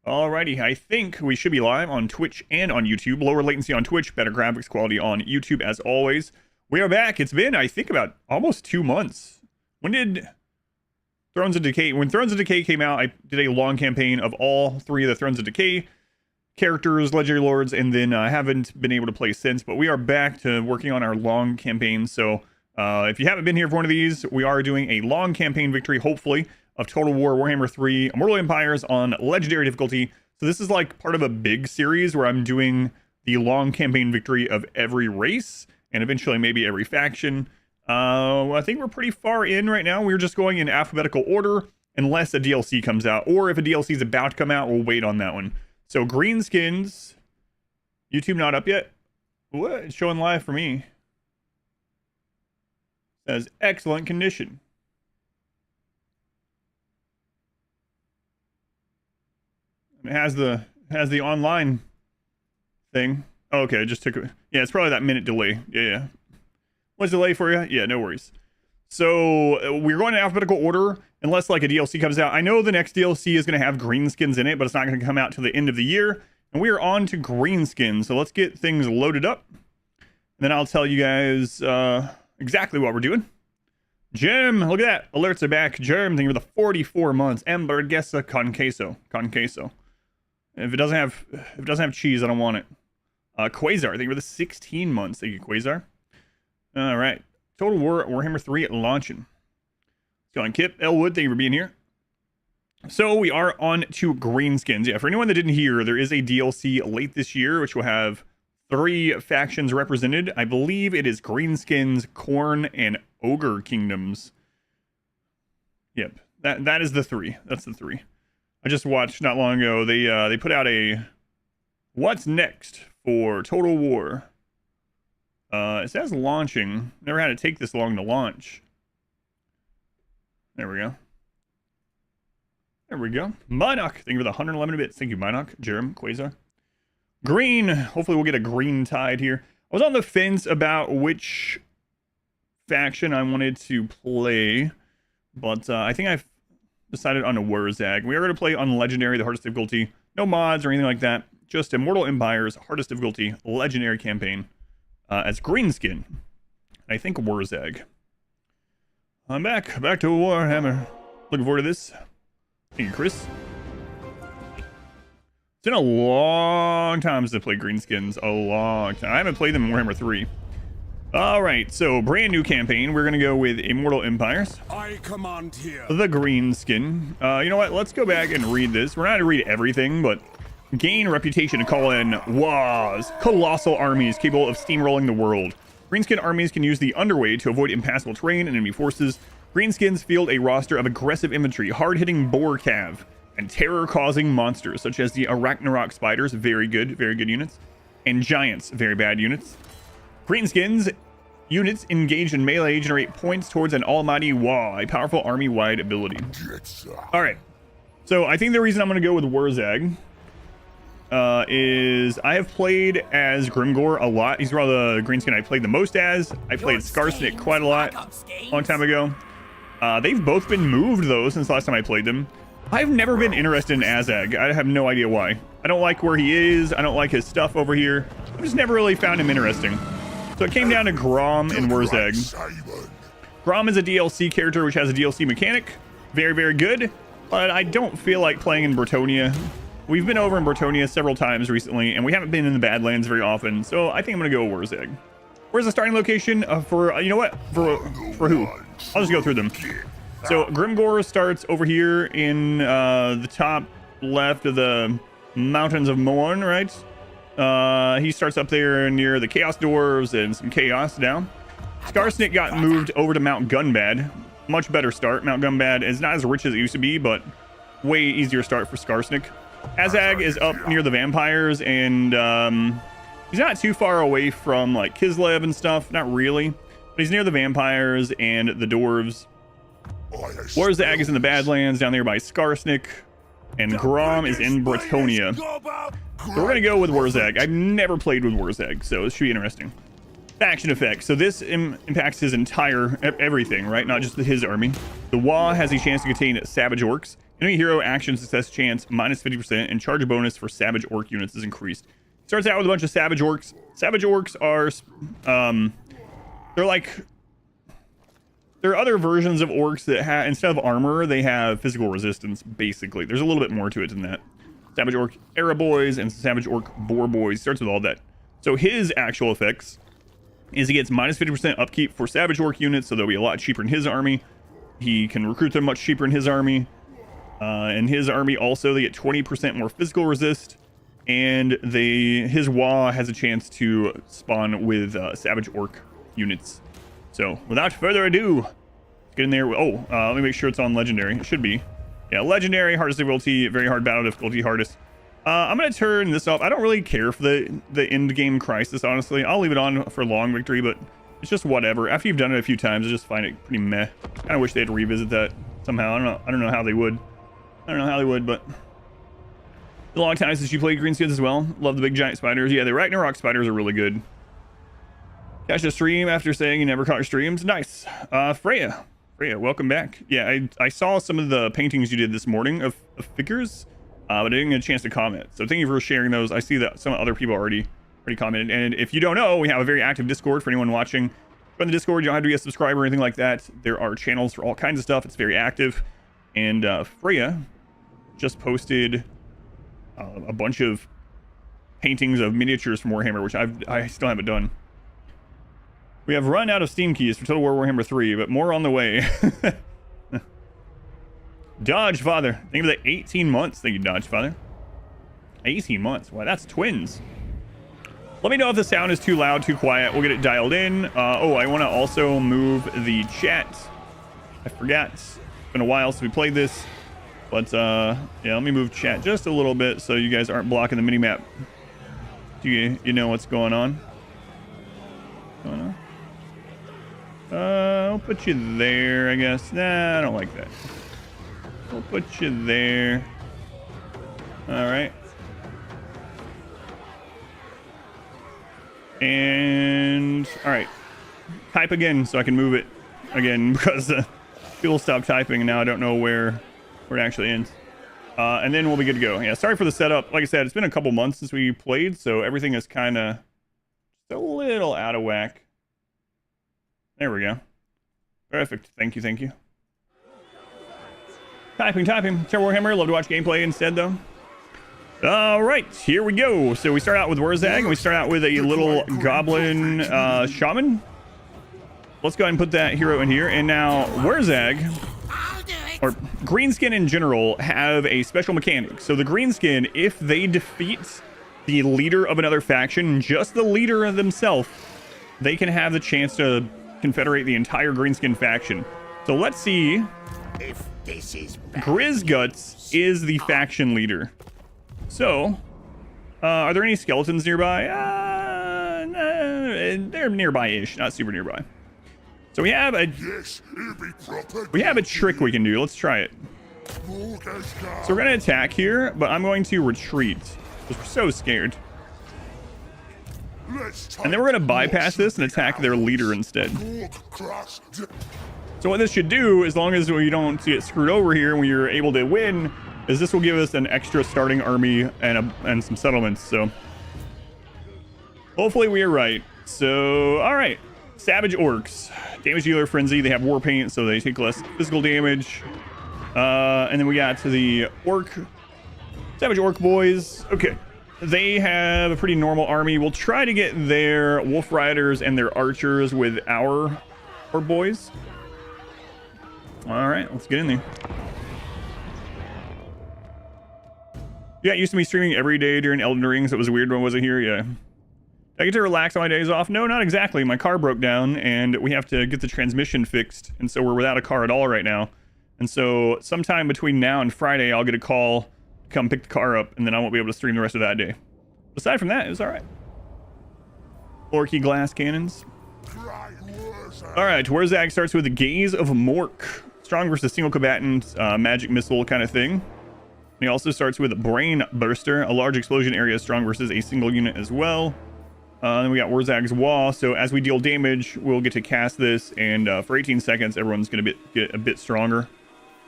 Alrighty, I think we should be live on Twitch and on YouTube. Lower latency on Twitch, better graphics quality on YouTube as always. We are back. It's been, I think, about almost 2 months. When did Thrones of Decay... When Thrones of Decay came out, I did a long campaign of all 3 of the Thrones of Decay characters, Legendary Lords, and then I haven't been able to play since, but we are back to working on our long campaign. So if you haven't been here for one of these, we are doing a long campaign victory, hopefully, of Total War Warhammer 3 Immortal Empires on Legendary difficulty. So this is like part of a big series where I'm doing the long campaign victory of every race and eventually maybe every faction. I think we're pretty far in right now. We're just going in alphabetical order unless a DLC comes out, or if a DLC is about to come out, we'll wait on that one. So Greenskins, YouTube not up yet? What? It's showing live for me. It says excellent condition. It has the online thing. Oh, okay, it just took a... Yeah, it's probably that minute delay. Yeah. What's the delay for you? Yeah, no worries. So we're going in alphabetical order unless like a DLC comes out. I know the next DLC is going to have Greenskins in it, but it's not going to come out till the end of the year. And we are on to Greenskin. So let's get things loaded up. And then I'll tell you guys exactly what we're doing. Jim, look at that. Alerts are back. Jim, thank you for the 44 months. Hamburguesa con queso. Con queso. If it doesn't have cheese, I don't want it. Quasar, thank you for the 16 months. Thank you, Quasar. All right. Total War Warhammer 3 launching. Let's go on. Kip Elwood, thank you for being here. So we are on to Greenskins. Yeah, for anyone that didn't hear, there is a DLC late this year, which will have 3 factions represented. I believe it is Greenskins, Khorne, and Ogre Kingdoms. Yep, that is the 3. That's the 3. I just watched not long ago. They put out a what's next for Total War. It says launching. Never had it take this long to launch. There we go. There we go. Minoc, thank you for the 111 bits. Thank you, Minoc, Jerem, Quasar. Green. Hopefully we'll get a green tide here. I was on the fence about which faction I wanted to play, but I think I've decided on a Wurrzag. We are going to play on Legendary, the hardest difficulty. No mods or anything like that. Just Immortal Empires, hardest difficulty, Legendary campaign as Greenskin. I think Wurrzag. I'm back to Warhammer. Looking forward to this. Thank you, Chris. It's been a long time since I played Greenskins. A long time. I haven't played them in Warhammer 3. Alright, so brand new campaign. We're going to go with Immortal Empires. I command here. The Greenskin. You know what? Let's go back and read this. We're not going to read everything, but gain reputation to call in WAS. Colossal armies capable of steamrolling the world. Greenskin armies can use the underway to avoid impassable terrain and enemy forces. Greenskins field a roster of aggressive infantry, hard-hitting boar cav, and terror-causing monsters such as the Arachnarok spiders, very good units, and giants, very bad units. Greenskins units engaged in melee generate points towards an almighty Wa, a powerful army-wide ability. Alright, so I think the reason I'm going to go with Wurrzag is I have played as Grimgor a lot. He's probably the Greenskin I played the most as. I played Skarsnik quite a lot, a long time ago. They've both been moved, though, since the last time I played them. I've never been interested in Azag. I have no idea why. I don't like where he is. I don't like his stuff over here. I've just never really found him interesting. So it came down to Grom and Wurrzag. Grom is a DLC character which has a DLC mechanic. Very good. But I don't feel like playing in Bretonnia. We've been over in Bretonnia several times recently, and we haven't been in the Badlands very often. So I think I'm going to go Wurrzag. Where's the starting location for, you know what? For who? I'll just go through them. So Grimgor starts over here in the top left of the Mountains of Morn, right? He starts up there near the Chaos Dwarves and some Chaos down. Skarsnik got moved over to Mount Gunbad. Much better start. Mount Gunbad is not as rich as it used to be, but way easier start for Skarsnik. Azag is up near the vampires, and he's not too far away from like Kislev and stuff. Not really, but he's near the vampires and the dwarves. Wurrzag is in the Badlands down there by Skarsnik, and Grom is in Bretonnia. So we're going to go with Wurrzag. I've never played with Wurrzag, so this should be interesting. Faction effects. So this impacts his entire everything, right? Not just his army. The Wa has a chance to contain Savage Orcs. Enemy hero action success chance minus 50%, and charge bonus for savage orc units is increased. Starts out with a bunch of savage orcs. Savage orcs are, they're like, there are other versions of orcs that have, instead of armor, they have physical resistance, basically. There's a little bit more to it than that. Savage orc era boys and savage orc boar boys. Starts with all that. So his actual effects is he gets minus 50% upkeep for savage orc units, so they'll be a lot cheaper in his army. He can recruit them much cheaper in his army. In his army also, they get 20% more physical resist. And his WA has a chance to spawn with savage orc units. So without further ado, let's get in there. Oh, let me make sure it's on legendary. It should be. Yeah, legendary, hardest difficulty, very hard battle difficulty, hardest. I'm going to turn this off. I don't really care for the end game crisis, honestly. I'll leave it on for long victory, but it's just whatever. After you've done it a few times, I just find it pretty meh. Kind of wish they'd revisit that somehow. I don't know how they would. But a long time since you played Greenskins as well. Love the big giant spiders. Yeah, the Ragnarok spiders are really good. Catch a stream after saying you never caught your streams. Nice. Freya, welcome back. Yeah, I saw some of the paintings you did this morning of figures, but I didn't get a chance to comment. So thank you for sharing those. I see that some other people already commented. And if you don't know, we have a very active Discord for anyone watching. Join the Discord. You don't have to be a subscriber or anything like that. There are channels for all kinds of stuff. It's very active. And Freya just posted a bunch of paintings of miniatures from Warhammer, which I still haven't done. We have run out of Steam keys for Total War Warhammer 3, but more on the way. Dodge Father, thank you for the 18 months. Thank you, Dodge Father. 18 months. Wow, that's twins. Let me know if the sound is too loud, too quiet. We'll get it dialed in. Oh, I want to also move the chat. I forgot. It's been a while since we played this. But, yeah, let me move chat just a little bit so you guys aren't blocking the minimap. Do you know what's going on? I'll put you there, I guess. Nah, I don't like that. We'll put you there. All right. And, all right. Type again so I can move it again because people stopped typing and now I don't know where it actually ends. And then we'll be good to go. Yeah, sorry for the setup. Like I said, it's been a couple months since we played, so everything is kind of a little out of whack. There we go. Perfect. Thank you. Typing. Total War Warhammer. Love to watch gameplay instead, though. All right, here we go. So we start out with Wurrzag, and we start out with a little goblin shaman. Let's go ahead and put that hero in here. And now Wurrzag, or Greenskin in general, have a special mechanic. So the Greenskin, if they defeat the leader of another faction, just the leader of themselves, they can have the chance to confederate the entire Greenskin faction. So let's see. If this is Grizzguts is the faction leader. So, are there any skeletons nearby? They're nearby-ish, not super nearby. So we have a trick we can do. Let's try it. So we're gonna attack here, but I'm going to retreat because we're so scared. And then we're going to bypass this and attack their leader instead. So what this should do, as long as we don't get screwed over here when you're able to win, is this will give us an extra starting army and some settlements. So hopefully we are right. So, all right. Savage Orcs. Damage dealer frenzy. They have war paint, so they take less physical damage. And then we got to the Savage Orc boys. Okay. They have a pretty normal army. We'll try to get their wolf riders and their archers with our boys. All right, let's get in there. Yeah, it used to be streaming every day during Elden Ring, so it was a weird one, was it here? Yeah. I get to relax on my days off? No, not exactly. My car broke down, and we have to get the transmission fixed, and so we're without a car at all right now. And so sometime between now and Friday, I'll get a call, come pick the car up, and then I won't be able to stream the rest of that day. Aside from that, it was all right. Orky glass cannons. All right, Wurrzag starts with the Gaze of Mork. Strong versus single combatant, magic missile kind of thing. And he also starts with Brain Burster, a large explosion area, strong versus a single unit as well. Then we got Wurzag's Wall. So as we deal damage, we'll get to cast this, and for 18 seconds, everyone's going to get a bit stronger.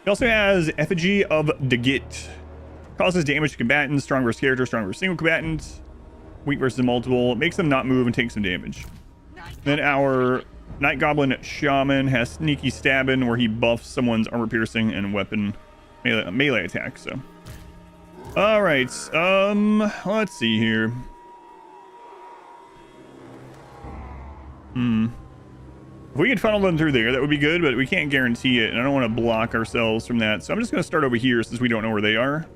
He also has Effigy of Degit. Causes damage to combatants, strong versus character, strong versus single combatant, weak versus multiple, makes them not move and take some damage. Then our Night Goblin Shaman has Sneaky Stabbing, where he buffs someone's armor piercing and weapon melee attack. So, all right, let's see here. If we could funnel them through there, that would be good, but we can't guarantee it, and I don't want to block ourselves from that. So I'm just going to start over here since we don't know where they are.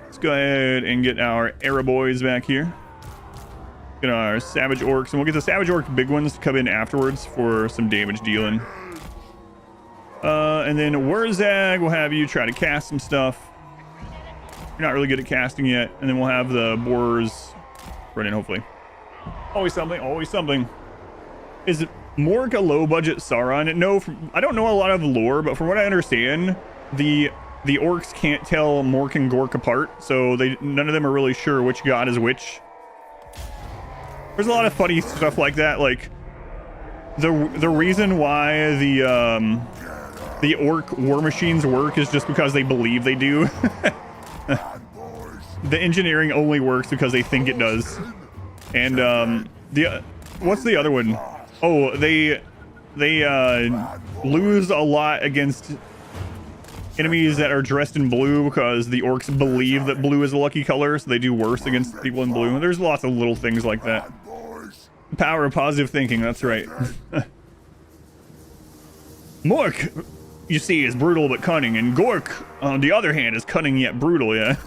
Let's go ahead and get our Arrow Boys back here. Get our Savage Orcs, and we'll get the Savage Orc big ones to come in afterwards for some damage dealing. And then Wurrzag, we'll have you try to cast some stuff. You're not really good at casting yet. And then we'll have the Boars run in, hopefully. Always something, always something. Is Morg a low-budget Sauron? No, I don't know a lot of lore, but from what I understand, the orcs can't tell Mork and Gork apart, so none of them are really sure which god is which. There's a lot of funny stuff like that, like the reason why the orc war machines work is just because they believe they do. The engineering only works because they think it does. And what's the other one? Oh, they lose a lot against enemies that are dressed in blue because the orcs believe that blue is a lucky color, so they do worse against people in blue. There's lots of little things like that. The power of positive thinking, that's right. Mork, you see, is brutal but cunning, and Gork, on the other hand, is cunning yet brutal, yeah.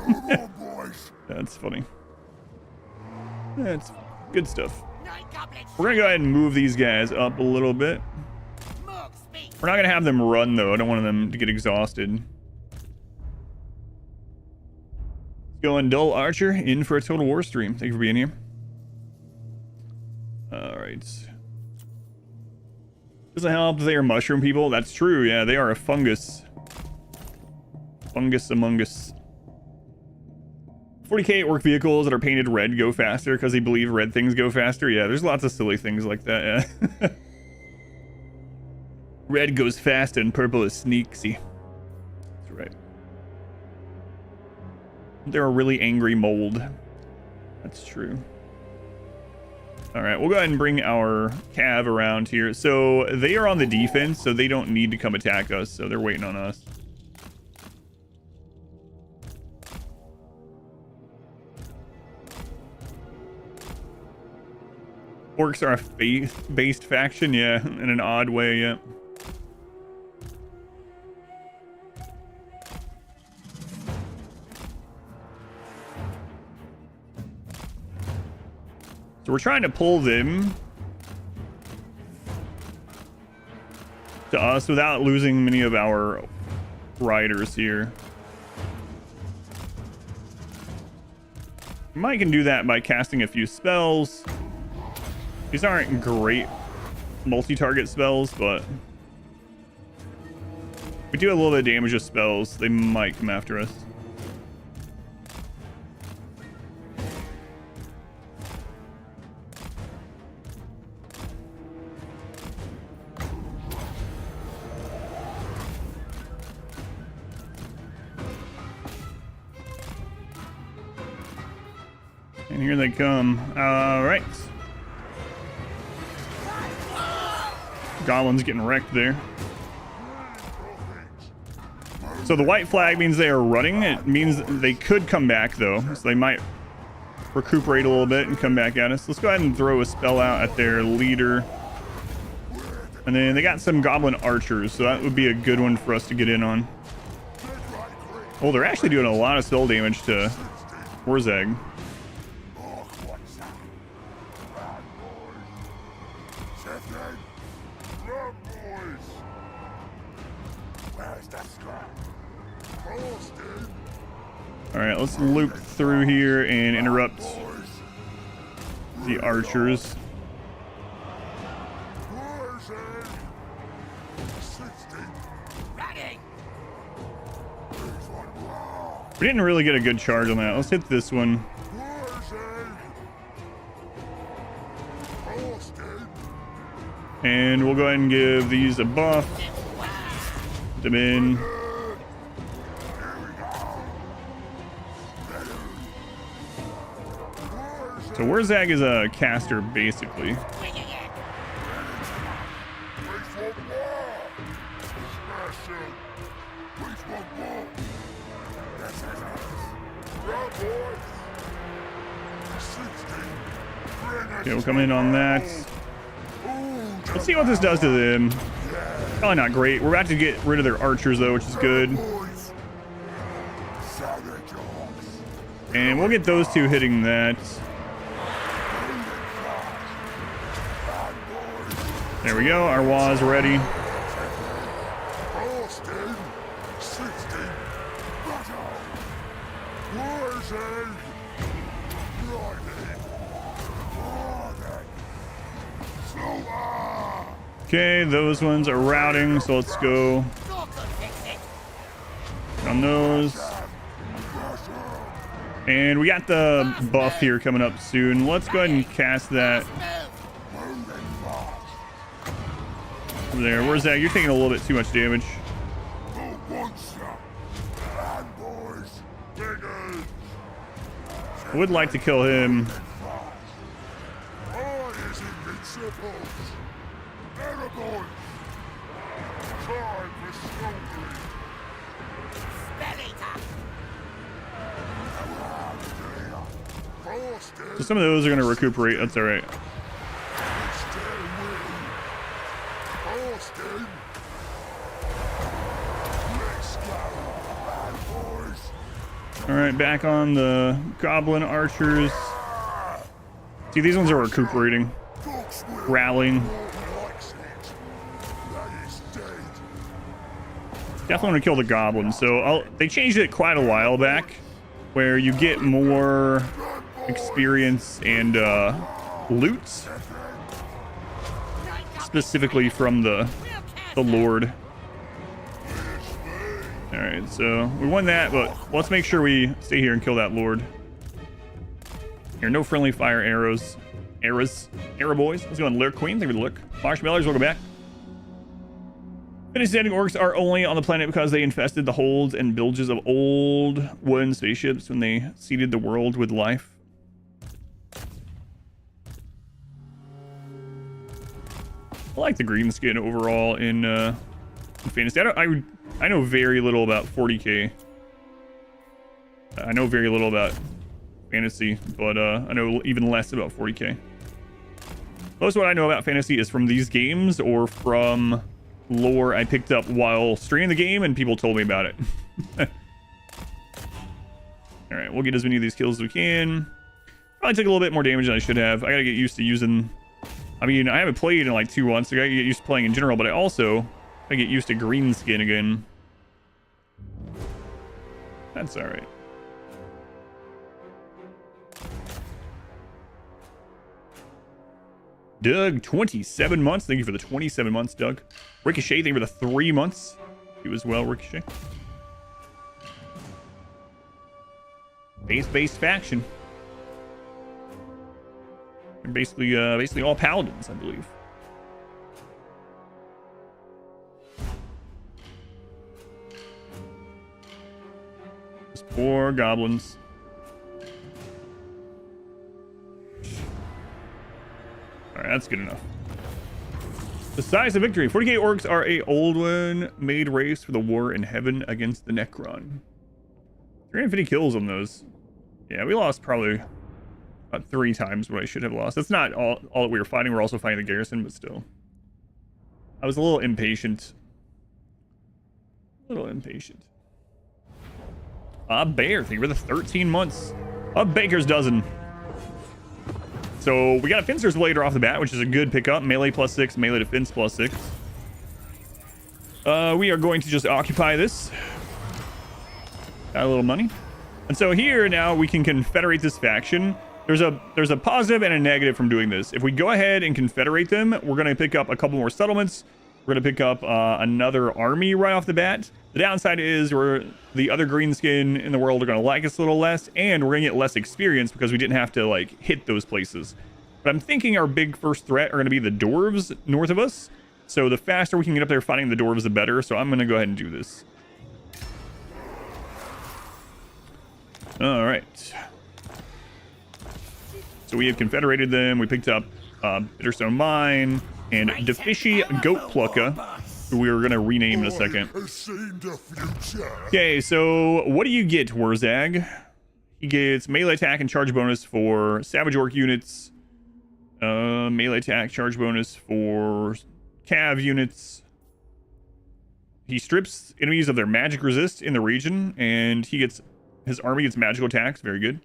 That's funny. That's good stuff. We're gonna go ahead and move these guys up a little bit. We're not gonna have them run though. I don't want them to get exhausted. Going Dull Archer in for a Total War stream. Thank you for being here. All right. Doesn't help that they are mushroom people. That's true. Yeah, they are a fungus. Fungus among us. 40k orc vehicles that are painted red go faster because they believe red things go faster. Yeah, there's lots of silly things like that. Yeah. Red goes fast and purple is sneaky. That's right. They're a really angry mold. That's true. All right, we'll go ahead and bring our cav around here. So they are on the defense, so they don't need to come attack us. So they're waiting on us. Orcs are a faith-based faction, yeah, in an odd way, yeah. So we're trying to pull them to us without losing many of our riders here. We might can do that by casting a few spells. These aren't great multi-target spells, but if we do a little bit of damage with spells, they might come after us. And here they come. All right. Goblin's getting wrecked there. So the white flag means they are running. It means they could come back though. So they might recuperate a little bit and come back at us. Let's go ahead and throw a spell out at their leader. And then they got some goblin archers, so that would be a good one for us to get in on. Oh, they're actually doing a lot of spell damage to Wurrzag. All right, let's loop through here and interrupt the archers. We didn't really get a good charge on that. Let's hit this one. And we'll go ahead and give these a buff. Put them in. So Wurrzag is a caster, basically. Okay, we'll come in on that. Let's see what this does to them. Probably not great. We're about to get rid of their archers, though, which is good. And we'll get those two hitting that. There we go. Our Waz ready. Okay, those ones are routing, so let's go on those. And we got the buff here coming up soon. Let's go ahead and cast that. There, Wurrzag, you're taking a little bit too much damage. I would like to kill him. So some of those are going to recuperate. That's all right. All right, back on the goblin archers. See, these ones are recuperating, rallying. Definitely want to kill the goblins. So they changed it quite a while back, where you get more experience and loot, specifically from the Lord. All right, so we won that, but let's make sure we stay here and kill that Lord. Here, no friendly fire arrows. Arrow boys. Let's go on Lyric Queen. Thank you for the look. Marshmallows, welcome back. Finished standing orcs are only on the planet because they infested the holds and bilges of old wooden spaceships when they seeded the world with life. I like the Greenskin overall in Fantasy. I know very little about 40k. I know very little about Fantasy, but I know even less about 40k. Most of what I know about Fantasy is from these games or from lore I picked up while streaming the game and people told me about it. All right, we'll get as many of these kills as we can. Probably took a little bit more damage than I should have. I gotta get used to using... I mean, I haven't played in like 2 months, so I gotta get used to playing in general, but I also gotta get used to Greenskin again. That's all right. Doug, 27 months. Thank you for the 27 months, Doug. Ricochet, thank you for the 3 months. You as well, Ricochet. Base-based faction. They're basically all paladins, I believe. Those poor goblins. All right, that's good enough. The size of victory. 40k orcs are a old one made race for the war in heaven against the Necron. 350 kills on those. Yeah, we lost probably about 3 times what I should have lost. That's not all that we were fighting. We're also fighting the garrison, but still. I was a little impatient. Bear, thank you for the 13 months. A baker's dozen. So we got a Fencer's Blade off the bat, which is a good pickup. Melee +6, melee defense +6. We are going to just occupy this. Got a little money. And so here now we can confederate this faction. There's a positive and a negative from doing this. If we go ahead and confederate them, we're going to pick up a couple more settlements. We're going to pick up another army right off the bat. The downside is the other Greenskin in the world are going to like us a little less, and we're going to get less experience because we didn't have to like hit those places. But I'm thinking our big first threat are going to be the dwarves north of us. So the faster we can get up there fighting the dwarves, the better. So I'm going to go ahead and do this. All right. So we have confederated them. We picked up Bitterstone Mine and Defishy Goat Plucker, who we were going to rename in a second. Okay, so what do you get, Wurrzag? He gets melee attack and charge bonus for Savage Orc units. Melee attack, charge bonus for Cav units. He strips enemies of their magic resist in the region, and his army gets magical attacks. Very good.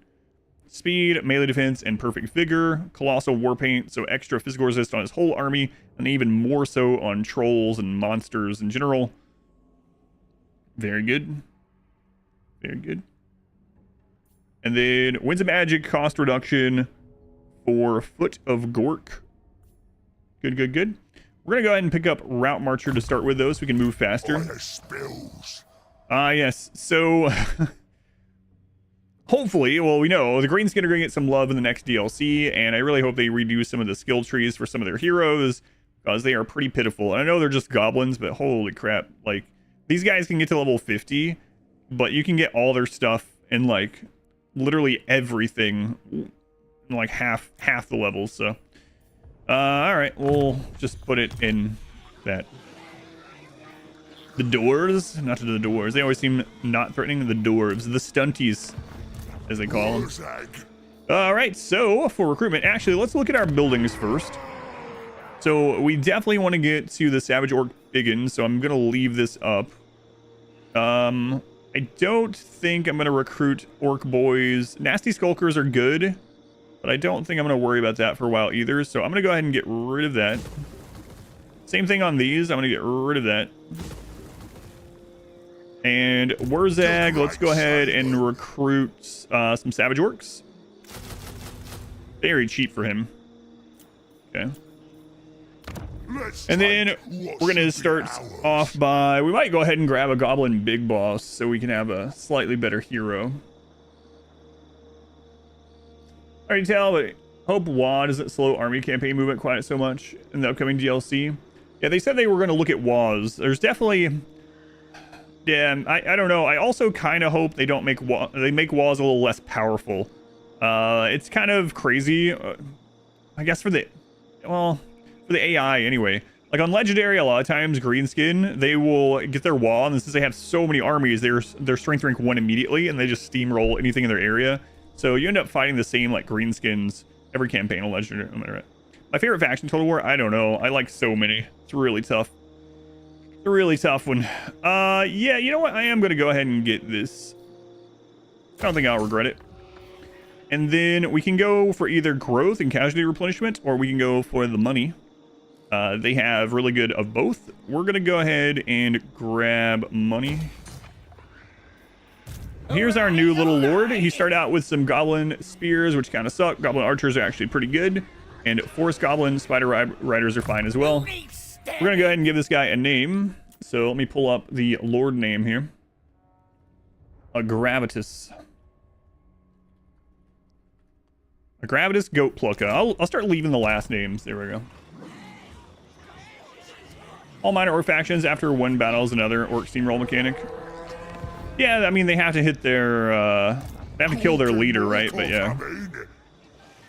Speed, melee defense, and perfect vigor. Colossal war paint, so extra physical resist on his whole army, and even more so on trolls and monsters in general. Very good. Very good. And then Winds of Magic cost reduction for Foot of Gork. Good, good, good. We're going to go ahead and pick up Route Marcher to start with, though, so we can move faster. Yes. So... hopefully, well, we know the Greenskin are going to get some love in the next DLC, and I really hope they redo some of the skill trees for some of their heroes, because they are pretty pitiful. And I know they're just goblins, but holy crap, like, these guys can get to level 50, but you can get all their stuff in, like, literally everything in, like, half the levels, so. Alright, we'll just put it in that. The doors? Not the doors. They always seem not threatening. The dwarves. The stunties, as they call them. All right, so for recruitment, actually, let's look at our buildings first. So we definitely want to get to the Savage Orc Biggin, so I'm going to leave this up. I don't think I'm going to recruit Orc Boys. Nasty Skulkers are good, but I don't think I'm going to worry about that for a while either, so I'm going to go ahead and get rid of that. Same thing on these. I'm going to get rid of that. And Wurrzag, let's go ahead and recruit some Savage Orcs. Very cheap for him. Okay. And then we're going to start off by... we might go ahead and grab a Goblin Big Boss so we can have a slightly better hero. I already tell, but hope WoD doesn't slow army campaign movement quite so much in the upcoming DLC. Yeah, they said they were going to look at WoDs. There's definitely... yeah, I don't know. I also kind of hope they don't make they make WoDs a little less powerful. It's kind of crazy. I guess for the AI anyway. Like on Legendary, a lot of times Greenskin, they will get their WoD, and since they have so many armies, they're strength rank 1 immediately, and they just steamroll anything in their area. So you end up fighting the same like Greenskins every campaign on Legendary. My favorite faction, Total War, I don't know. I like so many. It's really tough. A really tough one. Yeah, you know what? I am going to go ahead and get this. I don't think I'll regret it. And then we can go for either growth and casualty replenishment, or we can go for the money. They have really good of both. We're going to go ahead and grab money. Here's our new little lord. He started out with some goblin spears, which kind of suck. Goblin archers are actually pretty good. And forest goblin spider riders are fine as well. We're going to go ahead and give this guy a name. So let me pull up the lord name here. A Gravitas. A Gravitas Goat Plucker. I'll start leaving the last names. There we go. All minor orc factions after one battle is another orc steamroll mechanic. Yeah, I mean, they have to hit their... they have to kill their leader, right? But yeah.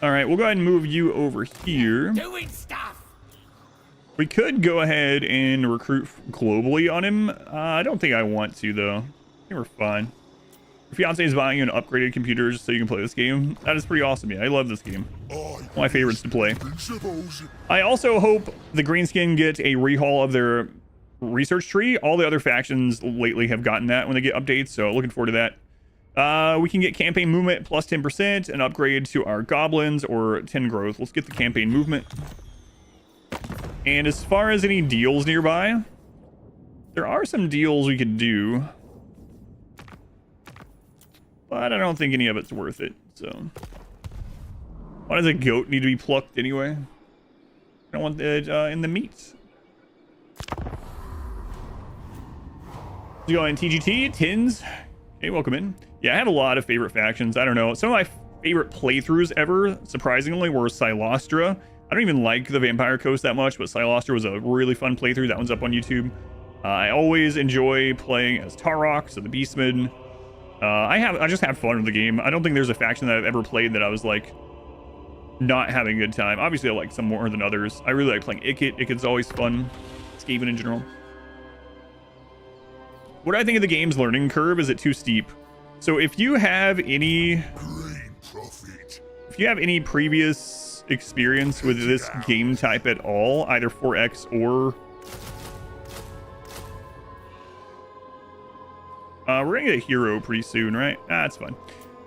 Alright, we'll go ahead and move you over here. Doing stuff. We could go ahead and recruit globally on him. I don't think I want to, though. I think we're fine. Your fiance is buying you an upgraded computer just so you can play this game. That is pretty awesome. Yeah, I love this game. One of my favorites to play. I also hope the Greenskin get a rehaul of their research tree. All the other factions lately have gotten that when they get updates, so looking forward to that. We can get campaign movement plus 10%, an upgrade to our goblins, or 10 growth. Let's get the campaign movement. And as far as any deals nearby, there are some deals we could do, but I don't think any of it's worth it. So why does a goat need to be plucked anyway? I don't want it in the meat. Let's go in TGT, Tins. Hey, welcome in. Yeah, I have a lot of favorite factions. I don't know. Some of my favorite playthroughs ever, surprisingly, were Silostra. I don't even like the Vampire Coast that much, but Silostra was a really fun playthrough. That one's up on YouTube. I always enjoy playing as Tarok, so the Beastman. I just have fun with the game. I don't think there's a faction that I've ever played that I was like, not having a good time. Obviously, I like some more than others. I really like playing Ikit. Ikit's always fun. Skaven in general. What do I think of the game's learning curve? Is it too steep? So if you have any previous experience with this game type at all, either 4X or we're gonna get a hero pretty soon, right? That's fine.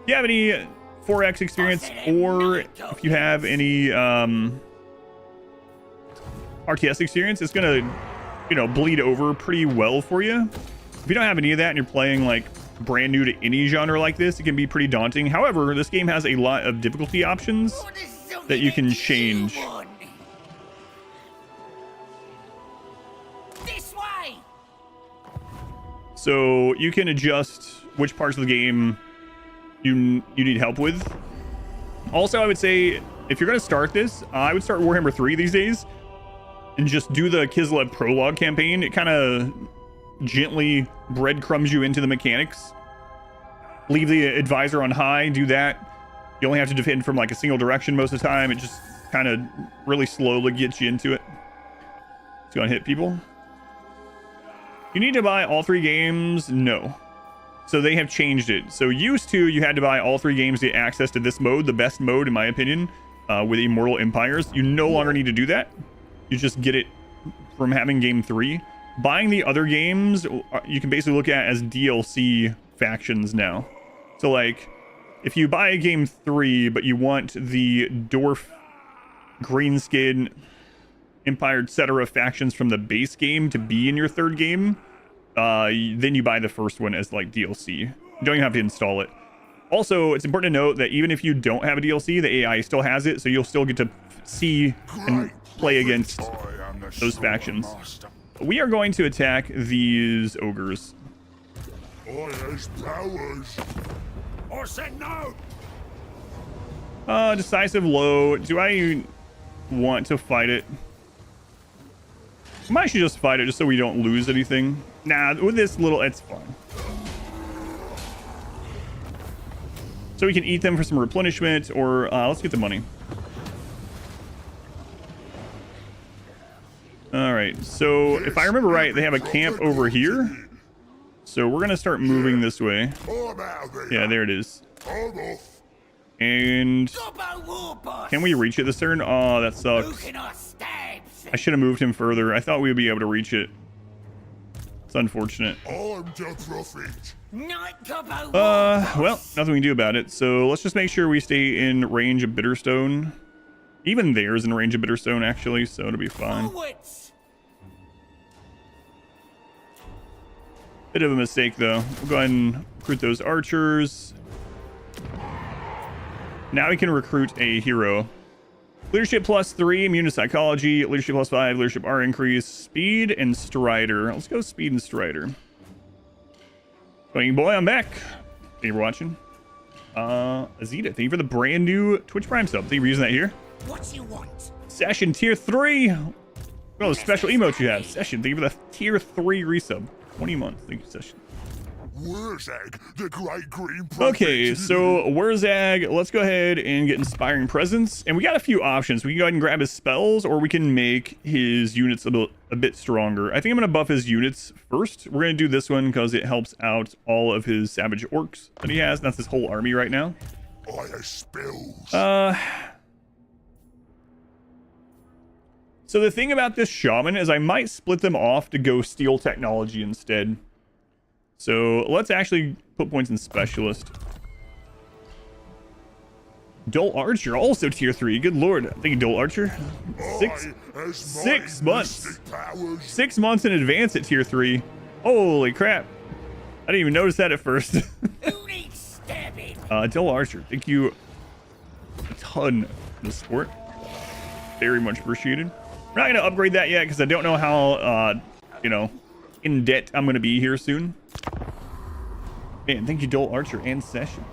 If you have any 4X experience, or if you have any RTS experience, it's gonna, you know, bleed over pretty well for you. If you don't have any of that and you're playing like brand new to any genre like this, it can be pretty daunting. However, this game has a lot of difficulty options that you can change. This way. So you can adjust which parts of the game you need help with. Also, I would say if you're going to start this, I would start Warhammer 3 these days and just do the Kislev prologue campaign. It kind of gently breadcrumbs you into the mechanics. Leave the advisor on high, do that. You only have to defend from like a single direction most of the time. It just kind of really slowly gets you into it. It's going to hit people. You need to buy all 3 games? No. So they have changed it. So used to, you had to buy all 3 games to get access to this mode, the best mode in my opinion, with Immortal Empires. You no longer need to do that. You just get it from having game 3. Buying the other games, you can basically look at as DLC factions now. So like, if you buy game 3, but you want the Dwarf, Greenskin, Empire, etc. factions from the base game to be in your 3rd game, then you buy the first one as like DLC. You don't even have to install it. Also, it's important to note that even if you don't have a DLC, the AI still has it, so you'll still get to see and play against those factions. We are going to attack these ogres. Decisive low. Do I want to fight it? I might should just fight it just so we don't lose anything. Nah, with this little, it's fine. So we can eat them for some replenishment, or let's get the money. All right, so if I remember right, they have a camp over here. So we're gonna start moving this way. Yeah, there it is. And can we reach it this turn? Oh, that sucks. I should have moved him further. I thought we would be able to reach it. It's unfortunate. Well, nothing we can do about it. So let's just make sure we stay in range of Bitterstone. Even theirs in range of Bitterstone, actually, so it'll be fine. Bit of a mistake, though. We'll go ahead and recruit those archers. Now we can recruit a hero. Leadership +3, immune to psychology, leadership +5, leadership R increase, speed and strider. Let's go speed and strider. Going boy, I'm back. Thank you for watching. Azita, thank you for the brand new Twitch Prime sub. Thank you for using that here. What you want? Session tier 3. Oh, special emote you have. Session, thank you for the tier 3 resub. 20 months. Thank you, Session. Wurrzag, the great green prophet. Okay, so Wurrzag, let's go ahead and get Inspiring Presence. And we got a few options. We can go ahead and grab his spells, or we can make his units a bit stronger. I think I'm going to buff his units first. We're going to do this one because it helps out all of his Savage Orcs that he has. That's his whole army right now. I have spells. So the thing about this Shaman is I might split them off to go Steel Technology instead. So let's actually put points in Specialist. Dull Archer, also tier 3. Good lord. Thank you, Dull Archer. Six months. 6 months in advance at tier 3. Holy crap. I didn't even notice that at first. Dull Archer, thank you a ton for the support. Very much appreciated. We're not going to upgrade that yet because I don't know how, you know, in debt I'm going to be here soon. Man, thank you, Dull Archer and Session.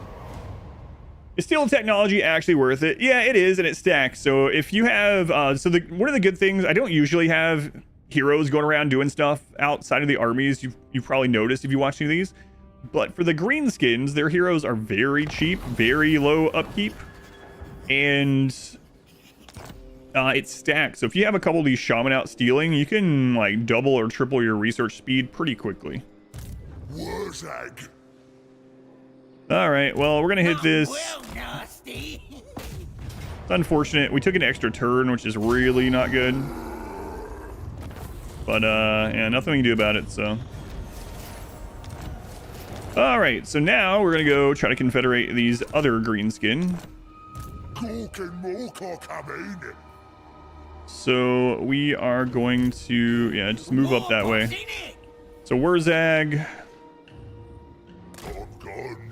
Is Steel Technology actually worth it? Yeah, it is, and it stacks. So if you have, one of the good things, I don't usually have heroes going around doing stuff outside of the armies. You've probably noticed if you watch any of these. But for the Greenskins, their heroes are very cheap, very low upkeep. And It's stacked. So if you have a couple of these shaman out stealing, you can like double or triple your research speed pretty quickly. Wurrzag. All right, well, we're gonna hit this. Well, nasty. It's unfortunate. We took an extra turn, which is really not good. But yeah, nothing we can do about it, so. All right, so now we're gonna go try to confederate these other greenskin. Gork and Mork are coming. So we are going to, yeah, just move up that way. What's in it? So Wurrzag, I'm gone.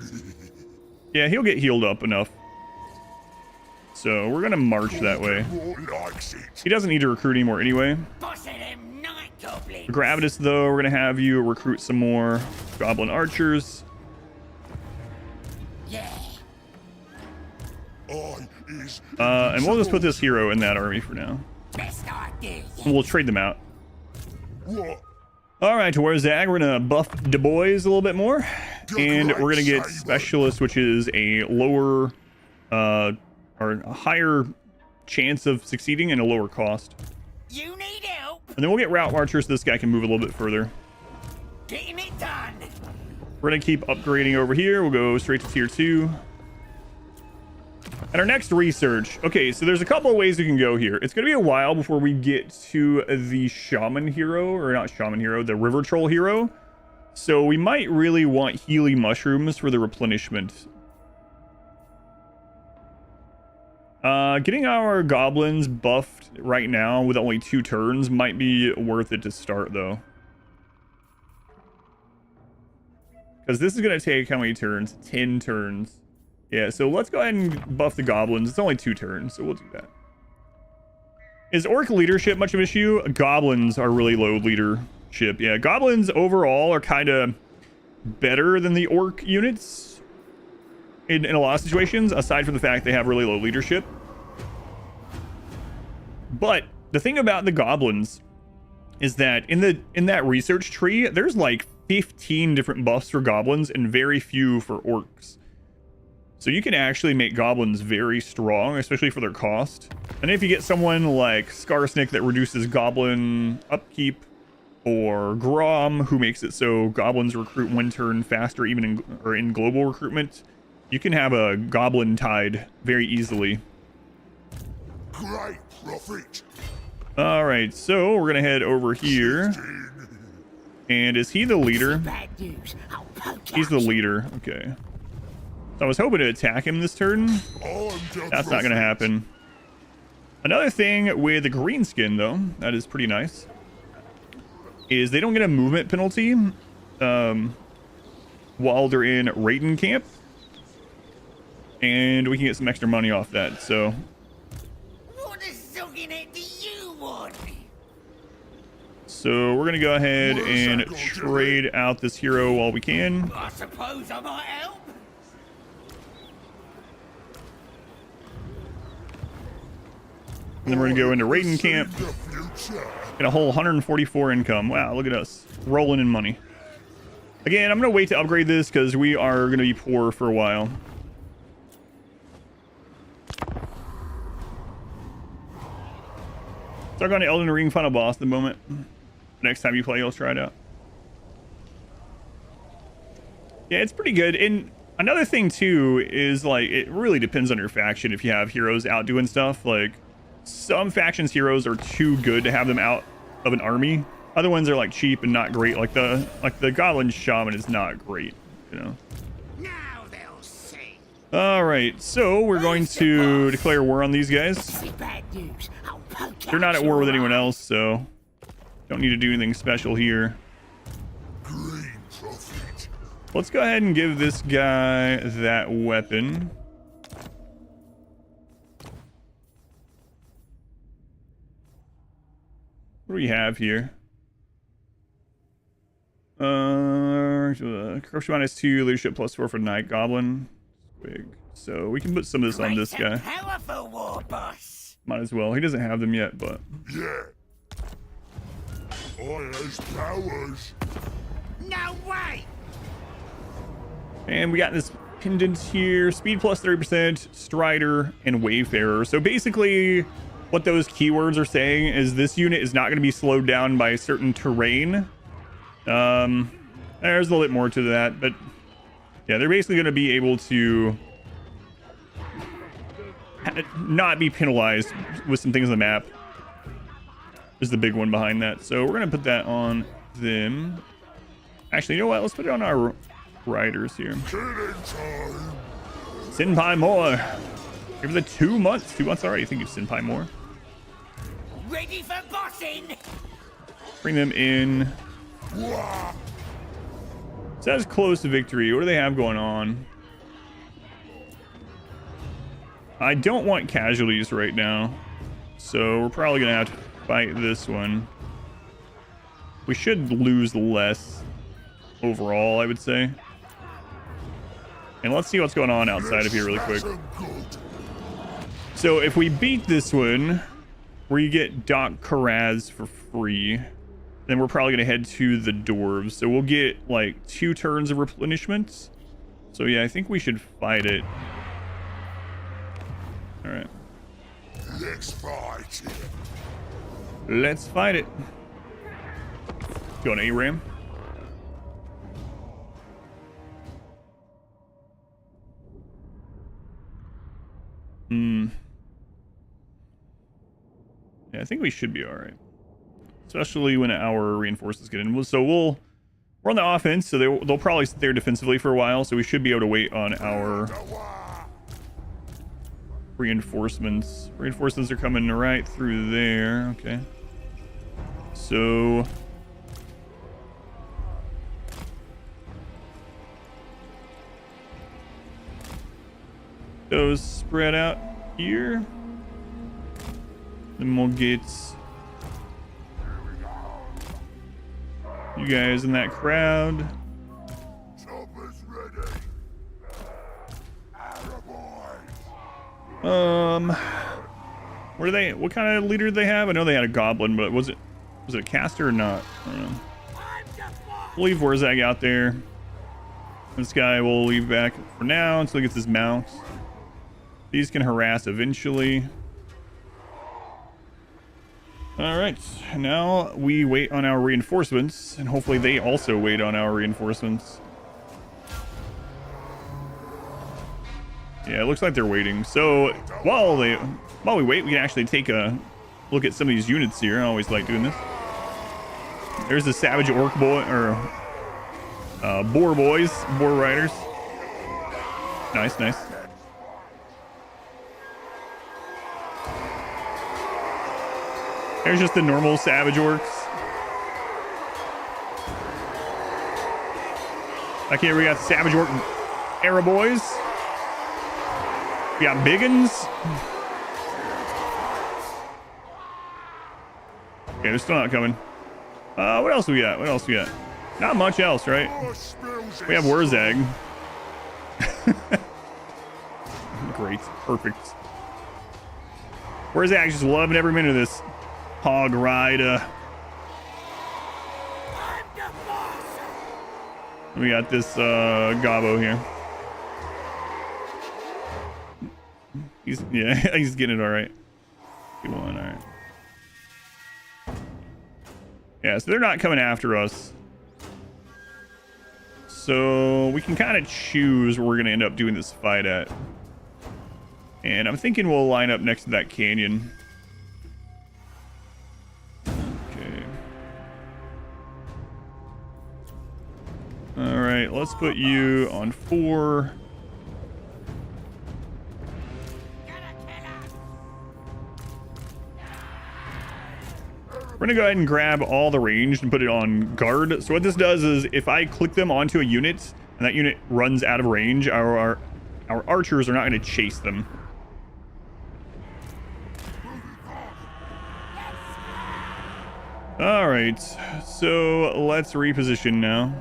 yeah, he'll get healed up enough. So we're gonna march that way. More likes it. He doesn't need to recruit anymore anyway. Boss of them night goblins. Gravitas, though, we're gonna have you recruit some more goblin archers. Yeah. And we'll just put this hero in that army for now. Best idea. And we'll trade them out. What? All right, to Wurrzag, we're gonna buff Du Bois a little bit more, and we're gonna get Specialist, which is a lower, or a higher chance of succeeding and a lower cost. You need help. And then we'll get Route Marcher so this guy can move a little bit further. Getting it done. We're gonna keep upgrading over here. We'll go straight to tier 2. And our next research. Okay, so there's a couple of ways we can go here. It's gonna be a while before we get to the shaman hero, or not shaman hero, the river troll hero. So we might really want Healy mushrooms for the replenishment. Getting our goblins buffed right now with only 2 turns might be worth it to start, though. Because this is going to take how many turns? 10 turns. Yeah, so let's go ahead and buff the goblins. It's only 2 turns, so we'll do that. Is orc leadership much of an issue? Goblins are really low leadership. Yeah, goblins overall are kind of better than the orc units in a lot of situations, aside from the fact they have really low leadership. But the thing about the goblins is that in that research tree, there's like 15 different buffs for goblins and very few for orcs. So you can actually make goblins very strong, especially for their cost. And if you get someone like Skarsnik that reduces goblin upkeep, or Grom, who makes it so goblins recruit 1 turn faster, even in global recruitment, you can have a goblin tide very easily. Great profit. All right, so we're gonna head over here. And is he the leader? Bad news. I'll poke He's the leader. Okay. So I was hoping to attack him this turn. That's not gonna happen. Another thing with the Greenskin, though, that is pretty nice, is they don't get a movement penalty while they're in Raiden camp. And we can get some extra money off that, so. What a sogging head do you want? So we're gonna go ahead and trade out this hero while we can. I suppose I might help. And then we're gonna go into Raiden camp. Get a whole 144 income. Wow, look at us. Rolling in money. Again, I'm gonna wait to upgrade this because we are gonna be poor for a while. Start going to Elden Ring Final Boss at the moment. Next time you play, you'll try it out. Yeah, it's pretty good. And another thing too is like, it really depends on your faction. If you have heroes out doing stuff, like some factions heroes are too good to have them out of an army. Other ones are like cheap and not great. Like the Goblin Shaman is not great, you know. Now they'll see. All right, so we're going to declare war on these guys. Bad news. I'll poke They're not at war with anyone else, so don't need to do anything special here. Green profit. Let's go ahead and give this guy that weapon. What do we have here? Corruption -2, leadership +4 for Night Goblin. Squig. So we can put some of this on this guy. Powerful war boss. Might as well. He doesn't have them yet, but Yeah. I has powers. No way. and we got this pendant here. Speed +30%, Strider, and Wayfarer. So basically, what those keywords are saying is this unit is not going to be slowed down by certain terrain. There's a little bit more to that, but yeah, they're basically going to be able to not be penalized with some things on the map. Is the big one behind that. So we're going to put that on them. Actually, you know what? Let's put it on our riders here. Senpai more. Give the 2 months. 2 months already. Thank you, Senpai more. Ready for bossing? Bring them in. Says close to victory. What do they have going on? I don't want casualties right now, so we're probably gonna have to fight this one. We should lose less overall, I would say. And let's see what's going on outside of here really quick. So if we beat this one, where you get Doc Karaz for free, then we're probably gonna head to the dwarves. So we'll get like 2 turns of replenishments. So yeah, I think we should fight it. All right. Let's fight. Let's fight it. Go on ARAM. Yeah, I think we should be all right. Especially when our reinforcements get in. So we're on the offense, so they'll probably sit there defensively for a while. So we should be able to wait on our reinforcements. Reinforcements are coming right through there. Okay. So those spread out here. Then we'll get you guys in that crowd. Choppers ready. Where do they? What kind of leader do they have? I know they had a goblin, but was it a caster or not? I don't know. We'll leave Wurrzag out there. This guy we'll leave back for now until he gets his mount. These can harass eventually. All right, now we wait on our reinforcements, and hopefully they also wait on our reinforcements. Yeah, it looks like they're waiting. So while we wait, we can actually take a look at some of these units here. I always like doing this. There's the Savage Orc boy, or Boar boys, Boar riders. Nice, nice. There's just the normal Savage Orcs. Like here we got the Savage Orc era boys. We got biggins. Okay, they're still not coming. What else we got? What else we got? Not much else, right? We have Wurrzag. Great. Perfect. Wurrzag just loving every minute of this hog ride. We got this Gobbo here. He's getting it all right. All right. Yeah, so they're not coming after us. So we can kind of choose where we're going to end up doing this fight at. And I'm thinking we'll line up next to that canyon. Okay. All right, let's put you on 4. We're gonna go ahead and grab all the ranged and put it on guard. So what this does is if I click them onto a unit and that unit runs out of range, our archers are not gonna chase them. All right, so let's reposition now.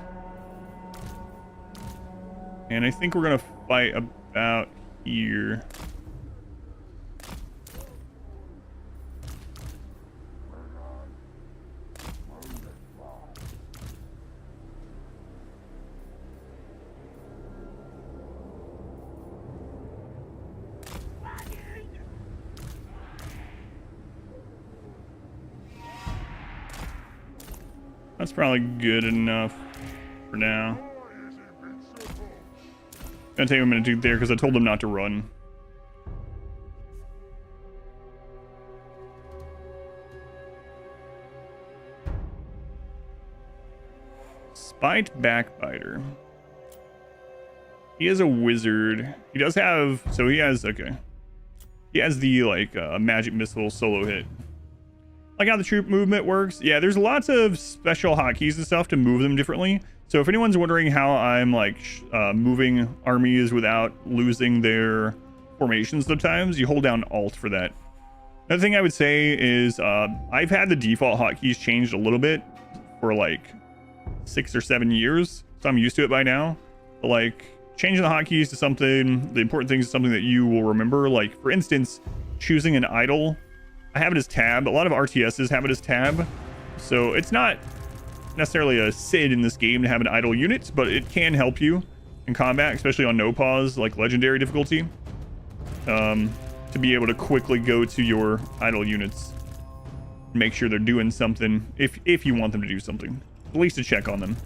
And I think we're gonna fight about here. That's probably good enough for now. Gonna take a minute to get there because I told them not to run. Spite Backbiter. He is a wizard. He does have, so he has, okay. He has the, like, magic missile solo hit. Like how the troop movement works. Yeah, there's lots of special hotkeys and stuff to move them differently. So if anyone's wondering how I'm, like, moving armies without losing their formations sometimes, you hold down Alt for that. Another thing I would say is I've had the default hotkeys changed a little bit for, like, 6 or 7 years. So I'm used to it by now. But, like, changing the hotkeys to something, the important things is something that you will remember. Like, for instance, choosing an idol. I have it as tab. A lot of RTSs have it as tab. So it's not necessarily a SID in this game to have an idle unit, but it can help you in combat, especially on no pause, like legendary difficulty, to be able to quickly go to your idle units, make sure they're doing something if you want them to do something, at least to check on them.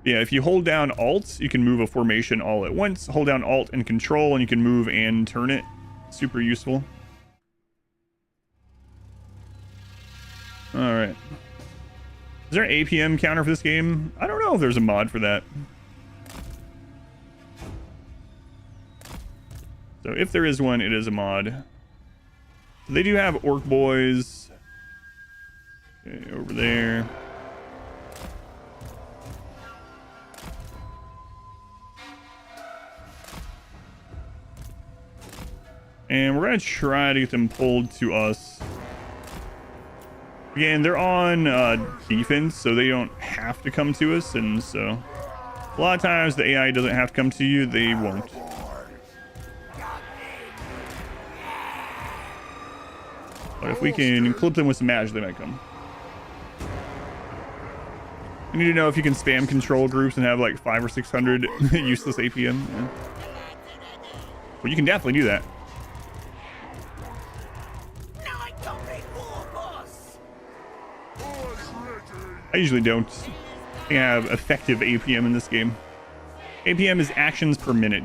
Yeah, if you hold down Alt, you can move a formation all at once. Hold down Alt and Control, and you can move and turn it. Super useful. All right. Is there an APM counter for this game? I don't know if there's a mod for that. So if there is one, it is a mod. So they do have Orc Boys. Okay, over there. And we're going to try to get them pulled to us. Again, they're on defense, so they don't have to come to us. And so a lot of times the AI doesn't have to come to you. They won't. But if we can clip them with some magic, they might come. I need to know if you can spam control groups and have like 500 or 600 useless APM. Yeah. Well, you can definitely do that. I usually don't have effective APM in this game. APM is actions per minute.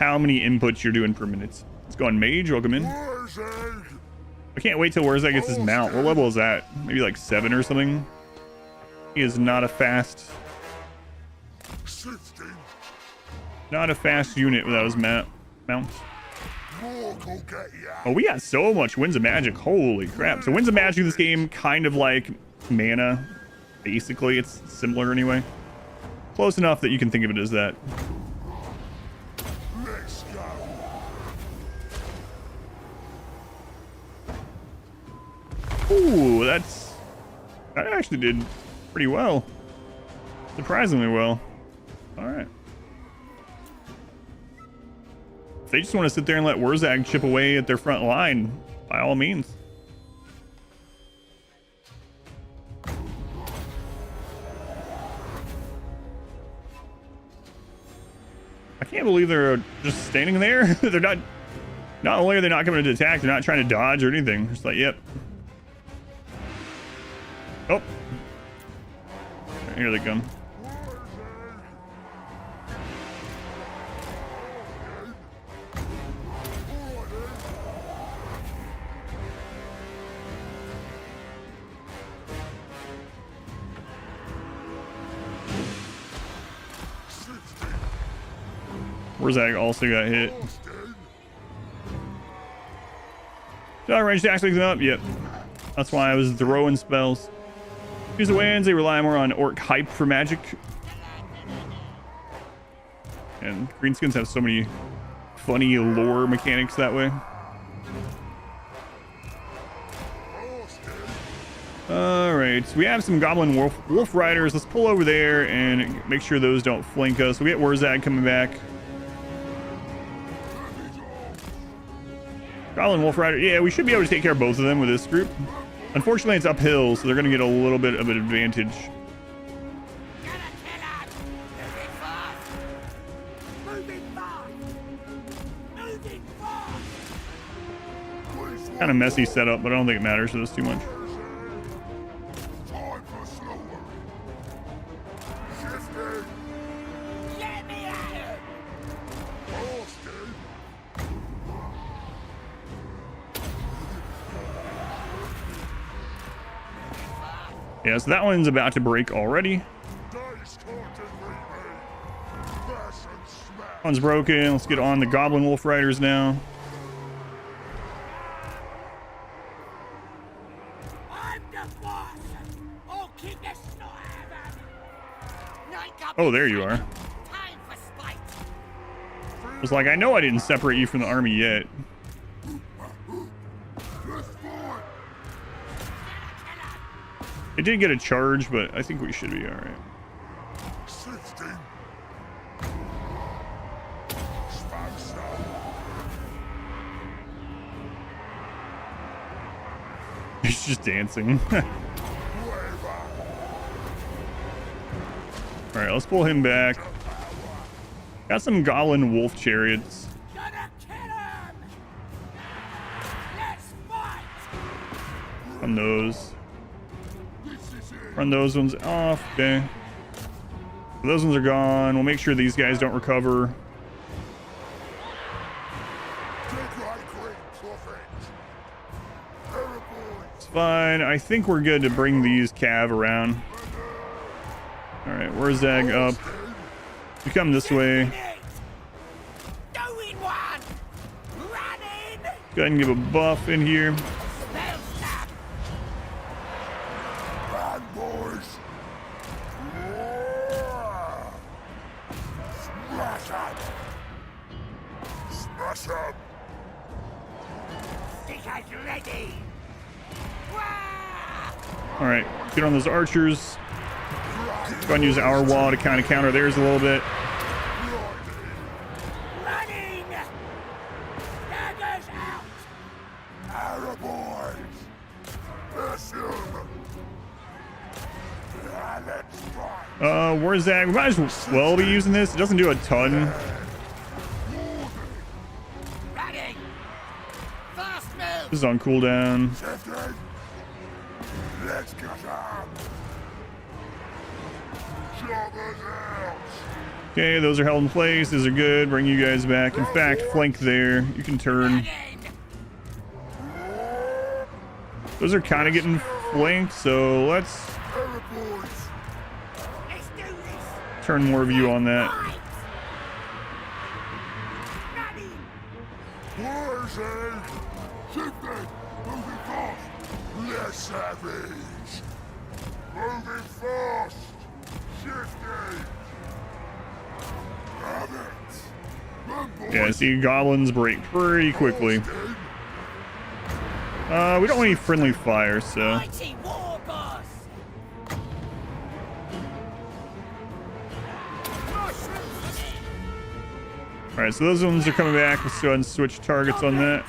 How many inputs you're doing per minute. Let's go on Mage. Welcome in. Wurrzag. I can't wait till Wurrzag gets his mount. What level is that? Maybe like 7 or something. He is not a fast... Not a fast unit without his mount. Oh, we got so much Winds of Magic. Holy crap. So Winds of Magic in this game, kind of like mana. Basically, it's similar anyway. Close enough that you can think of it as that. Let's go. Ooh, that actually did pretty well. Surprisingly well. All right. If they just want to sit there and let Wurrzag chip away at their front line, by all means. I can't believe they're just standing there. They're not only are they not coming to attack, they're not trying to dodge or anything. Just like, yep. Oh. Here they come. Wurrzag also got hit. Did I range attacks them up? Yep. That's why I was throwing spells. Use the winds, they rely more on orc hype for magic. And greenskins have so many funny lore mechanics that way. Alright, so we have some goblin wolf riders. Let's pull over there and make sure those don't flank us. We get Wurrzag coming back. Goblin wolf rider. Yeah, we should be able to take care of both of them with this group. Unfortunately, it's uphill, so they're going to get a little bit of an advantage. Kind of messy setup, but I don't think it matters to us too much. Yeah, so that one's about to break already. One's broken. Let's get on the Goblin Wolf Riders now. Oh, there you are. I was like, I know I didn't separate you from the army yet. It did get a charge, but I think we should be all right. He's just dancing. All right, let's pull him back. Got some Goblin Wolf Chariots. On those. Run those ones off. Okay. Those ones are gone. We'll make sure these guys don't recover. It's fine. I think we're good to bring these cav around. All right, Wurrzag up. You come this way. Go ahead and give a buff in here. All right, get on those archers. Go ahead and use our wall to kind of counter theirs a little bit. Wurrzag, we might as well be using this. It doesn't do a ton. This is on cooldown. Okay, those are held in place. Those are good. Bring you guys back. In fact, flank there. You can turn. Those are kind of getting flanked, so let's turn more of you on that. Moving fast. Shifting. Yeah, see, goblins break pretty quickly. We don't want any friendly fire, so. Alright, so those ones are coming back. Let's go ahead and switch targets on that.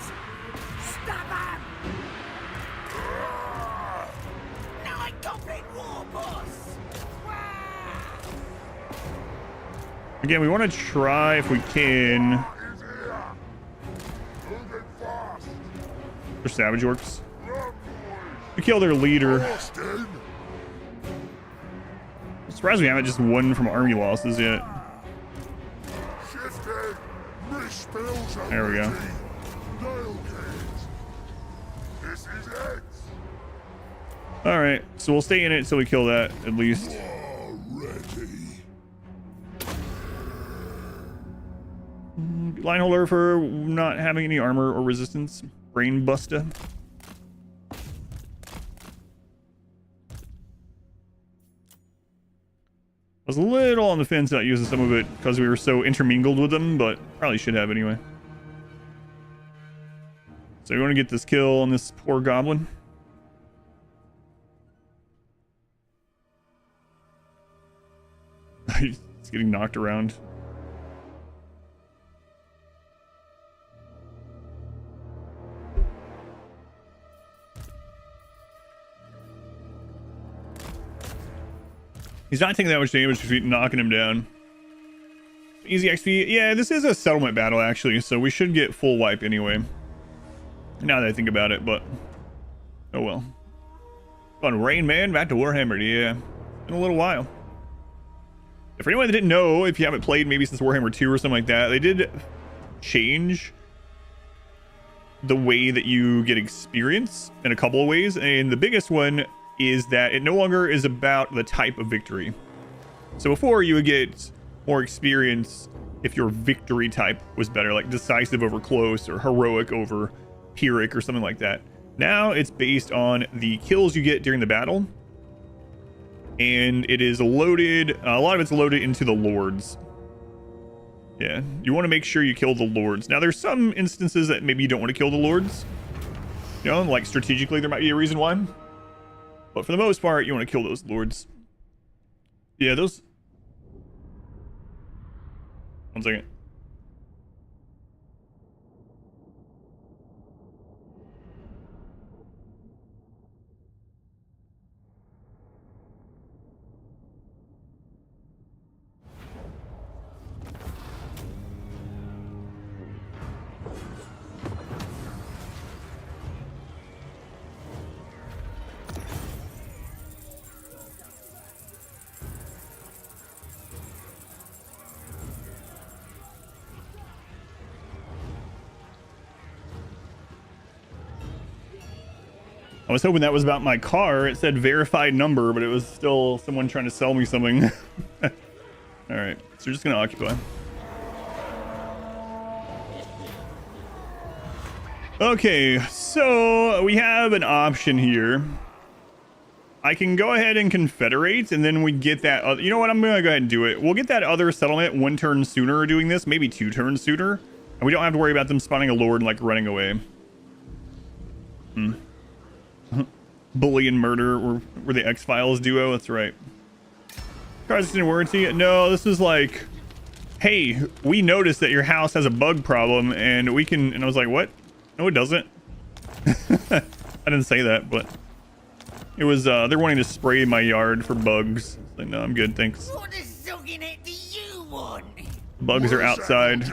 Again, we want to try, if we can, their Savage Orcs. We kill their leader. I'm surprised we haven't just won from army losses yet. There we go. Alright, so we'll stay in it until we kill that, at least. Line holder for not having any armor or resistance. Brain buster. I was a little on the fence about using some of it because we were so intermingled with them, but probably should have anyway. So we want to get this kill on this poor goblin. He's getting knocked around. He's not taking that much damage because we're knocking him down. Easy XP. Yeah, this is a settlement battle, actually, so we should get full wipe anyway. Now that I think about it, but... oh well. Fun Rain Man, back to Warhammer. Yeah, been a little while. For anyone that didn't know, if you haven't played maybe since Warhammer 2 or something like that, they did change the way that you get experience in a couple of ways. And the biggest one is that it no longer is about the type of victory. So before, you would get more experience if your victory type was better, like decisive over close or heroic over Pyrrhic or something like that. Now it's based on the kills you get during the battle, and it is loaded, a lot of it's loaded into the lords. Yeah, you want to make sure you kill the lords. Now there's some instances that maybe you don't want to kill the lords, you know, like strategically there might be a reason why, but for the most part you want to kill those lords. Yeah, those... One second. I was hoping that was about my car. It said verified number, but it was still someone trying to sell me something. All right, so we're just gonna occupy. Okay, so we have an option here. I can go ahead and confederate, and then we get that other, you know what, I'm gonna go ahead and do it. We'll get that other settlement 1 turn sooner doing this, maybe 2 turns sooner, and we don't have to worry about them spawning a lord and like running away. Bully and murder were the X-Files duo. That's right. Cards didn't warranty. No, this is like, hey, we noticed that your house has a bug problem, and we can. And I was like, what? No, it doesn't. I didn't say that, but it was. They're wanting to spray my yard for bugs. Like, no, I'm good, thanks. What a sucking it do you want? Bugs are outside.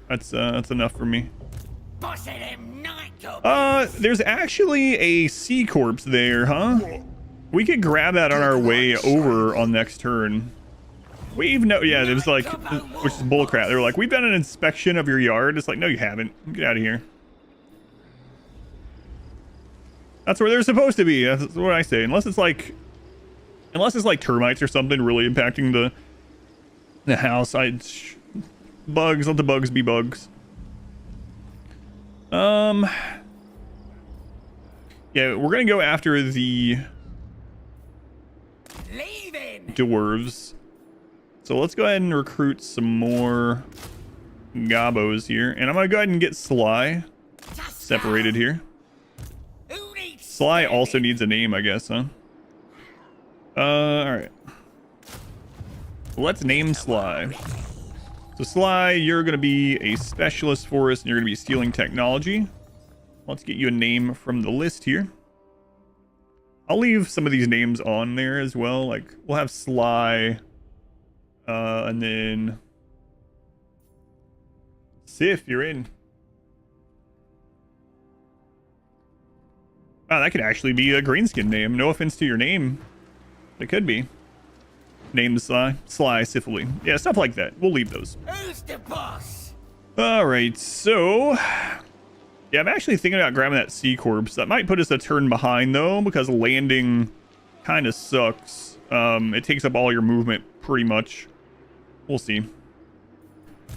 That's enough for me. Boss of them night. There's actually a sea corpse there, huh? We could grab that on our way over on next turn. We've no, yeah, it was like, which is bullcrap. They were like, we've done an inspection of your yard. It's like, no, you haven't. Get out of here. That's where they're supposed to be. That's what I say. Unless it's like termites or something really impacting the house. Bugs, let the bugs be bugs. Yeah, we're gonna go after the dwarves. So let's go ahead and recruit some more gobos here, and I'm gonna go ahead and get Sly separated here. Sly also needs a name, I guess, huh? All right. Let's name Sly. So Sly, you're gonna be a specialist for us, and you're gonna be stealing technology. Let's get you a name from the list here. I'll leave some of these names on there as well. Like, we'll have Sly, and then Sif, you're in. Wow, that could actually be a Greenskin name. No offense to your name. It could be. Name Sly. Sly, Sifily. Yeah, stuff like that. We'll leave those. Who's the boss? Alright, so... yeah, I'm actually thinking about grabbing that sea corpse. That might put us a turn behind, though, because landing kind of sucks. It takes up all your movement, pretty much. We'll see.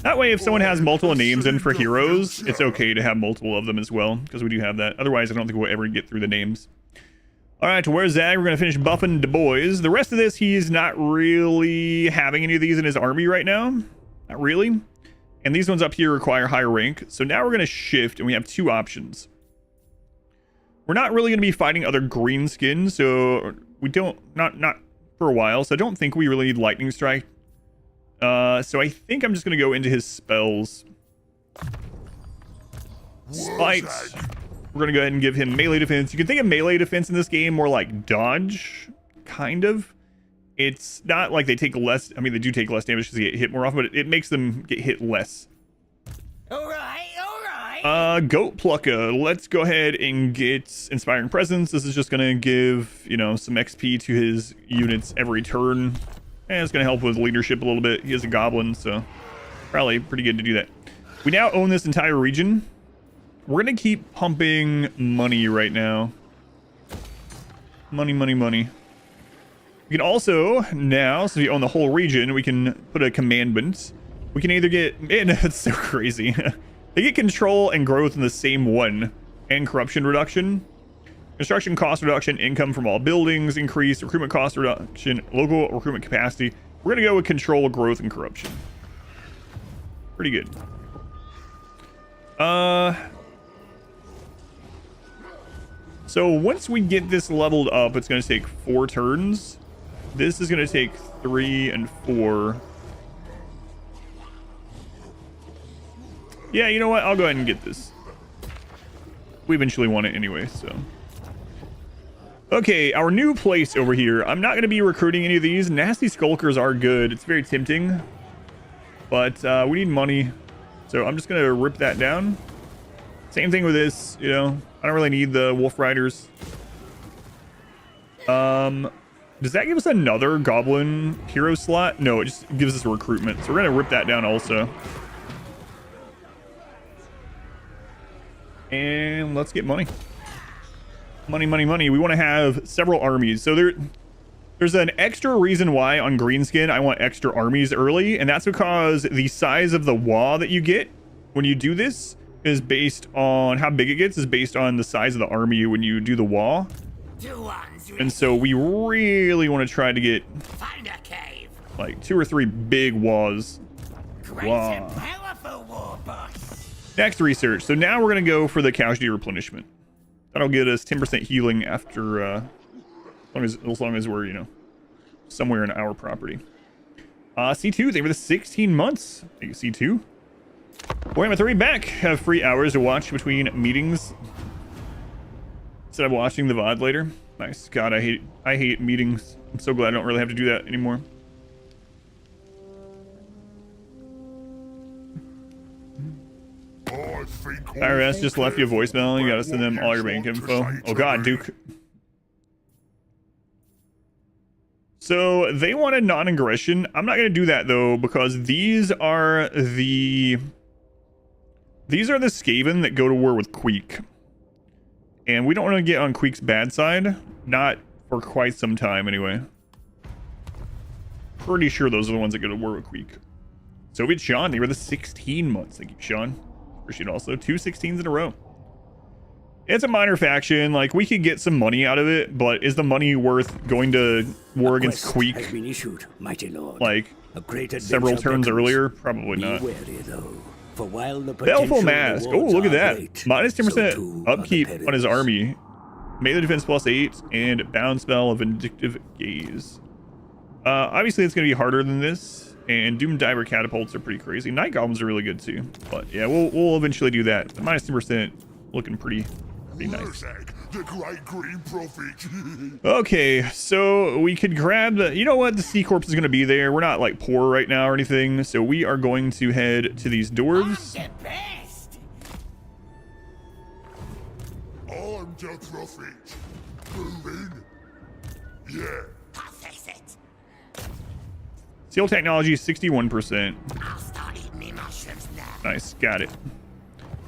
That way, if someone has multiple names in for heroes, it's okay to have multiple of them as well, because we do have that. Otherwise, I don't think we'll ever get through the names. Alright, to Wurrzag, we're going to finish buffing the boys. The rest of this, he's not really having any of these in his army right now. Not really. And these ones up here require higher rank. So now we're going to shift, and we have 2 options. We're not really going to be fighting other Greenskin, so we don't, not for a while. So I don't think we really need Lightning Strike. So I think I'm just going to go into his spells. Spite. We're going to go ahead and give him melee defense. You can think of melee defense in this game more like dodge, kind of. It's not like they take less. I mean, they do take less damage because they get hit more often, but it makes them get hit less. All right. Goat Plucker. Let's go ahead and get Inspiring Presence. This is just going to give, you know, some XP to his units every turn. And it's going to help with leadership a little bit. He is a goblin, so probably pretty good to do that. We now own this entire region. We're going to keep pumping money right now. Money, money, money. We can also, now, since we own the whole region, we can put a commandment. We can either get, man, that's so crazy. They get control and growth in the same one, and corruption reduction. Construction cost reduction, income from all buildings increase, recruitment cost reduction, local recruitment capacity. We're gonna go with control, growth, and corruption. Pretty good. So once we get this leveled up, it's gonna take 4 turns. This is gonna take 3 and 4. Yeah, you know what? I'll go ahead and get this. We eventually want it anyway, so. Okay, our new place over here. I'm not going to be recruiting any of these. Nasty Skulkers are good. It's very tempting. But we need money. So I'm just going to rip that down. Same thing with this, you know. I don't really need the Wolf Riders. Does that give us another Goblin hero slot? No, it just gives us a recruitment. So we're going to rip that down also. And let's get money. Money, money, money. We want to have several armies. So there's an extra reason why on Greenskin I want extra armies early, and that's because the size of the wall that you get when you do this is based on how big it gets, is based on the size of the army when you do the wall. And so we really want to try to get Find a cave. like 2 or 3 big walls. Great Wow. and powerful war boss. Next research. So now we're going to go for the casualty replenishment. That'll get us 10% healing after, as long as we're, you know, somewhere in our property. C2, thank you for the 16 months. Thank you, C2. Warhammer 3 back. Have free hours to watch between meetings instead of watching the VOD later. Nice. God, I hate meetings. I'm so glad I don't really have to do that anymore. IRS just left you a voicemail. You gotta send them all your bank info. Oh god, Duke. So they wanted non-aggression. I'm not gonna do that though, because these are the Skaven that go to war with Queek. And we don't want to get on Queek's bad side. Not for quite some time anyway. Pretty sure those are the ones that go to war with Queek. Soviet Sean, they were the 16 months. Thank you, Sean. Appreciate also 2 16s in a row. It's a minor faction. Like, we could get some money out of it, but is the money worth going to war against Queek like several turns earlier? Probably not. Baleful Mask. Oh, look at that. Minus 10% upkeep on his army. Melee defense +8 and bound spell of Vindictive Gaze. Obviously, it's going to be harder than this. And Doom Diver catapults are pretty crazy. Night Goblins are really good too. But yeah, we'll eventually do that. The minus 10% looking pretty nice. Wurrzag, the great green prophet. Okay, so we could grab the, you know what, the C Corp is going to be there. We're not like poor right now or anything. So we are going to head to these dwarves. I'm the best. I'm the prophet. Moving. Yeah. Process it. Seal technology 61%. I'll start eating me mushrooms now. Nice, got it.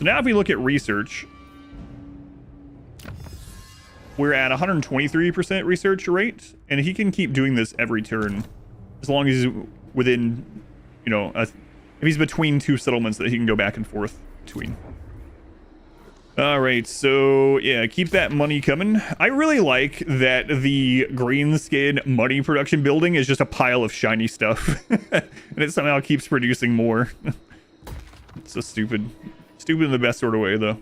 So now if we look at research, we're at 123% research rate, and he can keep doing this every turn as long as he's within, you know, if he's between 2 settlements that he can go back and forth between. All right, so yeah, keep that money coming. I really like that the Greenskin money production building is just a pile of shiny stuff, and it somehow keeps producing more. It's so stupid. Stupid in the best sort of way, though. All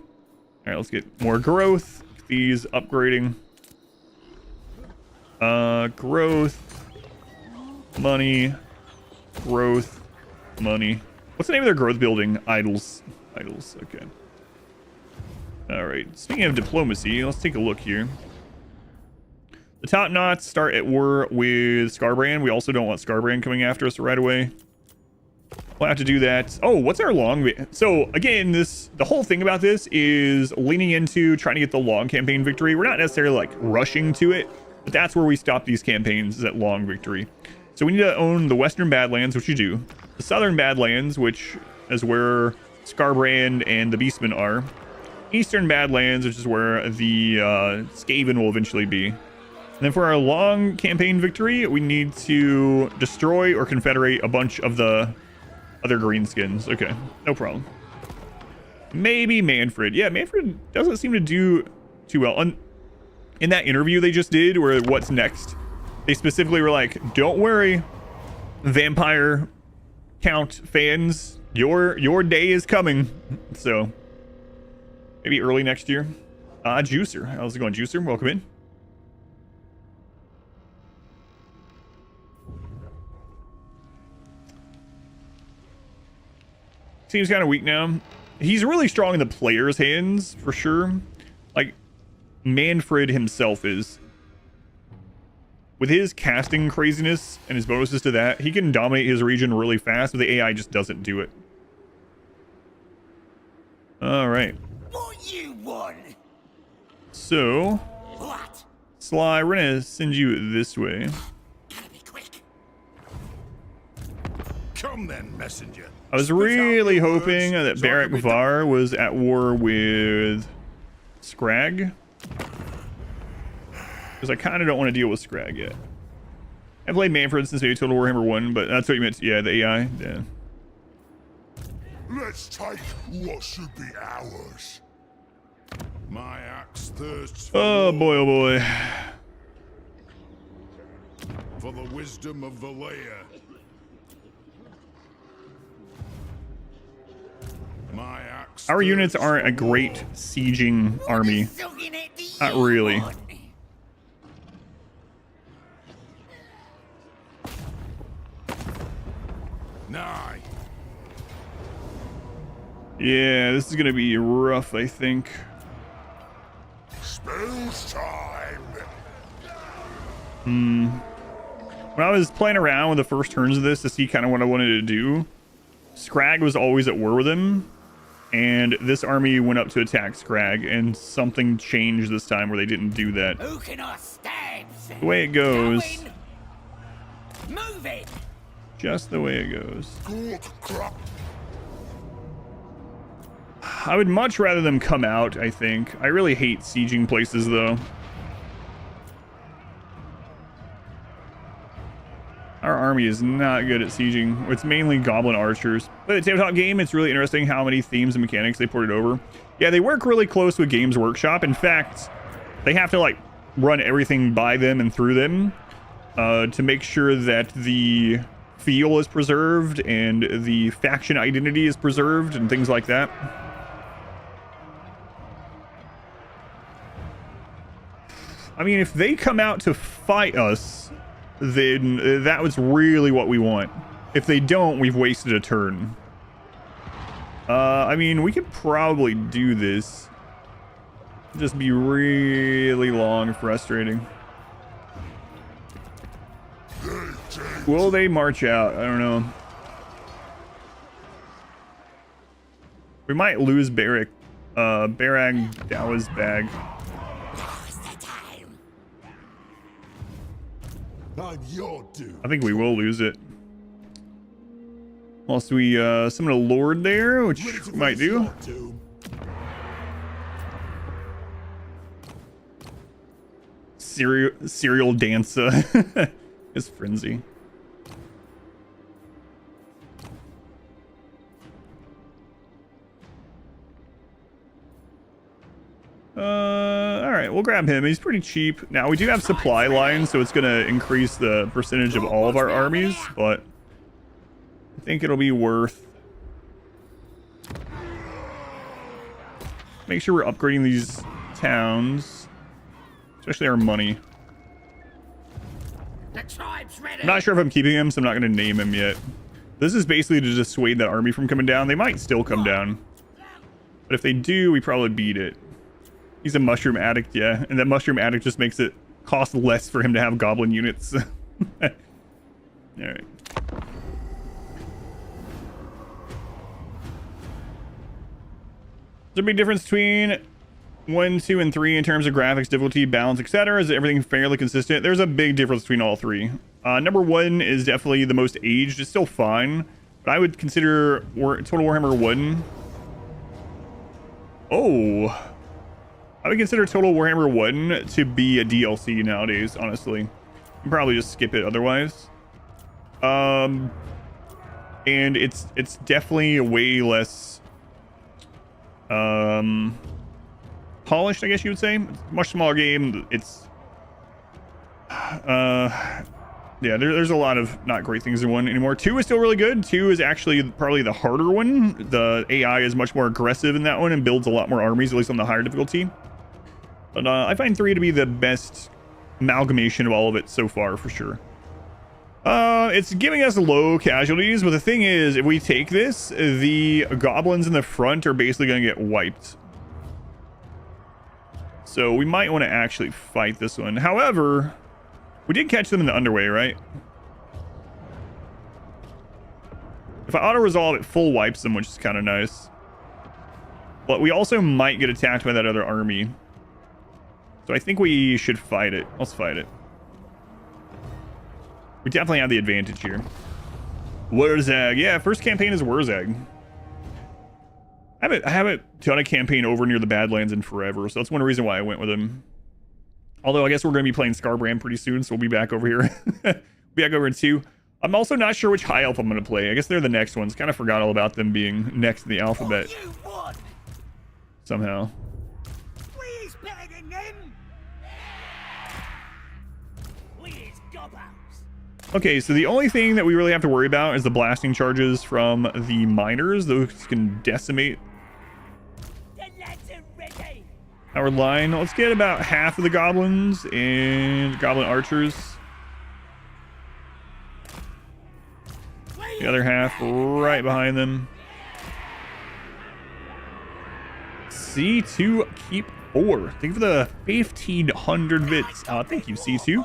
right, let's get more growth. These upgrading. Growth. Money. Growth. Money. What's the name of their growth building? Idols. Idols, okay. All right, speaking of diplomacy, let's take a look here. The top knots start at war with Scarbrand. We also don't want Scarbrand coming after us right away. We'll have to do that. Oh, what's our long? So again, the whole thing about this is leaning into trying to get the long campaign victory. We're not necessarily like rushing to it, but that's where we stop these campaigns, is at long victory. So we need to own the Western Badlands, which you do. The Southern Badlands, which is where Scarbrand and the Beastmen are. Eastern Badlands, which is where the Skaven will eventually be. And then for our long campaign victory, we need to destroy or confederate a bunch of the other greenskins. Okay, no problem. Maybe Manfred. Yeah, Manfred doesn't seem to do too well. In that interview they just did, where what's next, they specifically were like, don't worry, Vampire Count fans, your day is coming. So maybe early next year. Juicer. How's it going, Juicer? Welcome in. Seems kind of weak now. He's really strong in the player's hands, for sure. Like, Manfred himself is. With his casting craziness and his bonuses to that, he can dominate his region really fast, but the AI just doesn't do it. Alright. What you want? So, What? Sly, we're gonna send you this way. Gotta be quick. Come then, messenger. I was Spit out really your hoping words that so I Barak can be Var was at war with Scrag. Because I kind of don't want to deal with Scrag yet. I played Manfred since maybe Total War Warhammer 1, but that's what you meant. Yeah, the AI. Yeah. Let's take what should be ours. My axe thirsts for Oh boy, oh boy. for the wisdom of the layer. My axe Our units thirsts aren't a for great war. sieging army. Sucking it to Not you really. want? Nigh. Yeah, this is gonna be rough, I think. Spells time. When I was playing around with the first turns of this to see kind of what I wanted to do, Scrag was always at war with him, and this army went up to attack Scrag, and something changed this time where they didn't do that. Who can I stab? The way it goes, Going. Move it. just the way it goes. Gork crop. I would much rather them come out, I think. I really hate sieging places, though. Our army is not good at sieging. It's mainly goblin archers. But the tabletop game, it's really interesting how many themes and mechanics they ported over. Yeah, they work really close with Games Workshop. In fact, they have to, like, run everything by them and through them to make sure that the feel is preserved and the faction identity is preserved and things like that. I mean, if they come out to fight us, then that was really what we want. If they don't, we've wasted a turn. I mean, we could probably do this. Just be really long and frustrating. Will they march out? I don't know. We might lose Barag Daw's bag. Now's the time. I'm your dude. I think we will lose it. Unless we summon a lord there, which we might do. Serial dancer. His frenzy. All right, we'll grab him. He's pretty cheap. Now we do have supply lines, so it's gonna increase the percentage of all of our armies, but I think it'll be worth. Make sure we're upgrading these towns, especially our money. The tribe's ready. I'm not sure if I'm keeping him, so I'm not gonna name him yet. This is basically to dissuade that army from coming down. They might still come down, but if they do, we probably beat it. He's a mushroom addict, yeah. And that mushroom addict just makes it cost less for him to have goblin units. Alright. There's a big difference between 1, 2, and 3 in terms of graphics, difficulty, balance, etc. Is everything fairly consistent? There's a big difference between all three. Number 1 is definitely the most aged. It's still fine, but I would consider Total Warhammer 1. Oh. I would consider Total Warhammer 1 to be a DLC nowadays, honestly. I'd probably just skip it otherwise. And it's definitely way less polished, I guess you would say. It's a much smaller game. It's yeah, there's a lot of not great things in 1 anymore. 2 is still really good. 2 is actually probably the harder one. The AI is much more aggressive in that one and builds a lot more armies, at least on the higher difficulty. But I find 3 to be the best amalgamation of all of it so far, for sure. It's giving us low casualties, but the thing is, if we take this, the goblins in the front are basically going to get wiped. So we might want to actually fight this one. However, we did catch them in the underway, right? If I auto-resolve, it full wipes them, which is kind of nice. But we also might get attacked by that other army. So I think we should fight it. Let's fight it. We definitely have the advantage here. Wurrzag. Yeah, first campaign is Wurrzag. I haven't done a campaign over near the Badlands in forever, so that's one reason why I went with him. Although I guess we're going to be playing Scarbrand pretty soon, so we'll be back over here. Be back over in 2. I'm also not sure which high elf I'm going to play. I guess they're the next ones. Kind of forgot all about them being next in the alphabet. Somehow. We's better than them. We's gobos. Okay, so the only thing that we really have to worry about is the blasting charges from the miners. Those can decimate The lads are ready. our line. Let's get about half of the goblins and goblin archers. The other half right behind them. C2 keep 4. Thank you for the 1,500 bits. Thank you, C2.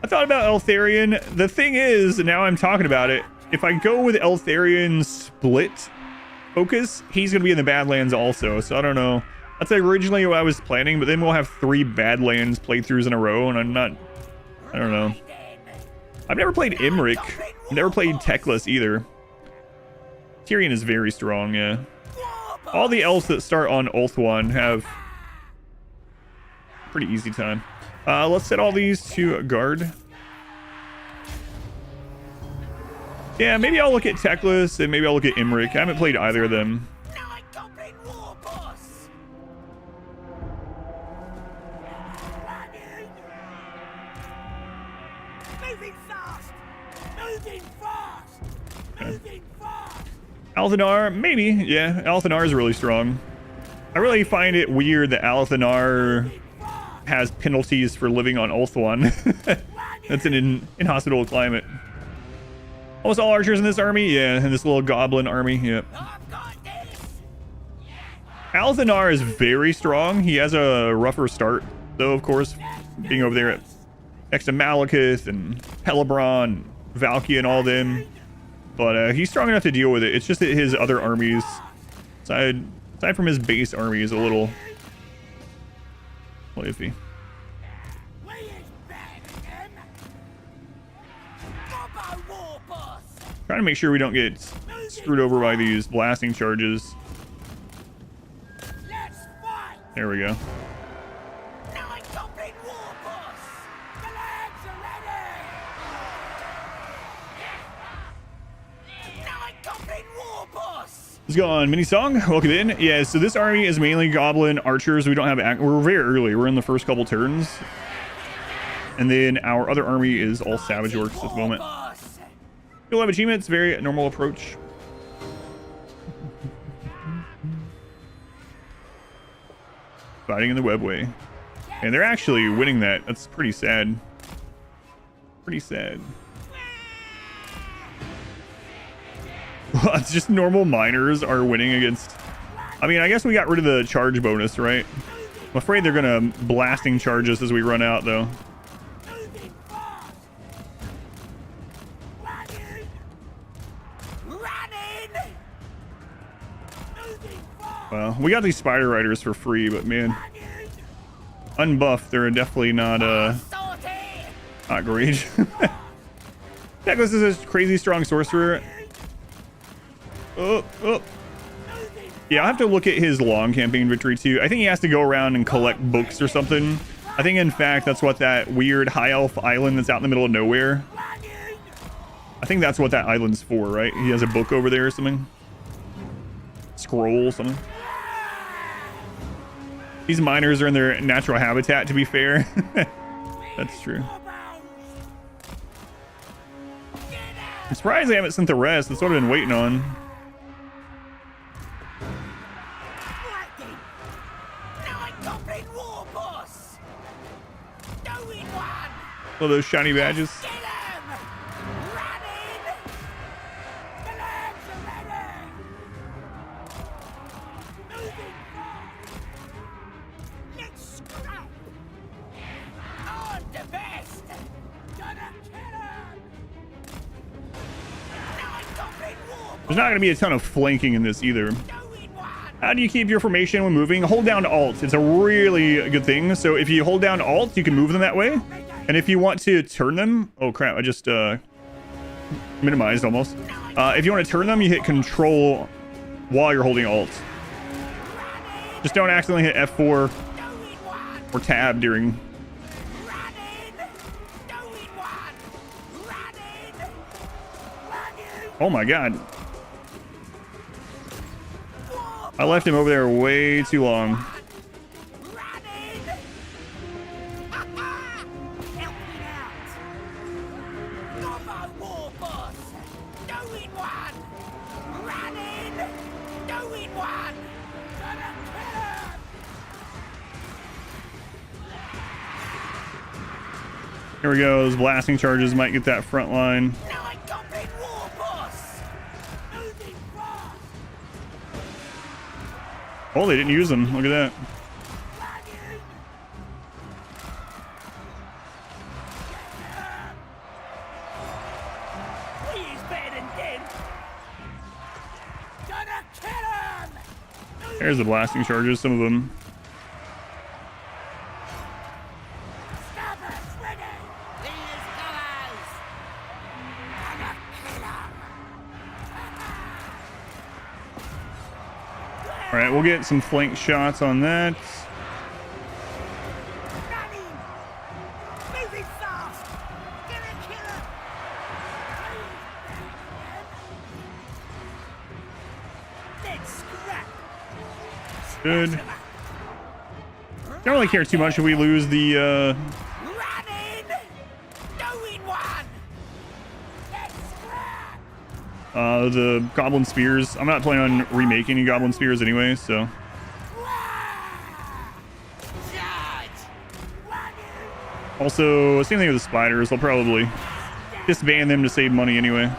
I thought about Eltharion. The thing is, now I'm talking about it, if I go with Eltharion's split focus, he's going to be in the Badlands also. So I don't know. That's originally what I was planning, but then we'll have 3 Badlands playthroughs in a row, and I don't know. I've never played Imric. Never played Teclis either. Tyrion is very strong, yeah. All the elves that start on Ulthuan have pretty easy time. Let's set all these to guard. Yeah, maybe I'll look at Teclis and maybe I'll look at Imric. I haven't played either of them. Althanar, maybe. Yeah, Althanar is really strong. I really find it weird that Althanar has penalties for living on Ulthuan. That's an inhospitable climate. Almost all archers in this army? Yeah, in this little goblin army. Yep. Althanar is very strong. He has a rougher start, though, of course, being over there next to Malekith and Helebron, Valkia, and all them. But he's strong enough to deal with it. It's just that his other armies, aside from his base army, is a little iffy. Trying to make sure we don't get screwed over by these blasting charges. There we go. Let's go on mini song. Welcome in. Yeah, so this army is mainly goblin archers. We don't have we're very early. We're in the first couple turns. And then our other army is all savage orcs at the moment. You'll have achievements, very normal approach. Fighting in the webway. And they're actually winning that. That's pretty sad. Pretty sad. It's just normal miners are winning against... I mean, I guess we got rid of the charge bonus, right? I'm afraid they're gonna blasting charge us as we run out, though. Well, we got these spider riders for free, but man, unbuffed, they're definitely not great. Teclis is a crazy strong sorcerer. Oh. Yeah, I'll have to look at his long campaign victory too. I think he has to go around and collect books or something. I think in fact that's what that weird high elf island that's out in the middle of nowhere. I think that's what that island's for, right? He has a book over there or something. Scroll, something. These miners are in their natural habitat, to be fair. That's true. I'm surprised they haven't sent the rest. That's what I've been waiting on. Oh, those shiny badges. There's not going to be a ton of flanking in this either. How do you keep your formation when moving? Hold down Alt. It's a really good thing. So if you hold down Alt, you can move them that way. And if you want to turn them... Oh, crap. I just minimized almost. If you want to turn them, you hit Control while you're holding Alt. Just don't accidentally hit F4 or Tab during... Oh, my God. I left him over there way too long. Here we go. Those blasting charges might get that front line. Oh, they didn't use them. Look at that. There's the blasting charges, some of them. All right, we'll get some flank shots on that. Good. Don't really care too much if we lose the goblin spears. I'm not planning on remaking any goblin spears anyway, so. Also, same thing with the spiders. I'll probably disband them to save money anyway.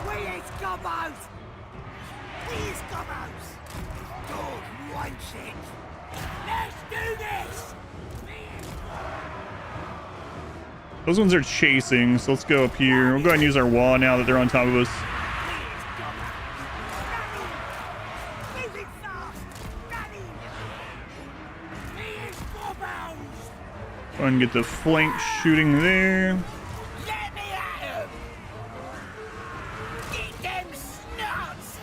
Those ones are chasing, so let's go up here. We'll go ahead and use our wall now that they're on top of us. Go ahead and get the flank shooting there. Let me at him! Get them snots!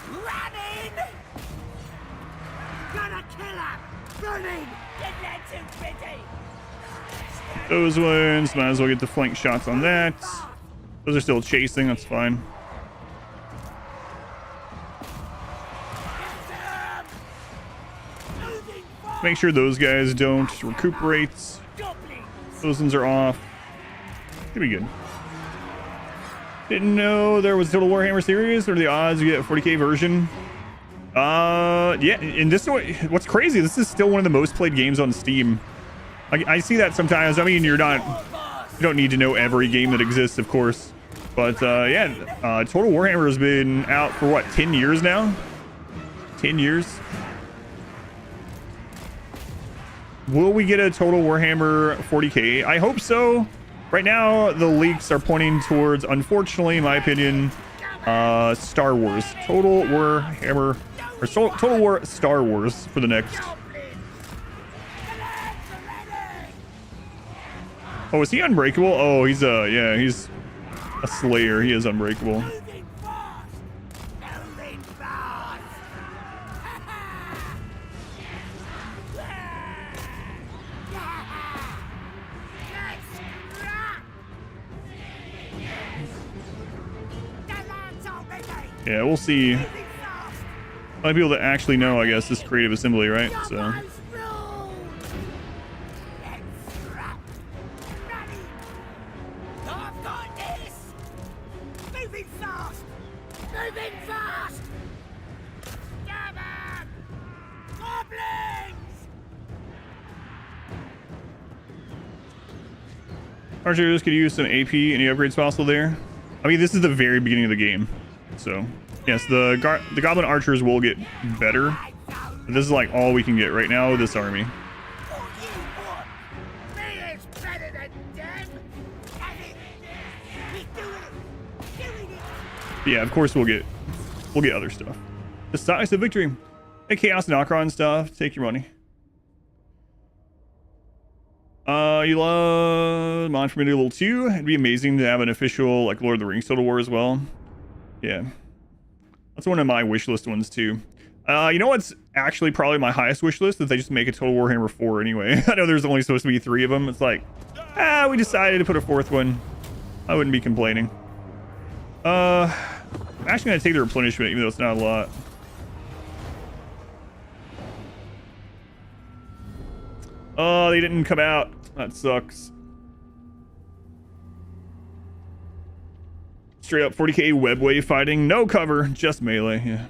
Running! Gonna kill him! Running! Get that too pretty! Those ones, might as well get the flank shots on that. Those are still chasing, that's fine. Make sure those guys don't recuperate. Those ones are off. Should be good. Didn't know there was a Total Warhammer series. What are the odds you get a 40k version? Yeah, and this is what's crazy. This is still one of the most played games on Steam. I see that sometimes. I mean, you don't need to know every game that exists, of course. But yeah, Total Warhammer has been out for what, 10 years now? 10 years? Will we get a Total Warhammer 40k? I hope so. Right now, the leaks are pointing towards, unfortunately, in my opinion, Star Wars. Total Warhammer, or Total War Star Wars for the next. Oh, is he unbreakable? Oh, he's yeah, he's a slayer. He is unbreakable. Yeah, we'll see. A lot of people that actually know, I guess, this creative assembly, right? So. Moving fast! Damn it! Goblins! Archers could use some AP. Any upgrades possible there? I mean, this is the very beginning of the game, so yes, the goblin archers will get better. But this is like all we can get right now with this army. But yeah, of course we'll get other stuff. The size of victory. Hey, Chaos and Akron stuff. Take your money. You love Mod for Medieval 2. It'd be amazing to have an official like Lord of the Rings Total War as well. Yeah, that's one of my wish list ones too. You know what's actually probably my highest wish list is they just make a Total Warhammer 4 anyway. I know there's only supposed to be 3 of them. It's like, we decided to put a 4th one. I wouldn't be complaining. I'm actually gonna take the replenishment, even though it's not a lot. Oh, they didn't come out. That sucks. Straight up 40k webwave fighting, no cover, just melee. Yeah.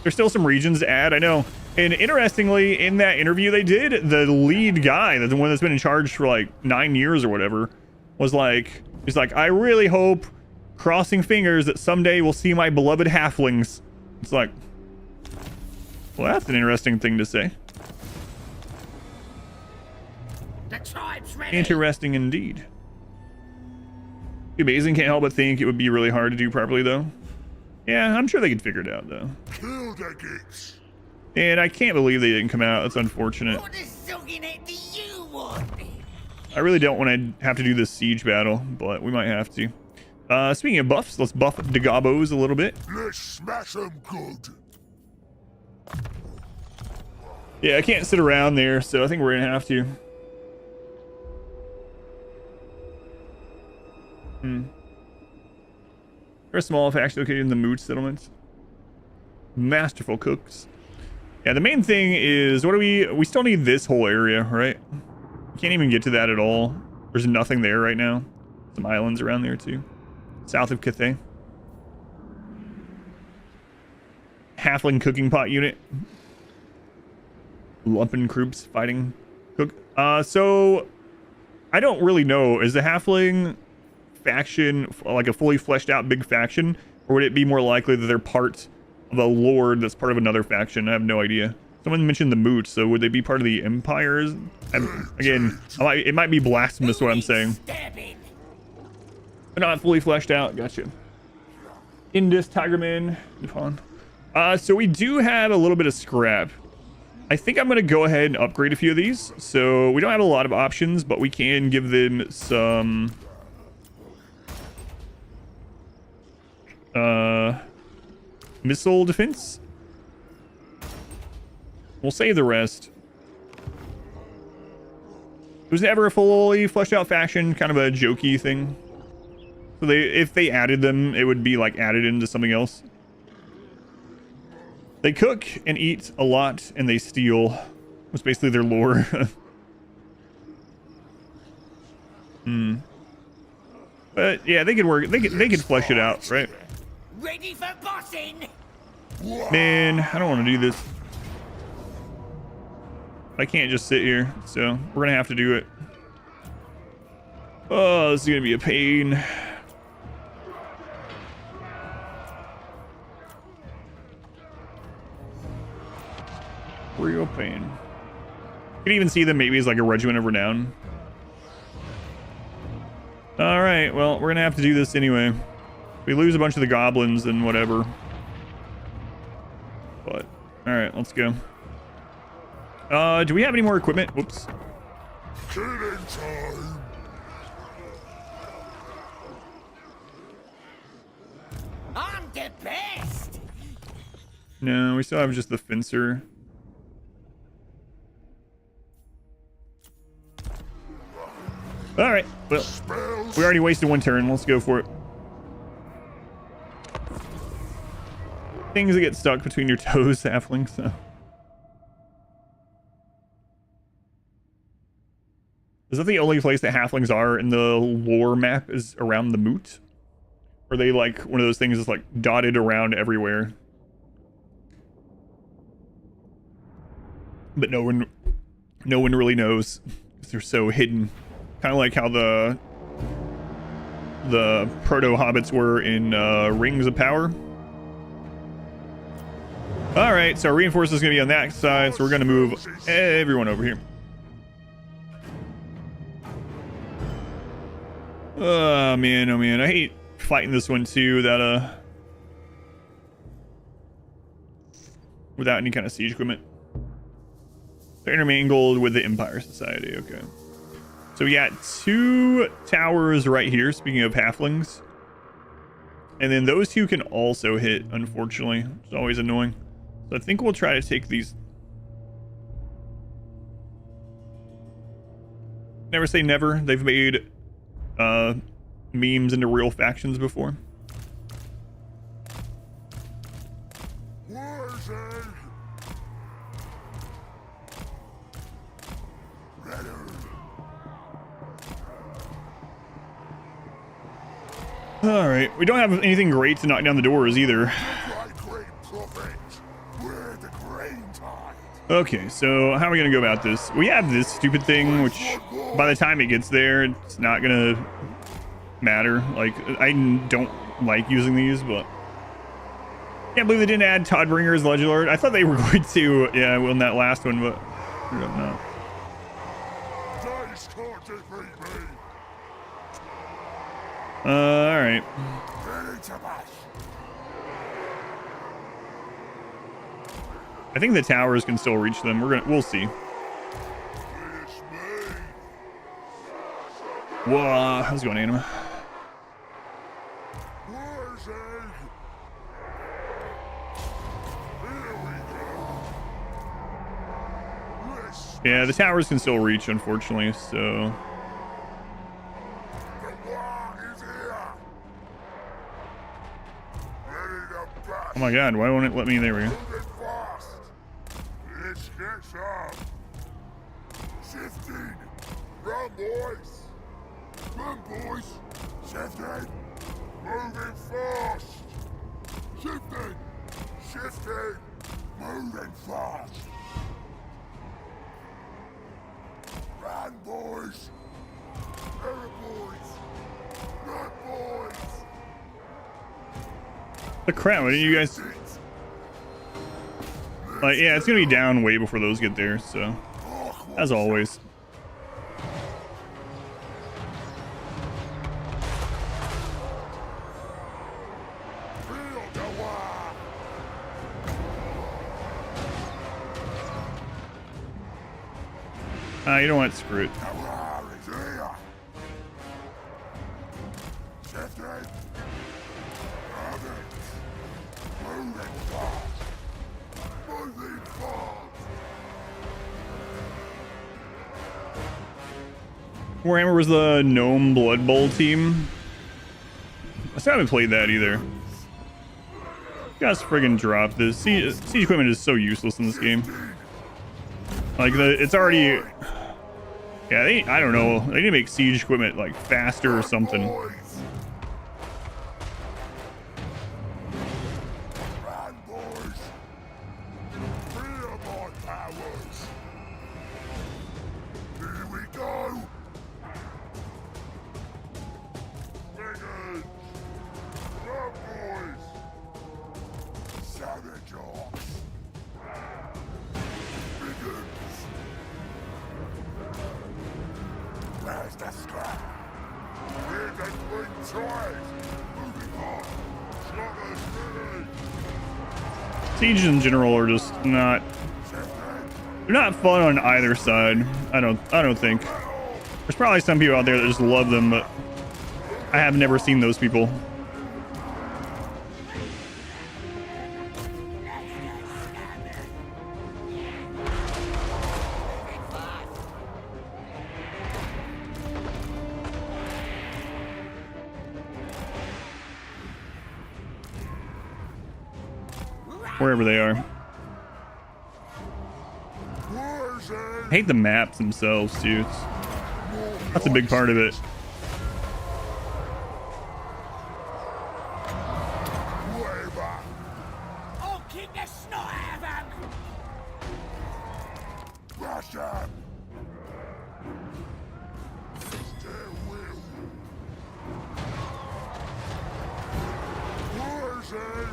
There's still some regions to add, I know. And interestingly, in that interview they did, the lead guy, the one that's been in charge for like 9 years or whatever, was like, he's like, I really hope, crossing fingers, that someday we'll see my beloved halflings. It's like, well, that's an interesting thing to say. The tribe's ready. Interesting indeed. Amazing, can't help but think it would be really hard to do properly though. Yeah, I'm sure they could figure it out though. Kill the geeks. And I can't believe they didn't come out. That's unfortunate. What is soaking it do you want? I really don't want to have to do this siege battle, but we might have to. Speaking of buffs, let's buff the gobos a little bit. Let's smash them good. Yeah, I can't sit around there, so I think we're gonna have to. Very small faction located in the Moot settlements. Masterful cooks. Yeah, the main thing is, what do we still need this whole area, right? Can't even get to that at all. There's nothing there right now. Some islands around there too. South of Cathay. Halfling cooking pot unit. Lumpen groups fighting cook. So I don't really know. Is the halfling faction like a fully fleshed out big faction, or would it be more likely that they're part of a lord that's part of another faction? I have no idea. Someone mentioned the Moots, so would they be part of the Empires? Again, it might be blasphemous what I'm saying. They're not fully fleshed out. Gotcha. Indus, Tigerman, Nippon. So we do have a little bit of scrap. I think I'm gonna go ahead and upgrade a few of these. So we don't have a lot of options, but we can give them some missile defense. We'll save the rest. It was never a fully fleshed out faction, kind of a jokey thing. So if they added them, it would be like added into something else. They cook and eat a lot, and they steal. Was basically their lore. But yeah, they could work. They could flesh it out, right? Ready for bossing? Man, I don't want to do this. I can't just sit here, so we're gonna have to do it. Oh, this is gonna be a pain. Real pain. You can even see them maybe as like a regiment of renown. All right, well, we're gonna have to do this anyway. If we lose a bunch of the goblins and whatever. But all right, let's go. Do we have any more equipment? Whoops. Killing time. I'm the best. No, we still have just the fencer. All right, well, we already wasted one turn. Let's go for it. things that get stuck between your toes, halflings. So. Is that the only place that halflings are in the lore map is around the moot? Or are they like one of those things that's like dotted around everywhere? But no one really knows because they're so hidden. Kind of like how the proto-hobbits were in Rings of Power. All right, so reinforcements is going to be on that side, so we're going to move everyone over here. Oh man, I hate fighting this one too without any kind of siege equipment. They're intermingled with the Empire Society. Okay, so we got 2 towers right here, speaking of halflings, and then those 2 can also hit, unfortunately. It's always annoying. So I think we'll try to take these. Never say never. They've made memes into real factions before. Wurrzag. All right, we don't have anything great to knock down the doors either. Okay, so how are we gonna go about this? We have this stupid thing, which by the time it gets there, it's not gonna matter. Like, I don't like using these, but can't believe they didn't add Toddbringer as Legend Lord. I thought they were going to, yeah, in that last one, but I don't know. All right. I think the towers can still reach them. We'll see. Whoa, how's it going, Anima? Yeah, the towers can still reach, unfortunately, so. Oh my god, why won't it let me? There we go. Shifting! Run, boys! Run, boys! Shifting! Moving fast! Shifting! Shifting! Moving fast! Run, boys! Run, boys! Run, boys! The crap, why didn't you guys... Like, yeah, it's gonna be down way before those get there, so... As always. You don't want to screw it. Warhammer was the Gnome Blood Bowl team. I still haven't played that either. Guys, friggin' drop this. Siege equipment is so useless in this game. Like, it's already... Yeah, I don't know. They need to make siege equipment, like, faster or something. Sieges in general are just not... They're not fun on either side. I don't think. There's probably some people out there that just love them, but I have never seen those people. Wherever they are. Wurrzag. I hate the maps themselves, too. That's a big part of it. Whatever. I'll kick the snot out of them! Rush up. Still will. Wurrzag.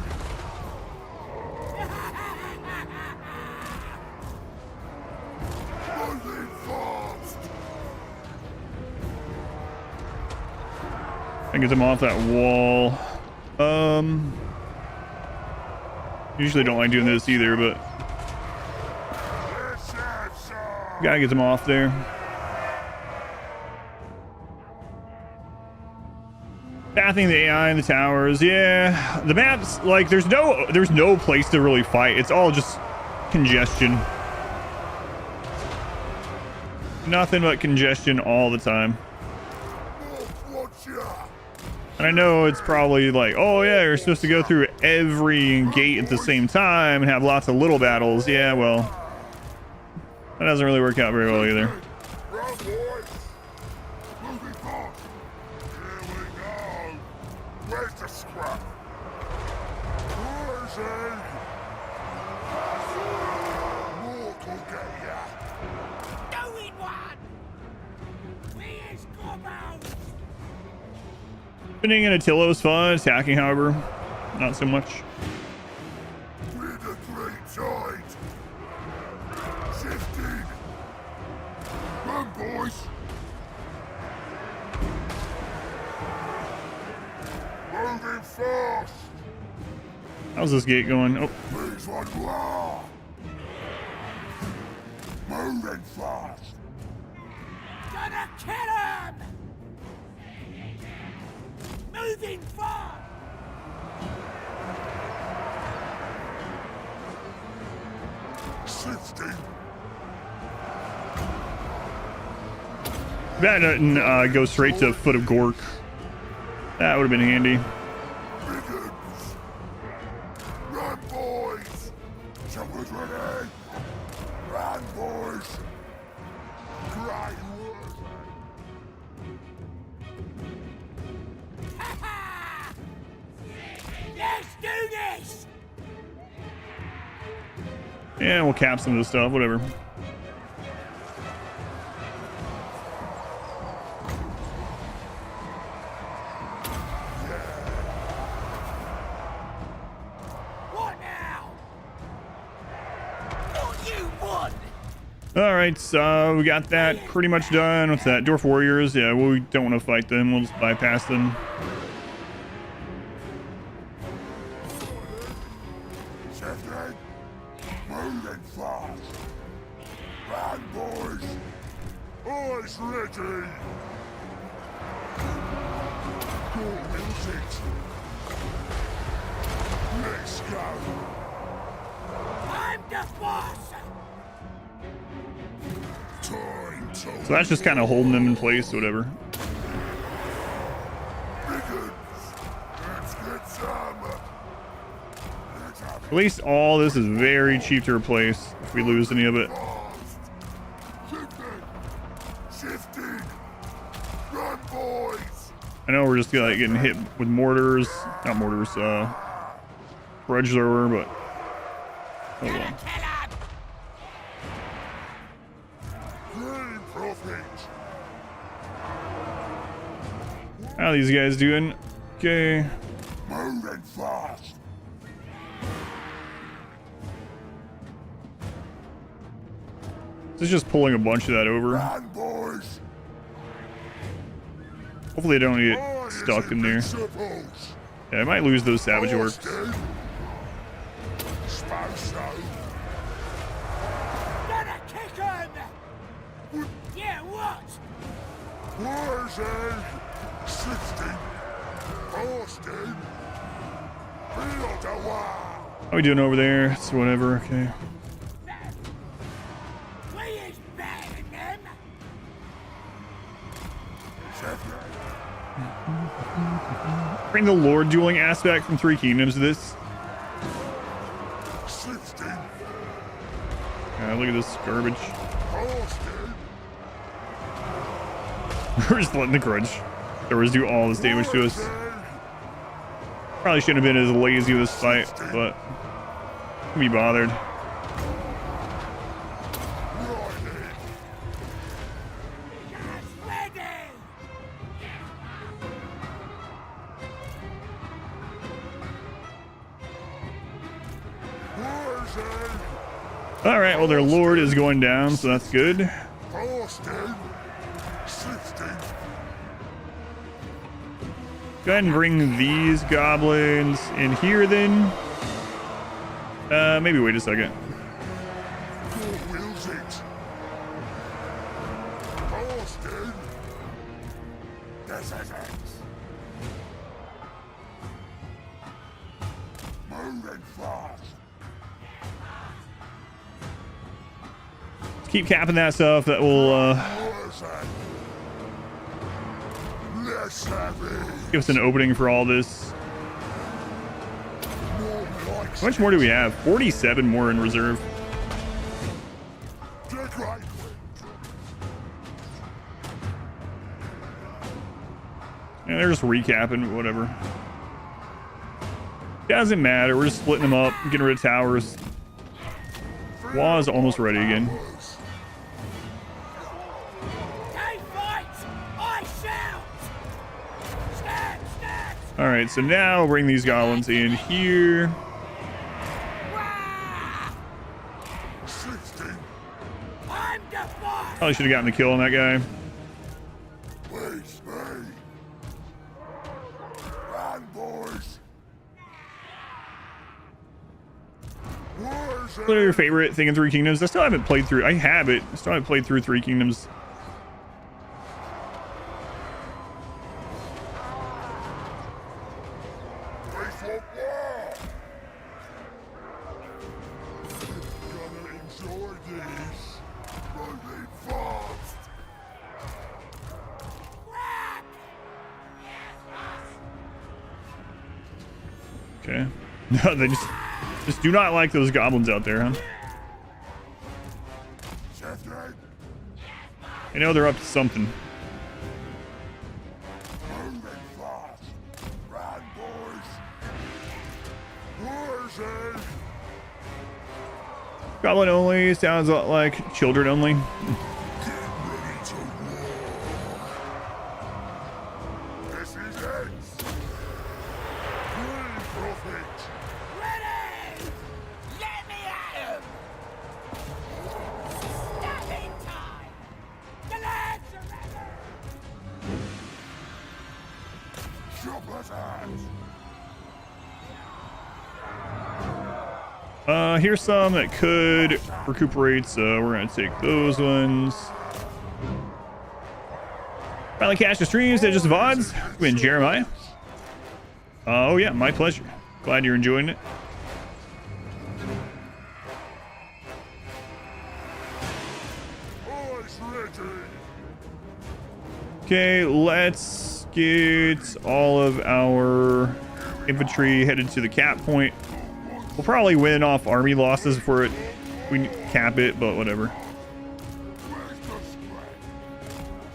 Moving fast. I get them off that wall. Usually don't like doing this either, but Let's have some. gotta get them off there. Pathing the AI in the towers. Yeah, the maps, like there's no place to really fight. It's all just congestion. Nothing but congestion all the time. Watch ya. And I know it's probably like, oh yeah, you're supposed to go through every gate at the same time and have lots of little battles. Yeah, well, that doesn't really work out very well either. Run, boys. Moving fast. Here we go. Where's the scrap? Wurrzag. Mortal get ya. Doing one! Where's Gobbo? Spinning in Attila is fun. Attacking, however, not so much. With the great tide. Shifting. Run, boys. Moving fast. How's this gate going? Oh, Please one more. Moving fast. Gonna kill him! Moving fast! Shifting. that doesn't go straight to Foot of Gork. That would have been handy. Begins. Run, boys. Someone's ready. Run, boys. Great work. Let's do this! Yeah, we'll cap some of this stuff, whatever. What now? What you want? All right, so we got that pretty much done. What's that? Dwarf Warriors. Yeah, well, we don't want to fight them. We'll just bypass them. Shifting. Moving fast. Run, boys. Eyes ready. Go, Wilsit. Let's go. I'm the boss! Time to So that's just kind of holding them in place, whatever. begins. Let's get some. Let's have At least all this is very cheap to replace if we lose any of it. fast. Shifting. Shifting. Run, boys. I know we're just like getting hit with mortars, not mortars, grudge thrower, but oh well. Kill him! Green profit. How are these guys doing? Okay. Moving fast. This is just pulling a bunch of that over. Run, boys. Hopefully they don't get Eyes stuck in there. invincibles. Yeah, I might lose those savage orcs. Boston. Suppose so. Gonna kick him! Yeah, what? Wurrzag. 60. Boston. Build a wall. How we doing over there? It's whatever, okay. We is better than them! Shifting. Bring the lord dueling aspect from Three Kingdoms to this. Look at this garbage. Boston. We're just letting the grudge throwers do all this damage to us. Probably shouldn't have been as lazy with this fight, but can't be bothered. All right, well, their lord is going down, so that's good. Boston. 60. Go ahead and bring these goblins in here then. Maybe wait a second. Who wills it? Boston. This is it. Moving fast. Keep capping that stuff. That will Wurrzag. Less heavy. give us an opening for all this. More like How much more do we have? 47 more in reserve. Dig right. Yeah, they're just recapping, whatever. Doesn't matter. We're just splitting them up, getting rid of towers. Wall is almost ready again. They fight! I shout! Stand, stand! All right, so now bring these goblins in here. Wah! 60. I'm the boss! Probably should have gotten the kill on that guy. Please me. Run, boys. What are your favorite thing in Three Kingdoms? I still haven't played through. I have it. I still haven't played through Three Kingdoms. Faithful war. Gonna enjoy this. Moving fast. Okay. No, they just do not like those goblins out there, huh? Shifting. I know they're up to something. Moving fast. Run, boys. Wurrzag. Goblin only sounds a lot like children only. Get ready to war. This is it. Free prophet. Ready! Let me at him! Stabbing time! The lads are ready! Chopper's hands. Here's some that could recuperate, so we're gonna take those ones. Finally catch the streams, they're just VODs. Win Jeremiah. Oh yeah, my pleasure. Glad you're enjoying it. Boys ready. Okay, let's get all of our infantry headed to the cap point. We'll probably win off army losses before we cap it, but whatever. Where's the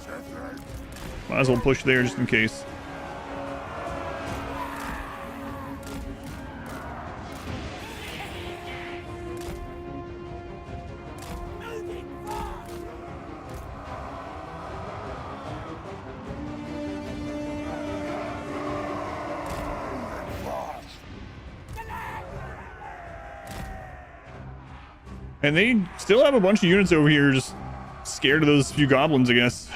spread? Shifting. Might as well push there just in case. Moving fast! Fast. And they still have a bunch of units over here just scared of those few goblins, I guess.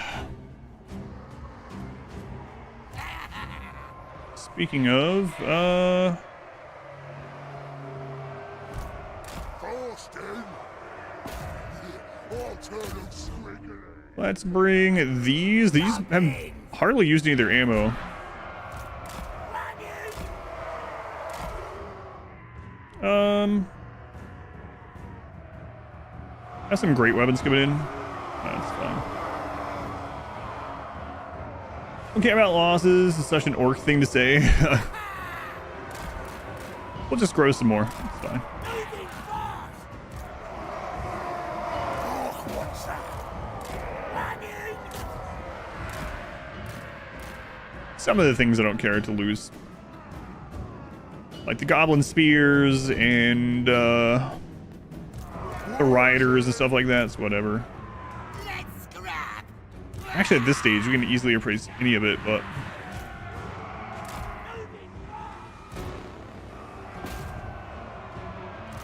Speaking of, Boston. Alternative squiggly. let's bring these. These have hardly used any of their ammo. Has some great weapons coming in. That's fine. Don't care about losses. It's such an orc thing to say. We'll just grow some more. It's fine. Moving fast! some of the things I don't care to lose. Like the goblin spears and the riders and stuff like that. It's whatever. Let's scrap. Actually, at this stage, we can easily replace any of it, but...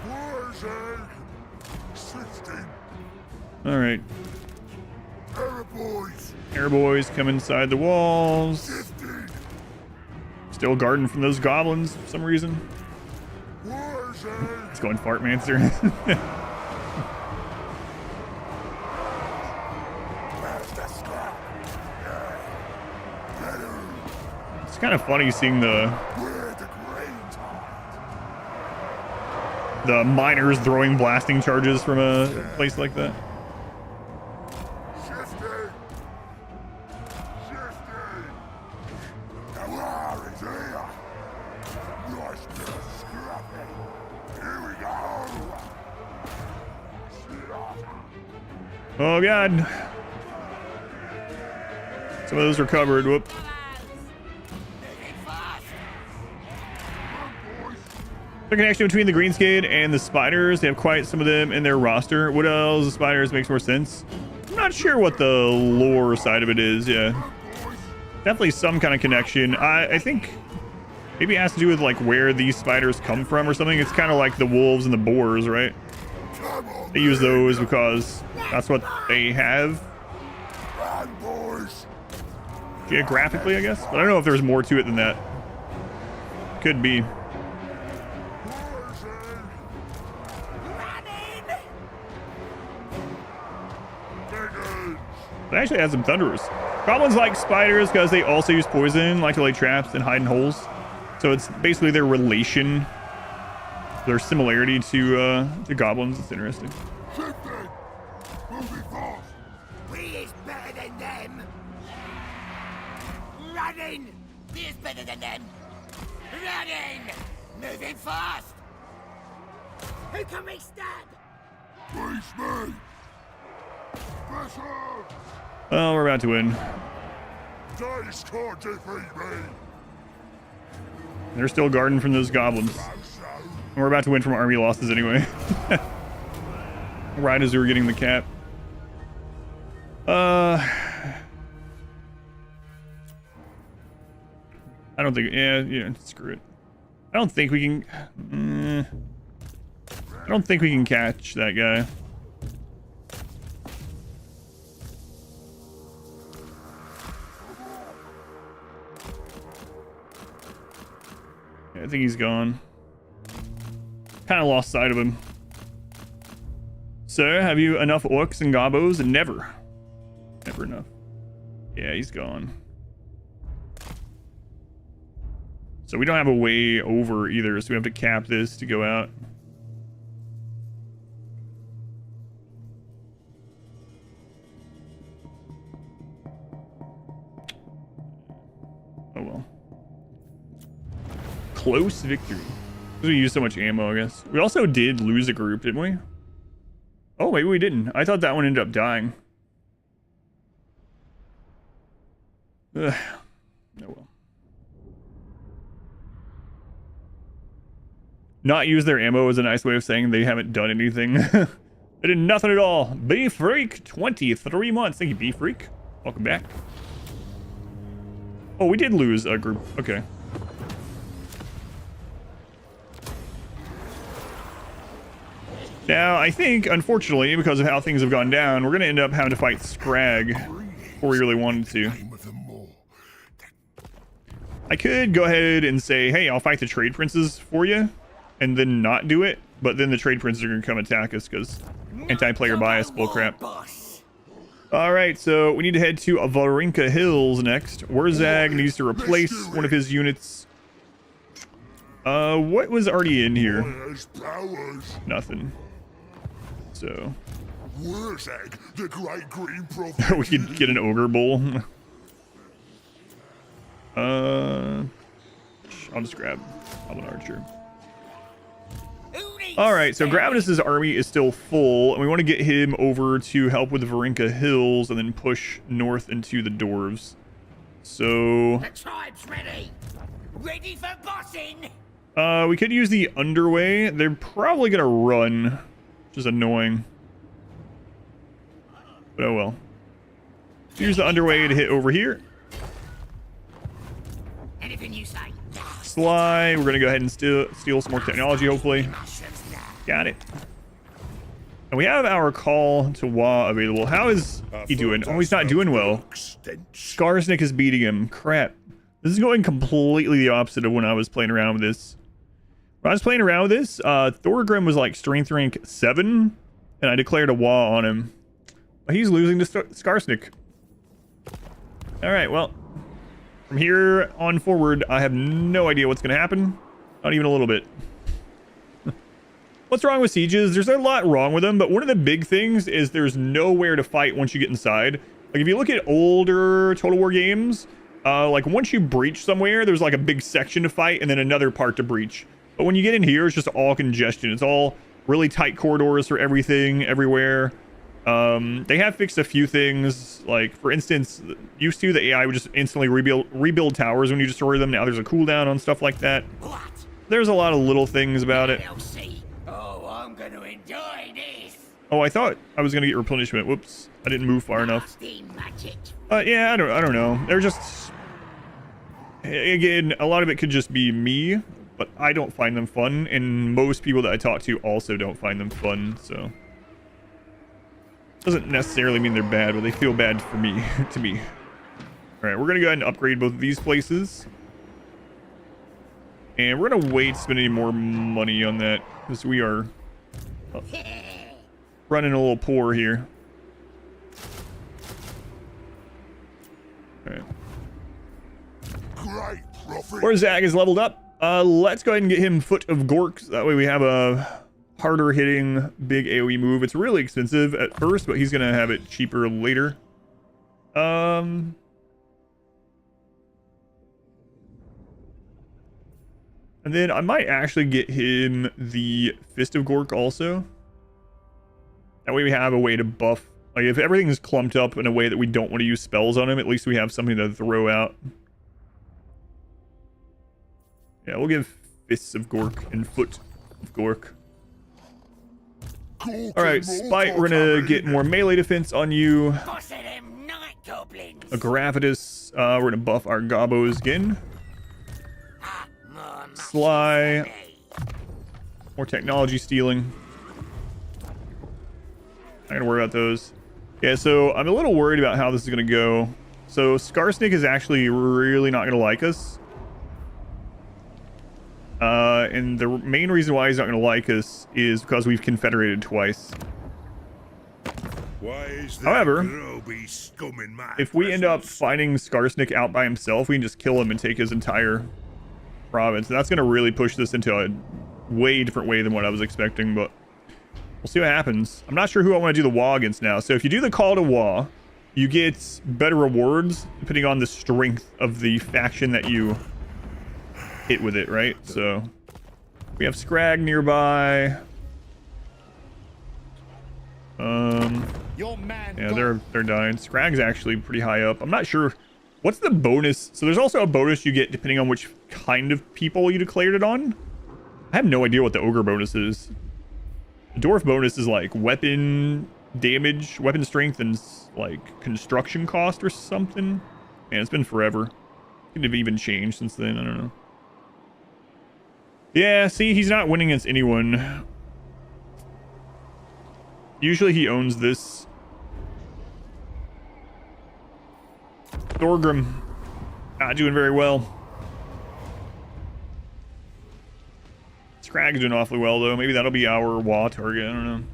Wurrzag. 16. Alright. Arrow boys. Air boys come inside the walls. 15. Still guarding from those goblins for some reason. Wurrzag. It's going Fartmancer. Where's the scrap? Better. It's kind of funny seeing Where the grains are. the miners throwing blasting charges from a place like that. Shifty. Shifty. The war is here. Nice bit of scrapping. Here we go. Oh god. Some of those are covered. Whoop. Moving fast. The connection between the Greenskin and the spiders. They have quite some of them in their roster. What else? The spiders makes more sense. I'm not sure what the lore side of it is. Yeah. Definitely some kind of connection. I think maybe it has to do with like where these spiders come from or something. It's kind of like the wolves and the boars, right? Come on. They use those because that's what they have Run, boys. geographically, I guess. But I don't know if there's more to it than that. Could be. Wurrzag. Running. Diggins. It actually has some thunderers. Goblins like spiders because they also use poison, like to lay traps and hide in holes. So it's basically their relation, their similarity to goblins. It's interesting. Shifty. Moving fast. We is better than them. Running. We is better than them. Running. Moving fast. Who can we stab? Face me. Pressure. Oh, we're about to win. Dice can't defeat me. They're still guarding from those goblins. So. And we're about to win from army losses anyway. Right as we were getting the cap. I don't think, yeah, screw it. I don't think we can, I don't think we can catch that guy. Yeah, I think he's gone. Kind of lost sight of him. Sir, have you enough orcs and gobos? Never. Never enough. Yeah, he's gone. So we don't have a way over either, so we have to cap this to go out. Oh well. Close victory. Because we used so much ammo, I guess. We also did lose a group, didn't we? Oh, maybe we didn't. I thought that one ended up dying. Ugh. Oh well. Not use their ammo is a nice way of saying they haven't done anything. They did nothing at all. Beef Freak, 23 months. Thank you, Beef Freak. Welcome back. Oh, we did lose a group. Okay. Now, I think, unfortunately, because of how things have gone down, we're going to end up having to fight Scrag before we really wanted to. I could go ahead and say, hey, I'll fight the trade princes for you, and then not do it, but then the trade princes are going to come attack us because anti-player bias bullcrap. Alright, so we need to head to Varinka Hills next. Wurrzag needs to replace one of his units. What was already in here? Nothing. So Wurrzag, the great green prophet. we could get an ogre bull. I'll just grab an archer. Alright, so Gravitus's army is still full, and we want to get him over to help with the Varinka Hills and then push north into the Dwarves. So The tribe's ready. Ready for bossing. we could use the underway. They're probably gonna run, which is annoying. But oh well. Use the underway to hit over here. Anything you say. Sly. We're gonna go ahead and steal some more technology, hopefully. Got it. And we have our call to Wa available. How is he doing? Oh, he's not doing well. Skarsnik is beating him. Crap. This is going completely the opposite of when I was playing around with this. When I was playing around with this, Thorgrim was like strength rank 7, and I declared a Wa on him. But he's losing to Skarsnik. Alright, well, from here on forward, I have no idea what's going to happen. Not even a little bit. What's wrong with sieges? There's a lot wrong with them, but one of the big things is there's nowhere to fight once you get inside. Like, if you look at older Total War games, like, once you breach somewhere, there's, like, a big section to fight and then another part to breach. But when you get in here, it's just all congestion. It's all really tight corridors for everything, everywhere. They have fixed a few things. Like, for instance, used to, the AI would just instantly rebuild towers when you destroy them. Now there's a cooldown on stuff like that. What? There's a lot of little things about it. Oh, I'm gonna enjoy this. Oh, I thought I was gonna get replenishment. Whoops, I didn't move far enough. Magic. Yeah, I don't know. They're just, again, a lot of it could just be me, but I don't find them fun, and most people that I talk to also don't find them fun. So doesn't necessarily mean they're bad, but they feel bad for me to me. All right, we're gonna go ahead and upgrade both of these places, and we're gonna wait to spend any more money on that because we are running a little poor here. All right. Great prophet. Wurrzag is leveled up. Let's go ahead and get him Foot of Gorks. That way we have a harder hitting big AoE move. It's really expensive at first, but he's gonna have it cheaper later. And then I might actually get him the Fist of Gork also. That way we have a way to buff. Like, if everything's clumped up in a way that we don't want to use spells on him, at least we have something to throw out. Yeah, we'll give Fists of Gork and Foot of Gork. Alright, Spite, we're gonna get more melee defense on you. A Gravitas, we're gonna buff our Gobos again. Sly. More technology stealing. Not gonna worry about those. Yeah, so I'm a little worried about how this is gonna go. So Skarsnik is actually really not gonna like us. And the main reason why he's not going to like us is because we've confederated twice. However, if we end up fighting Skarsnik out by himself, we can just kill him and take his entire province. And that's going to really push this into a way different way than what I was expecting, but we'll see what happens. I'm not sure who I want to do the Wa against now. So if you do the call to Wa, you get better rewards depending on the strength of the faction that you hit with it, right? So we have Scrag nearby. Yeah, they're dying. Scrag's actually pretty high up. I'm not sure what's the bonus. So there's also a bonus you get depending on which kind of people you declared it on. I have no idea what the ogre bonus is. The dwarf bonus is like weapon damage, weapon strength, and like construction cost or something. Man, it's been forever. Could have even changed since then. I don't know. Yeah, see, he's not winning against anyone. Usually he owns this. Thorgrim, not doing very well. Scrag's doing awfully well, though. Maybe that'll be our Wa target. I don't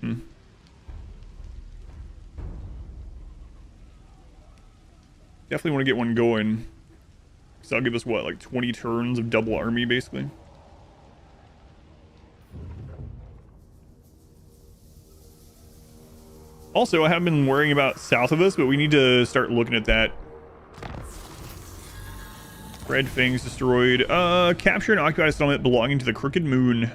know. Definitely want to get one going. So that'll give us, what, like 20 turns of double army, basically? Also, I haven't been worrying about south of us, but we need to start looking at that. Red Fangs destroyed. Capture and occupy a settlement belonging to the Crooked Moon.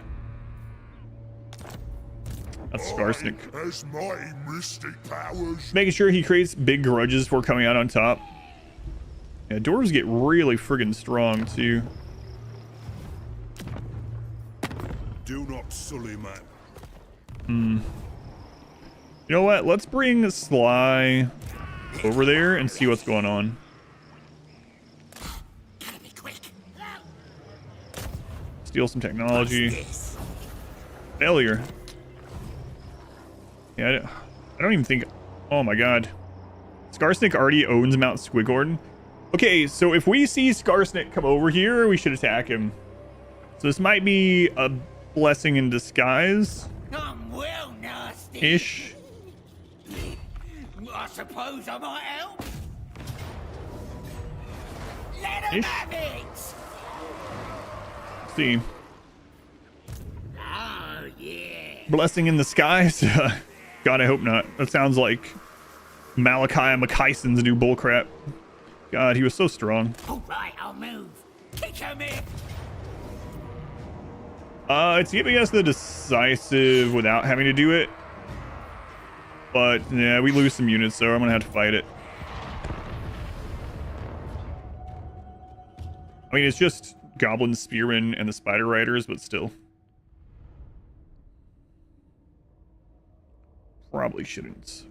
That's Skarsnik. As mighty mystic powers. Making sure he creates big grudges before coming out on top. Yeah, dwarves get really friggin' strong too. Do not sully man. You know what? Let's bring Sly over there and see what's going on. Gotta be quick. Steal some technology. This. Failure. Yeah, I don't even think... Oh my god. Skarsnik already owns Mount Squigord. Okay, so if we see Skarsnik come over here, we should attack him. So this might be a blessing in disguise. I'm well nasty. Ish. I suppose I might help. Let him Ish. have it. Let's see. Oh yeah. Blessing in disguise? God, I hope not. That sounds like Malachi McKyson's new bullcrap. God, he was so strong. All right, I'll move. Kick him in. It's giving us the decisive without having to do it. But, yeah, we lose some units, so I'm gonna have to fight it. I mean, it's just Goblin Spearmen and the Spider Riders, but still. Probably shouldn't.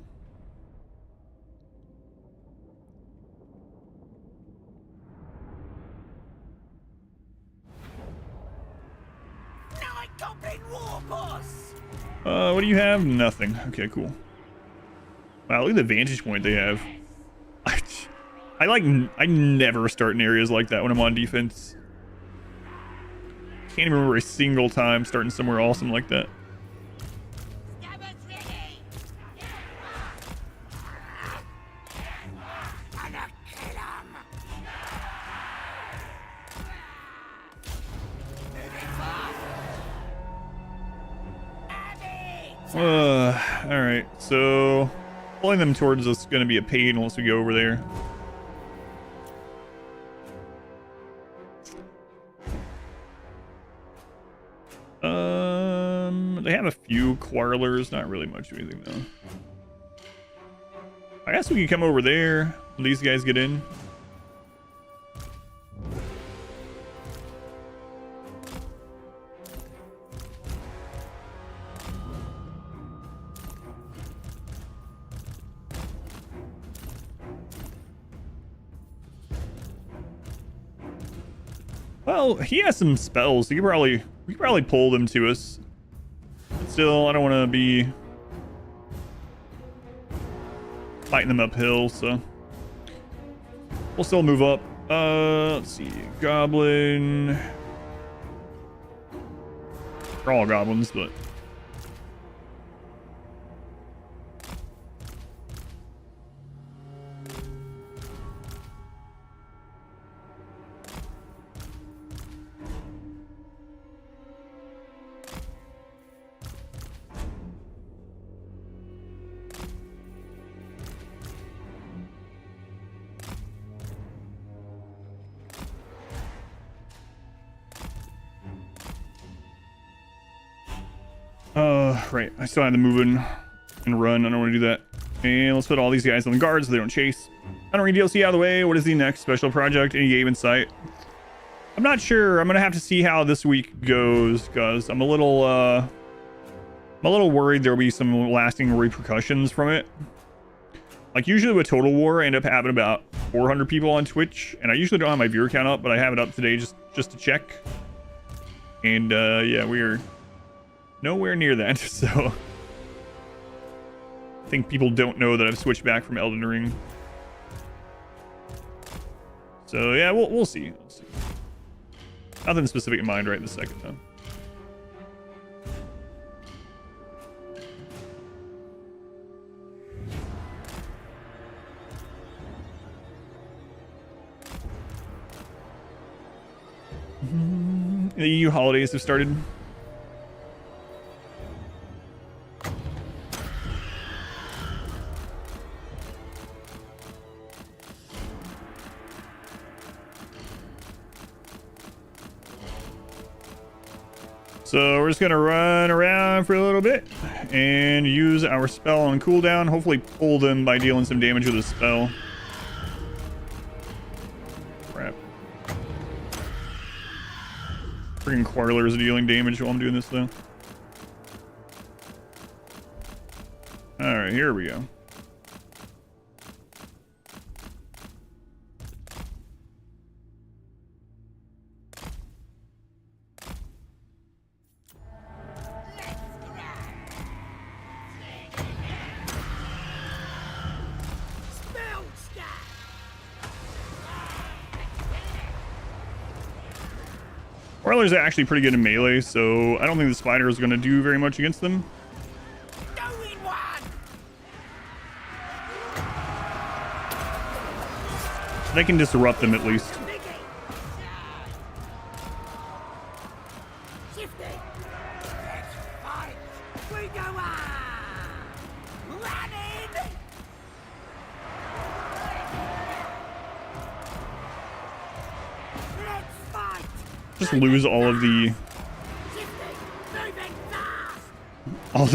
Night Goblin War Boss. What do you have? Nothing. Okay, cool. Wow, look at the vantage point they have. I never start in areas like that when I'm on defense. Can't even remember a single time starting somewhere awesome like that. Scabbards ready. And I kill him. Moving fast. Have it. Alright, so pulling them towards us is going to be a pain once we go over there. They have a few quarrelers, not really much of anything though. I guess we can come over there. These guys get in. Well, he has some spells. We could probably pull them to us. But still, I don't want to be fighting them uphill, so we'll still move up. Let's see, goblin. They're all goblins, but right. I still have to move in and run. I don't want to do that. And let's put all these guys on the guard so they don't chase. I don't read DLC out of the way. What is the next special project? Any game in sight? I'm not sure. I'm gonna have to see how this week goes because I'm a little worried there'll be some lasting repercussions from it. Like usually with Total War, I end up having about 400 people on Twitch, and I usually don't have my viewer count up, but I have it up today just to check. And yeah, we're nowhere near that, so I think people don't know that I've switched back from Elden Ring. So yeah, we'll see. Nothing specific in mind right this second, though. The EU holidays have started. So we're just gonna run around for a little bit and use our spell on cooldown. Hopefully pull them by dealing some damage with a spell. Crap. Freaking Quarrelers dealing damage while I'm doing this though. Alright, here we go. Quarrelers are actually pretty good in melee, so I don't think the spider is going to do very much against them. They can disrupt them at least. Just lose all of the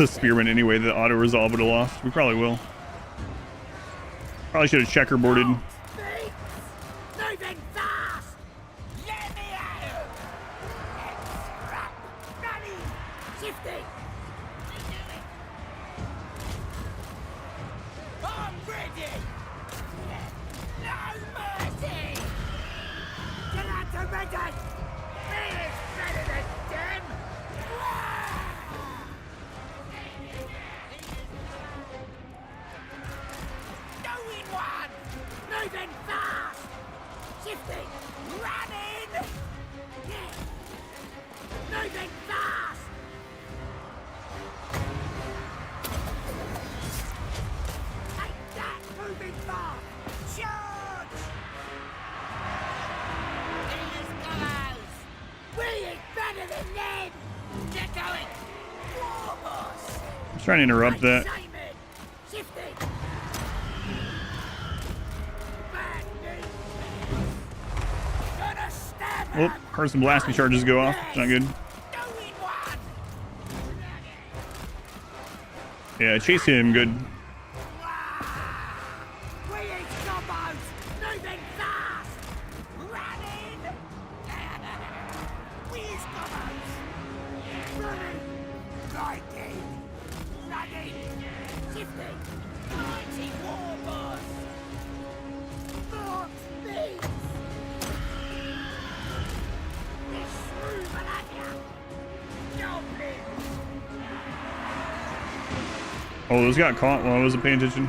spearmen anyway. The auto resolve would have lost. We probably will. Probably should have checkerboarded. Trying to interrupt that. Oh, heard some blasting charges go off. Not good. Yeah, chase him good. Oh, those got caught while I wasn't paying attention.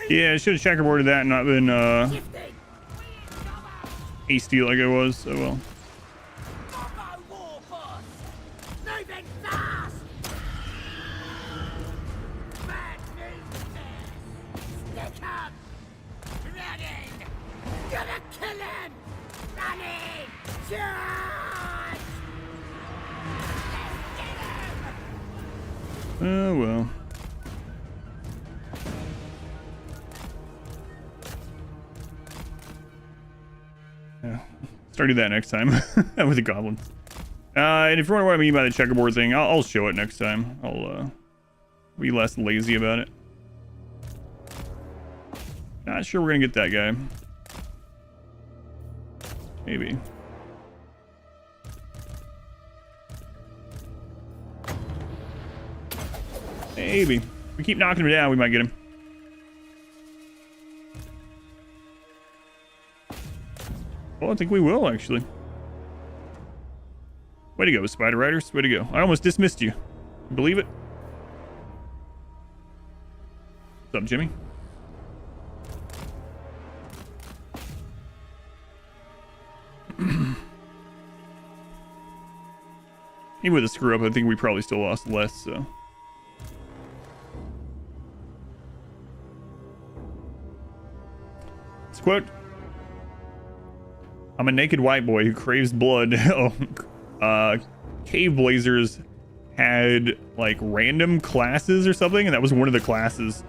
Yeah, I should have checkerboarded that and not been hasty like I was. So well. Oh well. Yeah, start doing that next time with the goblins. And if you wonder what I mean by the checkerboard thing, I'll show it next time. I'll be less lazy about it. Not sure we're gonna get that guy. Maybe. Maybe. If we keep knocking him down, we might get him. Well, I think we will, actually. Way to go, Spider Riders. Way to go. I almost dismissed you. Believe it? What's up, Jimmy? Even with a screw up, I think we probably still lost less, so. Let's quote. I'm a naked white boy who craves blood. Cave Blazers had like random classes or something, and that was one of the classes.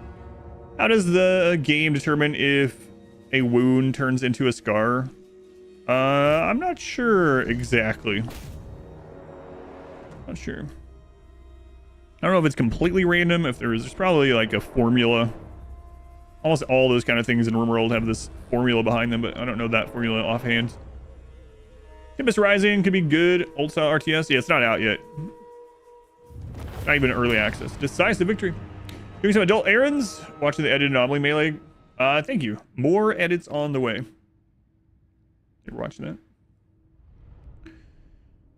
How does the game determine if a wound turns into a scar? I'm not sure exactly. Not sure. I don't know if it's completely random. If there's probably like a formula. Almost all those kind of things in RimWorld have this formula behind them, but I don't know that formula offhand. Tempest Rising could be good. Old style RTS. Yeah, it's not out yet. Not even early access. Decisive victory. Doing some adult errands. Watching the edited Anomaly Melee. Thank you. More edits on the way. You're watching that?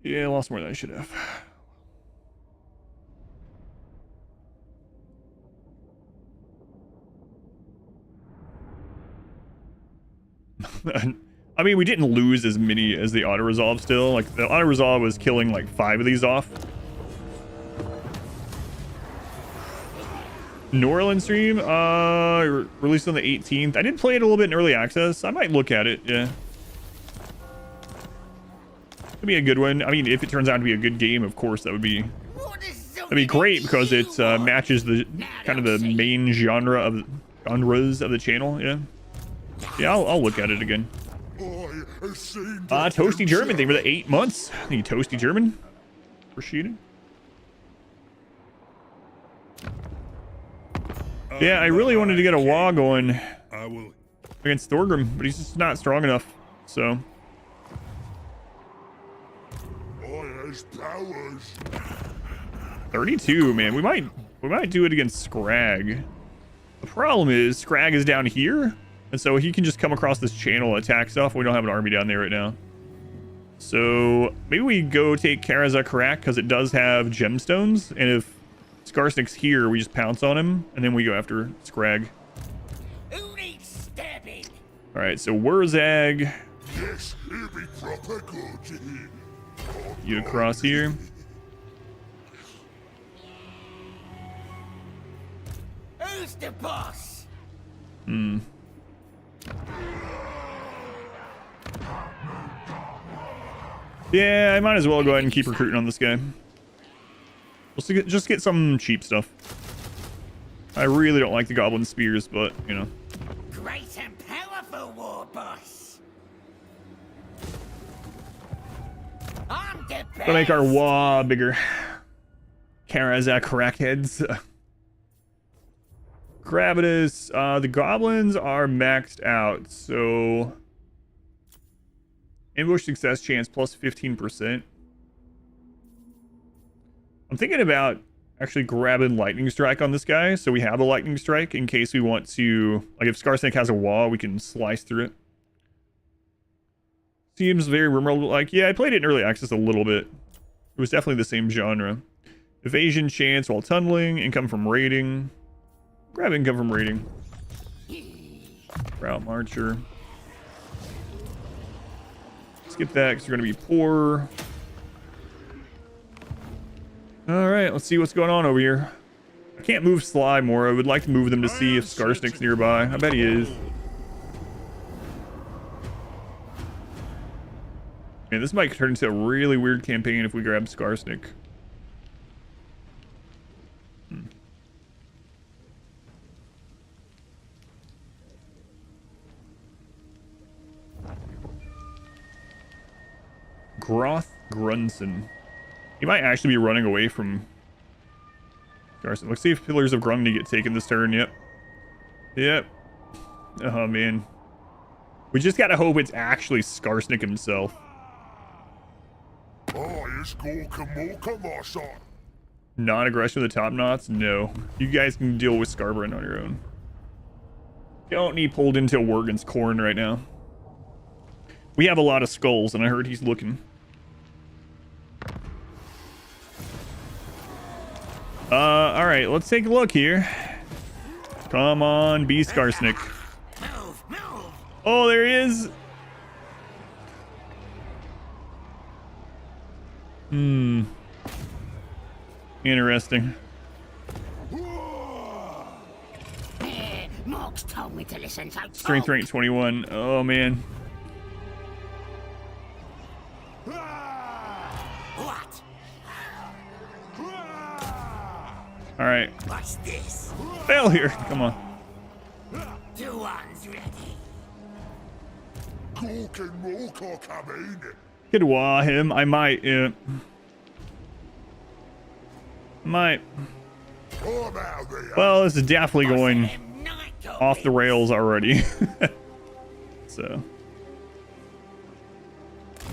Yeah, I lost more than I should have. I mean, we didn't lose as many as the auto-resolve still. Like, the auto-resolve was killing like 5 of these off. New Orleans stream, released on the 18th. I did play it a little bit in early access. I might look at it, yeah. It'd be a good one. I mean, if it turns out to be a good game, of course, that'd be great because it matches the kind of the main genres of the channel, yeah. Yeah, I'll look at it again. Toasty German, thank you for the 8 months. Thank you, Toasty German. Appreciate it. Yeah, I really wanted to get a Wah going against Thorgrim, but he's just not strong enough, so. 32, man. We might do it against Scrag. The problem is Scrag is down here. And so he can just come across this channel, attack stuff. We don't have an army down there right now. So maybe we go take Karazak Karak because it does have gemstones. And if Skarsnik's here, we just pounce on him. And then we go after Scrag. Who needs stabbing? All right, so Wurrzag. Yes, he'll be proper good. You across here. Who's the boss? Yeah, I might as well go ahead and keep recruiting on this guy. We'll just get some cheap stuff. I really don't like the Goblin Spears, but, you know. Great and powerful war boss. I'm the best. Gonna make our Wah bigger. Karazak Crackheads. Gravitas. The goblins are maxed out, so ambush success chance plus 15%. I'm thinking about actually grabbing Lightning Strike on this guy, so we have a Lightning Strike in case we want to, like if Skarsnik has a wall, we can slice through it. Seems very RimWorld-like. Yeah, I played it in early access a little bit. It was definitely the same genre. Evasion chance while tunneling, income from raiding. Grab income from raiding. Route Marcher. Skip that because you're going to be poor. Alright, let's see what's going on over here. I can't move Sly more. I would like to move them to see if Skarsnik's nearby. I bet he is. Man, this might turn into a really weird campaign if we grab Skarsnik. Groth Grunson. He might actually be running away from Skarsnik. Let's see if Pillars of Grungni get taken this turn. Yep. Yep. Oh, man. We just gotta hope it's actually Skarsnik himself. Non-aggression of the top knots? No. You guys can deal with Scarbrand on your own. Don't need pulled into Worgen's corn right now. We have a lot of skulls, and I heard he's looking. All right, let's take a look here. Come on, be Skarsnik. Move, move. Oh, there he is. Interesting. Morgs told me to listen, so Strength rank 21. Oh, man. What? All right. What's this? Failure. Come on. 2 ones ready. Cork and Morkor coming. Could wah him. I might. Yeah. Might. Come out there. Well, this is definitely going Night off the rails already. So.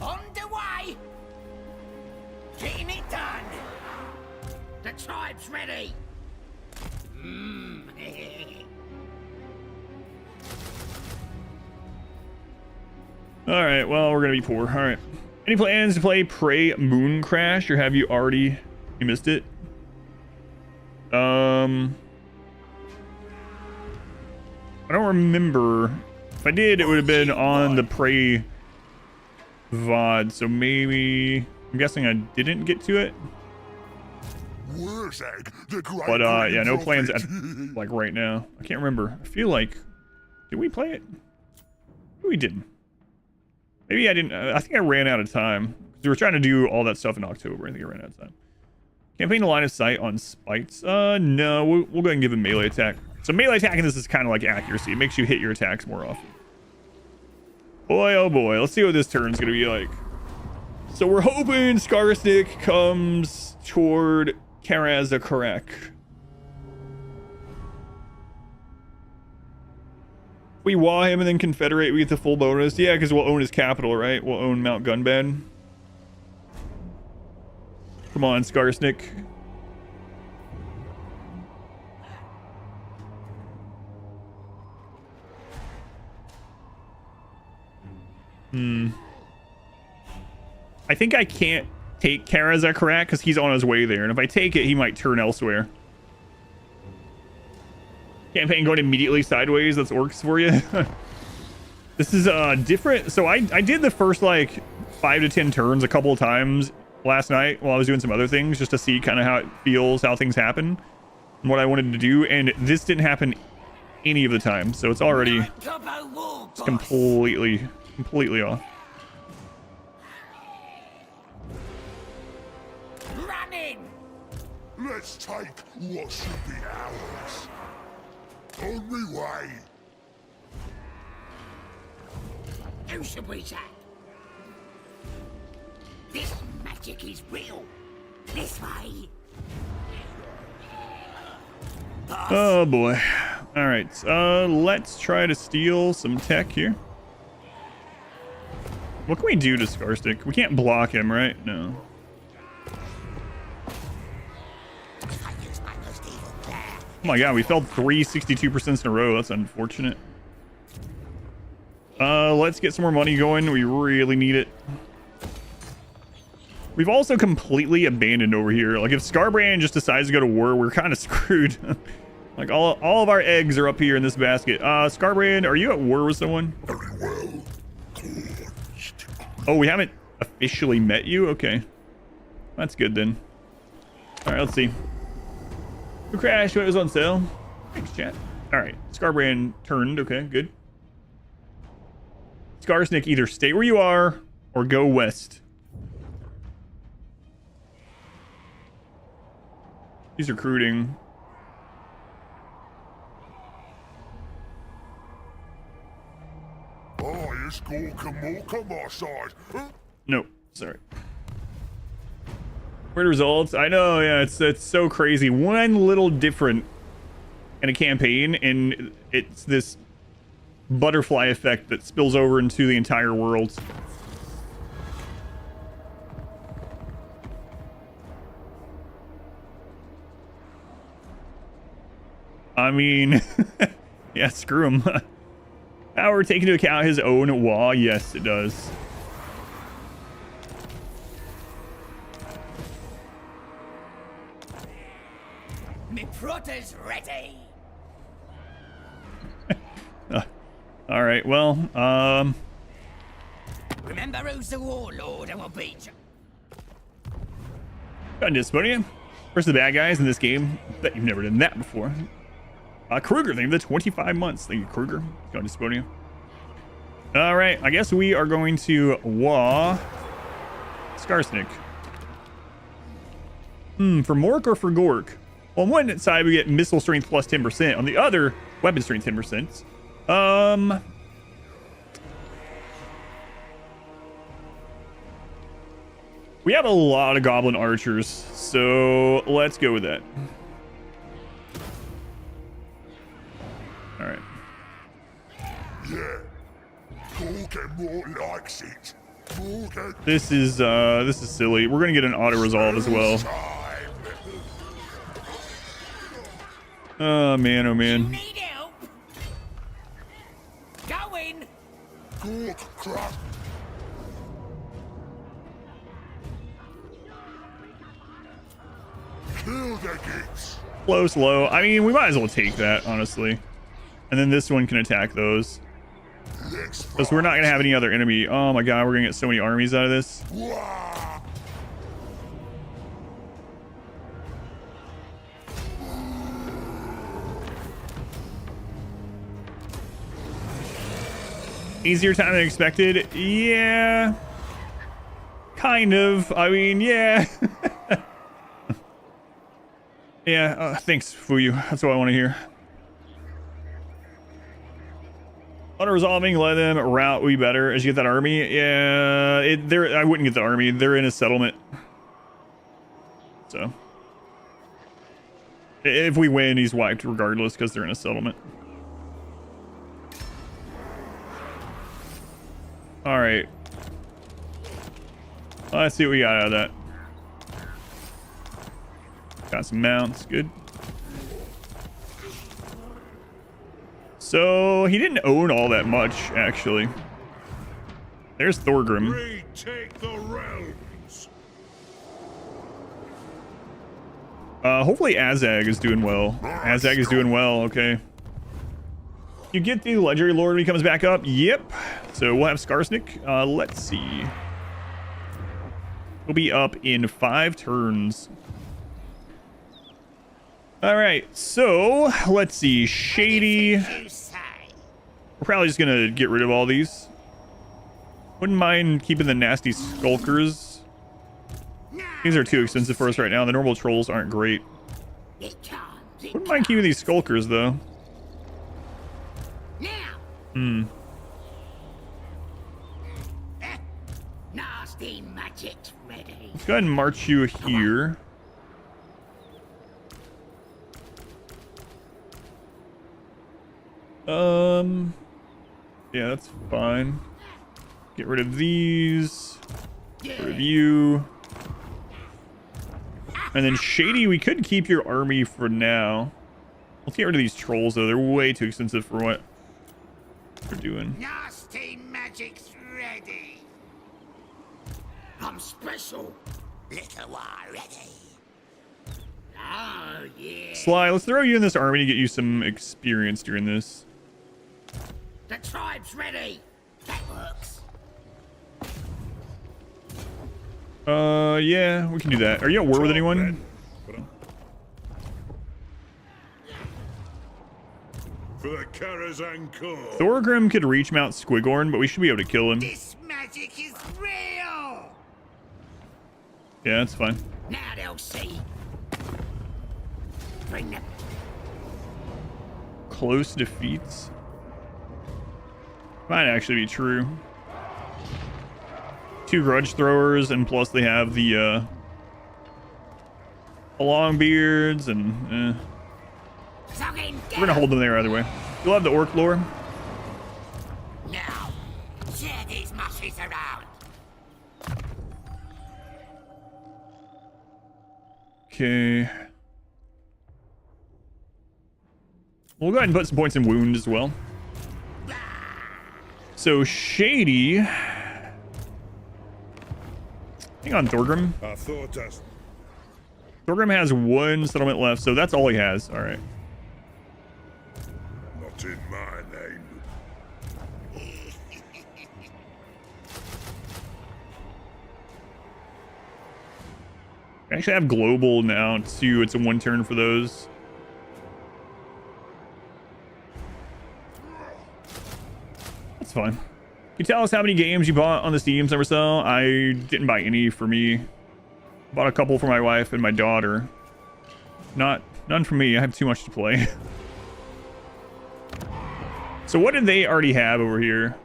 On the way. Getting it done. The tribe's ready. All right. Well, we're gonna be poor. All right. Any plans to play Prey Moon Crash, or have you already? You missed it. I don't remember. If I did, it would have been on the Prey VOD. So maybe I'm guessing I didn't get to it. Wurrzag, the great But yeah, no plans prophet. at, like right now. I can't remember. I feel like did we play it? We didn't. Maybe I didn't. I think I ran out of time. We were trying to do all that stuff in October. I think I ran out of time. Campaign to line of sight on spites. No, we'll go ahead and give a melee attack. So melee attacking this is kind of like accuracy. It makes you hit your attacks more often. Boy, oh boy. Let's see what this turn's gonna be like. So we're hoping Skarsnik comes toward Karazakarak. We wah him and then confederate, we get the full bonus. Yeah, because we'll own his capital, right? We'll own Mount Gunbad. Come on, Skarsnik. I think I can't take Karazakarak because he's on his way there. And if I take it, he might turn elsewhere. Campaign going immediately sideways. That's orcs for you. This is different. So I did the first like 5 to 10 turns a couple of times last night while I was doing some other things just to see kind of how it feels, how things happen, and what I wanted to do. And this didn't happen any of the time. So it's already completely off. Running. Let's take what should be ours. On me way. Who should we take? This magic is real. This way. Oh boy. All right. Let's try to steal some tech here. What can we do to Skarsnik? We can't block him, right? No. Oh my god, we fell 362% in a row. That's unfortunate. Let's get some more money going. We really need it. We've also completely abandoned over here. Like, if Scarbrand just decides to go to war, we're kind of screwed. Like, all of our eggs are up here in this basket. Scarbrand, are you at war with someone? Very well. Oh, we haven't officially met you? Okay. That's good, then. All right, let's see. Who crashed when it was on sale? Thanks, chat. All right, Scarbrand turned. Okay, good. Skarsnik, either stay where you are or go west. He's recruiting. Oh, it's Gorka on my side. No, sorry. Weird results. I know, yeah, it's so crazy. One little different in a campaign, and it's this butterfly effect that spills over into the entire world. I mean, yeah, screw him. Power taking into account his own wah. Yes, it does. Me protter's ready. All right, well, Remember who's the warlord and we'll beat you. got Dysphonia. First of the bad guys in this game. Bet you've never done that before. Kruger, thank you for the 25 months. Thank you, Kruger. Got Dysphonia. All right, I guess we are going to Skarsnik. For Mork or for Gork? Well, on one side, we get missile strength plus 10%. On the other, weapon strength 10%. We have a lot of goblin archers, so let's go with that. All right. Yeah. Morgan more likes it. Morgan. This is silly. We're gonna get an auto resolve as well. Time. Oh man, oh man. Need help? Go in. Gork crap. Kill the geeks. Close, low. I mean, we might as well take that, honestly. And then this one can attack those. Because we're not gonna have any other enemy. Oh my god, we're gonna get so many armies out of this. Wah. Easier time than expected. Yeah. Kind of. I mean, yeah. Yeah, thanks, Fuyu. That's what I want to hear. Auto resolving, let them route we better as you get that army. Yeah, I wouldn't get the army. They're in a settlement. So if we win, he's wiped regardless because they're in a settlement. All right. Let's see what we got out of that. Got some mounts, good. So he didn't own all that much, actually. There's Thorgrim. Retake the realms. Hopefully Azag is doing well. Azag is doing well, okay. You get the Legendary Lord when he comes back up? Yep. So we'll have Skarsnik. Let's see. We'll be up in 5 turns. All right, so let's see. Shady. You say. We're probably just gonna get rid of all these. Wouldn't mind keeping the nasty skulkers. These are too expensive for us right now. The normal trolls aren't great. Wouldn't mind keeping these skulkers though. Now. Nasty magic's ready. Let's go ahead and march you here. Yeah, that's fine. Get rid of these. Get rid of you. And then Shady, we could keep your army for now. Let's get rid of these trolls though. They're way too expensive for what we're doing. Nasty magic's ready. I'm special. Little war ready. Oh, yeah. Sly, let's throw you in this army to get you some experience during this. The tribe's ready. That works. Yeah, we can do that. Are you at war with anyone? For the Karazhan Corps. Thorgrim could reach Mount Squigorn, but we should be able to kill him. This magic is real. Yeah, that's fine. Now they'll see. Bring them. Close defeats. Might actually be true. 2 grudge throwers, and plus they have the long beards, and we're gonna hold them there either way. You'll have the orc lore. Now, share these mushies around. Okay. We'll go ahead and put some points in wound as well. So Shady. Hang on, Thorgrim. I thought us. Thorgrim has one settlement left, so that's all he has. All right. Not in my name. I actually have global now too. It's a 1 turn for those. That's fine. Can you tell us how many games you bought on the Steam Summer Sale? I didn't buy any for me. Bought a couple for my wife and my daughter. None for me. I have too much to play. So what did they already have over here?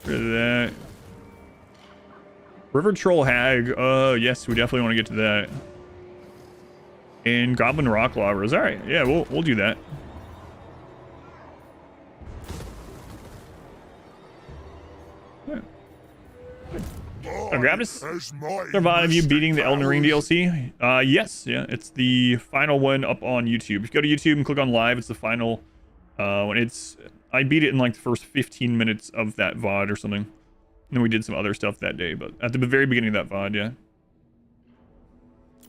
Rid of that. River Troll Hag. Yes, we definitely want to get to that. And Goblin Rock Lavers. All right, yeah, we'll do that. Yeah. Gravis, survive you beating the Elden Ring DLC? Yes, yeah, it's the final one up on YouTube. If you go to YouTube and click on live, it's the final one. I beat it in like the first 15 minutes of that VOD or something. And then we did some other stuff that day, but at the very beginning of that VOD, yeah.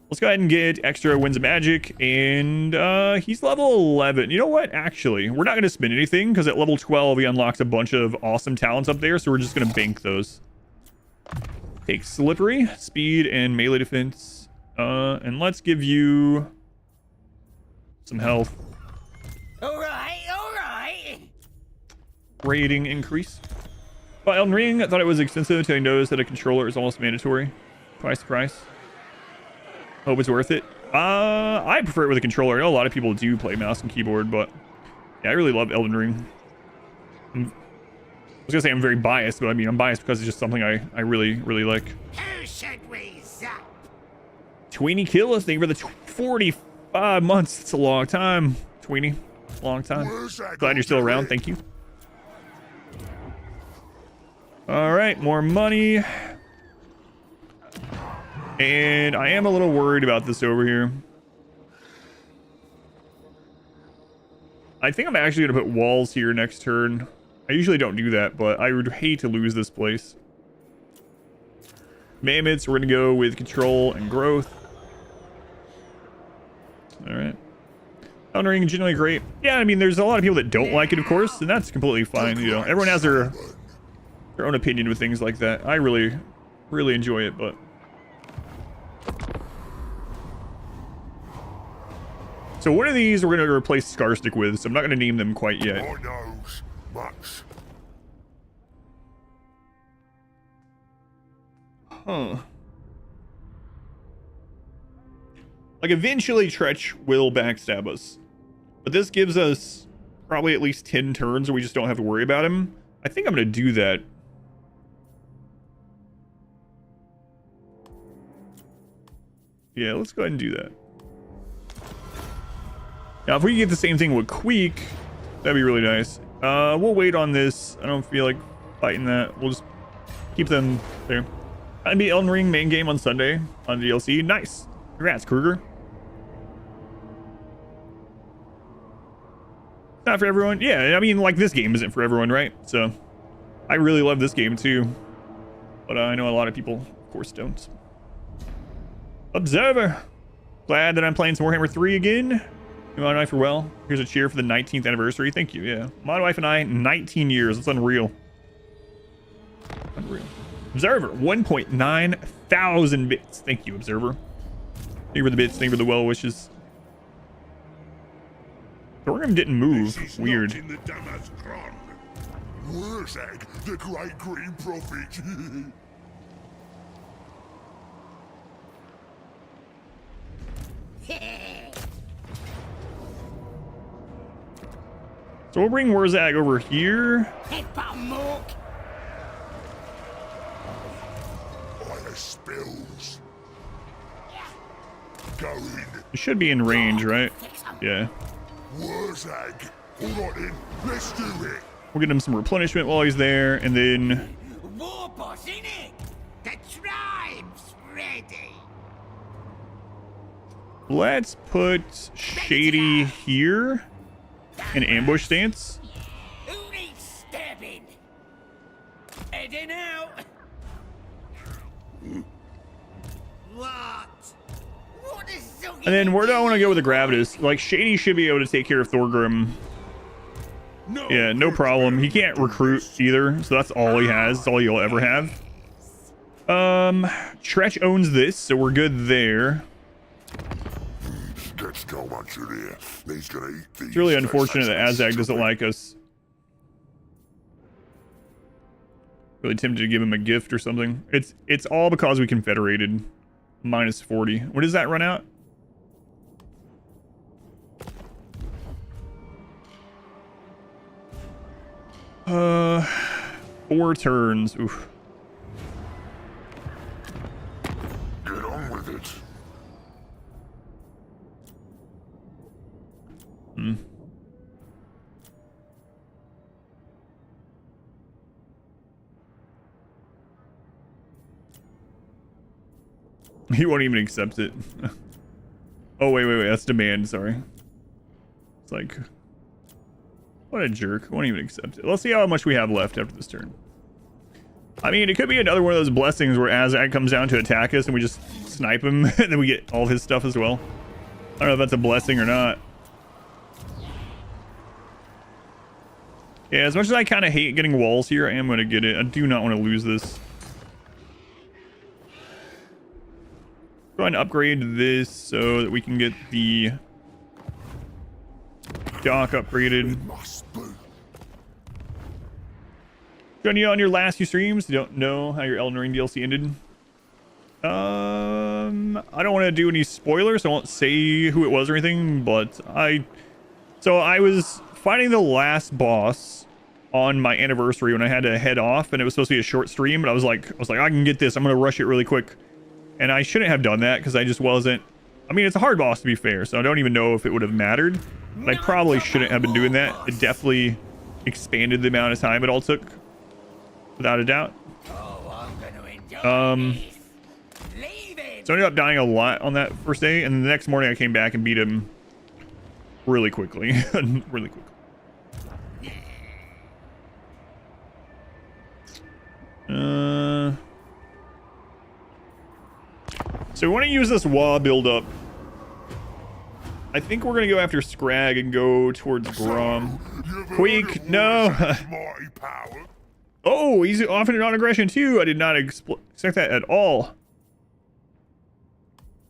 Let's go ahead and get extra Winds of Magic, and he's level 11. You know what? Actually, we're not going to spend anything, because at level 12, he unlocks a bunch of awesome talents up there, so we're just going to bank those. Take Slippery, Speed, and Melee Defense. And let's give you some health. All right, all right. Rating increase. Well, Elden Ring, I thought it was expensive until I noticed that a controller is almost mandatory. Price to price. Hope it's worth it. I prefer it with a controller. I know a lot of people do play mouse and keyboard, but yeah, I really love Elden Ring. I was gonna say I'm very biased, but I mean I'm biased because it's just something I really like. Who should we zap? Tweenie Killer, thank you for the 45 months. It's a long time, Tweenie. Long time. Glad you're still around. Thank you. All right, more money. And I am a little worried about this over here. I think I'm actually going to put walls here next turn. I usually don't do that, but I would hate to lose this place. Mammoths, we're going to go with control and growth. All right. Elden Ring, generally great. Yeah, I mean, there's a lot of people that don't like it, of course, and that's completely fine. You know, everyone has their own opinion with things like that. I really enjoy it, but... So one of these we're going to replace Scarstick with, so I'm not going to name them quite yet. I knows much. Huh. Like, eventually Tretch will backstab us. But this gives us probably at least 10 turns where we just don't have to worry about him. I think I'm going to do that. Yeah, let's go ahead and do that. Now, if we get the same thing with Queek, that'd be really nice. We'll wait on this. I don't feel like fighting that. We'll just keep them there. I'd be Elden Ring main game on Sunday on the DLC. Nice. Congrats, Kruger. Not for everyone. Yeah, I mean, like, this game isn't for everyone, right? So, I really love this game, too. But I know a lot of people, of course, don't. Observer. Glad that I'm playing some Warhammer 3 again. My wife are well. Here's a cheer for the 19th anniversary. Thank you. Yeah, my wife and I, 19 years. It's unreal. Unreal. Observer, 1.9 thousand bits. Thank you, Observer. Thank you for the bits. Thank you for the well wishes. Thorgrim didn't move. Weird. In the Wurrzag, the great green prophet. So we'll bring Wurrzag over here. Fire spills. Go in. It should be in range, right? Yeah. Wurrzag. Hold on in. Let's do it. We'll get him some replenishment while he's there, and then... War boss, innit? The tribe's ready. Let's put Shady here. An ambush stance. Who needs stabbing? Heading out. And then where do I want to go with the Gravitas? Like, Shady should be able to take care of Thorgrim. Yeah, no problem. He can't recruit either, so that's all he has. That's all he'll ever have. Tretch owns this, so we're good there. It's really unfortunate that Azag doesn't like us. Really tempted to give him a gift or something. It's all because we confederated. Minus 40. What does that run out? Four turns. Oof. Get on with it. He won't even accept it. Oh, wait. That's demand. Sorry. It's like... What a jerk. Won't even accept it. Let's see how much we have left after this turn. I mean, it could be another one of those blessings where Azag comes down to attack us and we just snipe him and then we get all his stuff as well. I don't know if that's a blessing or not. Yeah, as much as I kind of hate getting walls here, I am going to get it. I do not want to lose this. Go ahead and upgrade this so that we can get the dock upgraded. Joining you on your last few streams. You don't know how your Elden Ring DLC ended. I don't want to do any spoilers. I won't say who it was or anything, but I was fighting the last boss on my anniversary when I had to head off, and it was supposed to be a short stream, but I was like, I can get this. I'm gonna rush it really quick, and I shouldn't have done that because I just wasn't. I mean, it's a hard boss to be fair, so I don't even know if it would have mattered. But I probably shouldn't have been doing that. It definitely expanded the amount of time it all took, without a doubt. So I ended up dying a lot on that first day, and the next morning I came back and beat him really quickly. Really quickly. So we want to use this Wa build up. I think we're going to go after Scrag and go towards Grom. Queek, no. Oh, he's offering an on-aggression too. I did not expect that at all.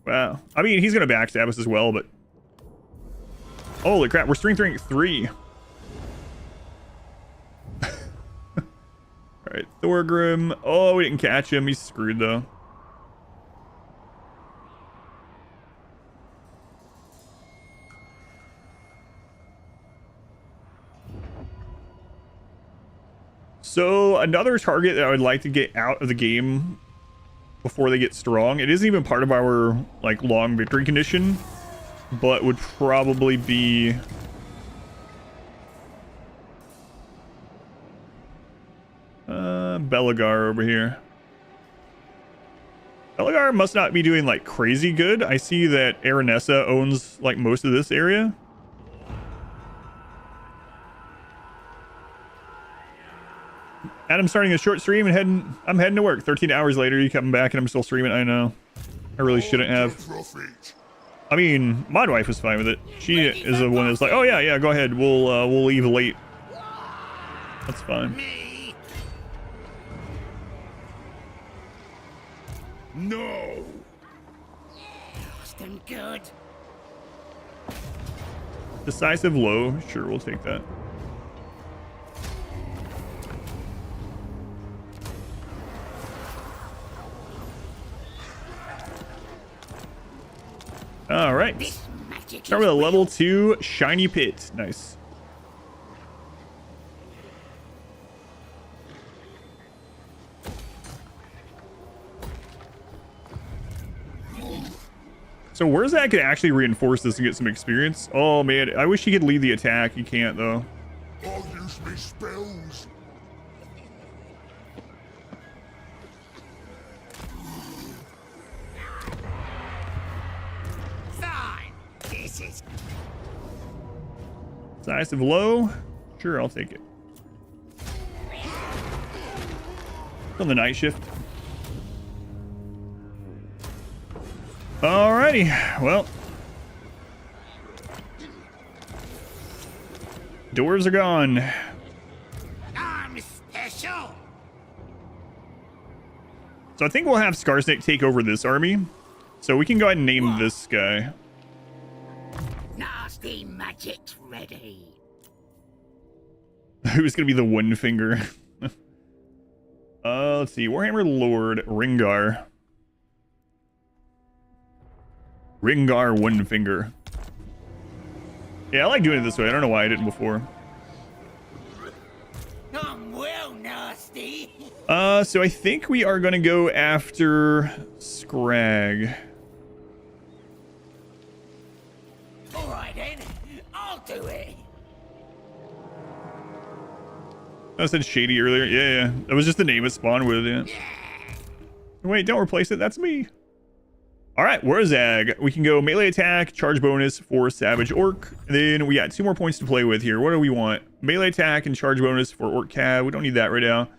Wow. I mean, he's going to backstab us as well, but... Holy crap, we're strength rank 3. Alright, Thorgrim. Oh, we didn't catch him. He's screwed, though. So, another target that I would like to get out of the game before they get strong. It isn't even part of our, like, long victory condition, but would probably be... Belagar over here. Belagar must not be doing, like, crazy good. I see that Aranessa owns, like, most of this area. Adam's starting a short stream and I'm heading to work. 13 hours later, you come back and I'm still streaming. I know. I really shouldn't have. I mean, my wife was fine with it. She is the one that's like, oh yeah, go ahead. We'll leave late. That's fine. No. Austin, good. Decisive low. Sure, we'll take that. All right. Start with a level 2 shiny pit. Nice. So Wurrzag could actually reinforce this and get some experience. Oh man, I wish he could lead the attack. He can't though. I'll use me spells. This is Decisive low. Sure, I'll take it. On the night shift. Alrighty. Well, doors are gone. I'm special. So I think we'll have Skarsnik take over this army. So we can go ahead and name this guy. Nasty magic's ready. Who's gonna be the one finger? Let's see. Warhammer Lord Ringar. Ringar one finger. Yeah, I like doing it this way. I don't know why I didn't before. I'm well nasty. So I think we are gonna go after Scrag. All right then, I'll do it. I said Shady earlier. Yeah. That was just the name it spawned with, yeah. Wait, don't replace it. That's me. All right, Wurrzag. We can go melee attack, charge bonus for Savage Orc. And then we got 2 more points to play with here. What do we want? Melee attack and charge bonus for Orc Cav. We don't need that right now.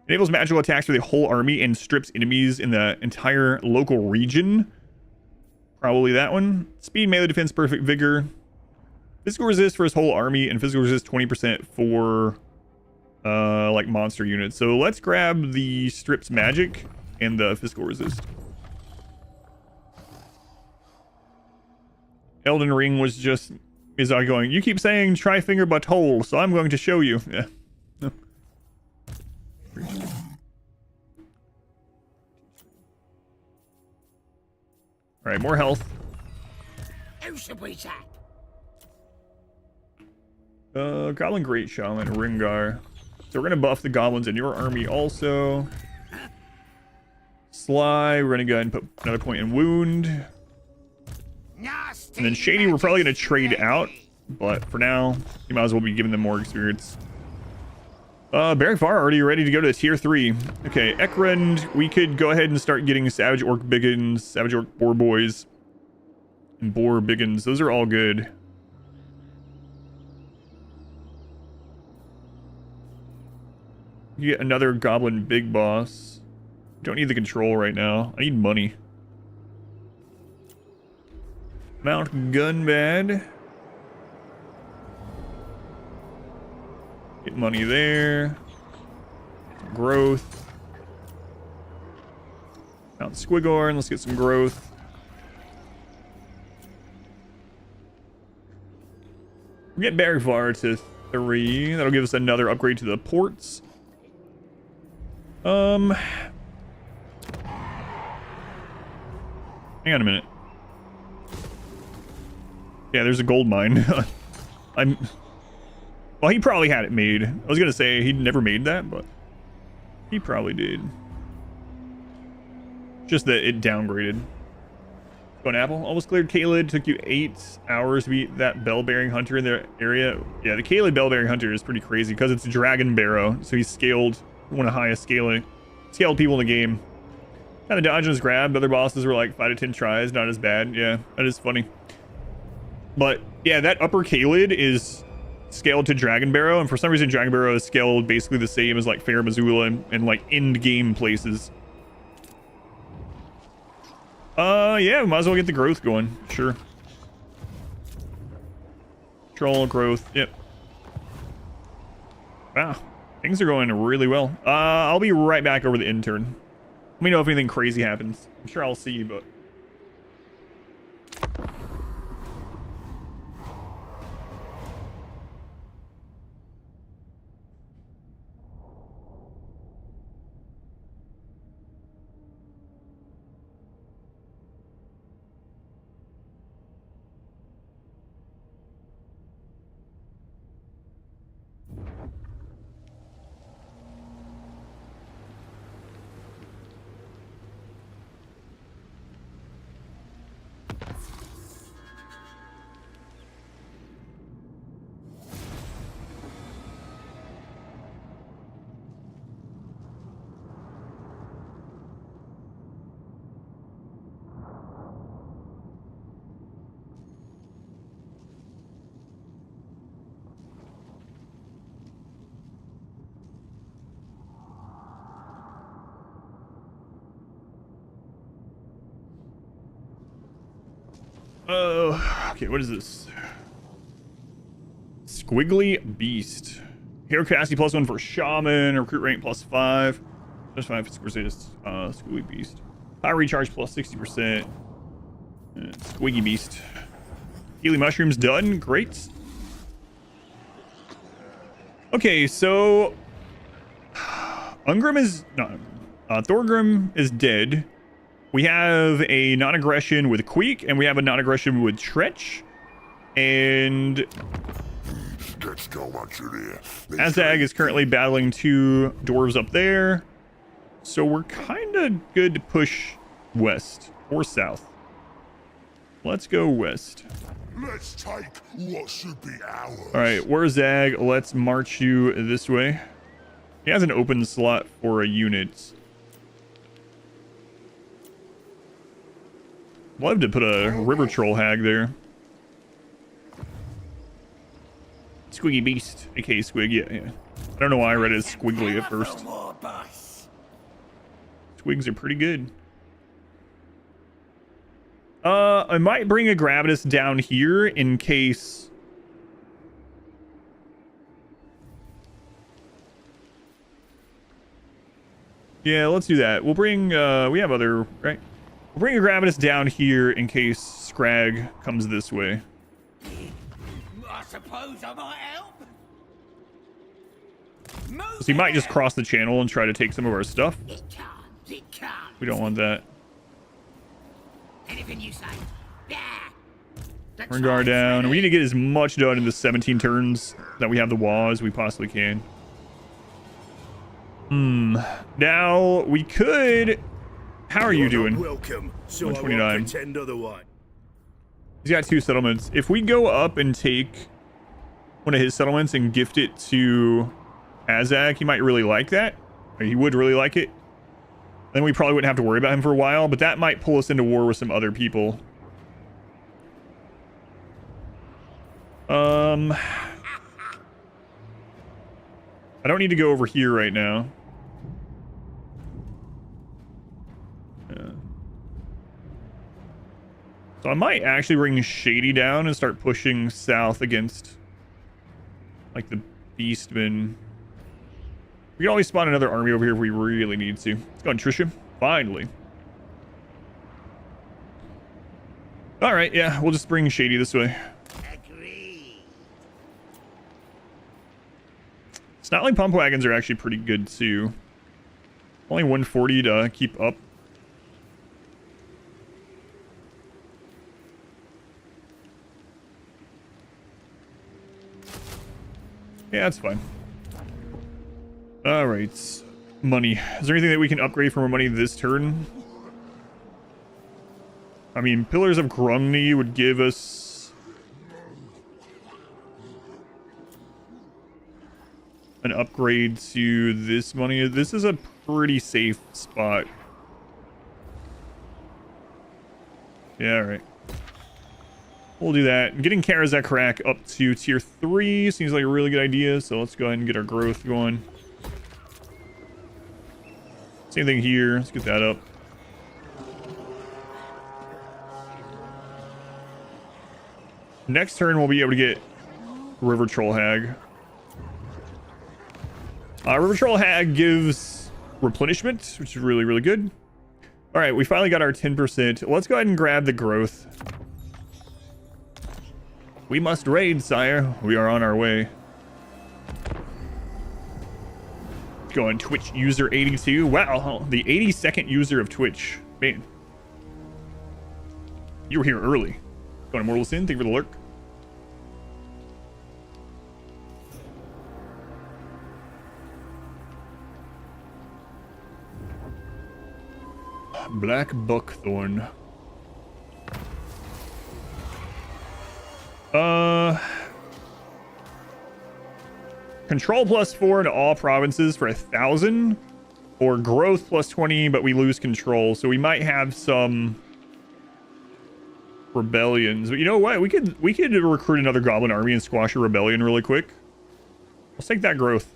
Enables magical attacks for the whole army and strips enemies in the entire local region. Probably that one. Speed, melee defense, perfect vigor. Physical resist for his whole army and physical resist 20% for like monster units. So let's grab the strips magic and the physical resist. Elden Ring was just Miyazaki going, you keep saying try finger but hole, so I'm going to show you. Yeah. No. Alright, more health. Who should we attack? Goblin Great Shaman, Ringar. So we're gonna buff the goblins in your army also. Sly, we're gonna go ahead and put another point in wound. Nasty And then Shady, we're probably gonna magic's trade ready. out. But for now, you might as well be giving them more experience. Barrack Var already ready to go to tier 3. Okay, Ekrund, we could go ahead and start getting Savage Orc Biggins, Savage Orc Boar Boys, and Boar Biggins. Those are all good. You get another Goblin Big Boss. Don't need the control right now. I need money. Mount Gunbad. Get money there. Some growth. Mount Squigorn. Let's get some growth. Get Barrack Var to 3. That'll give us another upgrade to the ports. Hang on a minute. Yeah, there's a gold mine. Well, he probably had it made. I was gonna say he'd never made that, but he probably did. Just that it downgraded. Go on Apple. Almost cleared Kaled. Took you 8 hours to beat that bell-bearing hunter in the area. Yeah, the Kaled bell-bearing hunter is pretty crazy because it's Dragon Barrow, so he's scaled, one of the highest scaled people in the game. Kind of dodging his grab. Other bosses were like 5 to 10 tries, not as bad. Yeah, that is funny. But yeah, that upper Kaled is scaled to Dragon Barrow, and for some reason Dragon Barrow is scaled basically the same as like Fair Missoula and like end game places. Yeah, might as well get the growth going. Sure. Control growth. Yep. Wow. Things are going really well. I'll be right back over the intern. Let me know if anything crazy happens. I'm sure I'll see you, but... Oh, okay, what is this? Squiggly Beast. Hero capacity +1 for Shaman. Recruit rank +5. Just 5 if resist. Squiggly Beast. Power recharge +60%. Squiggy Beast. Healing Mushrooms done. Great. Okay, so Ungrim is not. Thorgrim is dead. We have a non-aggression with Queek, and we have a non-aggression with Tretch. And Azag is currently battling 2 dwarves up there. So we're kind of good to push west or south. Let's go west. Let's take what should be ours. All right, Wurrzag, let's march you this way. He has an open slot for a unit. Love to put a river troll hag there. Squiggy Beast, aka Squig, yeah. I don't know why I read it as Squiggly at first. Squigs are pretty good. I might bring a Gravitas down here in case. Yeah, let's do that. We'll bring, we have other, right? We'll bring a Gravitas down here in case Scrag comes this way. I suppose I might help. So he might just cross the channel and try to take some of our stuff. It can't. It can't. We don't want that. Anything you say. Yeah. Bring guard down. We need to get as much done in the 17 turns that we have the wall as we possibly can. Now we could. How are you doing? Welcome. So 129. pretend otherwise. He's got 2 settlements. If we go up and take one of his settlements and gift it to Azag, he might really like that. Or he would really like it. Then we probably wouldn't have to worry about him for a while, but that might pull us into war with some other people. I don't need to go over here right now. Yeah. So I might actually bring Shady down and start pushing south against like the Beastmen. We can always spawn another army over here if we really need to. Let's go on Tricia. Finally. Alright, yeah, we'll just bring Shady this way. Agreed. Snotling pump wagons are actually pretty good too. Only 140 to keep up. Yeah, that's fine. Alright. Money. Is there anything that we can upgrade from our money this turn? I mean, Pillars of Grumney would give us an upgrade to this money. This is a pretty safe spot. Yeah, alright. We'll do that. Getting Karazak Rack up to tier 3 seems like a really good idea, so let's go ahead and get our growth going. Same thing here. Let's get that up. Next turn, we'll be able to get River Troll Hag. River Troll Hag gives replenishment, which is really, really good. All right, we finally got our 10%. Let's go ahead and grab the growth. We must raid, sire. We are on our way. Go on Twitch user 82. Wow, the 82nd user of Twitch. Man. You were here early. Go on Immortal Sin. Thank you for the lurk. Black Buckthorn. Control +4 in all provinces for 1,000, or growth +20, but we lose control. So we might have some rebellions. But you know what? We could recruit another goblin army and squash a rebellion really quick. Let's take that growth.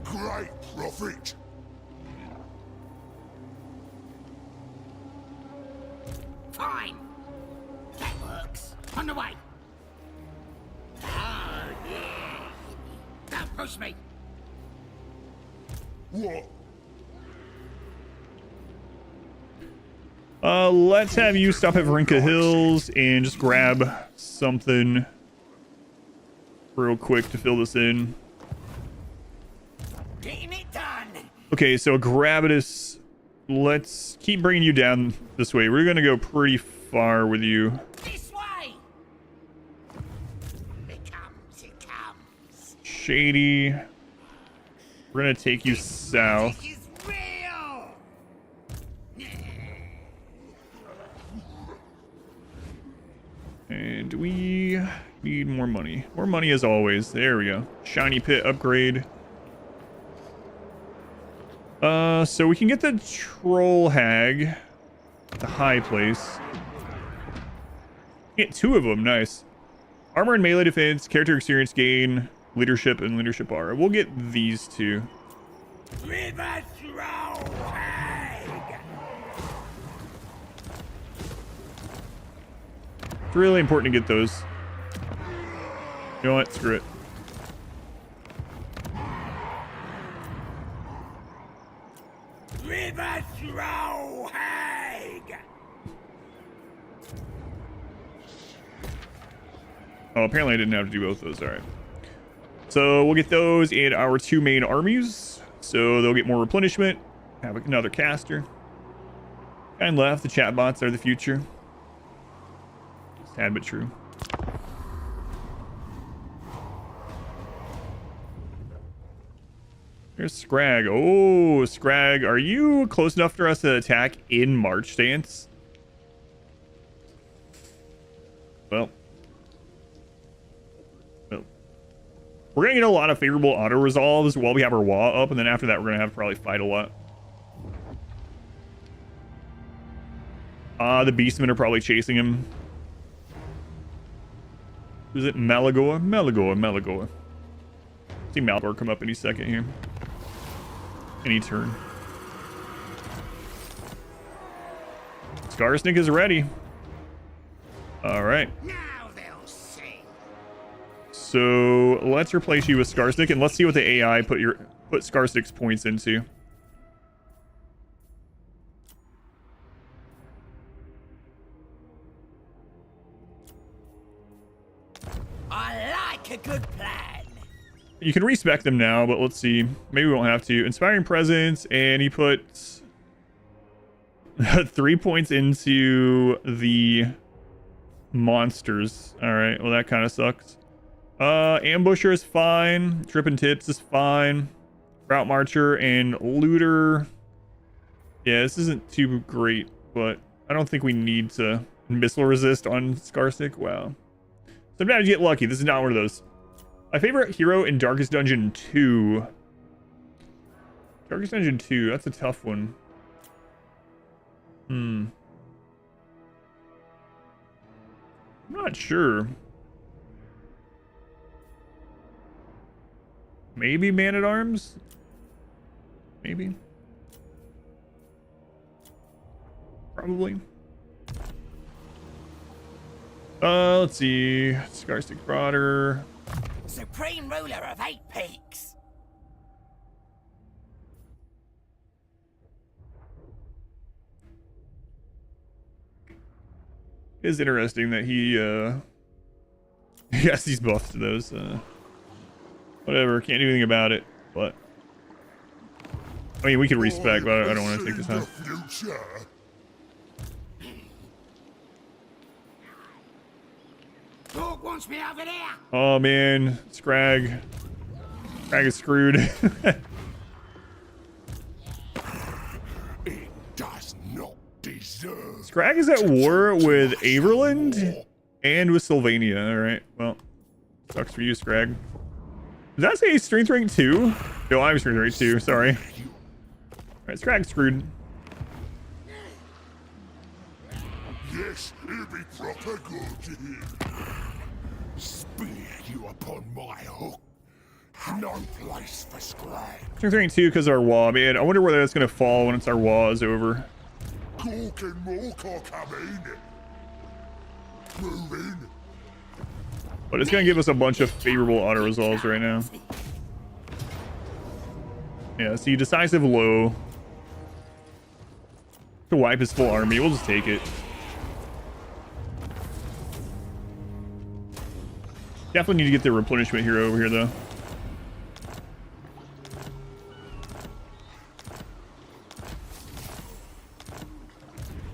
Great profit. Fine. On the way. Oh, yeah. Don't push me. What? Let's have you stop at Varinka Hills and just grab something real quick to fill this in. Getting it done. Okay, so Gravitas, let's keep bringing you down this way. We're gonna go pretty far with you. This way. It comes, it comes. Shady, we're gonna take you south. This is real. And we need more money. More money as always. There we go. Shiny pit upgrade. So we can get the troll hag, the high place. Get 2 of them. Nice. Armor and melee defense, character experience gain, leadership, and leadership aura. We'll get these 2. River throw hag. It's really important to get those. You know what? Screw it. River throw hag. Oh, apparently I didn't have to do both of those. All right. So we'll get those in our 2 main armies. So they'll get more replenishment. Have another caster. And left, the chatbots are the future. Sad but true. Here's Scrag. Oh, Scrag, are you close enough for us to attack in March stance? Well. We're going to get a lot of favorable auto-resolves while we have our wall up, and then after that we're going to have to probably fight a lot. The beastmen are probably chasing him. Is it Malagoa? Malagoa. See Malbor come up any second here. Any turn. Skarsnik is ready. Alright. Now they'll see. So let's replace you with Skarsnik and let's see what the AI put Skarsnik's points into. I like a good plan. You can respec them now, but let's see. Maybe we won't have to. Inspiring Presence, and he puts 3 points into the monsters. All right, well, that kind of sucks. Ambusher is fine. Trippin' Tips is fine. Route Marcher and Looter. Yeah, this isn't too great, but I don't think we need to missile resist on Skarsnik. Wow. Sometimes you get lucky. This is not one of those. My favorite hero in Darkest Dungeon 2. Darkest Dungeon 2, that's a tough one. I'm not sure. Maybe Man-at-Arms? Maybe. Probably. Let's see. Skarsnik Broader. Supreme ruler of 8 peaks. It is interesting that he has these buffs to those. Whatever, can't do anything about it. But I mean, we could respec, but I don't want to take this time. Dog wants me over there. Oh man, Scrag is screwed. It does not deserve. Scrag is at war with Averland and with Sylvania. All right, well, sucks for you, Scrag. Does that say strength rank 2? No, I'm strength rank 2. Sorry. All right, Scrag's screwed. Yes, it'll be proper good to him. Spear you upon my hook. No place for Scrag. Strength rank 2 because our wall. Man, I wonder where that's gonna fall when it's our wall is over. Cork and Mork are coming. Move in. But it's going to give us a bunch of favorable auto resolves right now. Yeah, see, decisive low. To wipe his full army, we'll just take it. Definitely need to get the replenishment hero over here, though.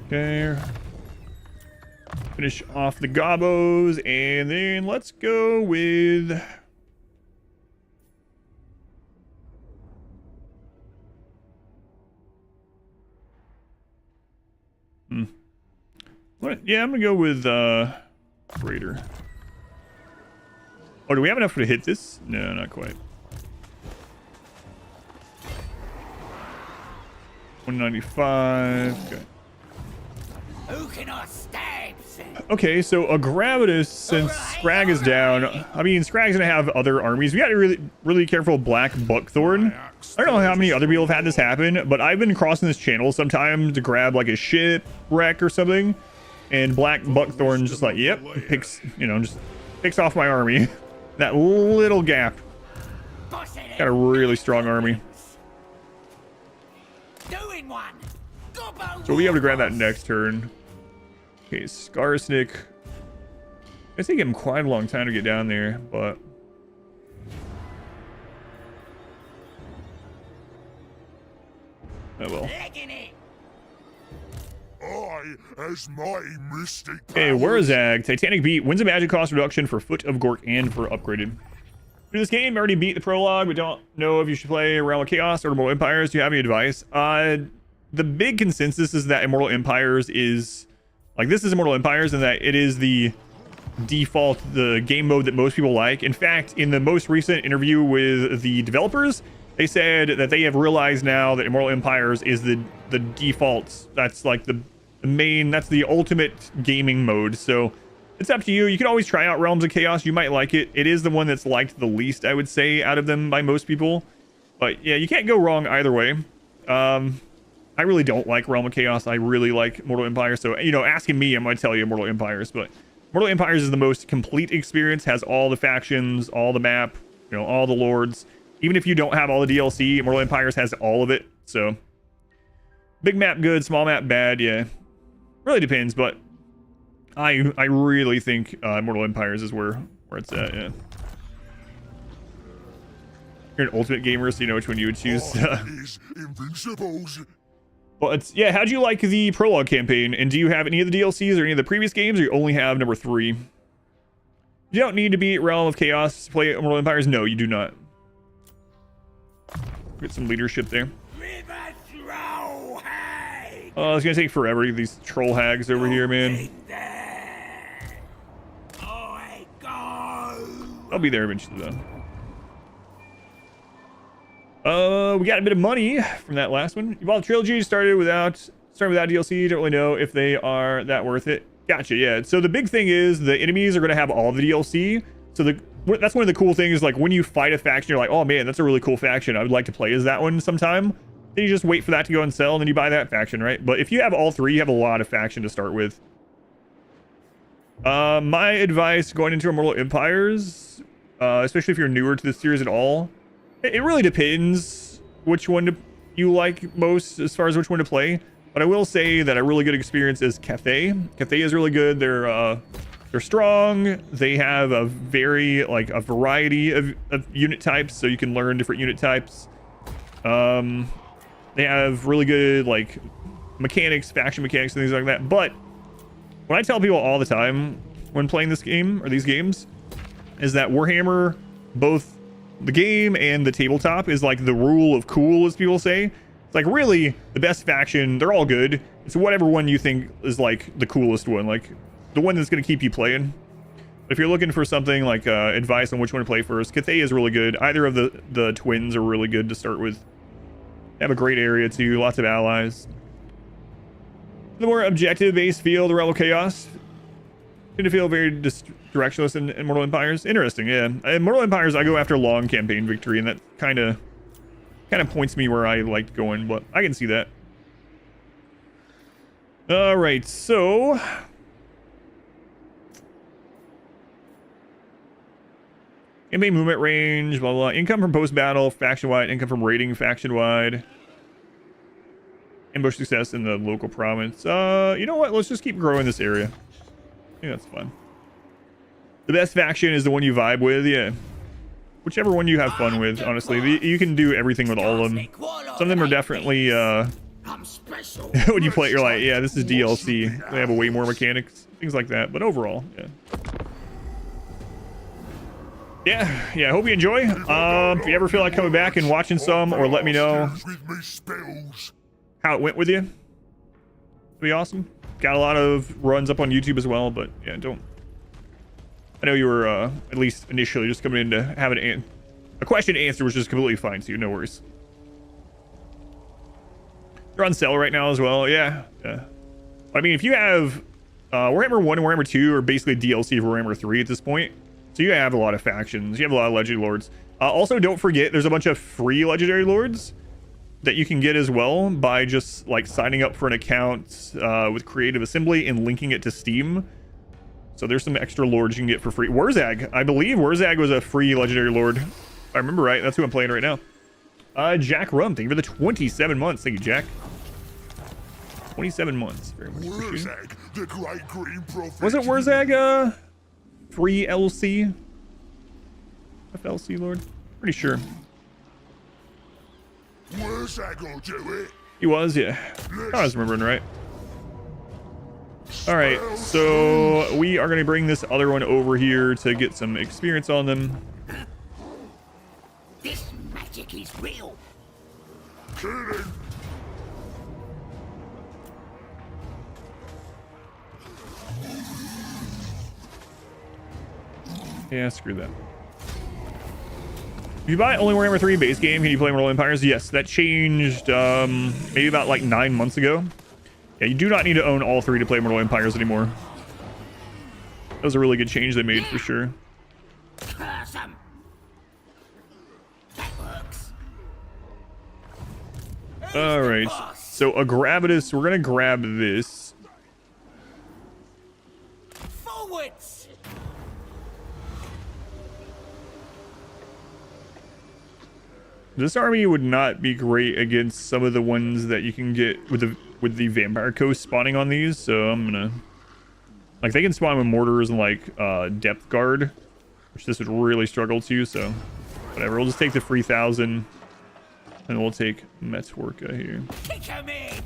Okay. Finish off the gobos, and then let's go with... Yeah, I'm gonna go with Raider. Oh, do we have enough to hit this? No, not quite. 195. Okay. Who can I stab? Okay, so a Gravitas, since Scrag is down, I mean, Scrag's gonna have other armies. We gotta be really careful of Black Buckthorn. I don't know how many other people have had this happen, but I've been crossing this channel sometimes to grab like a shipwreck or something, and Black Buckthorn just like, yep, picks, you know, just picks off my army. That little gap. Got a really strong army. So we'll be able to grab that next turn. Okay, Skarsnik. It's taking him quite a long time to get down there, but... oh well. Okay, Wurrzag. Titanic beat. Wins a magic cost reduction for Foot of Gork and for upgraded. For this game, I already beat the prologue, but don't know if you should play Realm of Chaos or Immortal Empires. Do you have any advice? The big consensus is that Immortal Empires is... like, this is Immortal Empires, and that it is the default, the game mode that most people like. In fact, in the most recent interview with the developers, they said that they have realized now that Immortal Empires is the default. That's like the main, that's the ultimate gaming mode. So it's up to you. You can always try out Realms of Chaos. You might like it. It is the one that's liked the least, I would say, out of them by most people. But yeah, you can't go wrong either way. I really don't like Realm of Chaos. I really like Mortal Empires. So, you know, asking me, I'm going to tell you Mortal Empires. But Mortal Empires is the most complete experience. Has all the factions, all the map, you know, all the lords. Even if you don't have all the DLC, Mortal Empires has all of it. So, big map good, small map bad. Yeah, really depends. But I really think Mortal Empires is where it's at. Yeah. You're an ultimate gamer, so you know which one you would choose. Well, it's, yeah, how'd you like the prologue campaign? And do you have any of the DLCs or any of the previous games, or you only have number 3? You don't need to beat Realm of Chaos to play Immortal Empires. No, you do not. Get some leadership there. Oh, it's gonna take forever. These troll hags over here, man. I'll be there eventually, though. We got a bit of money from that last one. You bought the trilogy, started without DLC. Don't really know if they are that worth it. Gotcha, yeah. So the big thing is the enemies are going to have all the DLC. So that's one of the cool things, like when you fight a faction, you're like, oh man, that's a really cool faction. I would like to play as that one sometime. Then you just wait for that to go on sale, and then you buy that faction, right? But if you have all 3, you have a lot of faction to start with. My advice going into Immortal Empires, especially if you're newer to this series at all, it really depends which one you like most as far as which one to play. But I will say that a really good experience is Cathay. Cathay is really good. They're strong. They have a very, like, a variety of unit types, so you can learn different unit types. They have really good, like, mechanics, faction mechanics, and things like that. But what I tell people all the time when playing this game, or these games, is that Warhammer, both the game and the tabletop, is like the rule of cool, as people say. It's like, really, the best faction, they're all good. It's whatever one you think is like the coolest one, like the one that's going to keep you playing. If you're looking for something like advice on which one to play first, Cathay is really good. Either of the twins are really good to start with. They have a great area too, lots of allies. The more objective-based feel, the Realm of Chaos tend to feel very directionless in Immortal Empires. Interesting, yeah. In Immortal Empires, I go after long campaign victory, and that kind of points me where I liked going, but I can see that. All right, so Campaign movement range, blah, blah. Income from post-battle, faction-wide. Income from raiding, faction-wide. Ambush success in the local province. You know what? Let's just keep growing this area. I think that's fun. The best faction is the one you vibe with, yeah. Whichever one you have fun with, honestly. You can do everything with all of them. Some of them are definitely, when you play it, you're like, yeah, this is DLC. They have a way more mechanics, things like that. But overall, yeah. Yeah, I hope you enjoy. If you ever feel like coming back and watching some, or let me know how it went with you. It'd be awesome. Got a lot of runs up on YouTube as well, but yeah, I know you were, at least initially, just coming in to have a question to answer, which is completely fine, so no worries. They're on sale right now as well, yeah. I mean, if you have, Warhammer 1 and Warhammer 2 are basically DLC for Warhammer 3 at this point. So you have a lot of factions, you have a lot of Legendary Lords. Also, don't forget, there's a bunch of free Legendary Lords that you can get as well by just, like, signing up for an account with Creative Assembly and linking it to Steam. So there's some extra lords you can get for free. Wurrzag, I believe Wurrzag was a free Legendary Lord. If I remember right, that's who I'm playing right now. Jack Rum, thank you for the 27 months. Thank you, Jack. 27 months. Very much appreciated. The great green prophet. Wasn't Wurrzag, free LC? FLC Lord? Pretty sure. Wurrzag will do it. He was, yeah. I was remembering right. Alright, so we are going to bring this other one over here to get some experience on them. This magic is real. Kidding. Yeah, screw that. If you buy only Warhammer 3 base game, can you play Immortal Empires? Yes, that changed maybe about like 9 months ago. Yeah, you do not need to own all 3 to play Immortal Empires anymore. That was a really good change they made for sure. Curse 'em. That works. All right, so a Gravitas, we're gonna grab this. Forwards. This army would not be great against some of the ones that you can get with the Vampire Coast spawning on these, so I'm gonna, like, they can spawn with mortars and like depth guard, which this would really struggle to, so whatever. We'll just take the 3,000 and we'll take Metorka here. Kick 'em in.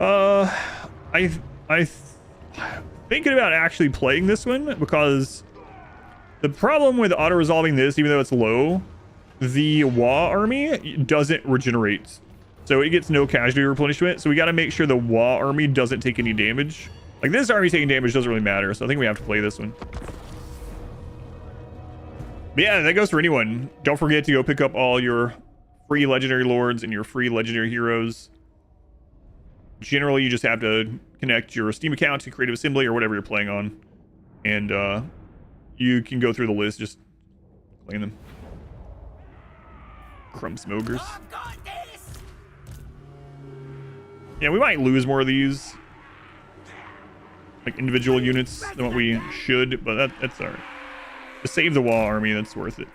I thinking about actually playing this one, because the problem with auto-resolving this, even though it's low, the Wa army doesn't regenerate. So it gets no casualty replenishment. So we got to make sure the Wa army doesn't take any damage. Like, this army taking damage doesn't really matter. So I think we have to play this one. But yeah, that goes for anyone. Don't forget to go pick up all your free Legendary Lords and your free Legendary Heroes. Generally, you just have to connect your Steam account to Creative Assembly or whatever you're playing on. And, you can go through the list, just claim them. Crumb Smokers. I've got this. Yeah, we might lose more of these, like, individual units than what we should, but that's alright. To save the Wall army, that's worth it.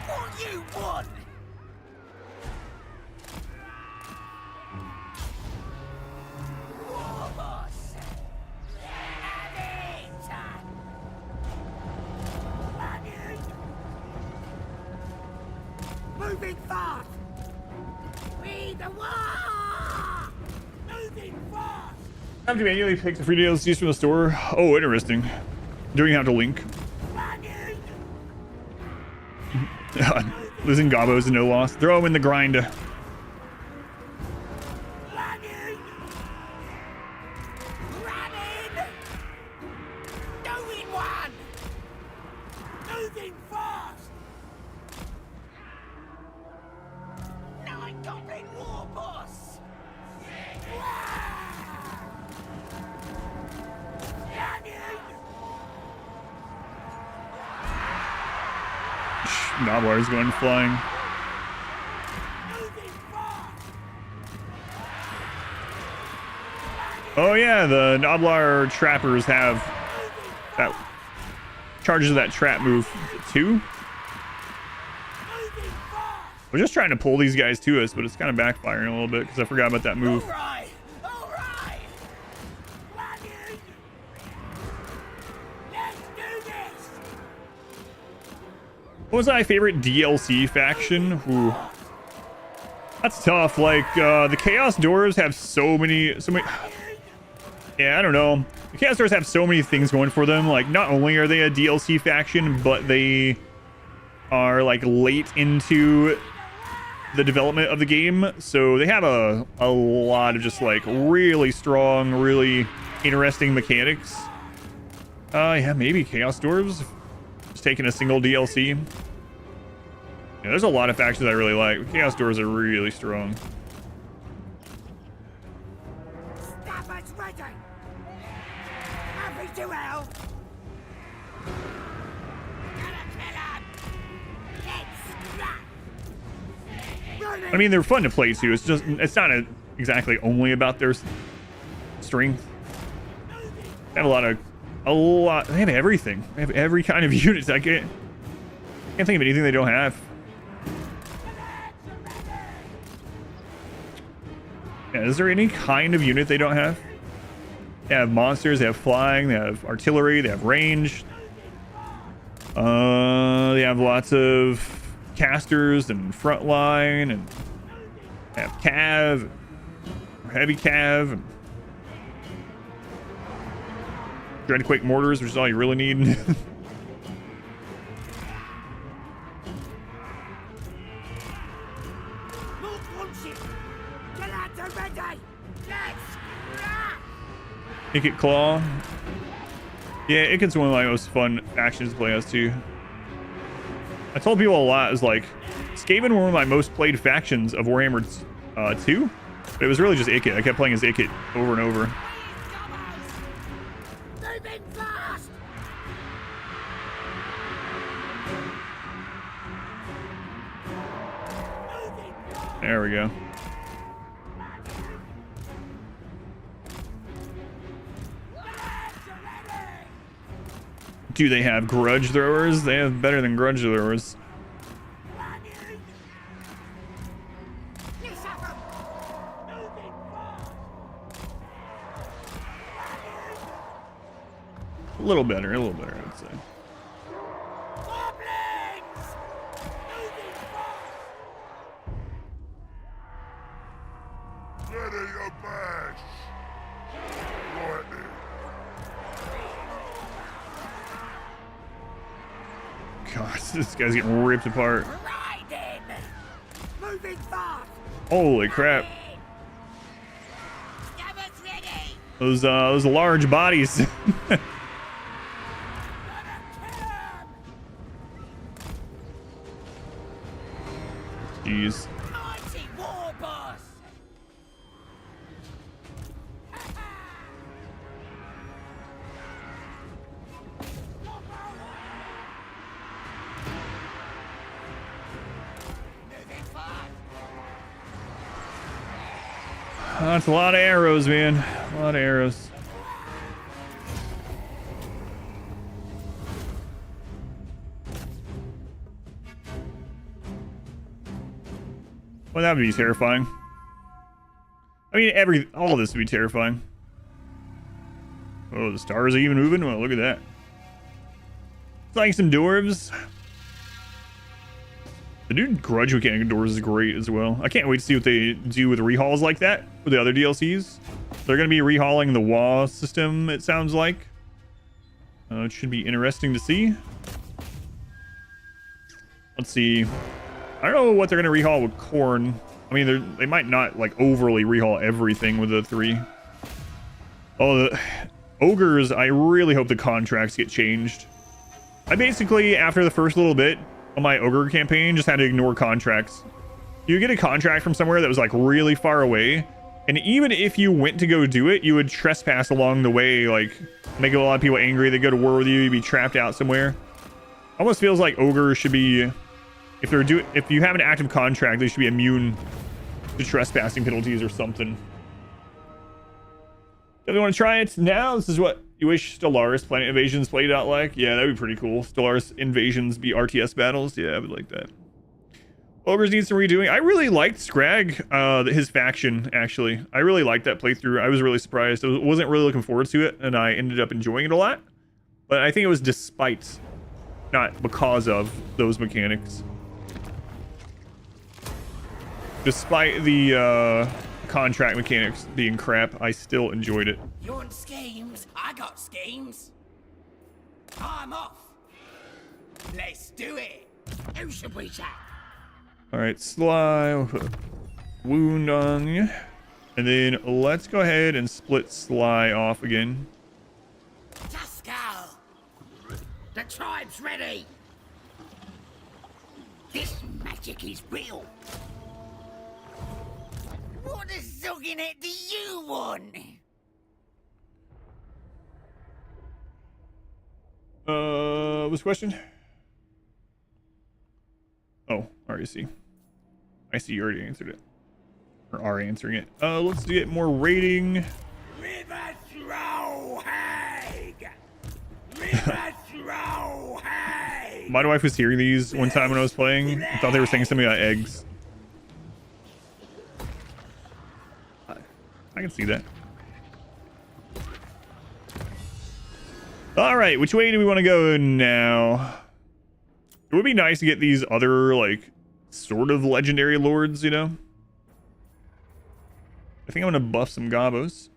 What you want? Moving fast! Read the war! Moving fast! I have to manually pick the free DLCs from the store. Oh, interesting. Do you have to link? Losing Gobos and no loss. Throw him in the grind. Noblar's going flying. Oh yeah, the Noblar trappers have that charges of that trap move too. We're just trying to pull these guys to us, but it's kind of backfiring a little bit because I forgot about that move. All right. Wagon. Let's do this. What was my favorite DLC faction? Ooh. That's tough. Like, the Chaos Dwarves have so many... Yeah, I don't know. The Chaos Dwarves have so many things going for them. Like, not only are they a DLC faction, but they are, like, late into the development of the game. So they have a lot of just, like, really strong, really interesting mechanics. Yeah, maybe Chaos Dwarves. Just taking a single DLC. Yeah, there's a lot of factions I really like. Chaos Dwarves are really strong. Stafford's ready. Happy to help. Gotta kill him. Let's I mean, they're fun to play too. It's just, it's not exactly only about their strength. They have they have everything. They have every kind of unit. I can't think of anything they don't have. Yeah, is there any kind of unit they don't have? They have monsters, they have flying, they have artillery, they have range. They have lots of casters and frontline, and they have cav, heavy cav, and Dreadquake mortars, which is all you really need. Icket Claw. Yeah, Icket's one of my most fun factions to play as too. I told people a lot, is like, Skaven were one of my most played factions of Warhammer 2, but it was really just Icket. I kept playing as Icket over and over. There we go. Do they have grudge throwers? They have better than grudge throwers. A little better, I would say. God, this guy's getting ripped apart. Holy crap. Those large bodies. Jeez. That's a lot of arrows, man. A lot of arrows. Well, that would be terrifying. I mean, all of this would be terrifying. Oh, the stars are even moving? Well, look at that. It's like some dwarves. The new grudge mechanic dwarves is great as well. I can't wait to see what they do with rehauls like that with the other DLCs. They're going to be rehauling the WA system, it sounds like. It should be interesting to see. Let's see. I don't know what they're going to rehaul with Khorne. I mean, they might not like overly rehaul everything with the 3. Oh, the ogres, I really hope the contracts get changed. I basically, after the first little bit on my ogre campaign, just had to ignore contracts. You get a contract from somewhere that was like really far away, and even if you went to go do it, you would trespass along the way, like make a lot of people angry. They go to war with you, you'd be trapped out somewhere. Almost feels like ogres should be, if you have an active contract, they should be immune to trespassing penalties or something. Do you want to try it now? This is what you wish Stellaris Planet Invasions played out like. Yeah, that'd be pretty cool. Stellaris Invasions be RTS battles. Yeah, I would like that. Ogres need some redoing. I really liked Scrag, his faction, actually. I really liked that playthrough. I was really surprised. I wasn't really looking forward to it, and I ended up enjoying it a lot. But I think it was despite, not because of, those mechanics. Despite the contract mechanics being crap, I still enjoyed it. You want schemes? I got schemes. I'm off. Let's do it. Who should we chat? All right, Sly, we'll put a wound on you. And then let's go ahead and split Sly off again. Tuscal. The tribe's ready. This magic is real. What a zogging it do you want? What's the question? Oh, REC. I see you already answered it. Or are answering it. Let's get more rating. River Throwhag! River Throwhag! My wife was hearing these one time when I was playing. I thought they were saying something about eggs. I can see that. All right, which way do we want to go now? It would be nice to get these other, like, sort of legendary lords, you know? I think I'm going to buff some Gobos.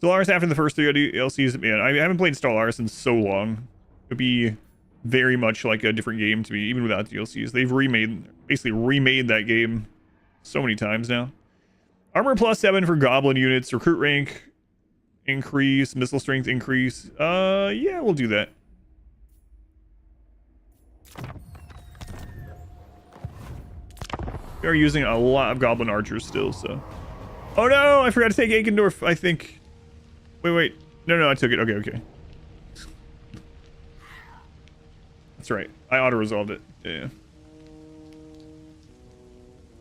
Stellaris after the first 3 DLCs. Man, I haven't played Stellaris in so long. It would be very much like a different game to me, even without DLCs. They've basically remade that game so many times now. Armor +7 for Goblin units. Recruit rank increase. Missile strength increase. Yeah, we'll do that. We are using a lot of Goblin archers still, so. Oh no, I forgot to take Eikendorf, I think. Wait. No, I took it. Okay. That's right. I auto-resolved it. Yeah.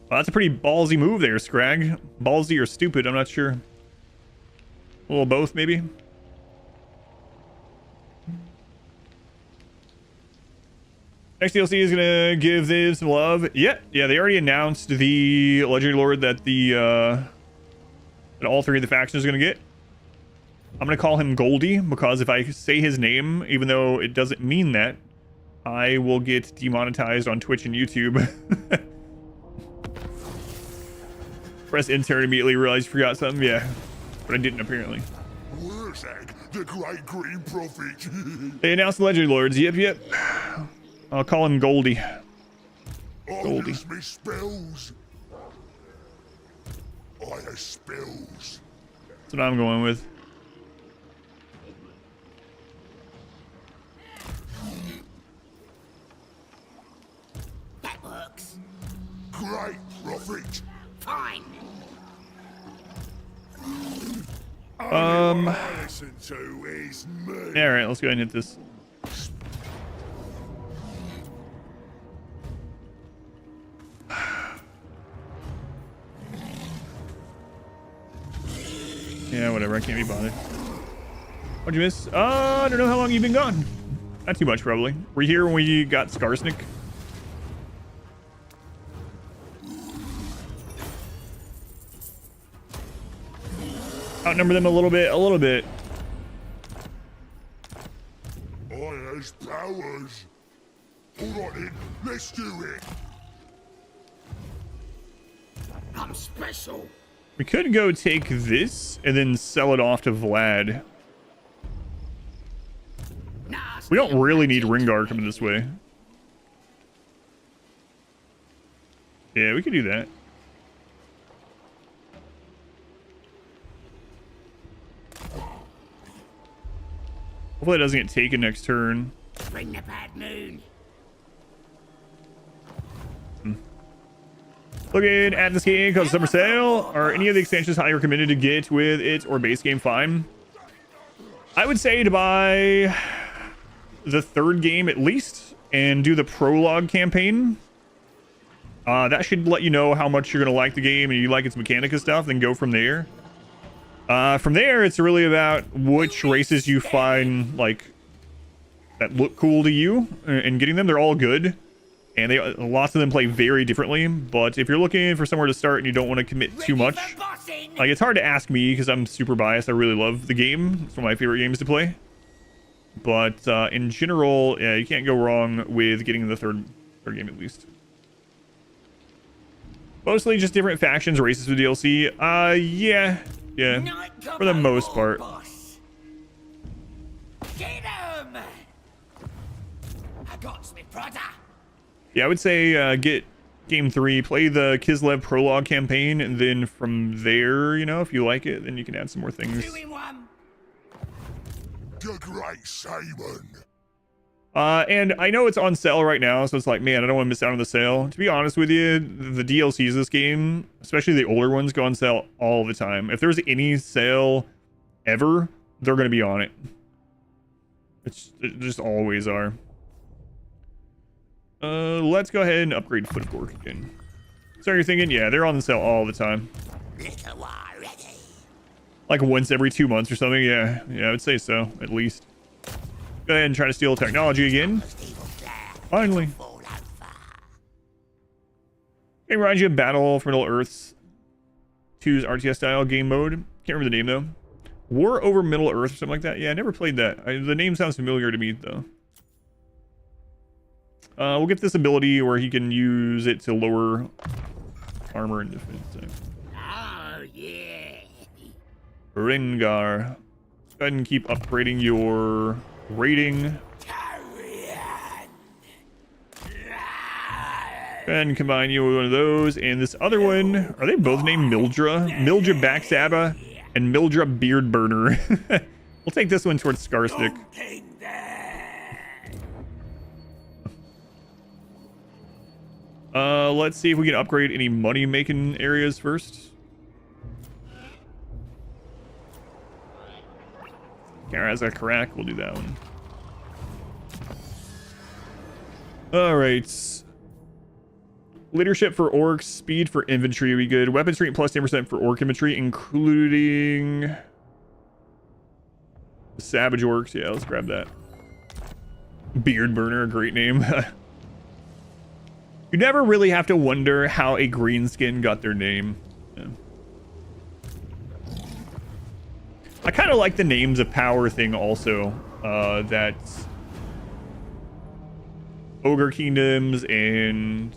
Well, that's a pretty ballsy move there, Scrag. Ballsy or stupid, I'm not sure. A little both, maybe. Next DLC is gonna give this some love. Yeah, they already announced the legendary lord that that all 3 of the factions are gonna get. I'm gonna call him Goldie because if I say his name, even though it doesn't mean that, I will get demonetized on Twitch and YouTube. Press enter and immediately realize you forgot something. Yeah, but I didn't apparently. Wurrzag, the great green prophet. They announced the legendary lords. Yep. I'll call him Goldie. Goldie. I me spells. I have spells. That's what I'm going with. That works. Great prophet. Fine. Listen to is me. All right, let's go ahead and hit this. Yeah, whatever. I can't be bothered. What'd you miss? I don't know how long you've been gone. Not too much, probably. Were you here when we got Skarsnik? Outnumber them a little bit. I has powers. Alright then, let's do it. I'm special. We could go take this and then sell it off to Vlad. We don't really need Ringar coming this way. Yeah, we could do that. Hopefully it doesn't get taken next turn. Bring the bad moon. Looking at this game because summer sale. Are any of the extensions highly recommended to get with it or base game fine? I would say to buy the 3rd game at least and do the prologue campaign. That should let you know how much you're going to like the game and you like its mechanic and stuff, then go from there. From there, it's really about which races you find like that look cool to you and getting them. They're all good, and lots of them play very differently. But if you're looking for somewhere to start and you don't want to commit too much, like it's hard to ask me because I'm super biased. I really love the game. It's one of my favorite games to play. But in general, yeah, you can't go wrong with getting the third game at least. Mostly just different factions, races with DLC. Yeah, for the most part. Get him! I got Smith brother. Yeah, I would say get game 3, play the Kislev prologue campaign, and then from there, you know, if you like it, then you can add some more things. 2 in 1. The Great Shaman. And I know it's on sale right now, so it's like, man, I don't want to miss out on the sale. To be honest with you, the DLCs of this game, especially the older ones, go on sale all the time. If there's any sale ever, they're going to be on it. They just always are. Let's go ahead and upgrade Footwork again. So you're thinking, yeah, they're on the sale all the time. Little war ready. Like once every 2 months or something. Yeah, I would say so, at least. Go ahead and try to steal technology again. Finally. It reminds you of Battle for Middle Earth's 2's RTS style game mode. Can't remember the name though. War over Middle Earth or something like that. Yeah, I never played that. The name sounds familiar to me though. We'll get this ability where he can use it to lower armor and defense. Oh yeah. Rengar. Go ahead and keep upgrading your rating. And combine you with one of those and this other one. Are they both named Mildra? Mildra Backstabba and Mildra Beardburner. We'll take this one towards Scarstick. Let's see if we can upgrade any money making areas first. Karazak Karak, we'll do that one. Alright. Leadership for orcs, speed for infantry would be good. Weapon strength plus 10% for orc infantry, including the savage orcs. Yeah, let's grab that. Beard burner, a great name. You never really have to wonder how a Greenskin got their name. Yeah. I kind of like the names of power thing also. That's Ogre Kingdoms and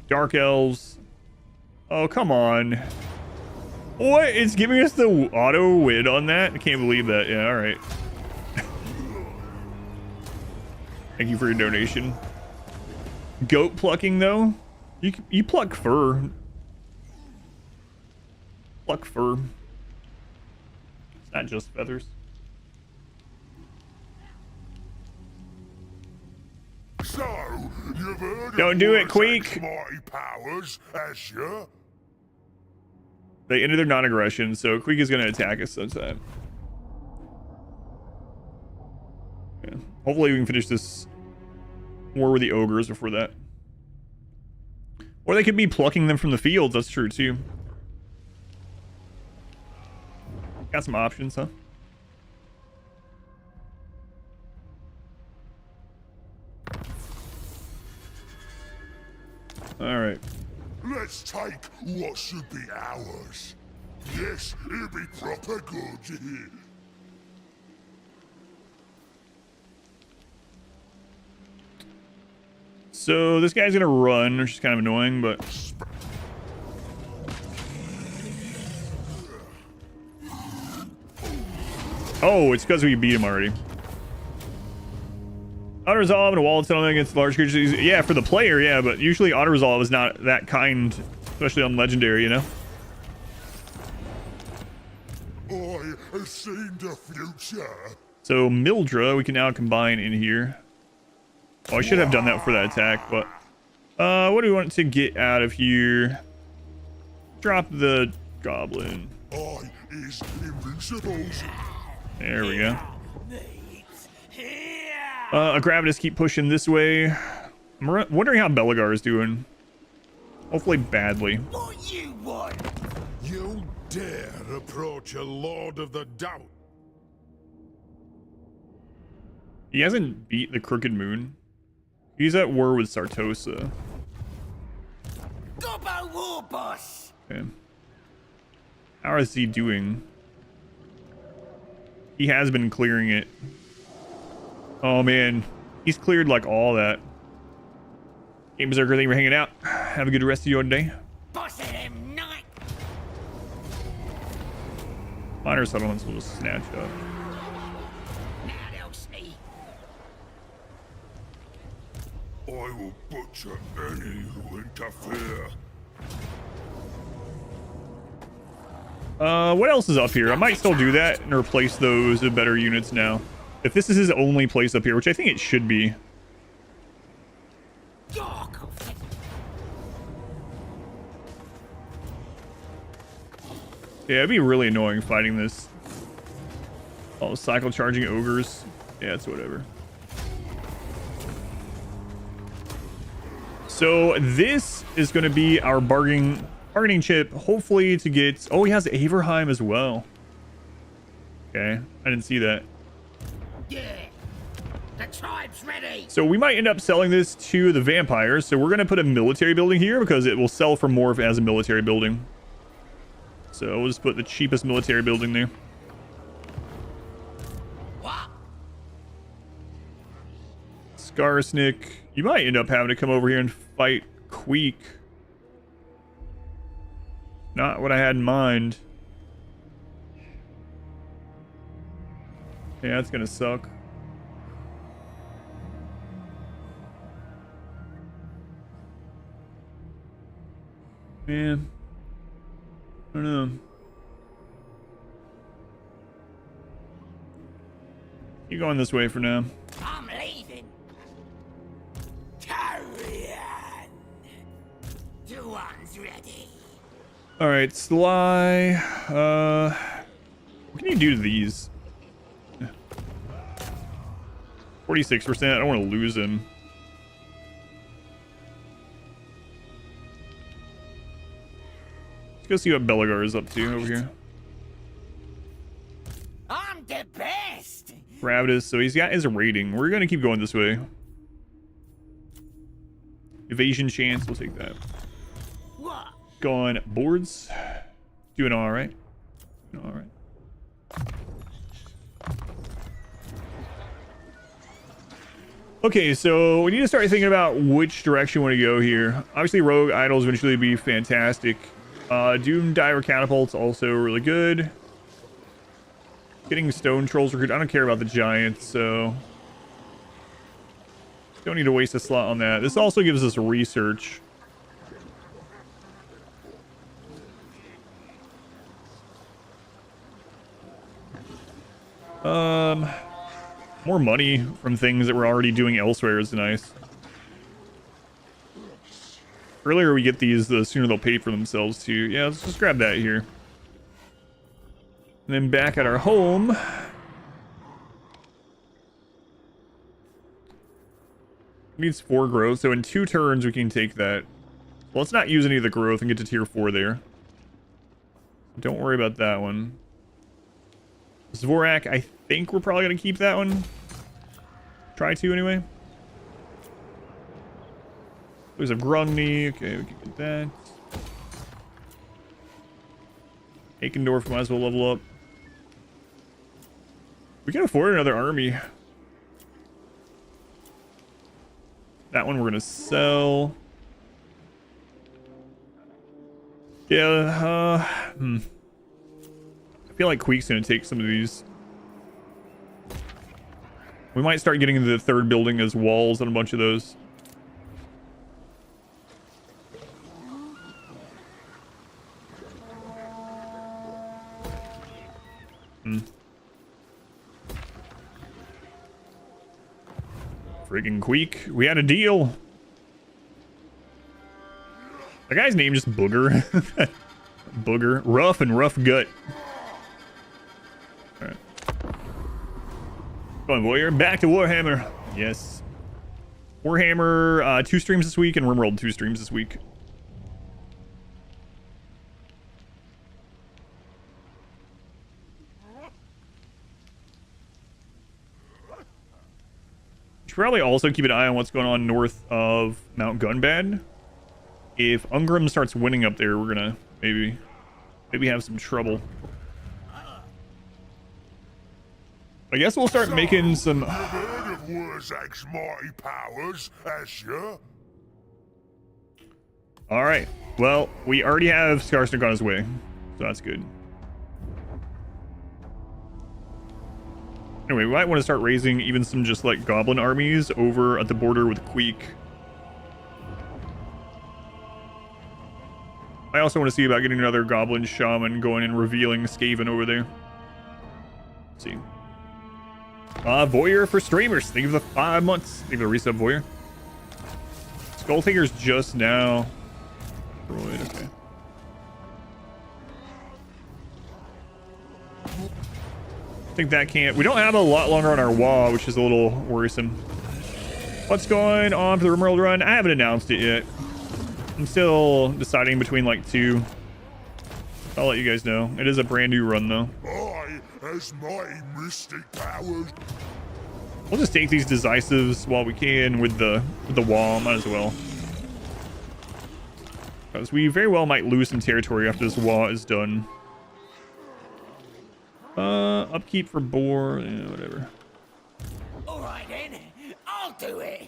Dark Elves. Oh, come on. What? It's giving us the auto win on that? I can't believe that. Yeah, alright. Thank you for your donation. Goat plucking, though? You pluck fur. Pluck fur. It's not just feathers. So, you've heard Don't of do it, Wurrzag's Queek. mighty powers, has ya? They ended their non-aggression, so Queek is going to attack us sometime. Yeah. Hopefully we can finish this war with the ogres before that. Or they could be plucking them from the fields, that's true too. Got some options, huh? Alright. Let's take what should be ours. Yes, it'll be proper good. So this guy's gonna run, which is kind of annoying, but oh, it's because we beat him already. Auto resolve and a wall settlement against large creatures. Yeah, for the player, yeah, but usually auto resolve is not that kind, especially on legendary, you know. I have seen the future. So Mildra, we can now combine in here. Oh, I should have done that for that attack, but what do we want to get out of here? Drop the goblin. I is invincible. There we go. Gravitas keep pushing this way. I'm wondering how Belagar is doing. Hopefully badly. What you want? You dare approach a Lord of the Doubt? He hasn't beat the Crooked Moon. He's at war with Sartosa. Gobbo War Boss! Okay. How is he doing? He has been clearing it. Oh man, he's cleared like all that. Game Berserker, thank you for hanging out. Have a good rest of your day. Boss of them night! Minor settlements will just snatch up. Now they'll see. I will butcher any who interfere. What else is up here? I might still do that and replace those with better units now. If this is his only place up here, which I think it should be. Yeah, it'd be really annoying fighting this. Oh, cycle charging ogres. Yeah, it's whatever. So this is going to be our bargaining chip, hopefully to get... Oh, he has Averheim as well. Okay, I didn't see that. Yeah, the tribe's ready. So we might end up selling this to the vampires. So we're going to put a military building here because it will sell for more if it has a military building. So we'll just put the cheapest military building there. What? Skarsnik, you might end up having to come over here and fight Queek. Not what I had in mind. Yeah, that's gonna suck. Man, I don't know. Keep going this way for now. I'm leaving. Carry on. The one's ready. All right, Sly. What can you do to these? 46%. I don't want to lose him. Let's go see what Belagar is up to over here. I'm the best. Gravitas, so he's got his rating. We're gonna keep going this way. Evasion chance, we'll take that. What? Go on boards. Doing all right. Doing all right. Okay, so we need to start thinking about which direction we want to go here. Obviously, Rogue Idols eventually be fantastic. Doom Diver Catapult's also really good. Getting Stone Trolls recruit. I don't care about the Giants, so don't need to waste a slot on that. This also gives us research. More money from things that we're already doing elsewhere is nice. Earlier we get these, the sooner they'll pay for themselves too. Yeah, let's just grab that here. And then back at our home. Needs 4 growth, so in 2 turns we can take that. Well, let's not use any of the growth and get to tier 4 there. Don't worry about that one. Zvorak, I think we're probably going to keep that one. Try to, anyway. There's a Grungni. Okay, we can get that. Akendorf might as well level up. We can afford another army. That one we're going to sell. Yeah, I feel like Queek's going to take some of these. We might start getting into the 3rd building as walls on a bunch of those. Friggin' Queek. We had a deal. The guy's name just Booger. Booger. Rough and rough gut. Alright. Come on, warrior. Back to Warhammer. Yes. Warhammer 2 streams this week and RimWorld 2 streams this week. probably also keep an eye on what's going on north of Mount Gunbad. If Ungrim starts winning up there, we're gonna maybe have some trouble. I guess we'll start making some. You've heard of Wurzag's mighty powers, has you? All right. Well, we already have Skarsnik on his way, so that's good. Anyway, we might want to start raising even some just like goblin armies over at the border with Queek. I also want to see about getting another goblin shaman going and revealing Skaven over there. Let's see. Voyeur for streamers. Thank you for the 5 months. Thank you for the resub, Voyeur. Skulltaker's just now. Right, okay. I think that can't. We don't have a lot longer on our wall, which is a little worrisome. What's going on for the Emerald Run? I haven't announced it yet. I'm still deciding between like two. I'll let you guys know. It is a brand new run though. I has mighty mystic powers. We'll just take these decisives while we can with the wall. Might as well. Because we very well might lose some territory after this wall is done. Upkeep for boar, yeah, whatever. All right then, I'll do it.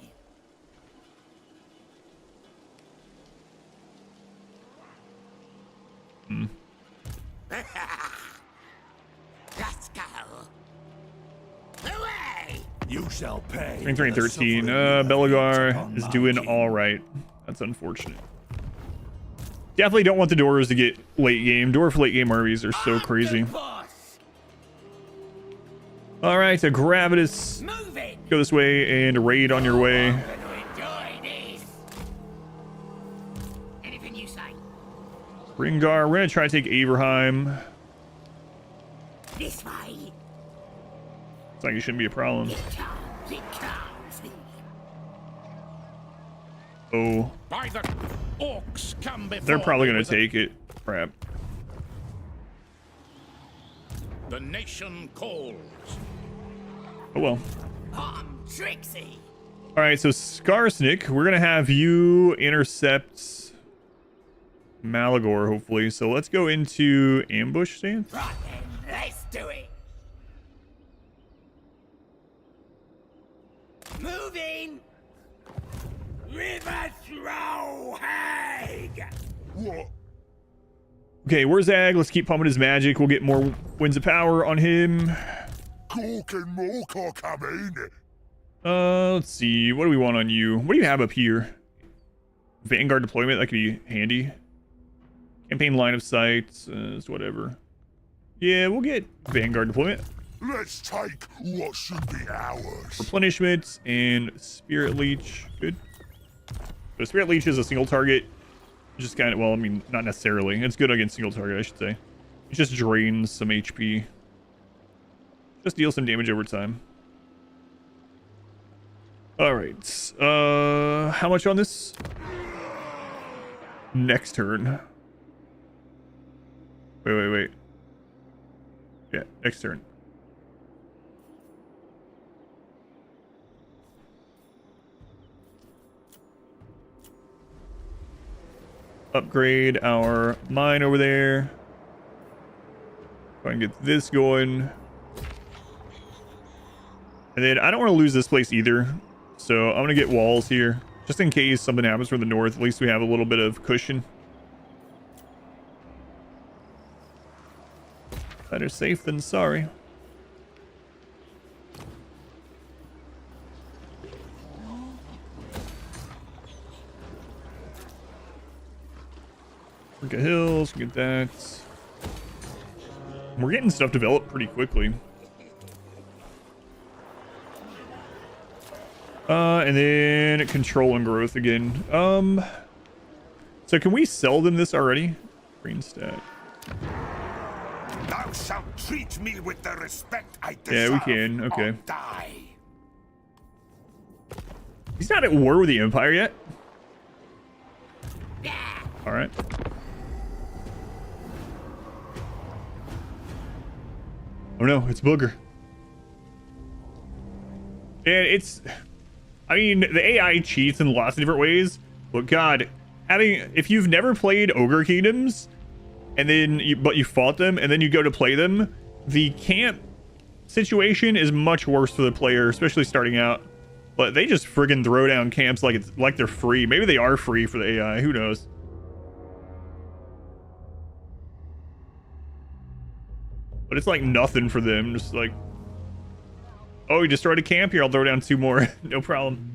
Let's go. Away. You shall pay. 2313. Belagar is doing all right. That's unfortunate. Definitely don't want the doors to get late game. Dwarf late game armies are so crazy. All right, a Gravitas. Go this way and raid on your way. Anything you say. Ringar, we're gonna try to take Averheim. This way. It's like it shouldn't be a problem. It comes. Oh, By the orcs come before they're probably me gonna with take it. Crap. the nation calls. Oh well. I'm Trixie. All right, so Skarsnik, we're gonna have you intercept Malagor, hopefully. So let's go into ambush stance. Right then, let's do it. Moving. River throw hag. What? Okay, Wurrzag, let's keep pumping his magic. We'll get more winds of power on him. Cork and Mork are coming. Let's see. What do we want on you? What do you have up here? Vanguard deployment, that could be handy. Campaign line of sight, it's whatever. Yeah, we'll get Vanguard deployment. Let's take what should be ours. Replenishment and Spirit Leech. Good. So Spirit Leech is a single target. Just kind of, well, I mean, not necessarily. It's good against single target, I should say. It just drains some HP. Just deals some damage over time. All right. How much on this? Next turn. Wait. Yeah, next turn. Upgrade our mine over there. Go ahead and get this going. And then I don't want to lose this place either. So I'm going to get walls here. Just in case something happens from the north. At least we have a little bit of cushion. Better safe than sorry. Look at hills, get that. We're getting stuff developed pretty quickly. And then control and growth again. So can we sell them this already? Green stat. Thou shalt treat me with the respect I deserve. Yeah, we can. Okay. Or die. He's not at war with the Empire yet. All right. Oh no, it's Booger. And it's I mean, the AI cheats in lots of different ways, but God, if you've never played Ogre Kingdoms, and then you fought them, and then you go to play them, the camp situation is much worse for the player, especially starting out. But they just friggin' throw down camps like they're free. Maybe they are free for the AI. Who knows? But it's like nothing for them. Just like, oh, you destroyed a camp here. I'll throw down 2 more. No problem.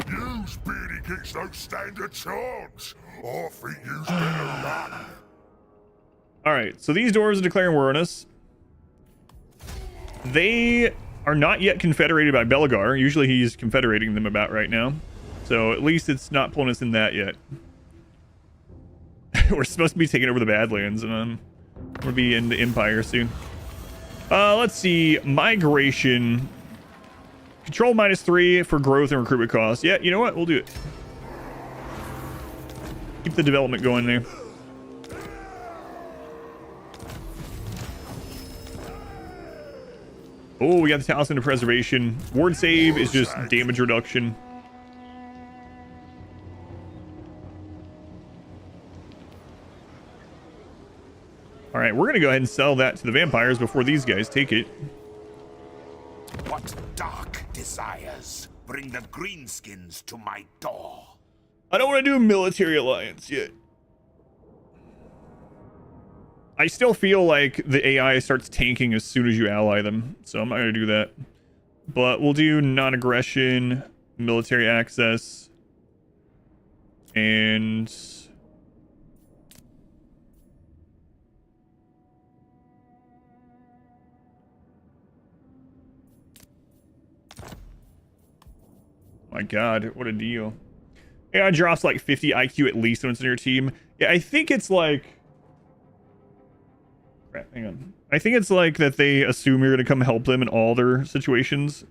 You beardy kicks don't stand a chance. I think you's better run. All right, so these doors are declaring war on us. They are not yet confederated by Belgar. Usually he's confederating them about right now. So at least it's not pulling us in that yet. We're supposed to be taking over the Badlands, and we'll be in the Empire soon. Let's see. Migration. Control -3 for growth and recruitment costs. Yeah, you know what? We'll do it. Keep the development going there. Oh, we got the Talisman of Preservation. Ward save is just damage reduction. All right, we're going to go ahead and sell that to the vampires before these guys take it. What dark desires bring the Greenskins to my door? I don't want to do a military alliance yet. I still feel like the AI starts tanking as soon as you ally them, so I'm not going to do that. But we'll do non-aggression, military access, and... my God, what a deal. AI drops like 50 IQ at least when it's in your team. Yeah, I think it's like... crap, hang on. I think it's like that they assume you're going to come help them in all their situations.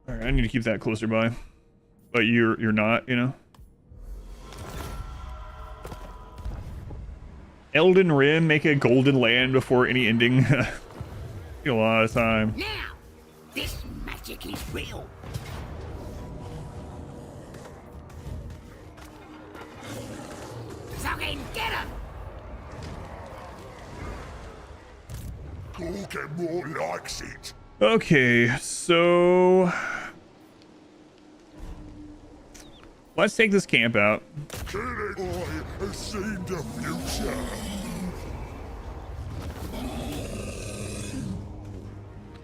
All right, I need to keep that closer by. But you're not, you know? Elden Rim, make a golden land before any ending. A lot of time. Now, this magic is real. Fucking get him! Go get more likes it. Okay, so let's take this camp out. Killing I have seen the future.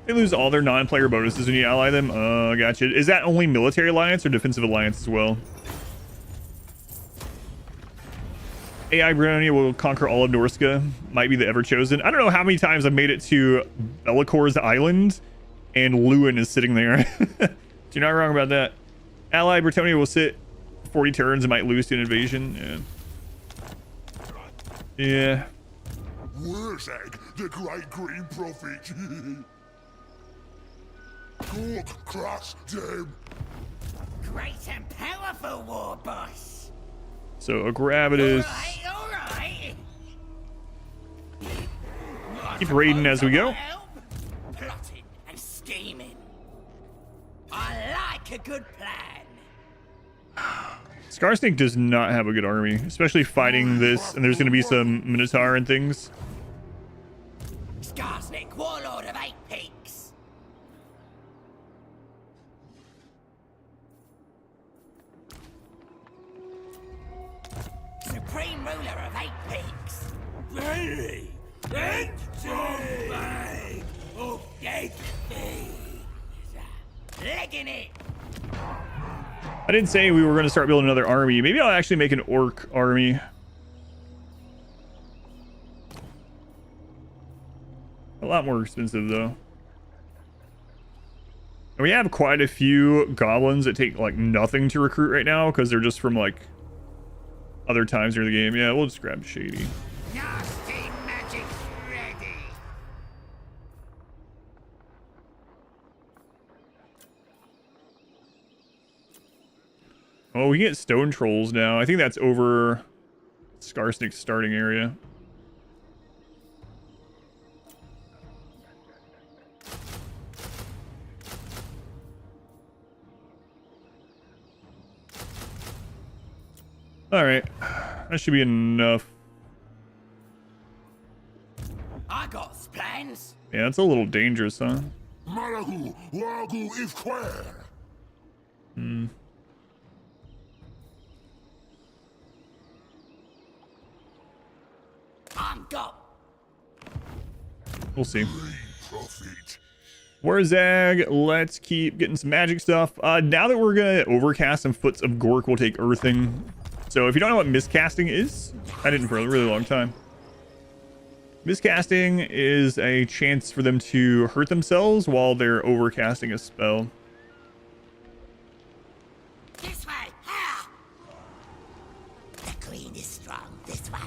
They lose all their non-player bonuses when you ally them. Gotcha. Is that only military alliance or defensive alliance as well? AI Brownie will conquer all of Norska. Might be the Ever-Chosen. I don't know how many times I've made it to Bellicor's island and Lewin is sitting there. You're not wrong about that. Ally Bretonia will sit 40 turns and might lose to an invasion. Yeah. Wurrzag, the great green prophet. Go crush them. Great and powerful war boss. So a Gravitas. All right. Keep raiding as we go. Plotting and scheming. I like a good plan. Scarsnake does not have a good army, especially fighting this, and there's going to be some Minotaur and things. Scarsnake, warlord of 8 peaks. Supreme ruler of 8 peaks. Ready and oh, legging it. I didn't say we were going to start building another army. Maybe I'll actually make an orc army. A lot more expensive though. And we have quite a few goblins that take like nothing to recruit right now because they're just from like other times during the game. Yeah, we'll just grab Shady. Nasty magic ready. Oh, we get stone trolls now. I think that's over Skarsnik's starting area. All right, that should be enough. I got plans. Yeah, it's a little dangerous, huh? Malagu, Wagu, Ifquare. I'm got. We'll see. Profit. Wurrzag, let's keep getting some magic stuff. Now that we're gonna overcast some Foots of Gork, we'll take Earthing. So if you don't know what miscasting is, I didn't for a really long time. Miscasting is a chance for them to hurt themselves while they're overcasting a spell. This way. Ha! The queen is strong. This way.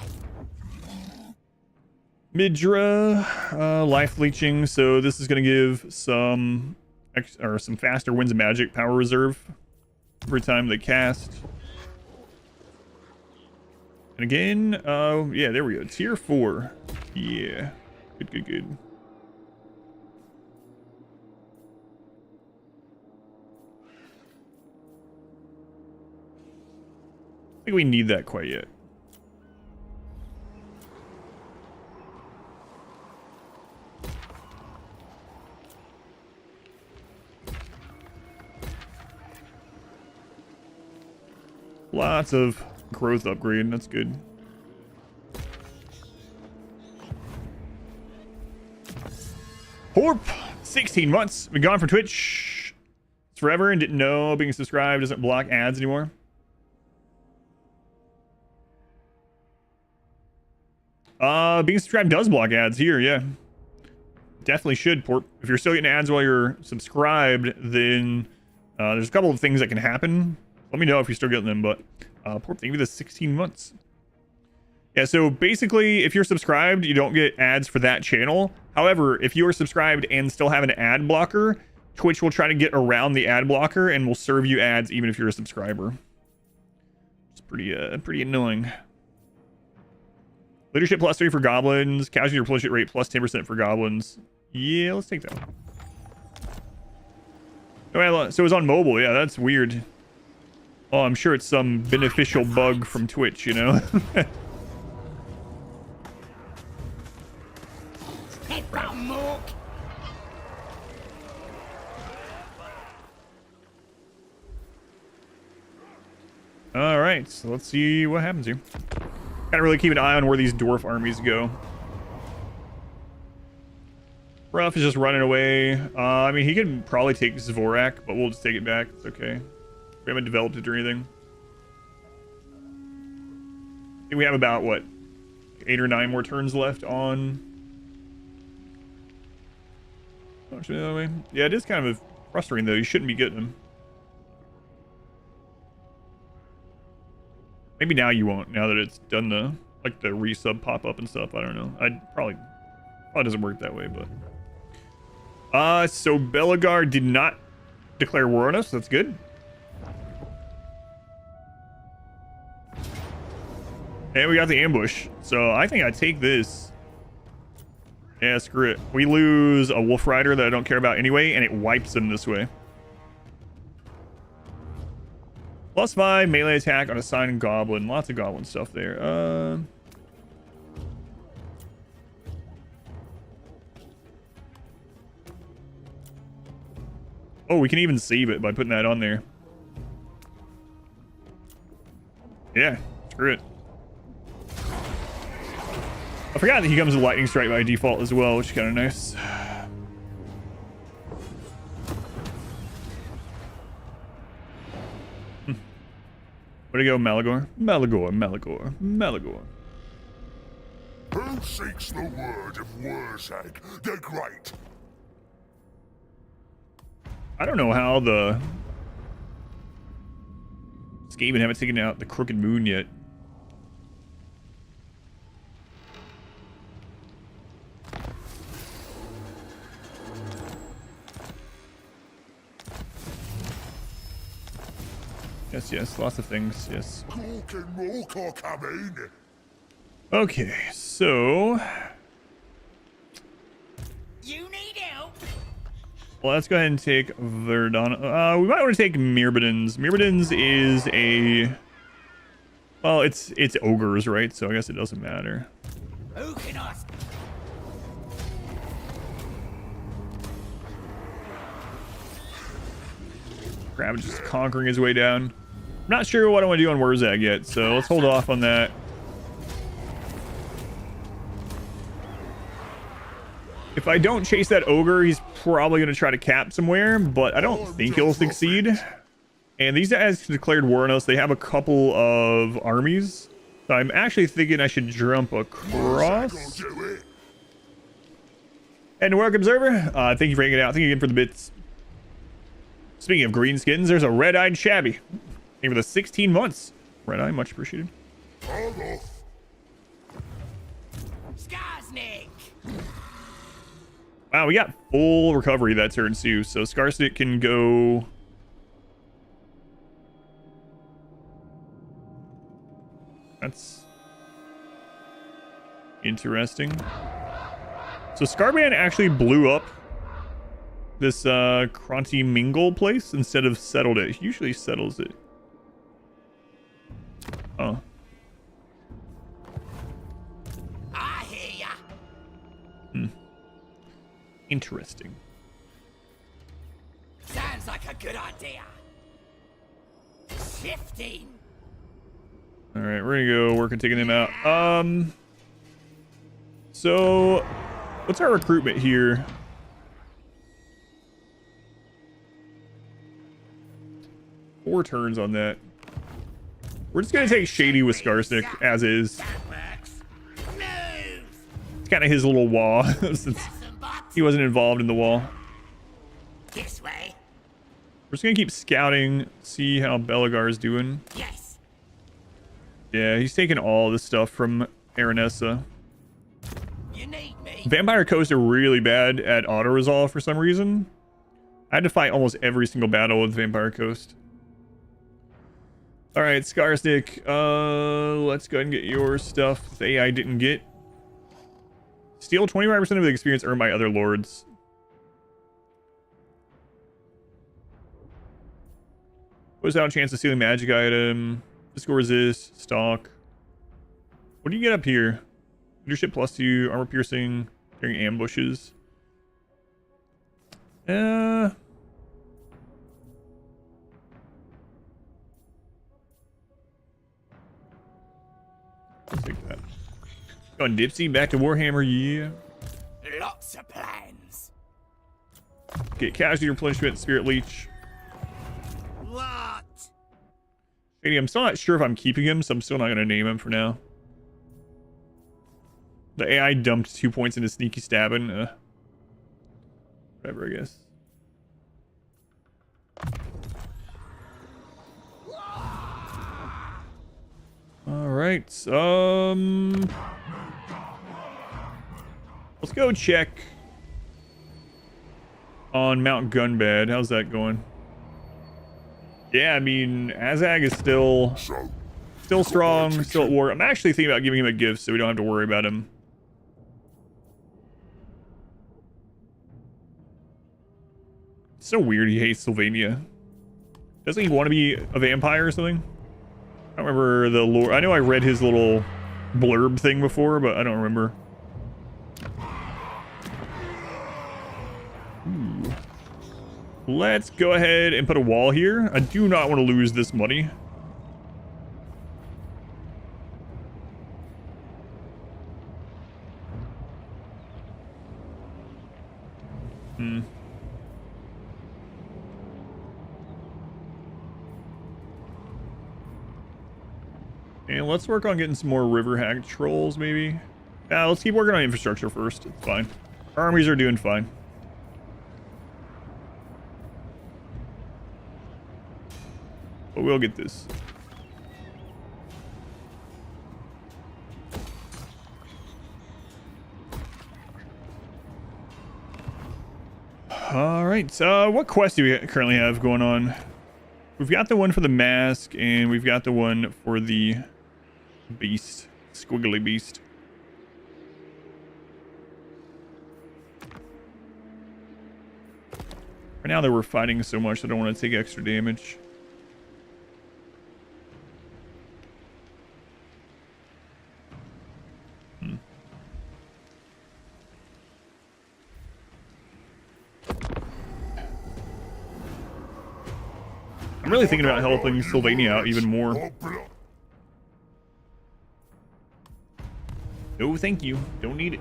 Midra, life leeching. So this is going to give some some faster winds of magic power reserve every time they cast. And again, yeah, there we go. Tier 4. Yeah. Good, good, good. I don't think we need that quite yet. Lots of growth upgrade. That's good. Horp, 16 months. Been gone from Twitch forever and didn't know being subscribed doesn't block ads anymore. Being subscribed does block ads here, yeah. Definitely should, Porp. If you're still getting ads while you're subscribed, then there's a couple of things that can happen. Let me know if you're still getting them, but Porp, thank you for the 16 months. Yeah, so basically, if you're subscribed, you don't get ads for that channel. However, if you are subscribed and still have an ad blocker, Twitch will try to get around the ad blocker and will serve you ads even if you're a subscriber. It's pretty annoying. Leadership +3 for goblins. Casualty replenishment rate +10% for goblins. Yeah, let's take that one. Oh, so it's on mobile. Yeah, that's weird. Oh, I'm sure it's some beneficial bug from Twitch, you know? Hey, brown mook. All right, so let's see what happens here. Gotta really keep an eye on where these dwarf armies go. Ruff is just running away. I mean, he could probably take Zvorak, but we'll just take it back. It's okay. We haven't developed it or anything. I think we have about, what, 8 or 9 more turns left on... Actually, that way. Yeah, it is kind of frustrating, though. You shouldn't be getting them. Maybe now you won't, now that it's done the, like, the resub pop-up and stuff. I don't know. Probably doesn't work that way, but... so Belagar did not declare war on us. That's good. And we got the ambush. So I think I take this. Yeah, screw it. We lose a Wolf Rider that I don't care about anyway, and it wipes them this way. +5 melee attack on a Sign Goblin. Lots of Goblin stuff there. Oh, we can even save it by putting that on there. Yeah, screw it. I forgot that he comes with Lightning Strike by default as well, which is kind of nice. Where'd he go, Malagor? Malagor, Malagor, Malagor. Who seeks the word of Wurrzag, the Great? I don't know how the Skaven haven't taken out the Crooked Moon yet. Yes, yes, lots of things. Yes. Gork and Mork are coming. Okay, so You need help? well, let's go ahead and take Verdun. We might want to take Myrmidons. Myrmidons is a well, it's ogres, right? So I guess it doesn't matter. Who can I... Ravage is conquering his way down. I'm not sure what I want to do on Wurrzag yet, so let's hold off on that. If I don't chase that ogre, he's probably going to try to cap somewhere, but I don't think he'll succeed. And these guys declared war on us. They have a couple of armies. So I'm actually thinking I should jump across. And welcome, observer. Thank you for hanging out. Thank you again for the bits. Speaking of greenskins, there's a red-eyed shabby. Thank you for the 16 months. Red-eye, much appreciated. Skarsnik! Wow, we got full recovery that turn too. So Skarsnik can go. That's interesting. So Scarban actually blew up this Kronti Mingle place instead of settled it. He usually settles it. Oh. I hear ya. Interesting. Sounds like a good idea. Shifting. All right, we're gonna go work on taking them out. So what's our recruitment here? Four turns on that. We're just gonna take Shady with Skarsnik as is. That works. Move! It's kind of his little wall since he wasn't involved in the wall. This way. We're just gonna keep scouting, see how Belagar's doing. Yes. Yeah, he's taking all this stuff from Aranessa. You need me. Vampire Coast are really bad at auto resolve for some reason. I had to fight almost every single battle with Vampire Coast. All right, Skarsnik, let's go ahead and get your stuff. The AI didn't get. Steal 25% of the experience earned by other lords. Puts out a chance of stealing magic item. Physical resist, stalk. What do you get up here? Leadership +2, armor piercing, during ambushes. I'll take that. Going Dipsy, back to Warhammer, yeah. Lots of plans. Get casualty replenishment, spirit leech. What? Shady, I'm still not sure if I'm keeping him, so I'm still not gonna name him for now. The AI dumped 2 points into sneaky stabbing. Whatever, I guess. All right. Let's go check on Mount Gunbad. How's that going? Yeah, I mean, Azag is still strong, still at war. I'm actually thinking about giving him a gift so we don't have to worry about him. It's so weird he hates Sylvania. Doesn't he want to be a vampire or something? I don't remember the lore. I know I read his little blurb thing before, but I don't remember. Ooh. Let's go ahead and put a wall here. I do not want to lose this money. And let's work on getting some more river hag trolls, maybe. Let's keep working on infrastructure first. It's fine. Our armies are doing fine. But we'll get this. All right. So, what quest do we currently have going on? We've got the one for the mask, and we've got the one for the beast. Squiggly beast. For now that we're fighting so much, I don't want to take extra damage. I'm really thinking about helping Sylvania out even more. No, thank you. Don't need it.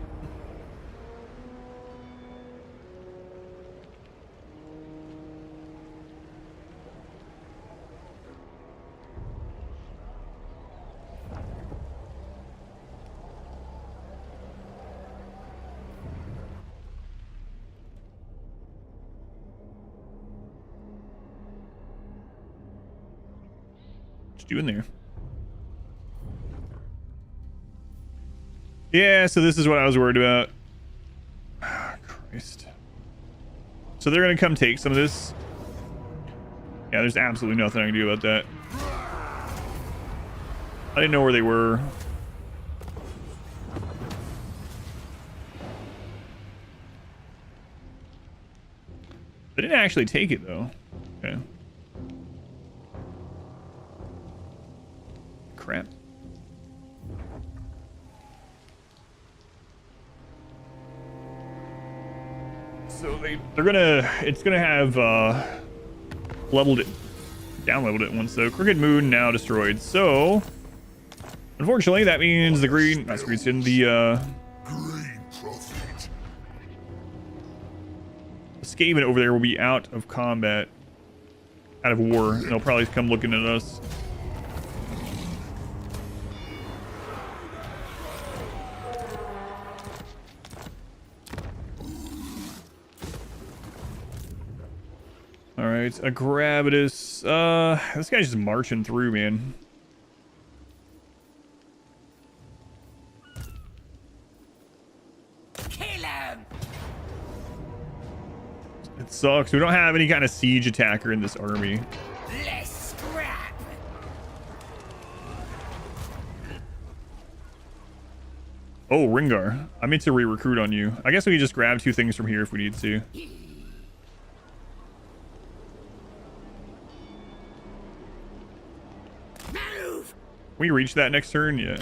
What you doing there? Yeah, so this is what I was worried about. Oh, Christ. So they're gonna come take some of this. Yeah, there's absolutely nothing I can do about that. I didn't know where they were. They didn't actually take it though. Okay. Crap. So they're gonna, it's gonna have leveled it, down leveled it once. So Crooked Moon now destroyed. So unfortunately that means the Greenskin, the Green profit. Skaven over there will be out of combat, out of war, and they'll probably come looking at us. All right, a Gravitas. This guy's just marching through, man. Kill him! It sucks. We don't have any kind of siege attacker in this army. Less scrap! Oh, Ringar. I meant to re-recruit on you. I guess we can just grab 2 things from here if we need to. Move! We reach that next turn? Yeah.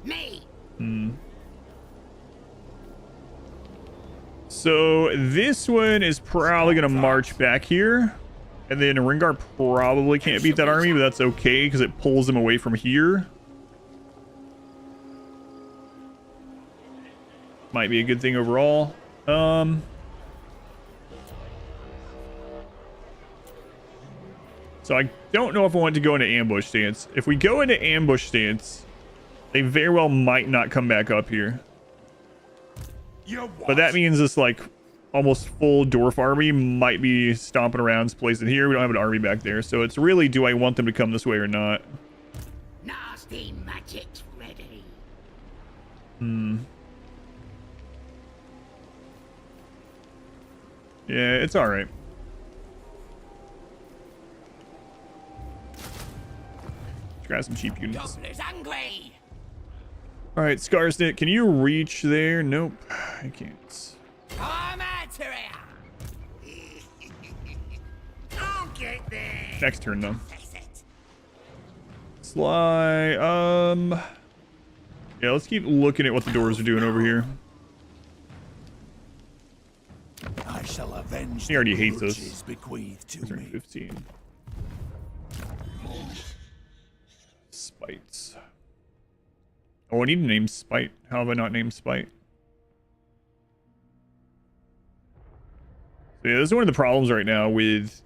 Me! So this one is probably going to march back here. And then Ringar probably can't beat that army, but that's okay because it pulls them away from here. Might be a good thing overall. So I don't know if I want to go into ambush stance. If we go into ambush stance, they very well might not come back up here. But that means this like almost full dwarf army might be stomping around, placing here. We don't have an army back there, so it's really, do I want them to come this way or not? Nasty magic's ready. Yeah, it's all right. Let's grab some cheap units. Gobbler's angry! All right, Scarsnit, can you reach there? Nope, I can't. Come out here! Don't get there! Next turn though. Face it. Sly, yeah, let's keep looking at what the doors are doing over here. I shall avenge He already the hates us. grudges bequeathed to Turn me. 15. Spites. Oh, I need to name Spite. How have I not named Spite? So yeah, this is one of the problems right now with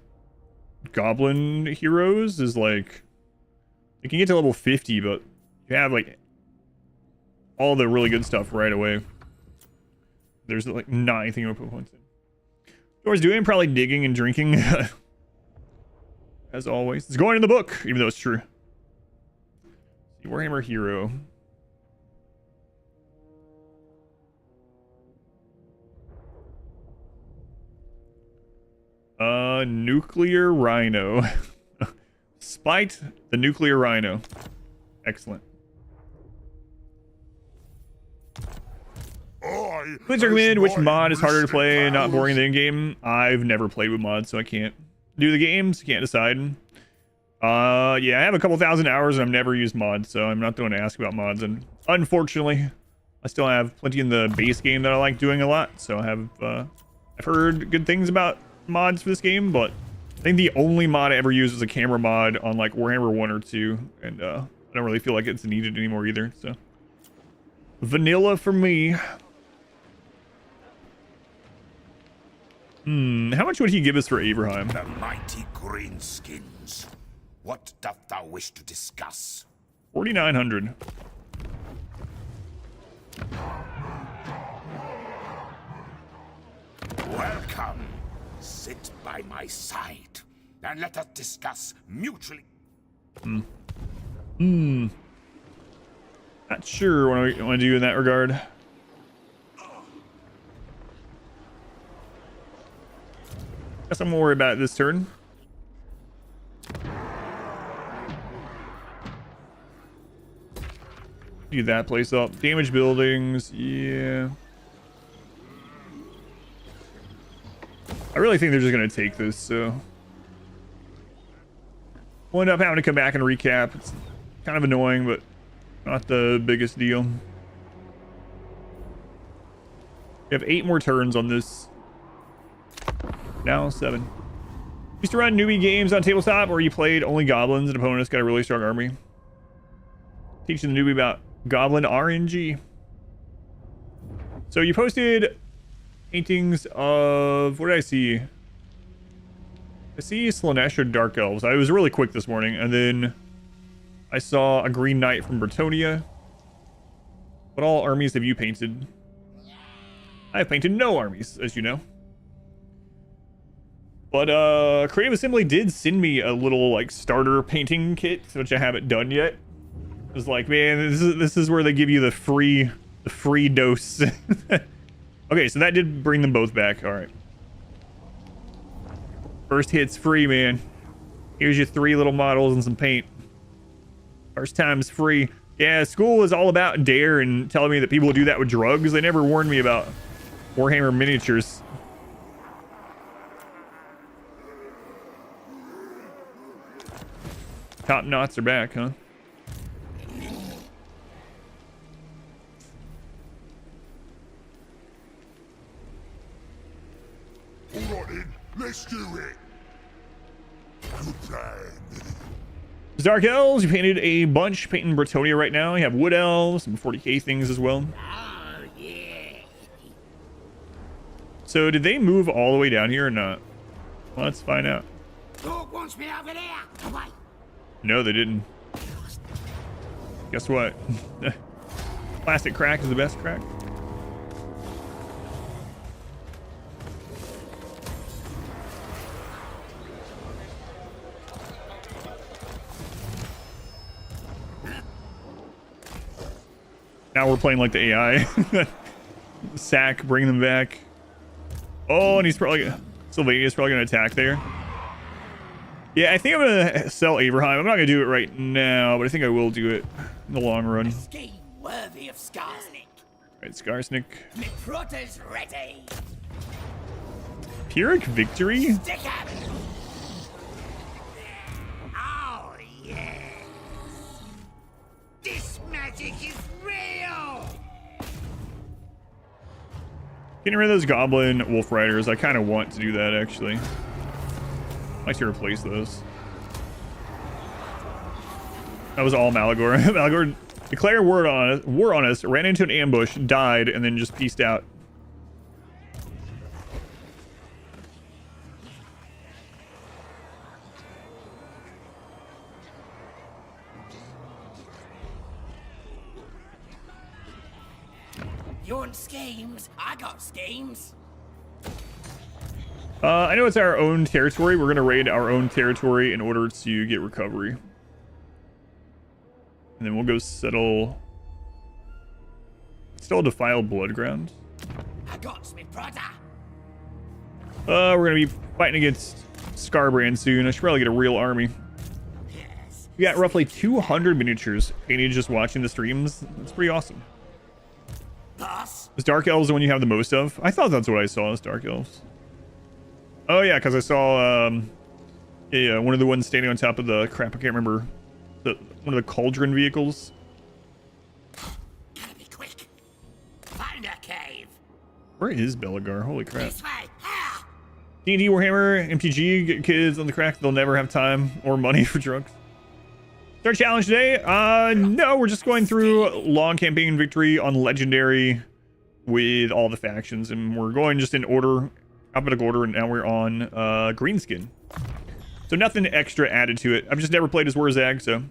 Goblin heroes is like, you can get to level 50, but you have like all the really good stuff right away. There's like not anything to put points in. Doors doing probably digging and drinking. As always. It's going in the book, even though it's true. Warhammer hero. Nuclear Rhino. Spite the Nuclear Rhino. Excellent. Please recommend which mod is harder to play and not boring in the in-game. I've never played with mods, so I can't do the games. Can't decide. Yeah, I have a couple thousand hours and I've never used mods, so I'm not the one to ask about mods. And unfortunately, I still have plenty in the base game that I like doing a lot. So I've heard good things about mods for this game, but I think the only mod I ever used was a camera mod on like Warhammer 1 or 2, and I don't really feel like it's needed anymore either. So vanilla for me. How much would he give us for Abraham? The mighty Greenskins. What doth thou wish to discuss? 4,900. Welcome. Sit by my side, and let us discuss mutually. Not sure what I want to do in that regard. Guess I'm more worried about it this turn. Do that place up. Damage buildings, yeah. I really think they're just gonna take this, so we'll end up having to come back and recap. It's kind of annoying, but not the biggest deal. We have 8 more turns on this. Now 7. Used to run newbie games on tabletop where you played only goblins and opponents got a really strong army. Teaching the newbie about goblin RNG. So you posted paintings of, what did I see? I see Slanesh or Dark Elves. I was really quick this morning, and then I saw a Green Knight from Bretonia. What all armies have you painted? I've painted no armies, as you know. But Creative Assembly did send me a little like starter painting kit, which I haven't done yet. It was like, man, this is where they give you the free dose. Okay, so that did bring them both back. All right. First hit's free, man. Here's your 3 little models and some paint. First time's free. Yeah, school was all about dare and telling me that people would do that with drugs. They never warned me about Warhammer miniatures. Top knots are back, huh? All right then, let's do it. Good plan. Dark Elves, you painted a bunch. Painting Bretonia right now. You have Wood Elves, some 40k things as well. Oh, yeah. So did they move all the way down here or not? Well, let's find out. Dog wants me over there. Away. No, they didn't. Guess what? Plastic crack is the best crack. Now we're playing like the AI. Sack, bring them back. Oh, and he's probably... Sylvania's probably going to attack there. Yeah, I think I'm going to sell Abraham. I'm not going to do it right now, but I think I will do it in the long run. Scheme worthy of Skarsnik. Right, Skarsnik. Me protter's ready. Pyrrhic Victory? Stick up. Oh, yes. This magic is real. Getting rid of those Goblin Wolf Riders. I kind of want to do that, actually. I'd like to replace those. That was all Malagor. Malagor declared war on us, ran into an ambush, died, and then just peaced out. You want schemes? I got schemes. I know it's our own territory. We're going to raid our own territory in order to get recovery. And then we'll go settle... Still defile blood ground. I got me brother. We're gonna be fighting against Scarbrand soon. I should probably get a real army. Yes. We got roughly 200 miniatures painted just watching the streams. That's pretty awesome. Boss. Is Dark Elves the one you have the most of? I thought that's what I saw as Dark Elves. Oh yeah, because I saw yeah, one of the ones standing on top of the crap. I can't remember one of the cauldron vehicles. Gotta be quick. Find a cave. Where is Belagar? Holy crap! This way. Ah! D&D Warhammer MTG get kids on the crack. They'll never have time or money for drugs. Start challenge today? No, we're just going through long campaign victory on legendary with all the factions, and we're going just in order, alphabetical order, and now we're on Greenskin. So nothing extra added to it. I've just never played as Wurrzag, so.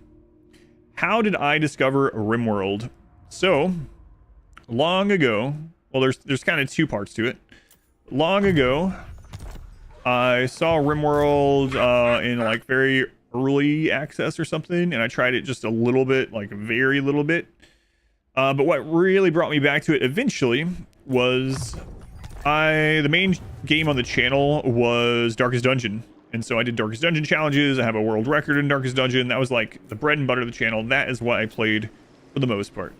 How did I discover RimWorld? So, long ago, well, there's kind of two parts to it. Long ago, I saw RimWorld in like very early access or something, and I tried it just a little bit, like very little bit. But what really brought me back to it eventually was the main game on the channel was Darkest Dungeon. And so I did Darkest Dungeon challenges. I have a world record in Darkest Dungeon. That was like the bread and butter of the channel. That is what I played for the most part.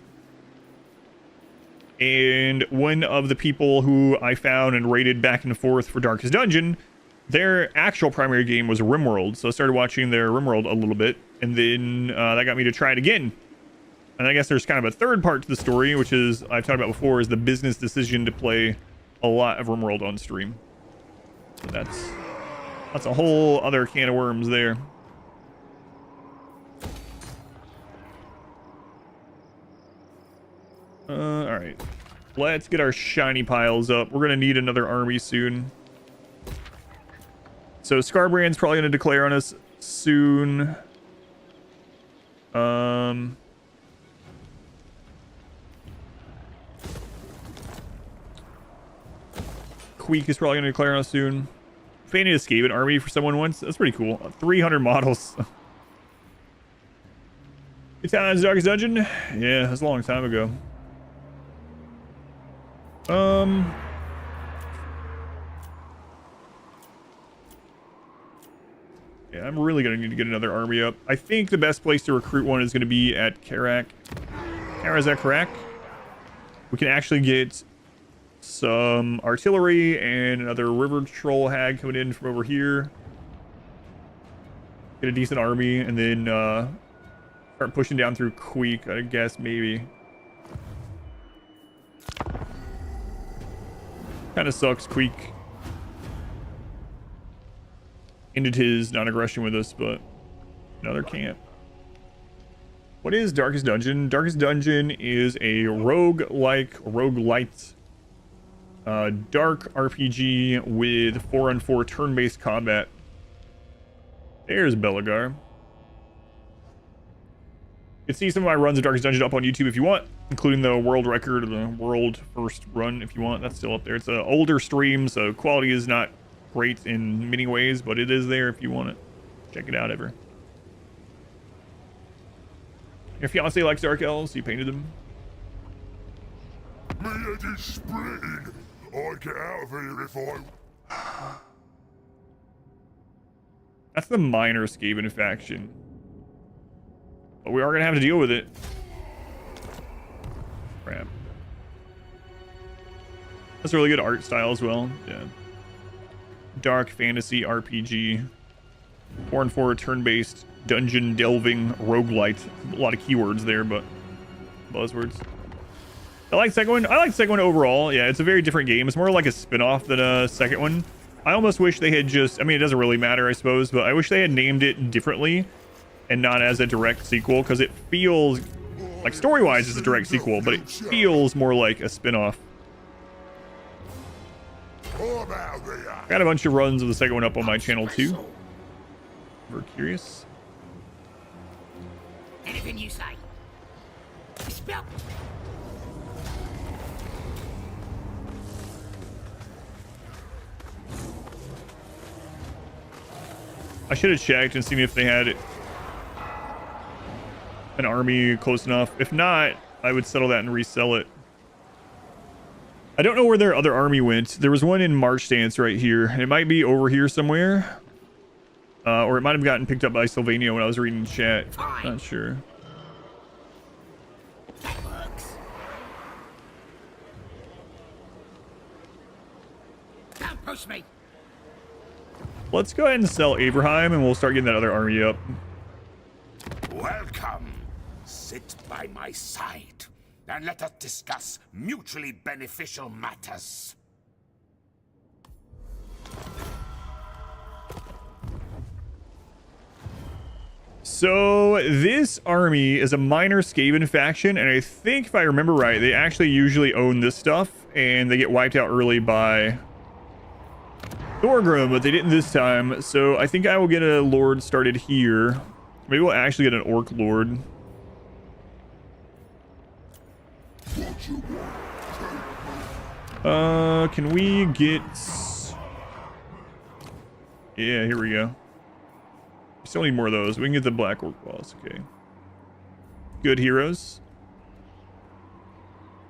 And one of the people who I found and rated back and forth for Darkest Dungeon, their actual primary game was RimWorld. So I started watching their RimWorld a little bit, and then that got me to try it again. And I guess there's kind of a third part to the story, which is, I've talked about before, is the business decision to play a lot of RimWorld on stream. So that's a whole other can of worms there. All right, let's get our shiny piles up. We're gonna need another army soon. So Scarbrand's probably gonna declare on us soon. Queek is probably gonna declare on us soon. Fanny escape an army for someone once. That's pretty cool. 300 models. Good times, Darkest Dungeon. Yeah, that's a long time ago. Yeah, I'm really gonna need to get another army up. I think the best place to recruit one is gonna be at Karak. Karak. We can actually get some artillery and another river troll hag coming in from over here. Get a decent army, and then start pushing down through Queek, I guess, maybe. Kind of sucks, Queek ended his non-aggression with us, but another can't. What is Darkest Dungeon? Darkest Dungeon is a roguelike, roguelite dark RPG with 4-on-4 turn-based combat. There's Belagar. You can see some of my runs of Darkest Dungeon up on YouTube if you want, including the world record or the world first run if you want. That's still up there. It's an older stream, so quality is not great in many ways, but it is there if you want it. Check it out ever. Your fiance likes Dark Elves, you painted them. My head is splitting. I'd get out of here if I... That's the minor Skaven faction. But we are going to have to deal with it. Crap. That's a really good art style as well. Yeah. Dark fantasy RPG. 4-on-4 turn-based dungeon delving roguelite. A lot of keywords there, but buzzwords. I like the second one. I like the second one overall. Yeah, it's a very different game. It's more like a spin-off than a second one. I almost wish they had just... I mean, it doesn't really matter, I suppose, but I wish they had named it differently and not as a direct sequel, because it feels... Like, story-wise, it's a direct sequel, but it feels more like a spin-off. Got a bunch of runs of the second one up on my channel, too. If you're curious. Anything you say. Spell. I should have checked and seen if they had an army close enough. If not, I would settle that and resell it. I don't know where their other army went. There was one in March stance right here. It might be over here somewhere. Or it might have gotten picked up by Sylvania when I was reading chat. Not sure. That works. Don't push me. Let's go ahead and sell Abraham and we'll start getting that other army up. Welcome. Sit by my side, and let us discuss mutually beneficial matters. So this army is a minor Skaven faction, and I think if I remember right, they actually usually own this stuff, and they get wiped out early by Thorgrim, but they didn't this time. So I think I will get a lord started here. Maybe we'll actually get an orc lord. Can we get... Yeah, here we go. We still need more of those. We can get the black orc boss. Okay. Good heroes.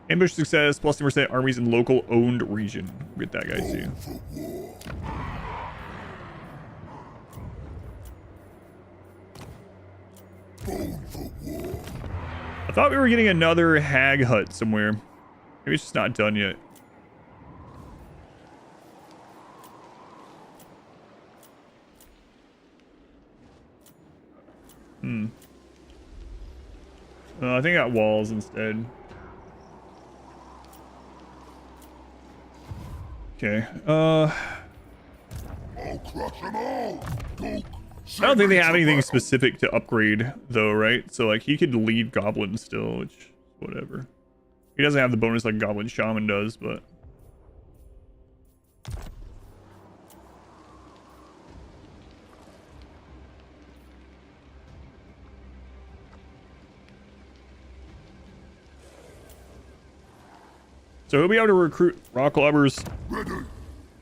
Ambush success, plus 10% armies in local owned region. We'll get that guy too. I thought we were getting another hag hut somewhere. Maybe it's just not done yet. I think I got walls instead. Okay. I'll crush them all. I don't think they have anything specific to upgrade though, right? So like he could lead goblin still, which whatever. He doesn't have the bonus like goblin shaman does, but so he'll be able to recruit rock lovers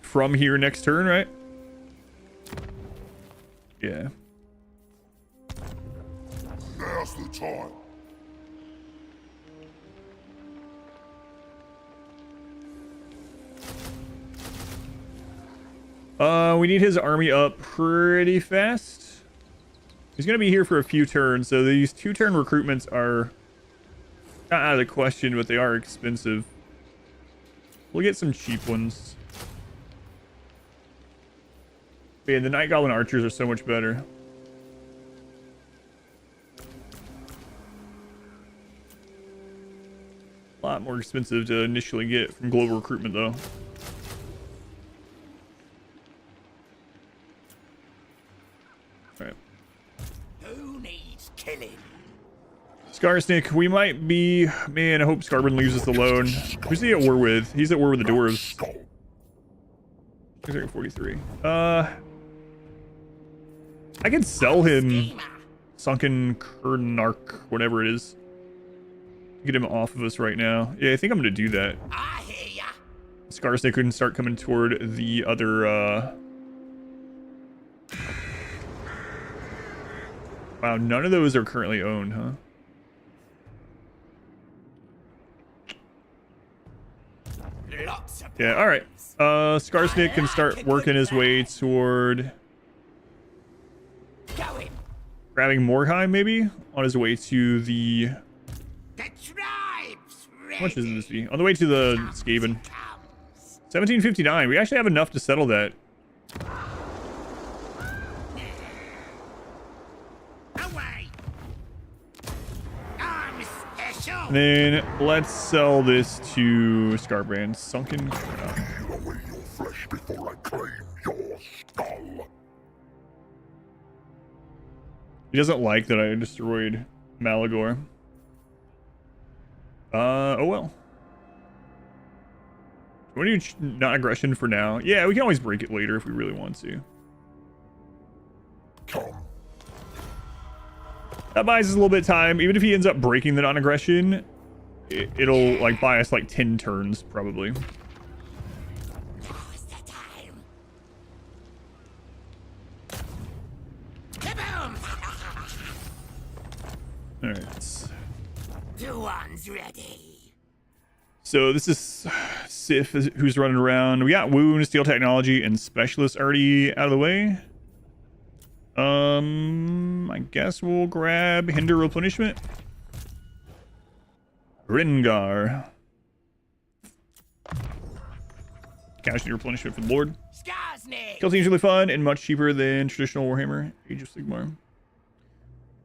from here next turn, right? Yeah. Now's the time. We need his army up pretty fast. He's gonna be here for a few turns, so these 2-turn recruitments are not out of the question, but they are expensive. We'll get some cheap ones. Man, the Night Goblin archers are so much better. A lot more expensive to initially get from global recruitment, though. All right. Who needs killing? Skarsnik, we might be... Man, I hope Scarburn leaves us alone. Who's he at war with? He's at war with the dwarves. 43. I could sell him Sunken Kernark, whatever it is. Get him off of us right now. Yeah, I think I'm gonna do that. I hear ya. Skarsnik can start coming toward the other, Wow, none of those are currently owned, huh? Lots of Yeah, alright. Skarsnik can start working his way toward going. grabbing Morgheim, maybe? On his way to the... The tribes. How much does this be? On the way to the Skaven. 1759. We actually have enough to settle that. Away. I'm special. And then let's sell this to Scarbrand. Sunken. Peel away your flesh before I claim your skull. He doesn't like that I destroyed Malagor. Oh well. What do you not aggression for now? Yeah, we can always break it later if we really want to. Come. That buys us a little bit of time. Even if he ends up breaking the non-aggression, it'll like buy us like 10 turns probably. Now's the time. Kaboom! All right. The one's ready. So this is Sif who's running around. We got wound, steel technology, and specialist already out of the way. I guess we'll grab hinder replenishment. Gringar. Casualty replenishment for the Lord. Kill team's really fun and much cheaper than traditional Warhammer. Age of Sigmar.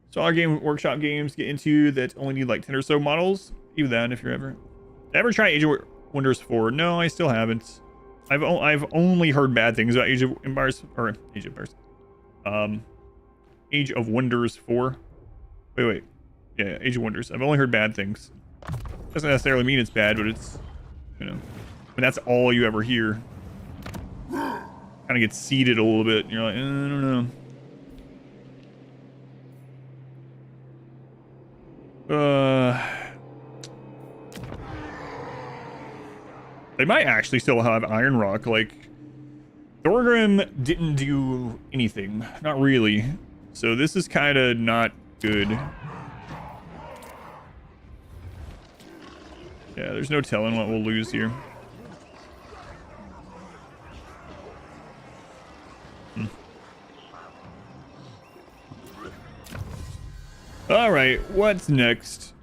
So our game workshop games get into that only need like 10 or so models. Even that if you're ever try Age of Wonders 4? No, I still haven't. I've only heard bad things about Age of Empires or Age of Empires. Age of Wonders 4. Wait. Yeah, Age of Wonders. I've only heard bad things. Doesn't necessarily mean it's bad, but it's, you know, when that's all you ever hear. Kind of gets seeded a little bit. And you're like, I don't know. They might actually still have Iron Rock. Like, Thorgrim didn't do anything. Not really. So this is kind of not good. Yeah, there's no telling what we'll lose here. All right, what's next?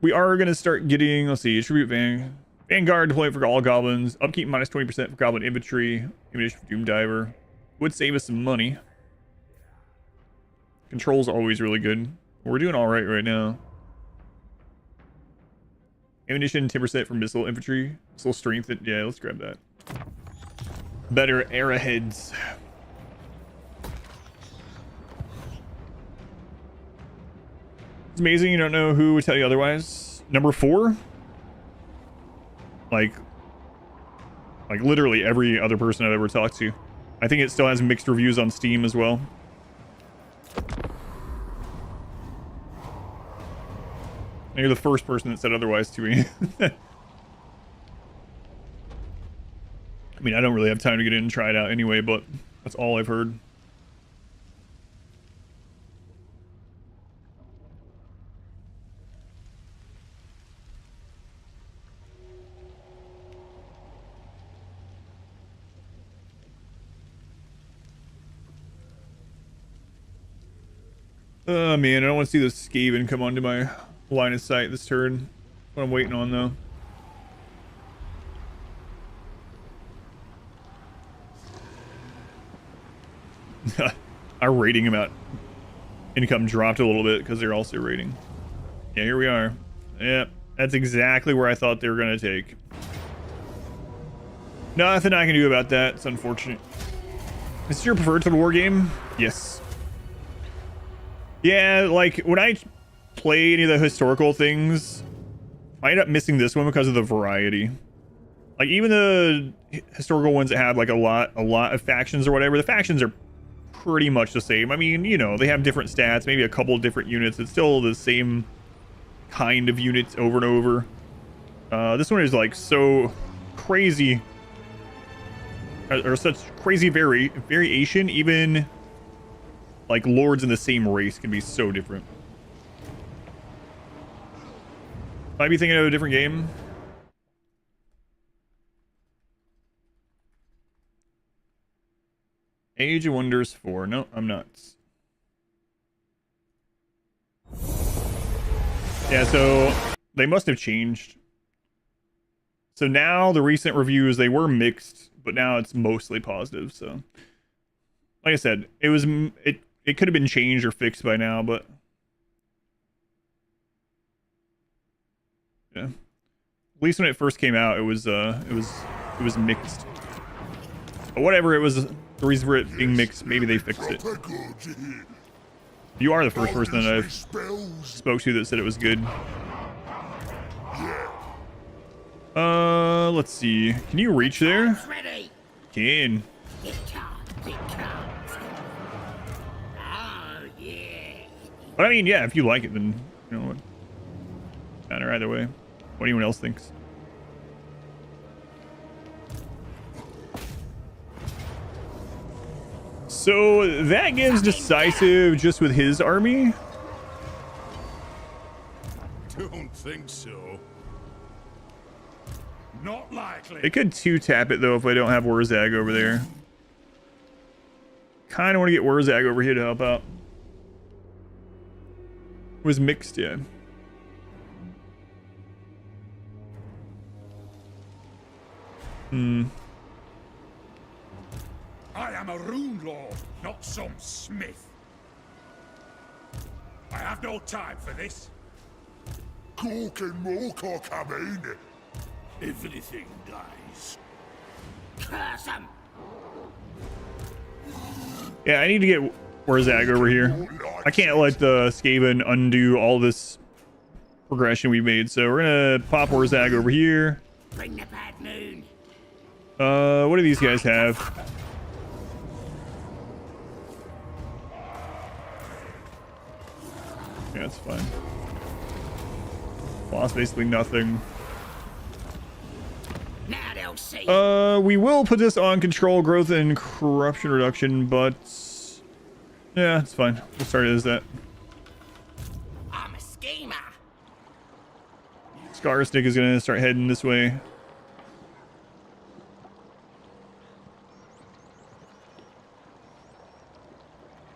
We are going to start getting, let's see, Tribute Vanguard deployment for all goblins. Upkeep minus 20% for goblin infantry. Ammunition for Doom Diver. Would save us some money. Control's always really good. We're doing all right now. Ammunition 10% for missile infantry. Missile strength. Yeah, let's grab that. Better arrowheads. It's amazing you don't know who would tell you otherwise. Number 4? Like literally every other person I've ever talked to. I think it still has mixed reviews on Steam as well. You're the first person that said otherwise to me. I mean, I don't really have time to get in and try it out anyway, but that's all I've heard. Oh man, I don't want to see the Skaven come onto my line of sight this turn. What I'm waiting on though. Our rating amount income dropped a little bit because they're also rating. Yeah, here we are. Yep, that's exactly where I thought they were gonna take. Nothing I can do about that. It's unfortunate. Is this your preferred Total War game? Yes. Yeah, like when I play any of the historical things, I end up missing this one because of the variety. Like even the historical ones that have like a lot of factions or whatever, the factions are pretty much the same. I mean, you know, they have different stats, maybe a couple of different units. It's still the same kind of units over and over. This one is like so crazy, or such crazy variation. Even like lords in the same race can be so different. Might be thinking of a different game. Age of Wonders 4. No, I'm not. Yeah, so they must have changed. So now the recent reviews, they were mixed, but now it's mostly positive. So like I said, it could have been changed or fixed by now, but yeah. At least when it first came out, it was mixed. But whatever, it was the reason for it being mixed. Maybe they fixed it. You are the first person that I've spoke to that said it was good. Let's see. Can you reach there? Can. But I mean, yeah, if you like it, then you know what. Matter either way. What anyone else thinks. So that gives decisive just with his army. Don't think so. Not likely. They could 2-tap it, though, if I don't have Wurrzag over there. Kind of want to get Wurrzag over here to help out. It was mixed, yeah. I am a rune lord, not some smith. I have no time for this. Cork and Mork are coming. Everything dies. Curse 'em! Yeah, I need to get Wurrzag over here. I can't let the Skaven undo all this progression we made, so we're gonna pop Wurrzag over here. Bring the bad moon! What do these guys have? Yeah, that's fine. Lost basically nothing. Now they'll see! We will put this on control, growth, and corruption reduction, but yeah, it's fine. We'll start it as that. I'm a schemer! Scarsnick is gonna start heading this way.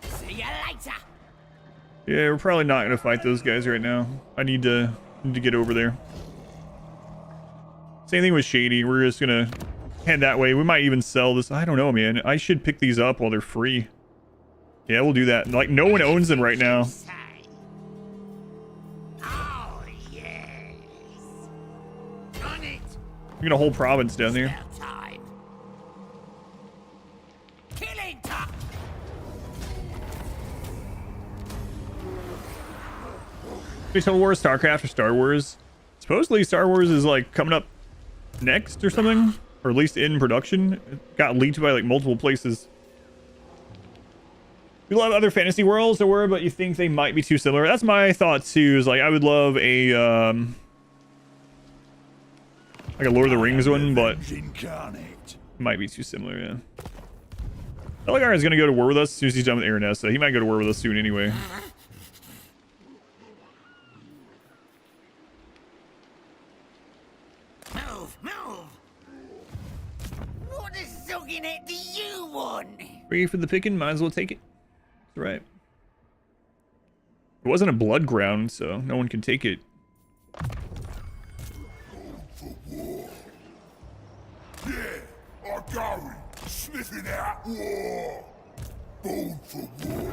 See you later! Yeah, we're probably not gonna fight those guys right now. I need to get over there. Same thing with Shady. We're just gonna head that way. We might even sell this. I don't know, man. I should pick these up while they're free. Yeah, we'll do that. Like, no one owns them right now. Oh, yes! On it! We got a whole province down there. Spell time! Killing time! Total War, StarCraft, or Star Wars. Supposedly Star Wars is like coming up next or something, or at least in production. It got leaked by like multiple places. We love other fantasy worlds, or but you think they might be too similar. That's my thought too. Is like I would love a like a Lord of the Rings one, but Incarnate. might be too similar. Yeah. Elgar is gonna go to war with us as soon as he's done with Aranessa. He might go to war with us soon anyway. Move, move! What a zogging it do you want? Free for the picking, might as well take it. That's right. It wasn't a blood ground, so no one can take it. Yeah, I'm going. Sniffing out war. Born for war.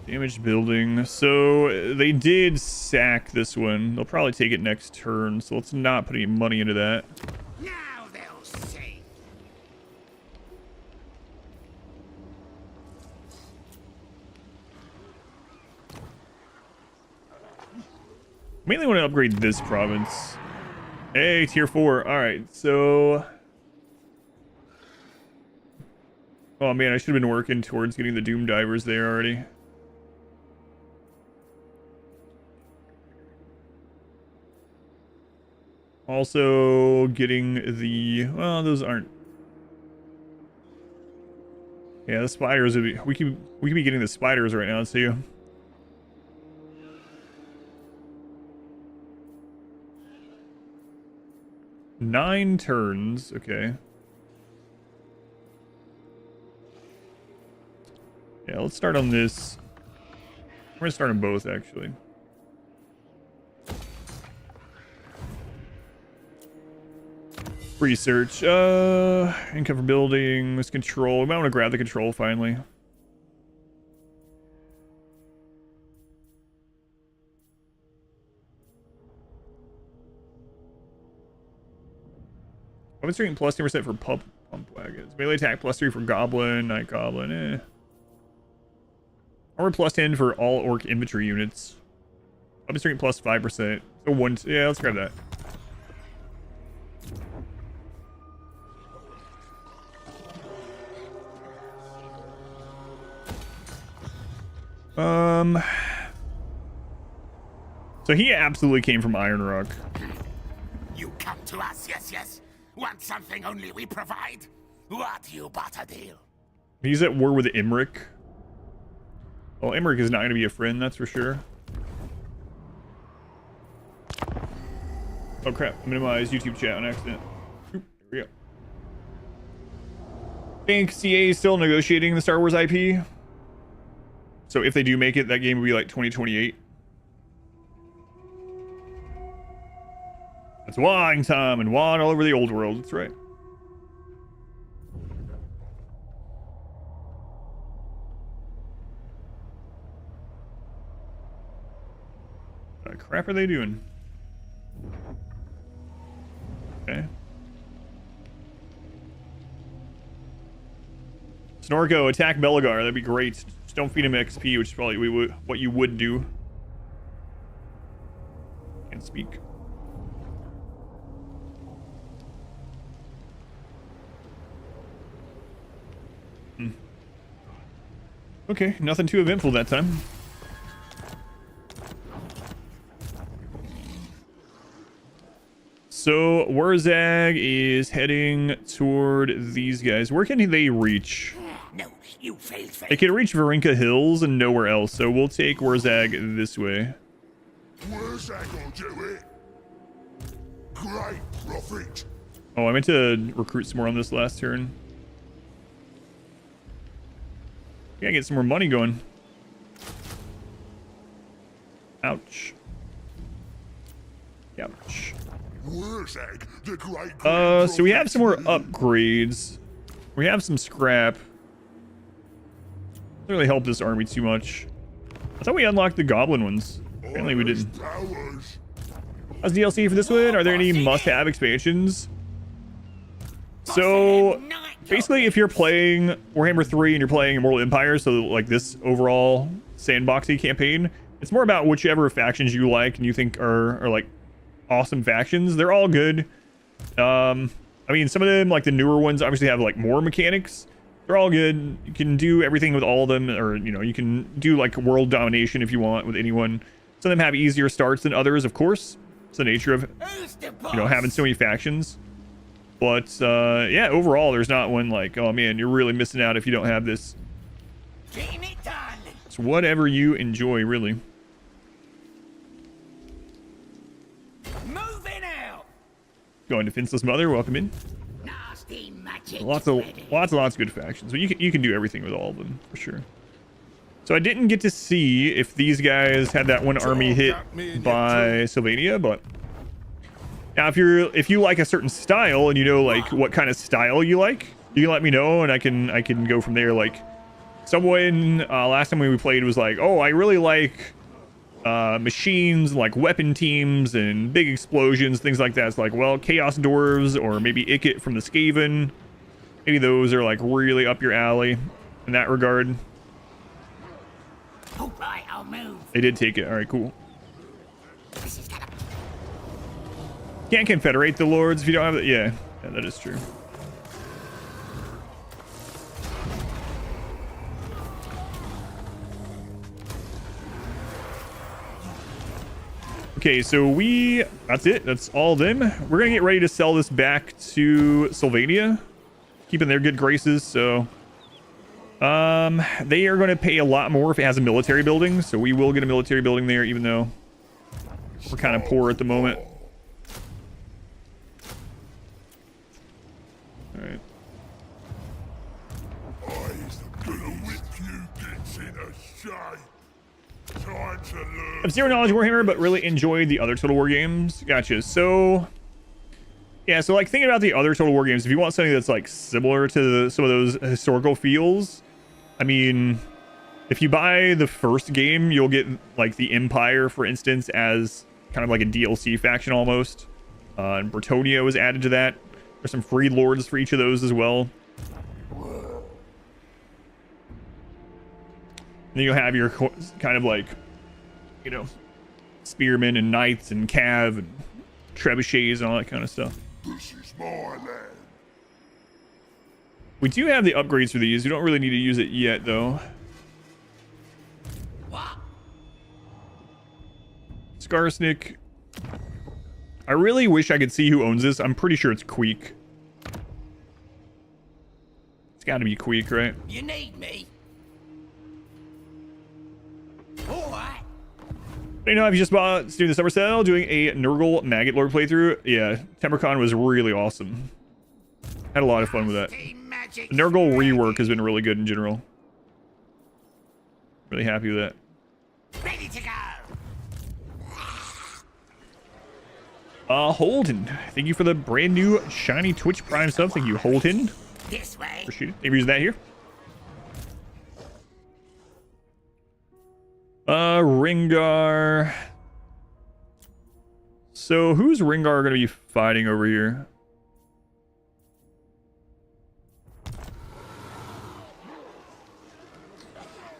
Damaged building. So they did sack this one. They'll probably take it next turn, so let's not put any money into that. Now they'll see! Mainly want to upgrade this province. Hey, tier 4. Alright, so... Oh man, I should have been working towards getting the Doom Divers there already. Also getting the... Well, those aren't... Yeah, the spiders would be... We could be getting the spiders right now, too. Nine turns, okay. Yeah, let's start on this. We're gonna start on both, actually. Research, income for buildings, control. We might want to grab the control finally. Weapons rating plus 10% for pump wagons. Melee attack plus 3 for goblin, night goblin, Armor plus 10 for all orc infantry units. Weapons rating plus 5%. So one, yeah, let's grab that. So he absolutely came from Iron Rock. You come to us, yes, yes? Want something only we provide? What you but a deal? He's at war with Imric. Well, Imric is not going to be a friend, that's for sure. Oh crap, minimize YouTube chat on accident. Oop, there we go. I think CA is still negotiating the Star Wars IP. So if they do make it, that game will be like 2028. That's wine time and wine all over the old world. That's right. What the crap are they doing? Okay. Snorko, attack Belagar. That'd be great. Just don't feed him XP, which is probably what you would do. Can't speak. Okay, nothing too eventful that time. So Wurrzag is heading toward these guys. Where can they reach? No, you failed. They can reach Varinka Hills and nowhere else. So we'll take Wurrzag this way. Wurrzag will do it. Great prophet. Oh, I meant to recruit some more on this last turn. Gotta get some more money going. Ouch. Ouch. Wurrzag, the great. So we have some more upgrades. We have some scrap. Doesn't really help this army too much. I thought we unlocked the goblin ones. Apparently we didn't. How's DLC for this one? Are there any must-have expansions? So basically, if you're playing Warhammer 3 and you're playing Immortal Empires, so like this overall sandboxy campaign, it's more about whichever factions you like and you think are like awesome factions. They're all good. I mean, some of them, like the newer ones, obviously have like more mechanics. They're all good. You can do everything with all of them, or you know, you can do like world domination if you want with anyone. Some of them have easier starts than others, of course. It's the nature of, you know, having so many factions. But yeah, overall, there's not one like, oh man, you're really missing out if you don't have this. Getting it done. It's whatever you enjoy, really. Moving out. Going Defenseless Mother, welcome in. Nasty magic. Lots of good factions. But you can do everything with all of them for sure. So I didn't get to see if these guys had that one army hit by Sylvania, but now if you like a certain style and you know like what kind of style you like, you can let me know and I can go from there. Like someone last time we played was like, oh, I really like machines, like weapon teams and big explosions, things like that. It's like, well, Chaos Dwarves or maybe Ikit from the Skaven, maybe those are like really up your alley in that regard. All right, I'll move. They did take it. All right, cool. This is gonna... Can't confederate the lords if you don't have it. Yeah, that is true. Okay, so that's it. That's all of them. We're gonna get ready to sell this back to Sylvania, keeping their good graces. So they are going to pay a lot more if it has a military building, so we will get a military building there, even though we're kind of poor at the moment. All right. I have zero knowledge of Warhammer, but really enjoyed the other Total War games. Gotcha. So yeah, so like thinking about the other Total War games, if you want something that's like similar to some of those historical feels, I mean, if you buy the first game, you'll get like the Empire, for instance, as kind of like a DLC faction almost. And Bretonnia was added to that. There's some free lords for each of those as well. And then you'll have your kind of like, you know, spearmen and knights and cav and trebuchets and all that kind of stuff. This is my land. We do have the upgrades for these. We don't really need to use it yet, though. What? Skarsnik. I really wish I could see who owns this. I'm pretty sure it's Queek. It's got to be Queek, right? You need me? All right. But you know, if you just bought doing the summer sale, doing a Nurgle Maggot Lord playthrough, yeah, TemperCon was really awesome. Had a lot of fun with that. The Nurgle rework has been really good in general. Really happy with that. Ready to go. Holden, thank you for the brand new shiny Twitch Prime sub. Thank you, Holden. This way. Appreciate it. Maybe use that here. Ringar. So who's Ringar gonna be fighting over here?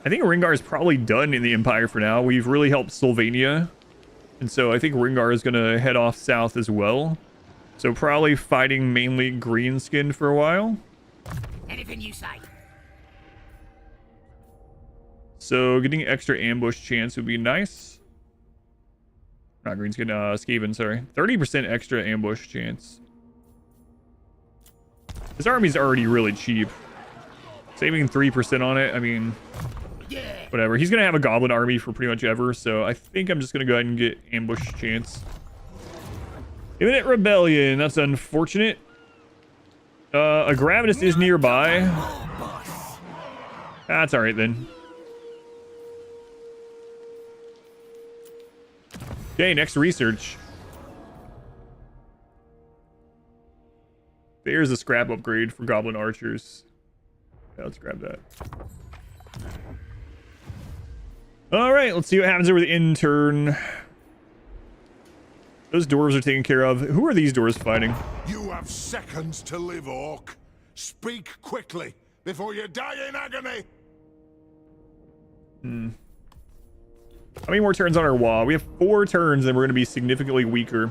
I think Ringar is probably done in the Empire for now. We've really helped Sylvania. And so I think Ringar is gonna head off south as well. So probably fighting mainly Greenskin for a while. Anything you say. So getting extra ambush chance would be nice. Not Greenskin, Skaven, sorry. 30% extra ambush chance. His army's already really cheap. Saving 3% on it, I mean, whatever. He's gonna have a goblin army for pretty much ever, so I think I'm just gonna go ahead and get ambush chance. Imminent rebellion, that's unfortunate. A Gravitas is nearby. That's alright then. Okay, next research. There's a scrap upgrade for goblin archers. Yeah, let's grab that. All right, let's see what happens over the intern. Those dwarves are taken care of. Who are these dwarves fighting? You have seconds to live, Orc. Speak quickly before you die in agony. How many more turns on our wall? We have 4 turns and we're going to be significantly weaker.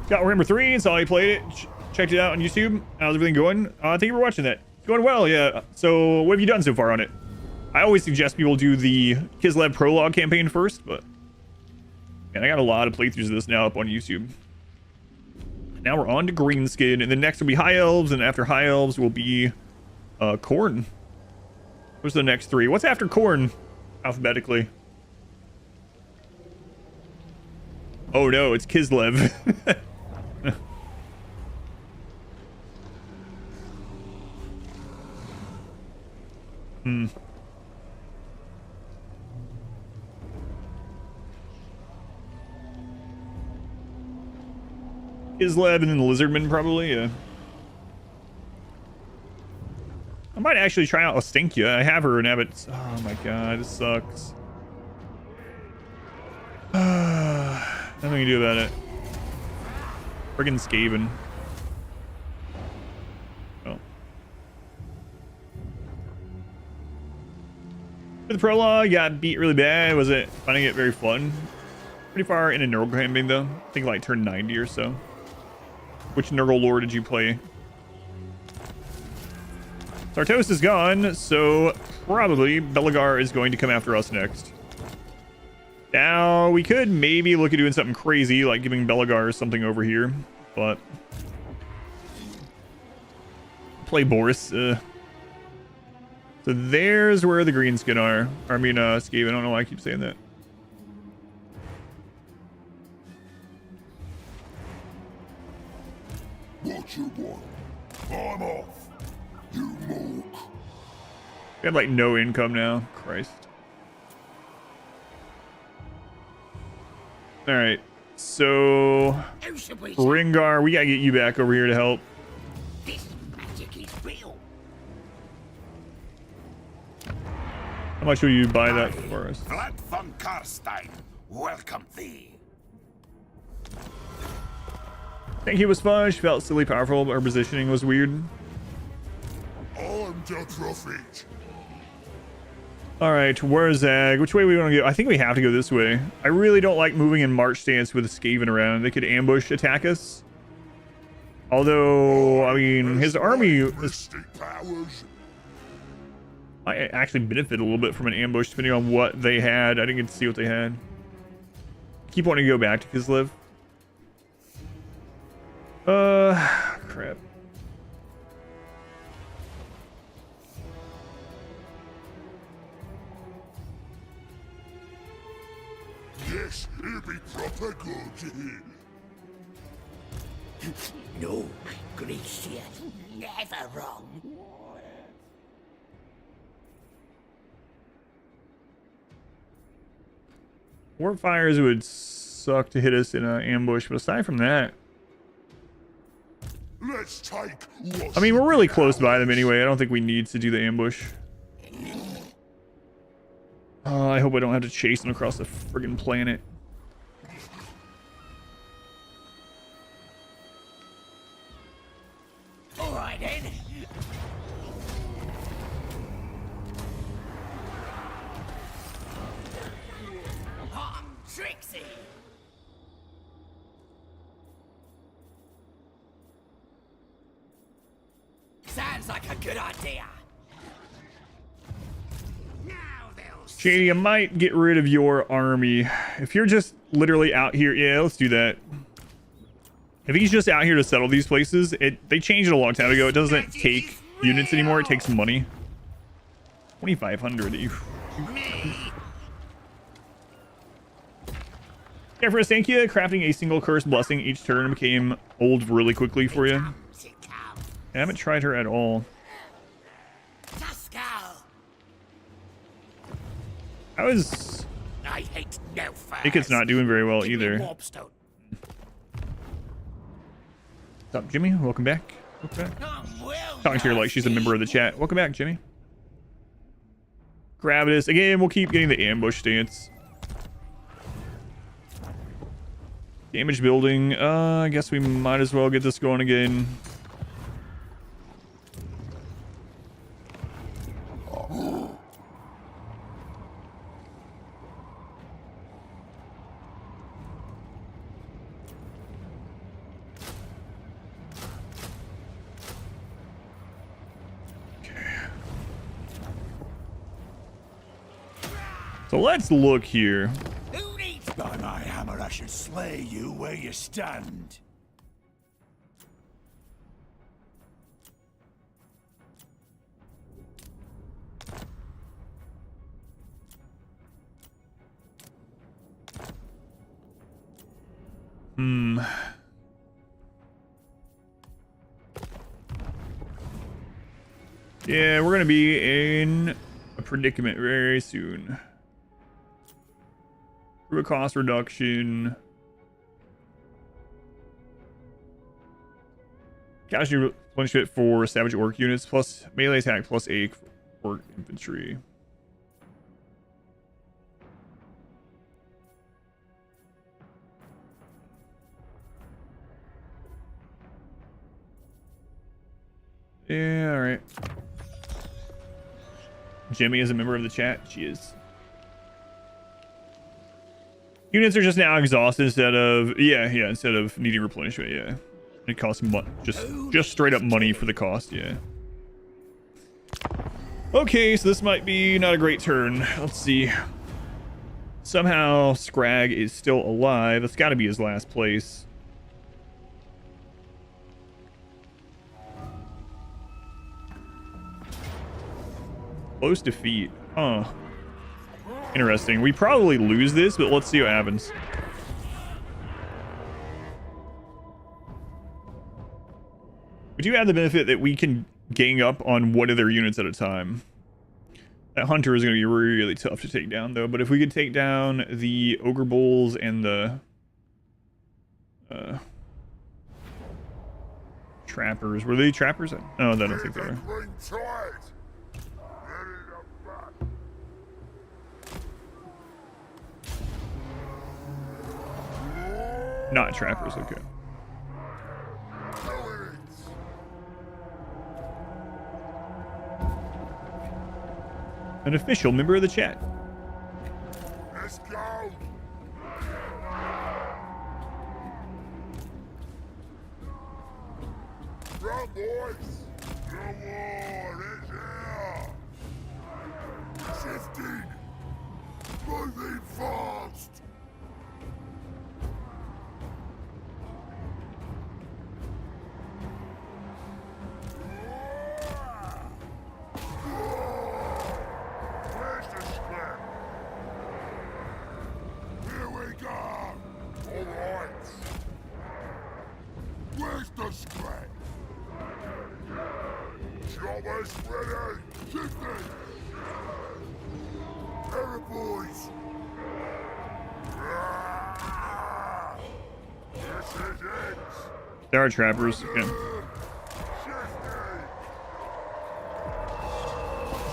Got Warhammer 3, saw I played it. Checked it out on YouTube. How's everything going? Thank you for watching that. It's going well, yeah. So what have you done so far on it? I always suggest people do the Kislev prologue campaign first, but man, I got a lot of playthroughs of this now up on YouTube. Now we're on to Greenskin, and then next will be High Elves, and after High Elves will be Khorne. What's the next 3? What's after Khorne alphabetically? Oh no, it's Kislev. Kislev and then the Lizardman probably, yeah. I might actually try out Ostenkia. I have her in Abbott. Oh my god, this sucks. Nothing we can do about it. Friggin' Skaven. Oh. For the prologue, got beat really bad. Wasn't finding it very fun. Pretty far in a Nurgle campaign though. I think like turn 90 or so. Which Nurgle lore did you play? Sartos is gone, so probably Belegar is going to come after us next. Now, we could maybe look at doing something crazy, like giving Belegar something over here, but... Play Boris. So there's where the Greenskin are. I mean, Skaven, I don't know why I keep saying that. What you want? I'm off. You mook. We have like no income now. Christ. All right. So Ringar, we gotta get you back over here to help. This magic is real. How much will you buy that for us? Vlad von Karstein, welcome thee. Thank you, was fun. She felt silly powerful, but her positioning was weird. On the prophet. All right, Wurrzag. Which way we want to go? I think we have to go this way. I really don't like moving in march stance with a Skaven around. They could ambush attack us. Although, I mean, his army might actually benefit a little bit from an ambush, depending on what they had. I didn't get to see what they had. Keep wanting to go back to Kislev. Crap. Yes, it'll be proper good. No, Greenskin, never wrong. Warp fires would suck to hit us in an ambush, but aside from that, Let's take I mean, we're really close by them anyway. I don't think we need to do the ambush. I hope I don't have to chase them across the friggin' planet. All right then. Hot Trixie. Sounds like a good idea. Now they'll Shady, I might get rid of your army. If you're just literally out here, yeah, let's do that. If he's just out here to settle these places, they changed it a long time ago. It doesn't take units anymore. It takes money. 2,500. Yeah, for Astankia, crafting a single cursed blessing each turn became old really quickly for you. I haven't tried her at all. I hate no furs. think it's not doing very well either. Warpstone. What's up, Jimmy? Welcome back. Welcome back. Well, Talking to her like she's a member of the chat. Welcome back, Jimmy. Gravitas. Again, we'll keep getting the ambush stance. Damage building. I guess we might as well get this going again. So let's look here. who needs By my hammer, I should slay you where you stand. Yeah, we're gonna be in a predicament very soon. Through a cost reduction. Casualty replenishment for savage orc units plus melee attack plus 8 for orc infantry. Yeah, alright. Jimmy is a member of the chat. She is. Units are just now exhausted instead of instead of needing replenishment. Yeah, it costs just straight up money for the cost. Yeah. Okay, so this might be not a great turn. Let's see. Somehow Scrag is still alive. That's got to be his last place. Close defeat. Huh. Interesting. We probably lose this, but let's see what happens. We do have the benefit that we can gang up on one of their units at a time. That hunter is going to be really tough to take down, though. But if we could take down the ogre bulls and the trappers. Were they trappers? No, I don't think they were. Bring tide. Ready to back. Not trappers, okay. Do it. An official member of the chat. Let's go. Run, boys. The war is here. Shifting. Moving fast. Where's the scrap? Here we go. for scrap. Choppers ready. Shifting. Terror boys. This is it. There are trappers. Okay.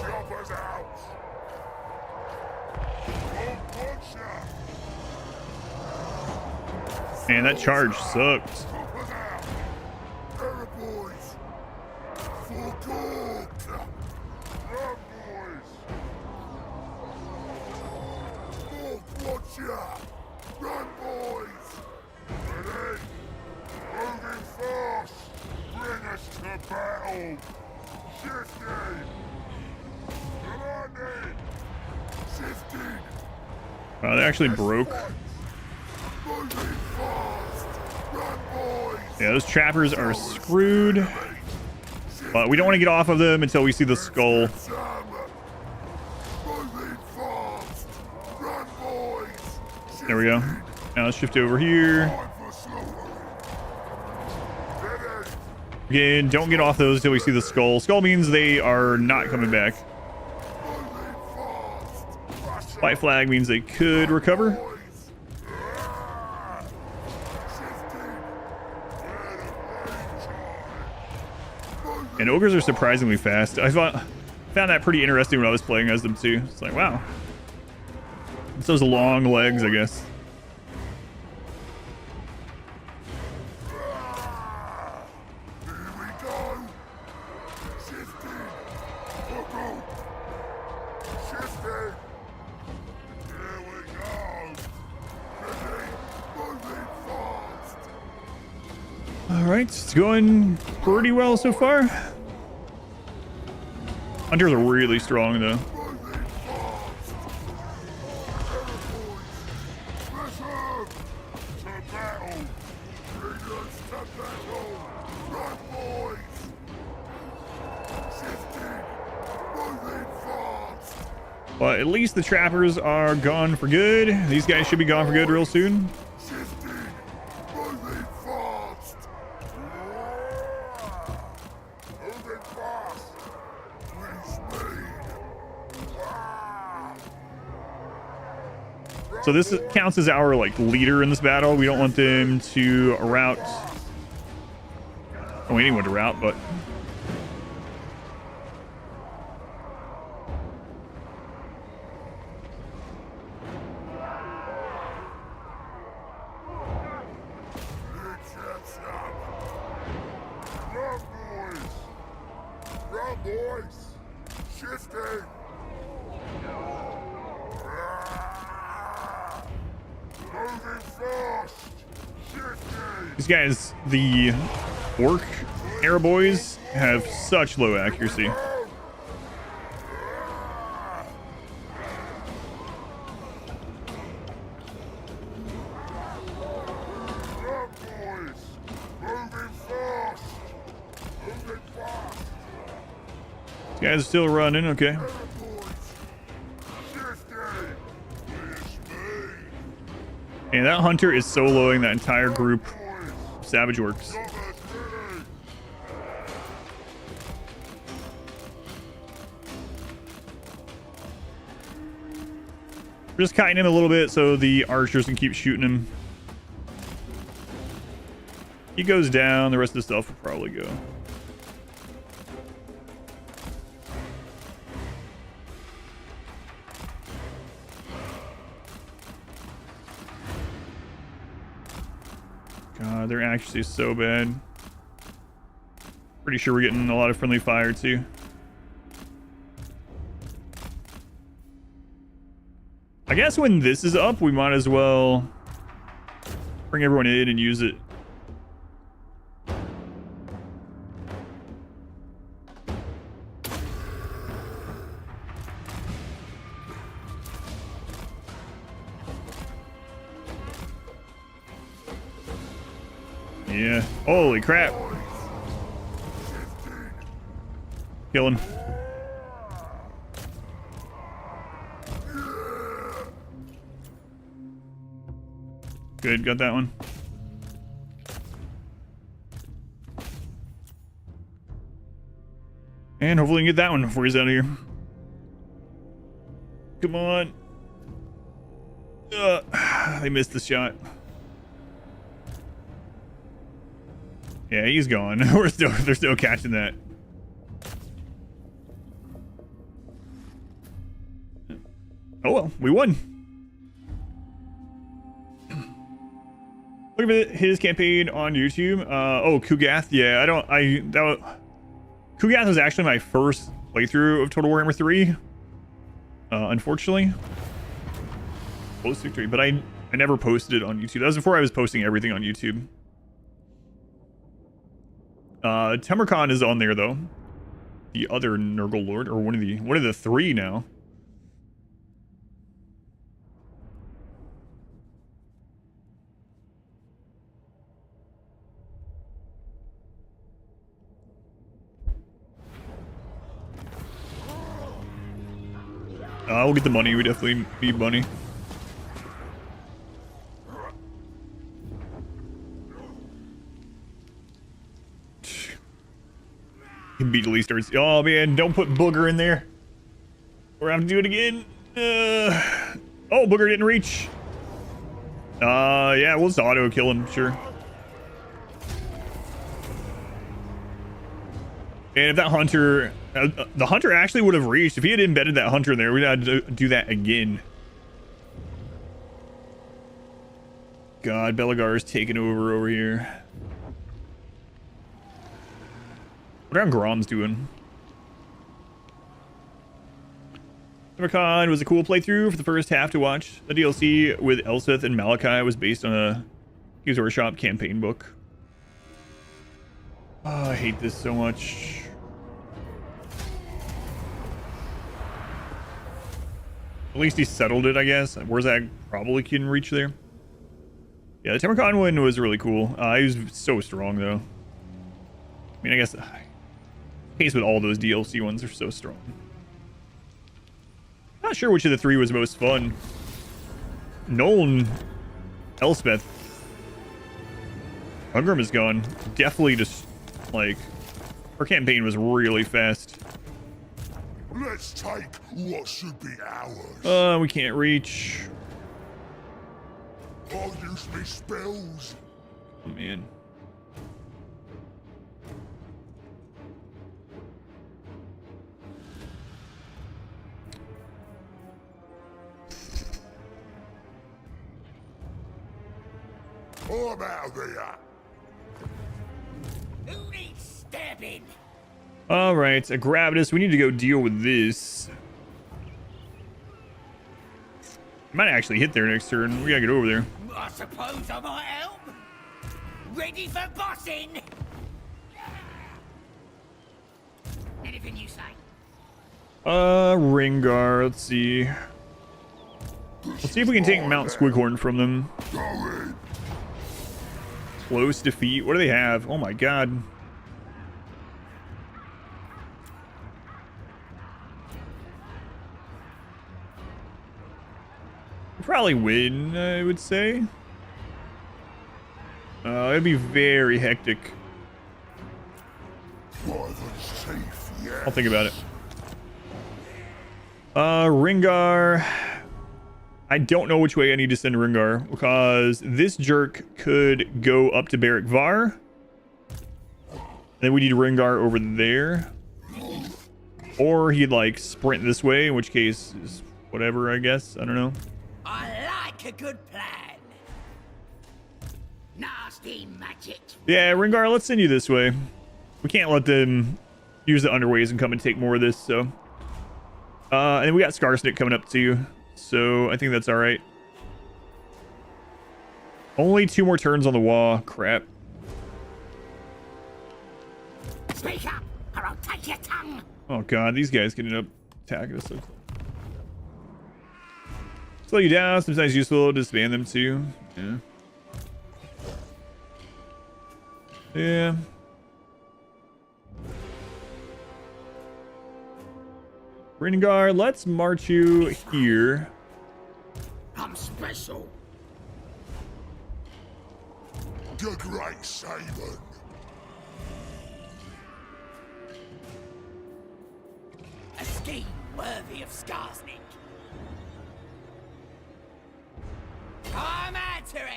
Choppers out. Man, that charge sucked. Choppers out. Terror boys. For good. Run, boys. Watcher. Run, boys. Ready. Moving fast. Bring us to battle. Shifting. Landing. Shifting. Wow, they actually broke. Moving fast. Run, boys. Yeah, those trappers are screwed. But we don't want to get off of them until we see the skull. Sam. Moving fast. Run, boys. There we go. Now let's shift over here. Time for slaughtering. Ready. Again, don't get off those until we see the skull. Skull means they are not coming back. Moving fast. Rush White flag means they could recover. boys. Shifting. And ogres are surprisingly fast. I found that pretty interesting when I was playing as them too. It's like, wow. It's those long legs, I guess. Here we go. Shifting. Woohoo. Shifting. Here we go. Ready. Moving fast. All right, it's going pretty well so far. Hunters are really strong though. Moving fast. Terror boys. Listen. To battle. Bring us to battle. Run, boys. Shifting. Moving fast. But at least the trappers are gone for good. These guys should be gone for good real soon. Shifting. Moving fast. Moving fast. Please speed. So this counts as our like leader in this battle. We don't want them to rout. Oh, anyone to rout, but Run, boys. Run, boys. Shifting. Moving fast. Shifting. these guys, the orc arrow boys, have such low accuracy. Run, boys. Moving fast. Moving fast. These guys are still running. Okay. Terror boys. Shifting. Please speed. And that hunter is soloing that entire group Boys. of savage orcs. Choppers ready. We're just kiting him a little bit so the archers can keep shooting him. He goes down, the rest of the stuff will probably go. God, their accuracy is so bad. Pretty sure we're getting a lot of friendly fire too. I guess when this is up, we might as well bring everyone in and use it. Yeah. Holy crap. Killing. Good, got that one. And hopefully we can get that one before he's out of here. Come on. They missed the shot. Yeah, he's gone. They're still catching that. Oh well, we won. Look at his campaign on YouTube. Oh, Kugath. Yeah, Kugath was actually my first playthrough of Total Warhammer 3. Unfortunately. Close victory, but I never posted it on YouTube. That was before I was posting everything on YouTube. Temerkon is on there though. The other Nurgle Lord, or one of the three now. We'll get the money. We definitely need money. Immediately starts. Oh man, don't put Booger in there. We're gonna have to do it again. Oh, Booger didn't reach. Yeah, we'll just auto kill him, sure. And if that hunter, the hunter actually would have reached. If he had embedded that hunter in there, we'd have to do that again. God, Belagar is taking over here. What are Grom's doing? Temerkon was a cool playthrough for the first half to watch. The DLC with Elseth and Malachi was based on a Games Workshop campaign book. Oh, I hate this so much. At least he settled it, I guess. Wurrzag probably can reach there. Yeah, the Temerkon one was really cool. He was so strong, though. I mean, I guess the case with all those DLC ones are so strong. Not sure which of the three was most fun. Nolan, Elspeth. Ungrim is gone. Definitely just, like, her campaign was really fast. Let's take what should be ours. We can't reach. I'll use me spells. Oh, man. I'm out of here. Who needs stabbing? All right, Gravitas, we need to go deal with this. Might actually hit there next turn. We gotta get over there. I suppose I might help. Ready for bossing? Anything you say? Ringar, let's see. Let's see if we can take Mount Squighorn from them. Close defeat. What do they have? Oh my god. Probably win, I would say. It'd be very hectic. I'll think about it. Ringar. I don't know which way I need to send Ringar, because this jerk could go up to Barrack Var. Then we need Ringar over there. Or he'd like sprint this way, in which case is whatever, I guess. I don't know. I like a good plan. Nasty magic. Yeah, Ringar, let's send you this way. We can't let them use the underways and come and take more of this, so. And then we got Skarsnik coming up too. So I think that's all right. Only 2 more turns on the wall. Crap. Speak up, or I'll take your tongue. Oh god, these guys getting up attacking us. Slow you down. Sometimes useful to disband them too. Yeah. Yeah. Ringar, let's march you here. I'm special. The Great Saban. worthy of Skarsnik. Come out here!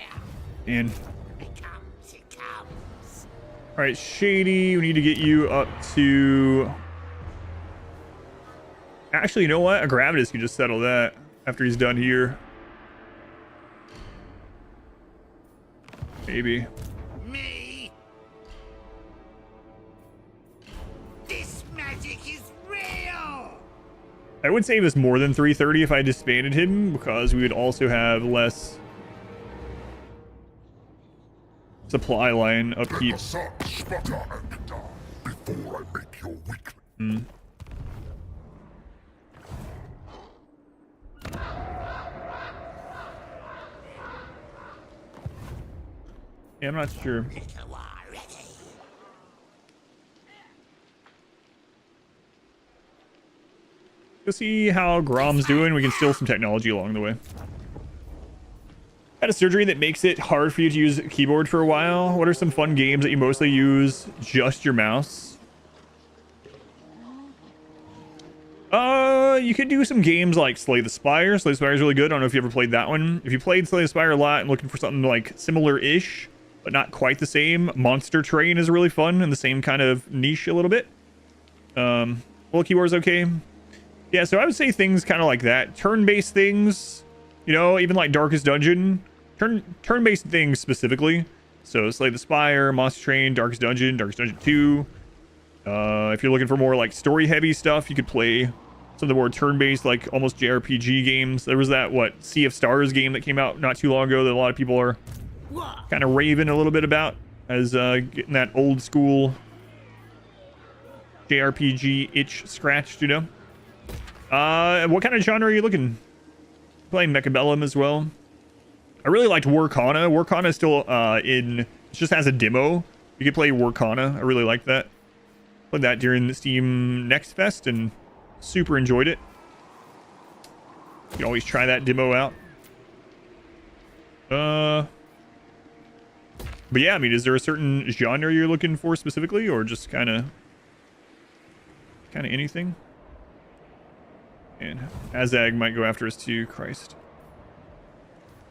And It comes, it comes. all right, Shady, we need to get you up to. Actually, you know what? A Gravitas can just settle that after he's done here. Maybe. Me? This magic is real! I would save us more than 330 if I disbanded him, because we would also have less supply line upkeep. The sun sputter and die before I make your weakling. Yeah, I'm not sure. Little war ready. Go see how Grom's doing. We can steal some technology along the way. Had a surgery that makes it hard for you to use a keyboard for a while. What are some fun games that you mostly use just your mouse? You could do some games like Slay the Spire. Slay the Spire is really good. I don't know if you ever played that one. If you played Slay the Spire a lot and looking for something like similar-ish, but not quite the same, Monster Train is really fun in the same kind of niche a little bit. Well, keyboard's okay. Yeah, so I would say things kind of like that. Turn-based things, you know, even like Darkest Dungeon. Turn-based things specifically. So Slay the Spire, Monster Train, Darkest Dungeon 2. If you're looking for more like story-heavy stuff, you could play some of the more turn-based, like almost JRPG games. There was that, Sea of Stars game that came out not too long ago that a lot of people are kind of raving a little bit about as getting that old school JRPG itch scratched, you know? What kind of genre are you looking? Playing Mechabellum as well. I really liked Warcana. Warcana is still it just has a demo. You could play Warcana. I really like that. Played that during the Steam Next Fest and super enjoyed it. You can always try that demo out. But yeah, I mean, is there a certain genre you're looking for specifically, or just kind of anything? And Azag might go after us too. Christ.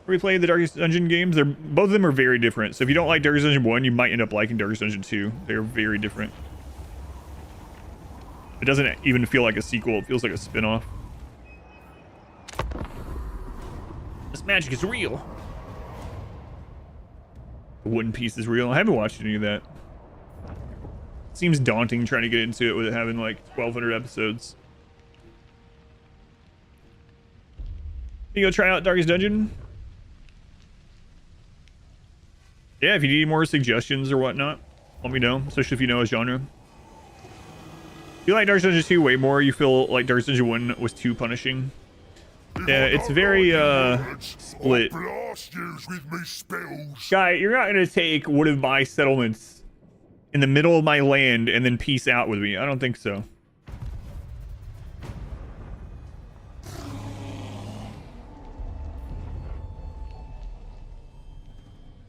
We played the Darkest Dungeon games. Both of them are very different. So if you don't like Darkest Dungeon 1, you might end up liking Darkest Dungeon 2. They're very different. It doesn't even feel like a sequel. It feels like a spin-off. This magic is real. The wooden piece is real. I haven't watched any of that. It seems daunting trying to get into it with it having like 1,200 episodes. You go try out Darkest Dungeon? Yeah, if you need more suggestions or whatnot, let me know, especially if you know a genre. If you like Darkest Dungeon 2 way more, you feel like Darkest Dungeon 1 was too punishing. Yeah, it's very split. Guy, you're not gonna take one of my settlements in the middle of my land and then peace out with me. I don't think so.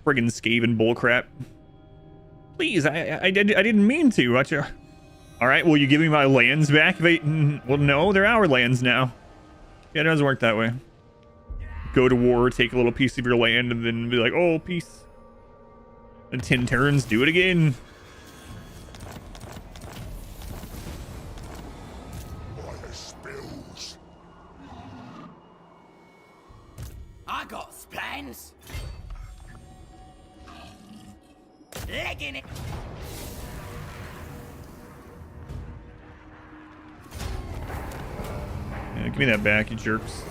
Friggin' Skaven bullcrap. Please, I didn't mean to. All right, will you give me my lands back? Well, no, they're our lands now. Yeah, it doesn't work that way. Go to war, take a little piece of your land, and then be like, oh, peace. And 10 turns, do it again. I got plans. Legging it. Yeah, give me that back, you jerks.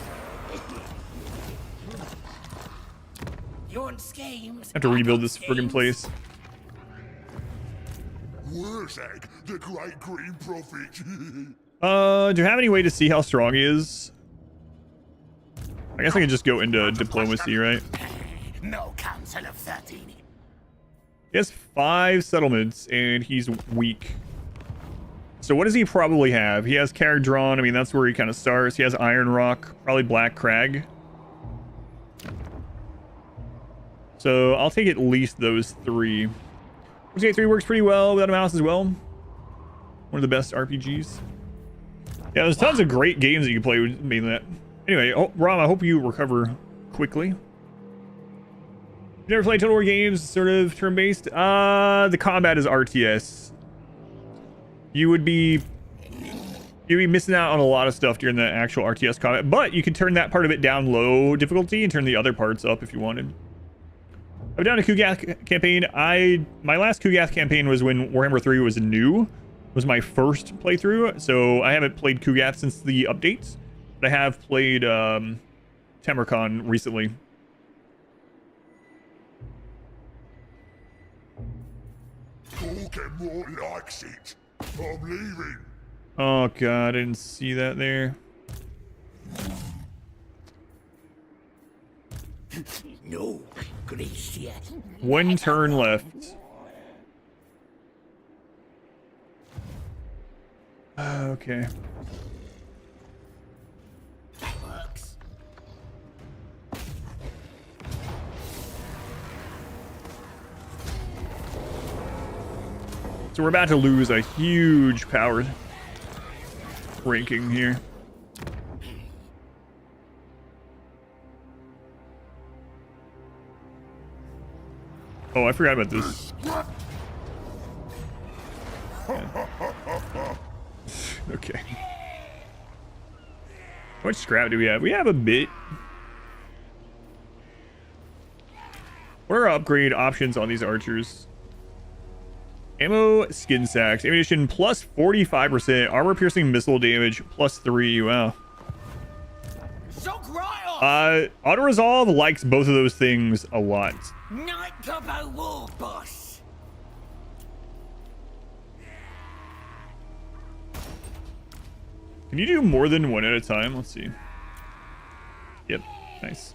Your schemes. I have to rebuild this friggin' place. Wurrzag, the great green prophet. Do you have any way to see how strong he is? I guess I can just go into diplomacy, right? No council of 13. He has 5 settlements, and he's weak. So what does he probably have? He has Caragdron. I mean, that's where he kind of starts. He has Iron Rock, probably Black Crag. So I'll take at least those 3. Wurrzag 3 works pretty well without a mouse as well. One of the best RPGs. Yeah, there's tons of great games that you can play with mainly that. Anyway, Rom, I hope you recover quickly. You never played Total War games, sort of turn-based? The combat is RTS. You'd be missing out on a lot of stuff during the actual RTS combat, but you can turn that part of it down low difficulty and turn the other parts up if you wanted. I've done a Kugath campaign. My last Kugath campaign was when Warhammer 3 was new. It was my first playthrough, so I haven't played Kugath since the updates, but I have played Temercon recently. More likes it. I'm leaving. Oh god, I didn't see that there. No, Gracia. One turn left. Okay. That works. So we're about to lose a huge power ranking here. Oh, I forgot about this. Yeah. Okay. How much scrap do we have? We have a bit. What are our upgrade options on these archers? Ammo, skin sacks, ammunition plus 45%, armor piercing missile damage plus 3. Wow. Auto resolve likes both of those things a lot. Night Gobbo War Boss. Can you do more than one at a time? Let's see. Yep, nice.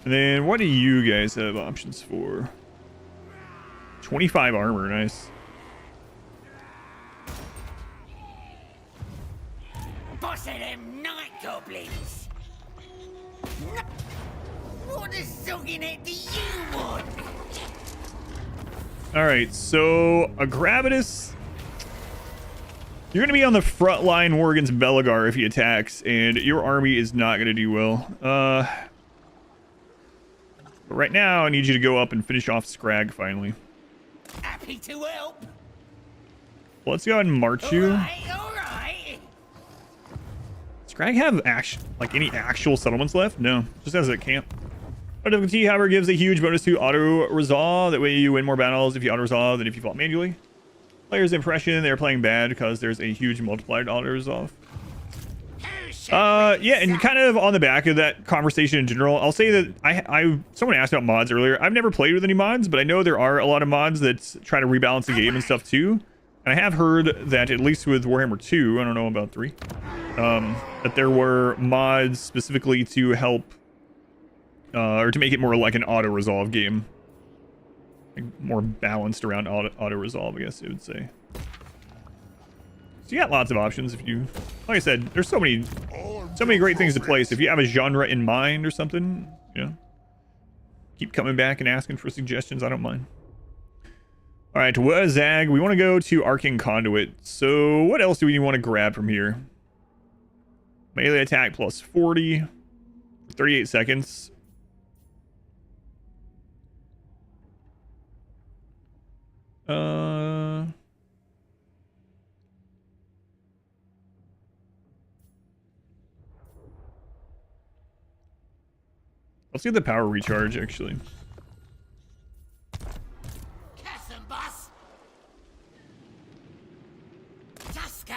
And then what do you guys have options for? 25 armor, nice. Boss of them night goblins. What a sogging it do you want? Alright, so a Gravitas. You're going to be on the front line war against Belagar if he attacks, and your army is not going to do well. But right now, I need you to go up and finish off Scrag finally. Happy to help. Let's go ahead and march you. All right. Scrag have any actual settlements left? No, just as a camp. Difficulty, however, gives a huge bonus to auto resolve. That way you win more battles if you auto resolve than if you fought manually. Player's impression they're playing bad because there's a huge multiplied auto resolve. Yeah, and kind of on the back of that conversation in general, I'll say that someone asked about mods earlier. I've never played with any mods, but I know there are a lot of mods that try to rebalance the game and stuff too. And I have heard that at least with Warhammer 2, I don't know about 3, that there were mods specifically to help or to make it more like an auto resolve game, like more balanced around auto resolve, I guess it would say. So you got lots of options if you, like I said, there's so many great things to play. So if you have a genre in mind or something, you know, keep coming back and asking for suggestions. I don't mind. All right, Wurrzag, we want to go to Arcane Conduit. So what else do we want to grab from here? Melee attack plus 40, 38 seconds. Let's get the power recharge, actually. Cassim boss. Tusco.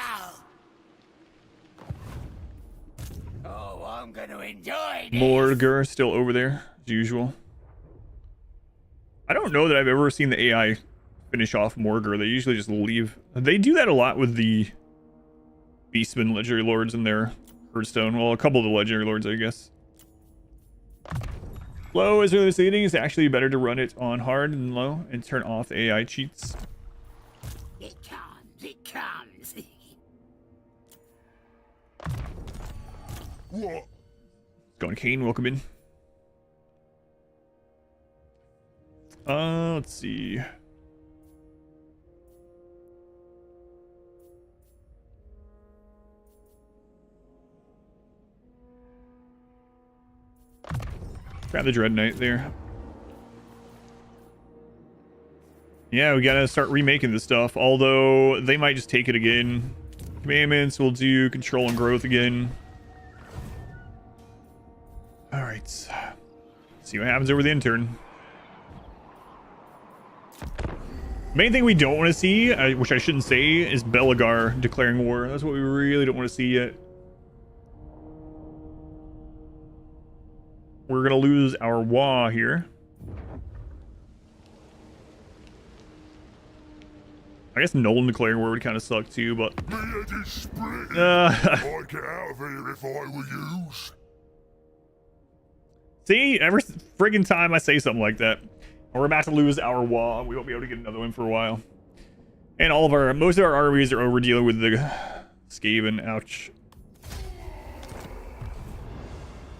Oh, I'm gonna enjoy this. Morgur still over there, as usual. I don't know that I've ever seen the AI finish off Morgur. They usually just leave. They do that a lot with the Beastmen Legendary Lords in their Hearthstone. Well, a couple of the Legendary Lords, I guess. Low is really seating. It's actually better to run it on hard than low and turn off the AI cheats. It comes, it comes. What? Going Kane, welcome in. Let's see. Grab the Dread Knight there. Yeah, we gotta start remaking this stuff, although they might just take it again. Commandments, we'll do control and growth again. Alright. See what happens over the intern. Main thing we don't want to see, which I shouldn't say, is Belagar declaring war. That's what we really don't want to see yet. We're gonna lose our Wa here. I guess Nolan declaring war would kind of suck too, but I'd get out of here if I were yous. See, every friggin' time I say something like that, we're about to lose our Wa. We won't be able to get another one for a while. And most of our armies are over dealing with the Skaven. Ouch.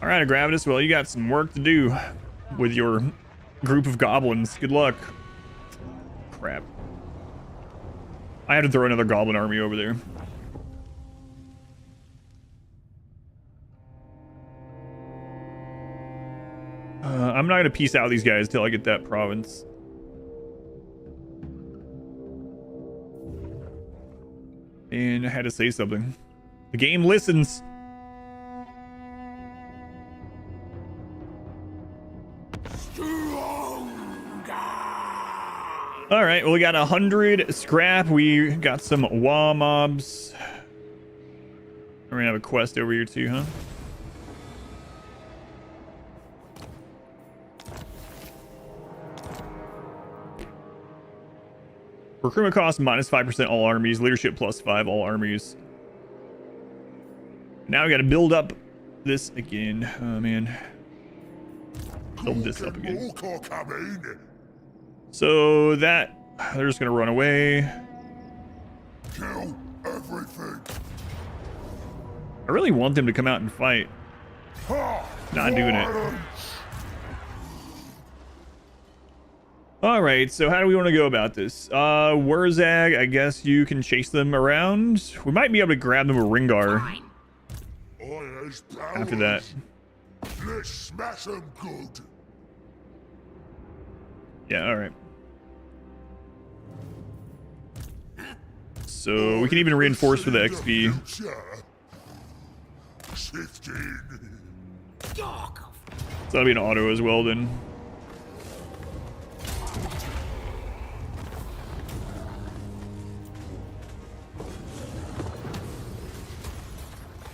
All right, Gravitas. Well, you got some work to do with your group of goblins. Good luck. Crap. I had to throw another goblin army over there. I'm not going to peace out these guys till I get that province. And I had to say something. The game listens. All right, well, we got 100 scrap. We got some Wa mobs. We're gonna have a quest over here too, huh? Recruitment cost minus 5% all armies. Leadership plus 5 all armies. Now we got to build up this again. Oh man, build this up again. So that they're just gonna run away. Kill everything. I really want them to come out and fight. Not doing it. All right, so how do we want to go about this? Wurrzag, I guess you can chase them around. We might be able to grab them with Ringar after that. Let's smash them good. Yeah, all right. So we can even reinforce for the XP. So that'll be an auto as well then.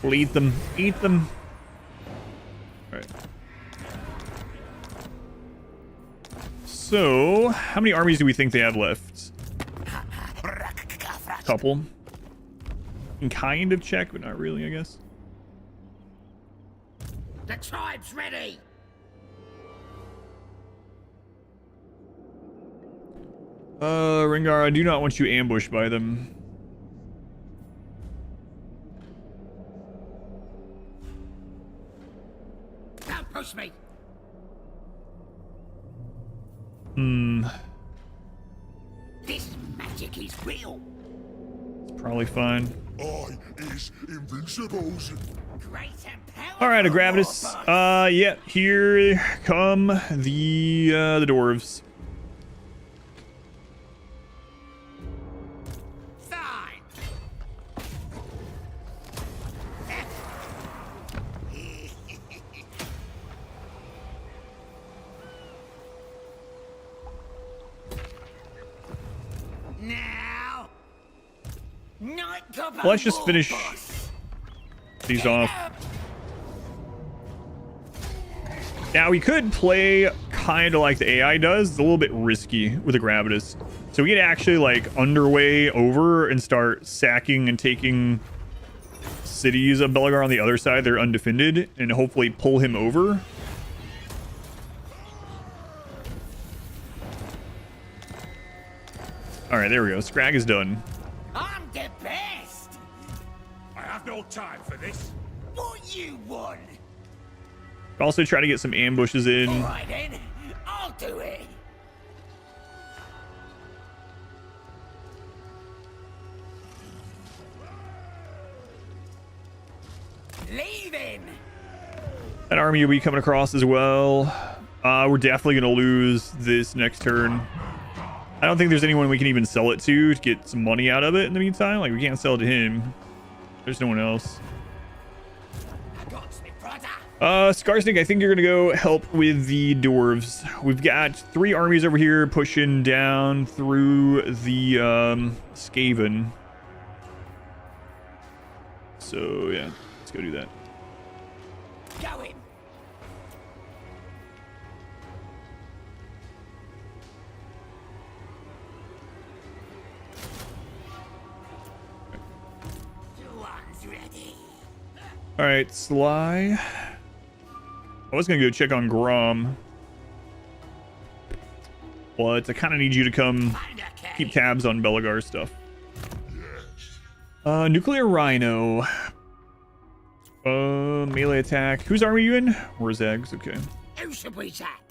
We'll eat them. Eat them. All right. So, how many armies do we think they have left? Couple. Can kind of check, but not really, I guess. The tribe's ready. Ringar, I do not want you ambushed by them. Don't push me. This magic is real. It's probably fine. I is invincibles. Great and powerful. All right, Gravitas. Yeah, here come the dwarves. Fine. Now, night cover. Let's just finish these off. Now we could play kind of like the AI does. It's a little bit risky with the Gravitas. So we could actually like underway over and start sacking and taking cities of Belagar on the other side. They're undefended, and hopefully pull him over. All right, there we go. Scrag is done. I'm the best. I have no time for this. What you want? Also try to get some ambushes in. All right then, I'll do it. Leaving. That army will be coming across as well. We're definitely going to lose this next turn. I don't think there's anyone we can even sell it to get some money out of it in the meantime. Like, we can't sell it to him. There's no one else. Skarsnik, I think you're going to go help with the dwarves. We've got 3 armies over here pushing down through the Skaven. So, yeah, let's go do that. Going. All right, Sly. I was gonna go check on Grom, but I kind of need you to come keep tabs on Belagar stuff. Nuclear Rhino. Melee attack. Whose army are you in? Wurrzag's, okay. Who should we tap?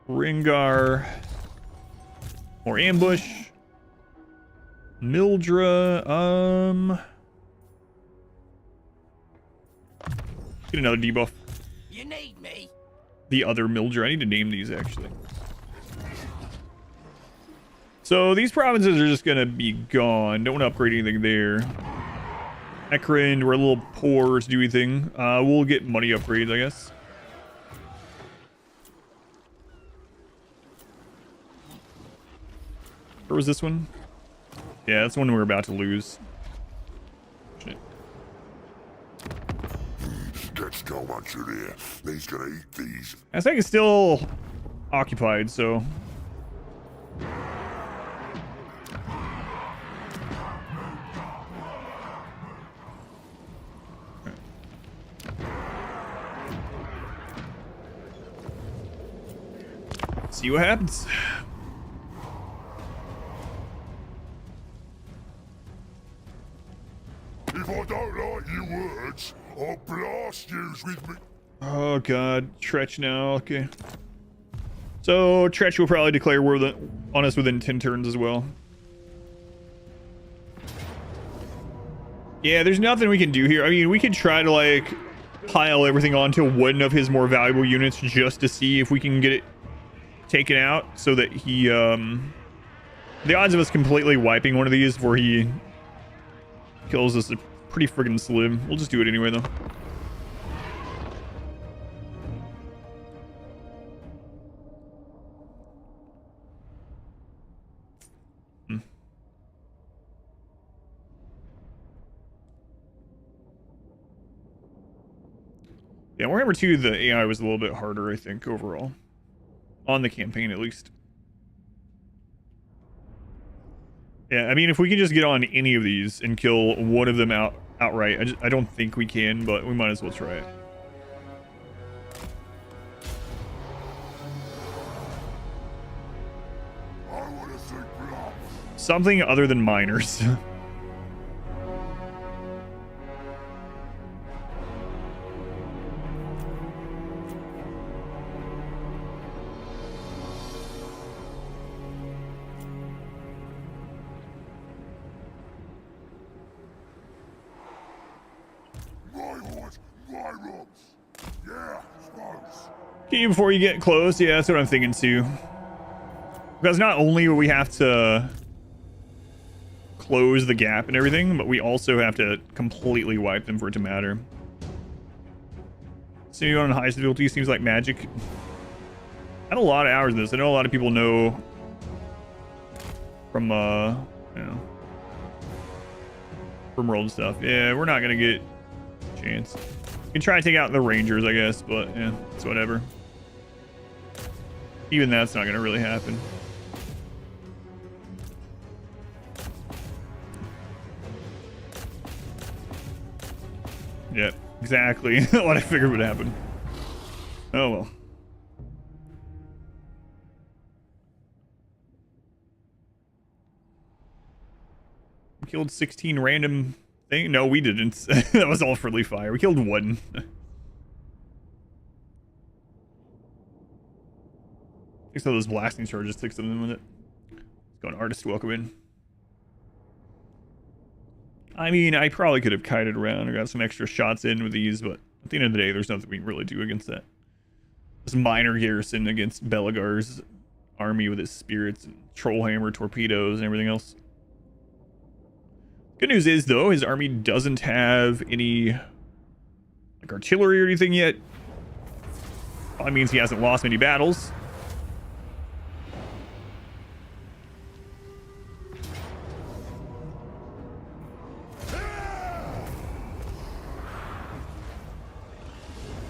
Ringar. More ambush. Mildra. Get another debuff. You need me? The other Mildra. I need to name these actually. So these provinces are just gonna be gone. Don't want to upgrade anything there. Ekrin, we're a little poor to do anything. We'll get money upgrades, I guess. Where was this one? Yeah, that's the one we're about to lose. Shit. Gets no muncher here. He's gonna eat these. I think it's still occupied, so. See what happens. If I don't like your words, I'll blast yous with me. Oh god, Tretch now, okay. So Tretch will probably declare war on us within 10 turns as well. Yeah, there's nothing we can do here. I mean, we could try to like pile everything onto one of his more valuable units just to see if we can get it taken out so that he the odds of us completely wiping one of these before he kills us are pretty friggin' slim. We'll just do it anyway though. Yeah, Warhammer 2, the AI was a little bit harder, I think, overall. On the campaign, at least. Yeah, I mean, if we can just get on any of these and kill one of them outright, I don't think we can, but we might as well try it. I wanna see blood. Something other than miners. Before you get close, yeah, that's what I'm thinking too. Because not only will we have to close the gap and everything, but we also have to completely wipe them for it to matter. So on highest difficulty seems like magic. I had a lot of hours of this. I know a lot of people know from you know, from world stuff. Yeah, we're not gonna get a chance. You can try to take out the Rangers, I guess, but yeah, it's whatever. Even that's not gonna really happen. Yep, exactly what I figured would happen. Oh well. We killed 16 random thing. No, we didn't. That was all friendly fire. We killed one. I think some of those blasting charges took something with it. Let's go on artist welcome in. I mean, I probably could have kited around or got some extra shots in with these, but at the end of the day, there's nothing we can really do against that. This minor garrison against Belagar's army with his spirits and trollhammer torpedoes and everything else. Good news is, though, his army doesn't have any like artillery or anything yet. Probably means he hasn't lost many battles.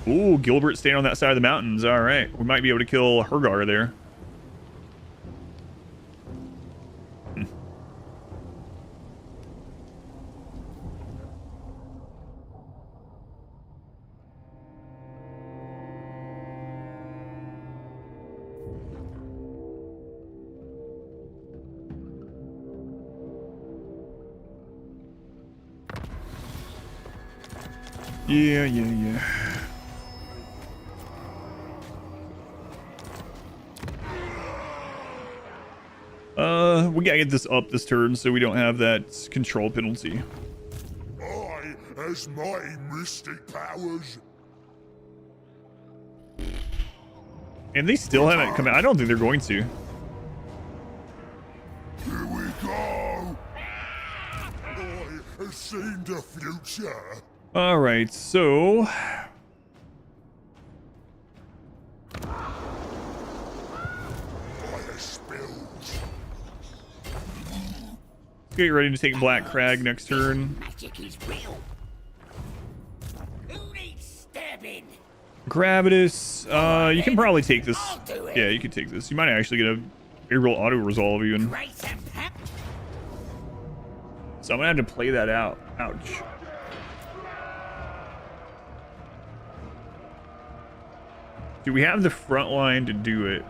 Ooh, Gilbert staying on that side of the mountains. All right, we might be able to kill Hergar there. Yeah. We gotta get this up this turn so we don't have that control penalty. I has my mystic powers. And they still haven't come out. I don't think they're going to. Here we go. I have seen the future. All right, so get ready to take Black Crag next turn. Magic is real. Who needs stabbing? Gravitas, you can probably take this. I'll do it. Yeah, you can take this. You might actually get a real auto resolve even. Great and pep. So I'm gonna have to play that out. Ouch. Do we have the front line to do it?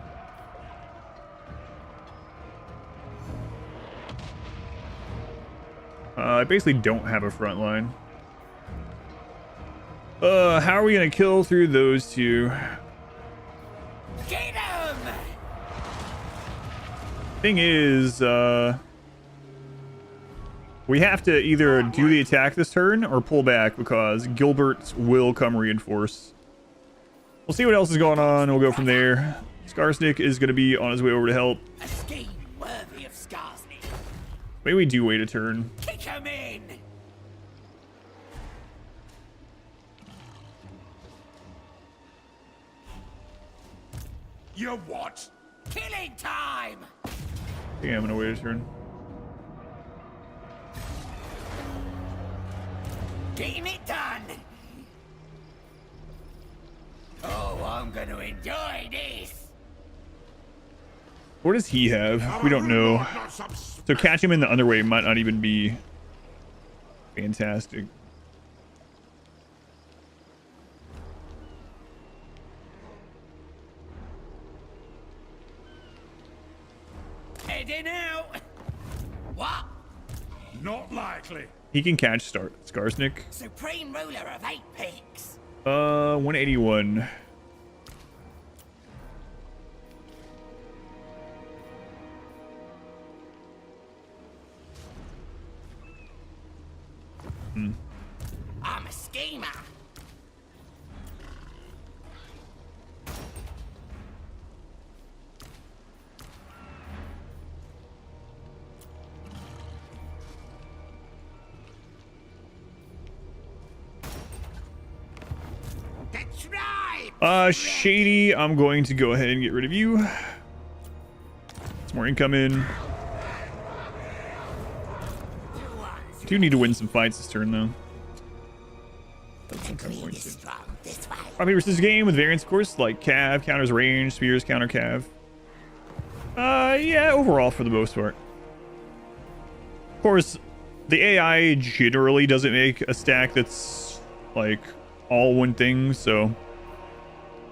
I basically don't have a front line. How are we gonna kill through those two? Get 'em! Thing is, we have to either do the attack this turn or pull back because Gilbert will come reinforce. We'll see what else is going on. We'll go from there. Skarsnik is going to be on his way over to help. A scheme worthy of Skarsnik. Maybe we do wait a turn. Kick 'em in! You what? Killing time! I think I'm going to wait a turn. Getting it done! Oh, I'm gonna enjoy this! What does he have? We don't know. So catch him in the underway might not even be fantastic. Heading out! What? Not likely. He can catch Skarsnik. Supreme ruler of 8 peaks. 181. I'm a schemer. That's right. Shady, I'm going to go ahead and get rid of you. Some more income in. Do need to win some fights this turn, though. Probably versus game with variants, of course, like Cav counters range, spears counter Cav. Yeah, overall for the most part. Of course, the AI generally doesn't make a stack that's like all one thing, so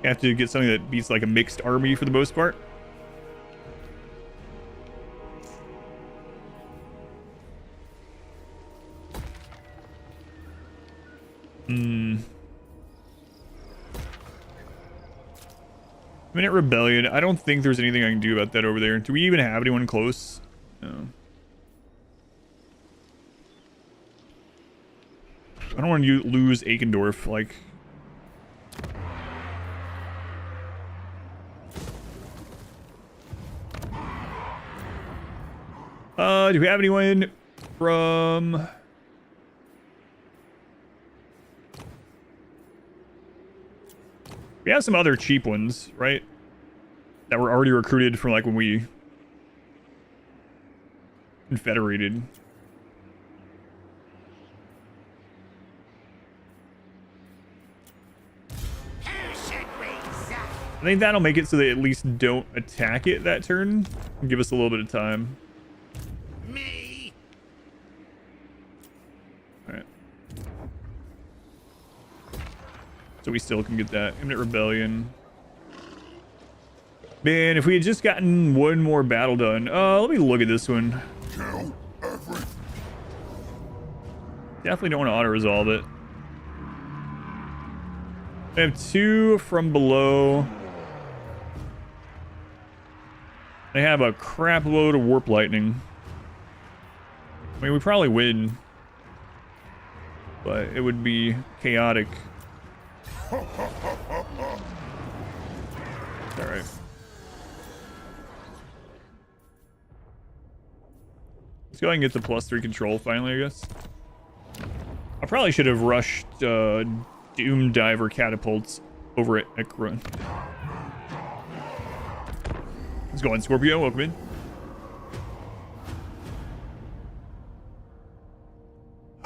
you have to get something that beats like a mixed army for the most part. Minute Rebellion. I don't think there's anything I can do about that over there. Do we even have anyone close? No. I don't want to lose Eikendorf, like... do we have anyone from... We have some other cheap ones, right? That were already recruited from, like, when we... confederated. I think that'll make it so they at least don't attack it that turn. Give us a little bit of time. Me. Alright. So we still can get that. Imminent Rebellion. Man, if we had just gotten one more battle done. Let me look at this one. Kill everything. Definitely don't want to auto-resolve it. I have 2 from below. They have a crap load of Warp Lightning. I mean, we probably win. But it would be chaotic. Alright. Let's go ahead and get the +3 control finally, I guess. I probably should have rushed Doom Diver catapults over at Ekron. Let's go on, Scorpio. Welcome in.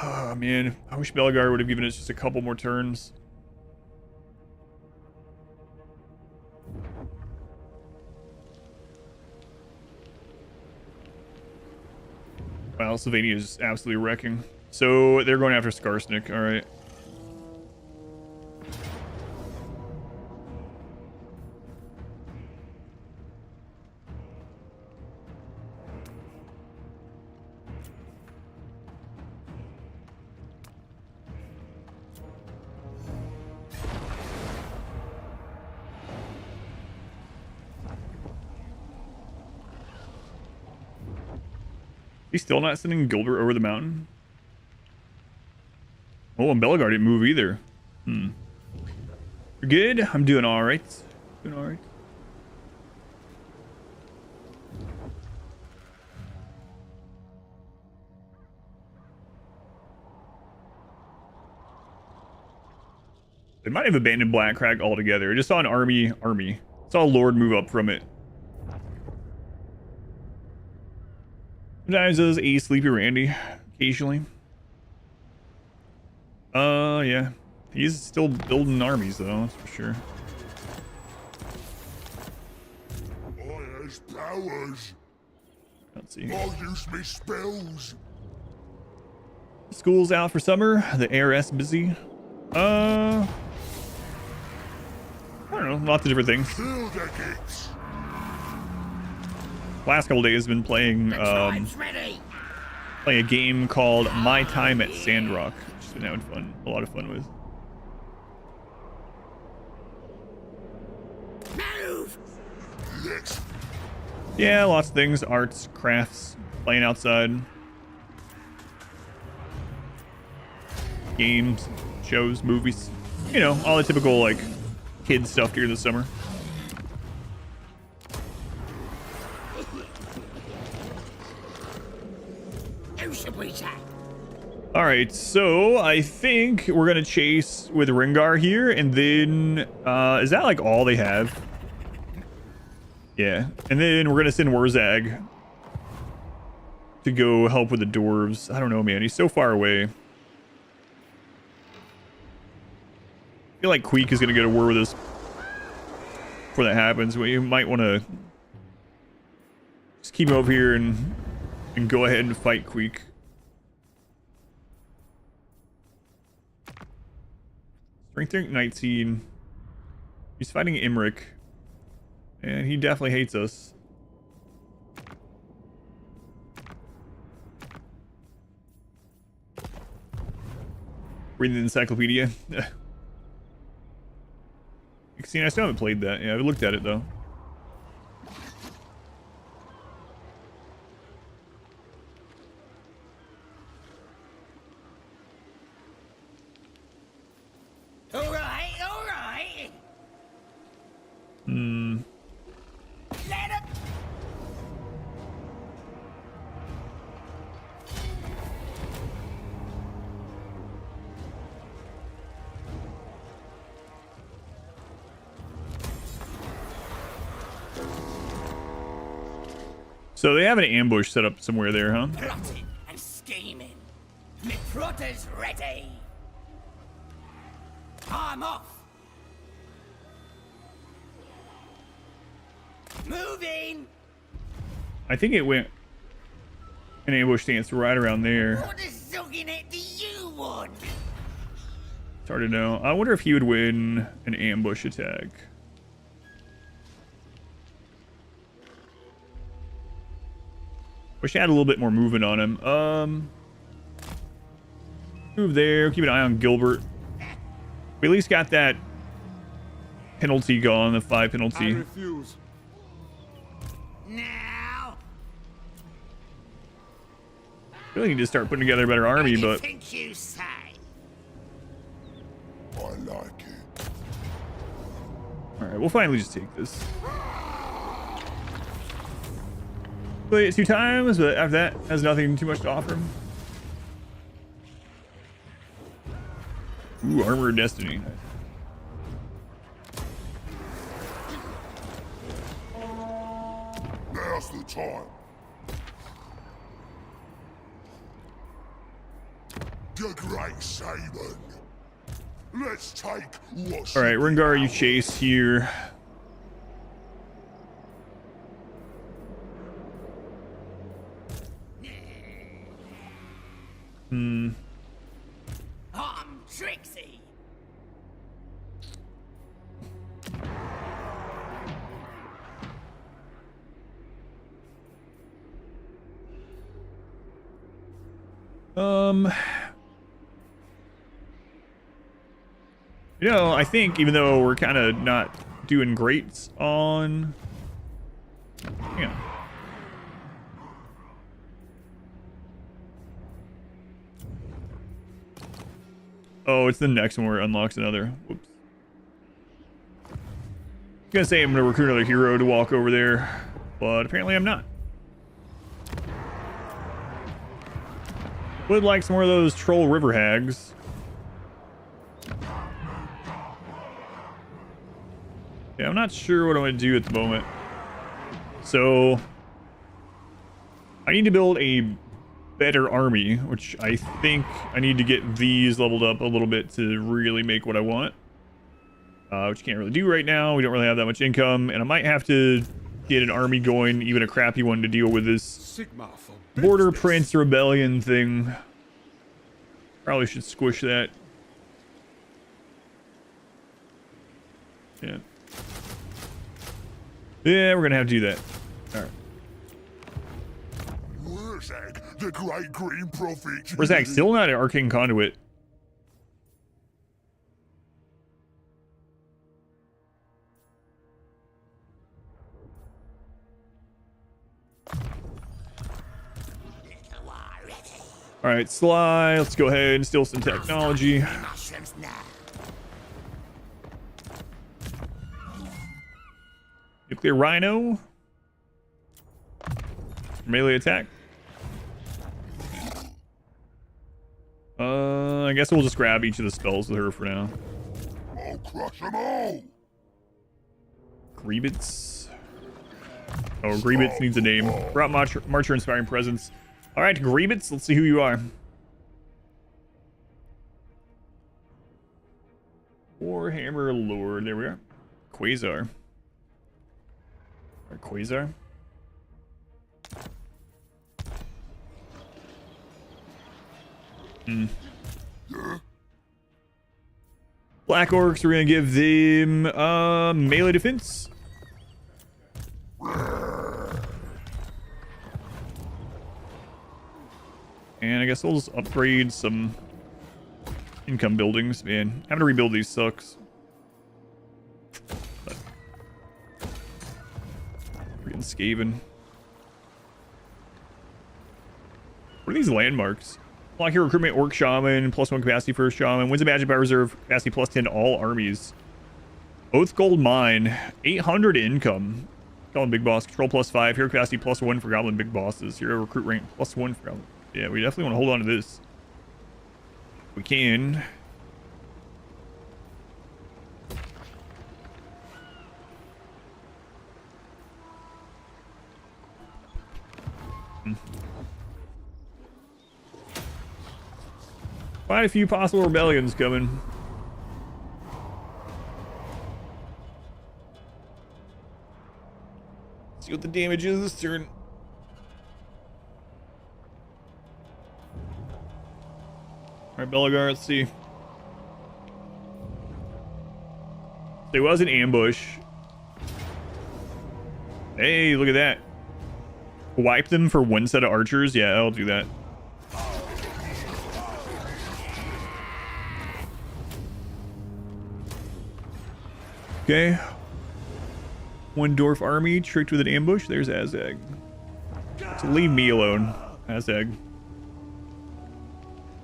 Oh, man. I wish Belgar would have given us just a couple more turns. Wow, Sylvania is absolutely wrecking. So they're going after Skarsnik. All right. He's still not sending Gilbert over the mountain? Oh, and Bellegar didn't move either. You're good? I'm doing alright. Doing alright. They might have abandoned Blackcrack altogether. I just saw an army. Saw a Lord move up from it. Sometimes does a Sleepy Randy, occasionally. Yeah. He's still building armies, though, that's for sure. I has powers. Let's see. I'll use me spells. School's out for summer. The ARS busy. I don't know. Lots of different things. Kill the gates. Last couple days been playing playing a game called My Time at Sandrock, which has been having fun, a lot of fun with. Move. Yes. Yeah, lots of things, arts, crafts, playing outside, games, shows, movies, you know, all the typical like kid stuff during the summer. All right, so I think we're gonna chase with Ringar here, and then is that like all they have? Yeah, and then we're gonna send Wurrzag to go help with the dwarves. I don't know, man. He's so far away. I feel like Queek is gonna go to war with us before that happens. We might want to just keep him over here and go ahead and fight Queek. Strength 19. He's fighting Imric. And he definitely hates us. Reading the encyclopedia. See, I still haven't played that. Yeah, I've looked at it though. So they have an ambush set up somewhere there, huh? Plotting and scheming. Me plotters ready. I'm off. Moving. I think it went an ambush stance right around there. What is zogging it do you want? It's hard to know. I wonder if he would win an ambush attack. Wish he had a little bit more movement on him. Move there. Keep an eye on Gilbert. We at least got that penalty gone, the 5 penalty. I refuse. Now. I really need to start putting together a better army, but Think you say? I like it. all right, we'll finally just take this. Play it 2 times, but after that, has nothing too much to offer him. Ooh, Armor of Destiny. Now's the time. The Great Shaman. Let's take what's... All right, Rengar, you chase here. I'm Trixie. You know, I think even though we're kind of not doing great on, hang on. Oh, it's the next one where it unlocks another. Whoops. I was gonna say I'm gonna recruit another hero to walk over there, but apparently I'm not. Would like some more of those troll river hags. Yeah, I'm not sure what I'm gonna do at the moment. So I need to build a better army, which I think I need to get these leveled up a little bit to really make what I want. Which you can't really do right now. We don't really have that much income, and I might have to get an army going, even a crappy one, to deal with this Sigma for Border business. Prince Rebellion thing. Probably should squish that. Yeah. Yeah, we're gonna have to do that. Alright. Wurrzag, the Great Green Prophet. Wurrzag still not an Arcane Conduit. Alright, Sly, let's go ahead and steal some technology. Mushrooms now. Nuclear Rhino. Melee attack. I guess we'll just grab each of the spells with her for now. I'll crush them all. Grievance. Oh, Grievance needs a name. Brought Marcher Inspiring Presence. Alright, Grievance, let's see who you are. Warhammer Lord, there we are. Quasar. Or Quasar. Black Orcs, we're gonna give them melee defense. And I guess we'll just upgrade some income buildings. Man, having to rebuild these sucks. But we're getting Skaven. What are these landmarks? Block hero recruitment, orc shaman, +1 capacity for shaman, wins a magic by reserve, capacity +10 to all armies. Oath Gold Mine, 800 income. Goblin Big Boss, control +5, hero capacity +1 for Goblin Big Bosses, hero recruit rank +1 for Goblin. Yeah, we definitely want to hold on to this. We can. Quite a few possible rebellions coming. See what the damage is this turn. Alright, Belagar, let's see. There was an ambush. Hey, look at that. Wipe them for one set of archers? Yeah, I'll do that. Okay. One dwarf army tricked with an ambush. There's Azag. So leave me alone, Azag.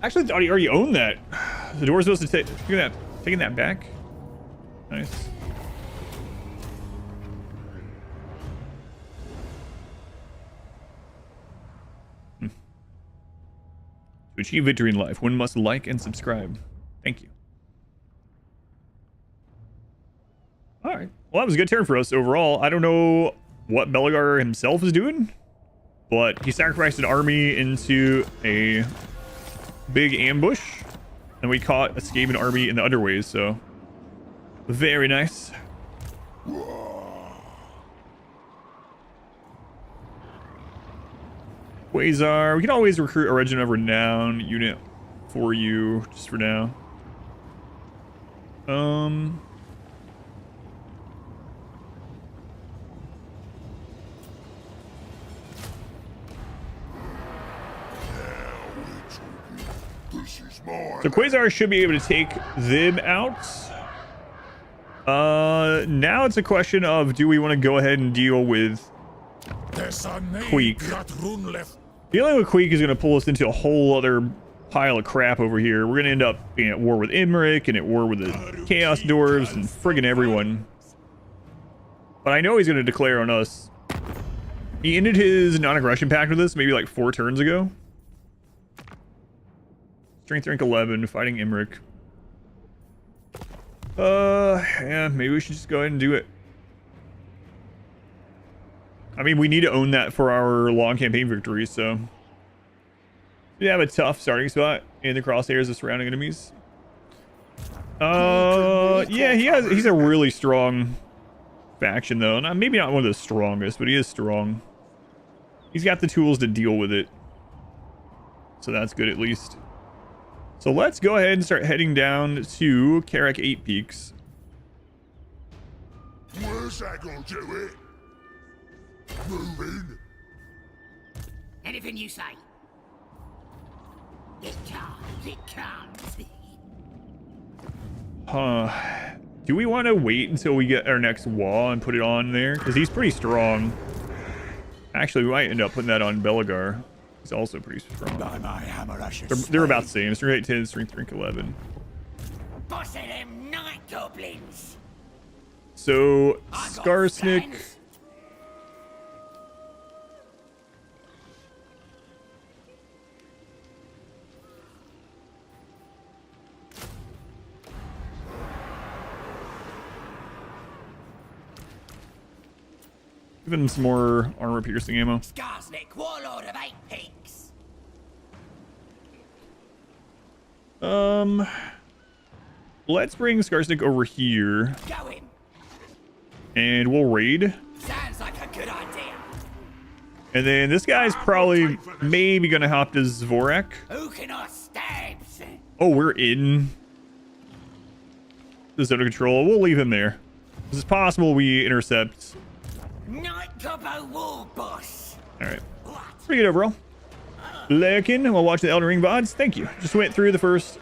Actually, I thought he already owned that. The dwarf's supposed to take. Look at that. Taking that back. Nice. To achieve victory in life, one must like and subscribe. Thank you. All right. Well, that was a good turn for us overall. I don't know what Belagar himself is doing, but he sacrificed an army into a big ambush, and we caught a Skaven army in the underways, so very nice. Quasar, we can always recruit a Regiment of Renown unit for you, just for now. So Quasar should be able to take them out. Now it's a question of, do we want to go ahead and deal with Queek? Dealing with Queek is going to pull us into a whole other pile of crap over here. We're going to end up being at war with Imric and at war with the Chaos Dwarves and friggin' everyone. But I know he's going to declare on us. He ended his non-aggression pact with us maybe like 4 turns ago. Strength rank 11, fighting Imric. Yeah, maybe we should just go ahead and do it. I mean, we need to own that for our long campaign victory, so we have a tough starting spot in the crosshairs of surrounding enemies. Yeah, he's a really strong faction though. Maybe not one of the strongest, but he is strong. He's got the tools to deal with it. So that's good at least. So let's go ahead and start heading down to Karak 8 Peaks. Wurrzag will do it. Moving. Anything you say. It comes. Do we want to wait until we get our next wall and put it on there? Because he's pretty strong. Actually, we might end up putting that on Belagar. He's also pretty strong. They're about the same. Strength 10, strength rank 11. Boss of them night goblins. So, Skarsnik. Give him some more armor piercing ammo. Skarsnik, warlord of 8 Peaks. Let's bring Skarsnik over here. Going. And we'll raid. Sounds like a good idea. And then this guy's probably maybe gonna hop to Zvorak. Who can I stab? Oh, we're in the zone of control. We'll leave him there. It's possible we intercept. Night Gobbo War Boss. Alright. Pretty good overall. Lekin, while watching the Elden Ring VODs, thank you. Just went through the first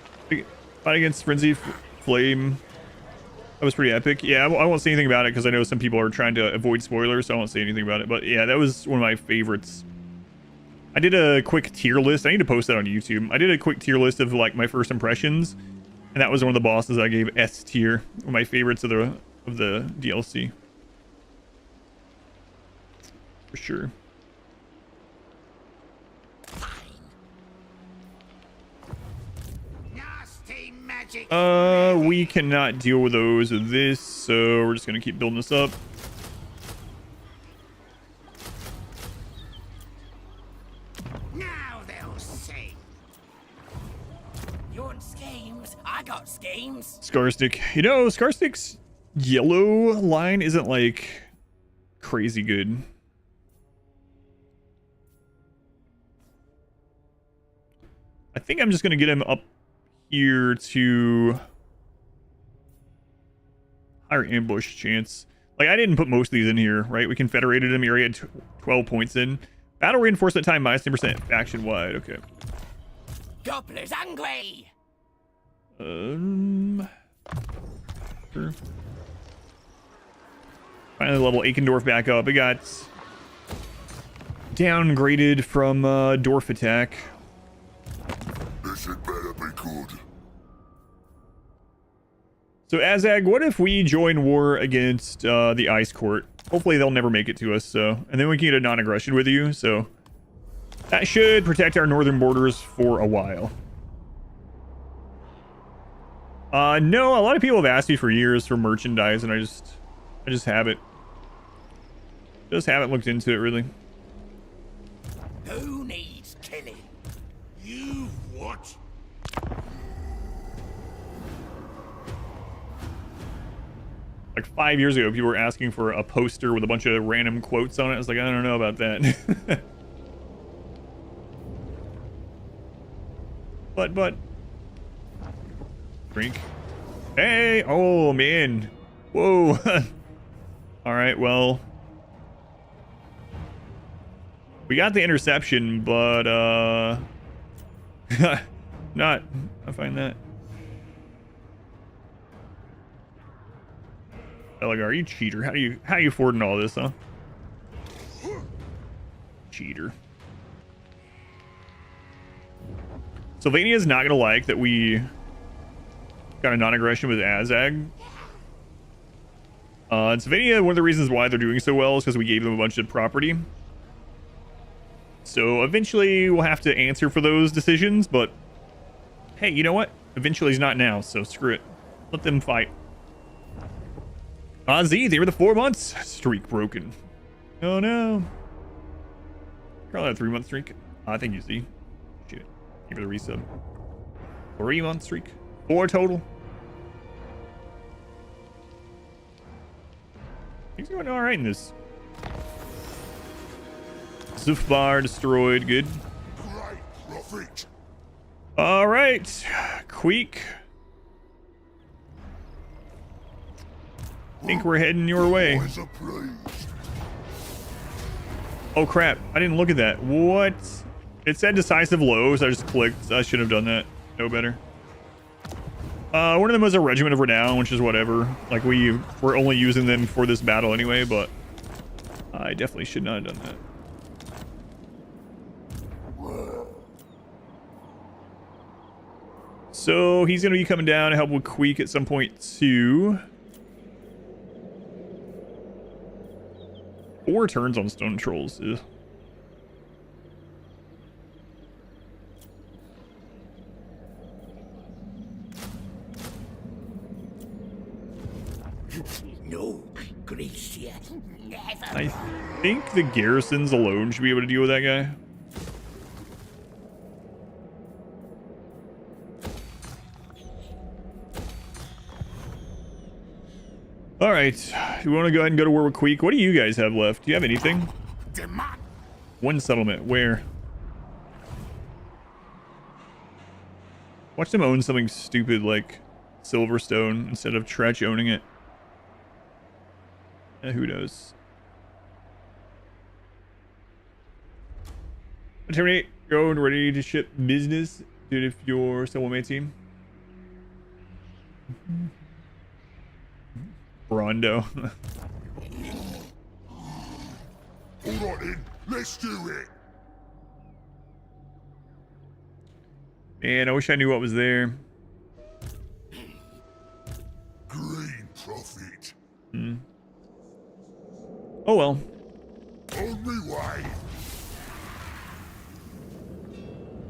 fight against Frenzy Flame. That was pretty epic. Yeah, I won't say anything about it because I know some people are trying to avoid spoilers, so I won't say anything about it. But yeah, that was one of my favorites. I did a quick tier list. I need to post that on YouTube. I did a quick tier list of like my first impressions, and that was one of the bosses I gave S tier. One of my favorites of the DLC. For sure. Nasty magic. We cannot deal with those with this, so we're just gonna keep building this up. Now they'll see. You want jobs. I got schemes. Scarstick. You know, Scarstick's yellow line isn't like crazy good. I think I'm just gonna get him up here to higher ambush chance. Like, I didn't put most of these in here, right? We confederated him. He already had 12 points in. Battle reinforcement time minus 10%. Faction wide. Okay. Gobbler's angry. Sure. Finally level Eikendorf back up. It got downgraded from Dorf attack. This had better be good. So Azag, what if we join war against the Ice Court? Hopefully they'll never make it to us, so... And then we can get a non-aggression with you, so... That should protect our northern borders for a while. No, a lot of people have asked me for years for merchandise, and I just haven't. Just haven't looked into it, really. Who needs killing? You what? Like 5 years ago, people were asking for a poster with a bunch of random quotes on it. I was like, I don't know about that. but drink. Hey, oh man, whoa. All right, well, we got the interception, but not. I find that. Elgar, you cheater. How you affording all this, huh? Cheater. Sylvania's not gonna like that we got a non-aggression with Azag. And Sylvania, one of the reasons why they're doing so well is because we gave them a bunch of property. So eventually we'll have to answer for those decisions, but hey, you know what? Eventually is not now, so screw it. Let them fight. Z, they were the 4 months streak broken. Oh no. Probably a 3-month streak. Thank you, Z. Shit. Give it a resub. 3-month streak. 4 total. Things going all right in this. Zufbar destroyed. Good. Great profit. All right. Queek. Think we're heading your way. Boys are pleased. Oh crap, I didn't look at that. What? It said decisive lows. I just clicked. I should have done that. No better. One of them was a regiment of renown, which is whatever. Like, we're only using them for this battle anyway, but I definitely should not have done that. So he's gonna be coming down to help with Queek at some point too. 4 turns on stone trolls. Ugh. No, Gracia. Never. I think the garrisons alone should be able to deal with that guy. All right, we want to go ahead and go to war with Queek. What do you guys have left? Do you have anything? Demand. 1 settlement. Where? Watch them own something stupid like Silverstone instead of Tretch owning it. Who knows? Terminate. Go and ready to ship business. Dude, if you're still on my team. Rondo. All right then, let's do it. Man, I wish I knew what was there. Green profit. Oh well. On me way.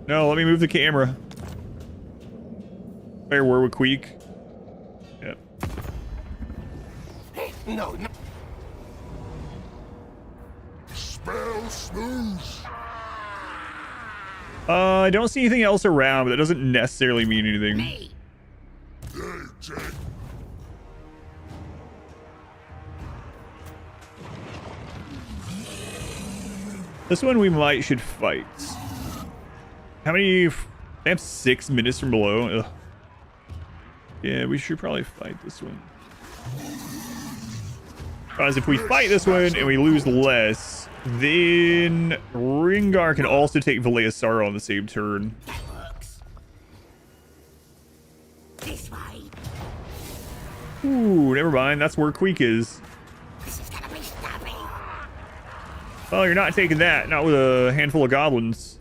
No, let me move the camera. Fair war with Queek. Yep. No, no. Spell snooze. I don't see anything else around, but that doesn't necessarily mean anything. Me. protect. This one we should fight. How many? They have 6 minutes from below. Ugh. Yeah, we should probably fight this one. Because if we fight this one and we lose less, then Ringar can also take Valeasara on the same turn. That works. This way. Ooh, never mind. That's where Queek is. This is gonna be stubby. Well, you're not taking that. Not with a handful of goblins.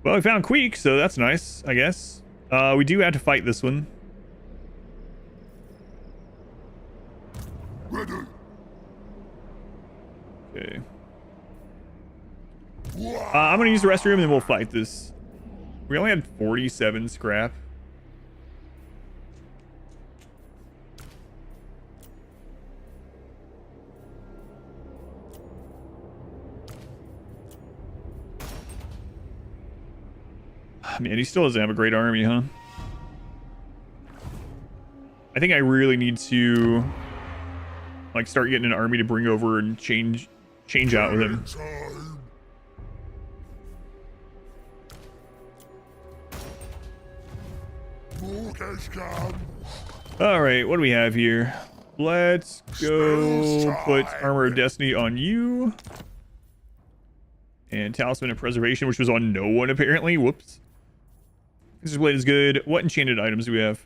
Well, we found Queek, so that's nice, I guess. We do have to fight this one. Ready. Okay. I'm gonna use the restroom and then we'll fight this. We only had 47 scrap. Man, he still doesn't have a great army, huh? I think I really need to like start getting an army to bring over and change out with him. Time. Mortgage come. All right, what do we have here? Let's go Spells put time. Armor of Destiny on you. And Talisman of Preservation, which was on no one apparently. Whoops. This blade is good. What enchanted items do we have?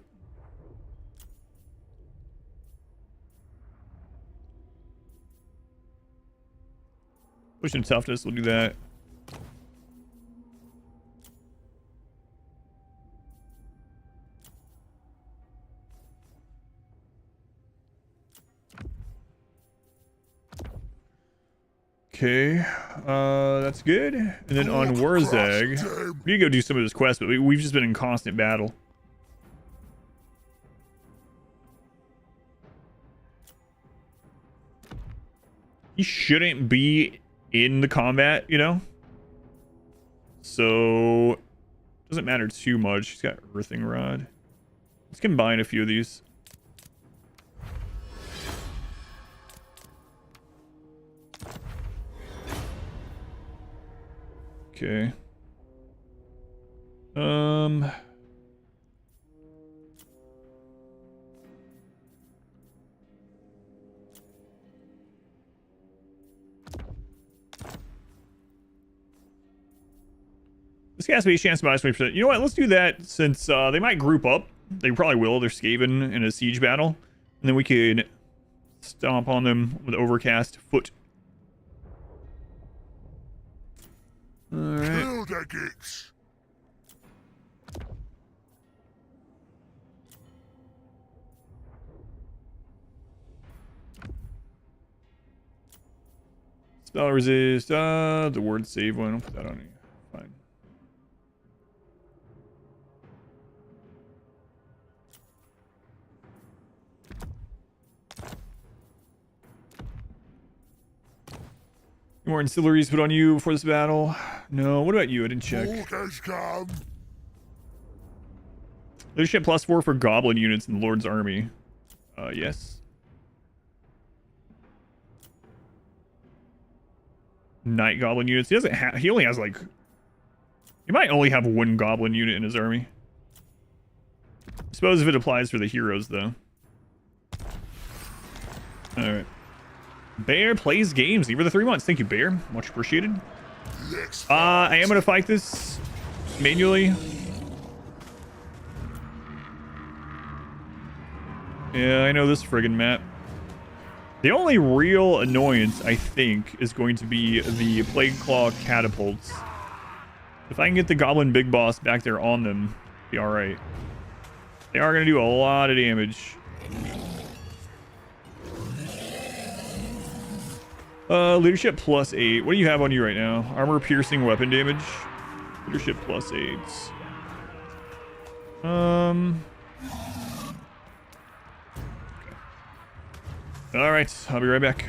Pushing toughness, we'll do that. Okay, that's good. And then on Wurrzag, we need to go do some of this quest, but we've just been in constant battle. He shouldn't be in the combat, you know? So, doesn't matter too much. He's got Earthing Rod. Let's combine a few of these. Okay. This has to be a chance to minus 20%. You know what? Let's do that since they might group up. They probably will. They're Skaven in a siege battle. And then we could stomp on them with Overcast Foot. Alright. Kill the geeks. Spell resist. The word save one. I'll put that on you. Fine. More ancillaries put on you for this battle? No. What about you? I didn't check. Mortgage come. Leadership +4 for goblin units in the Lord's army. Yes. Night goblin units. He doesn't have. He only has like. He might only have 1 goblin unit in his army. I suppose if it applies for the heroes, though. All right. Bear plays games. Even the 3 months. Thank you, Bear. Much appreciated. I am gonna fight this manually. Yeah, I know this friggin' map. The only real annoyance, I think, is going to be the Plague Claw catapults. If I can get the Goblin Big Boss back there on them, be alright. They are going to do a lot of damage. Leadership +8. What do you have on you right now? Armor piercing weapon damage. Leadership +8. All right, I'll be right back.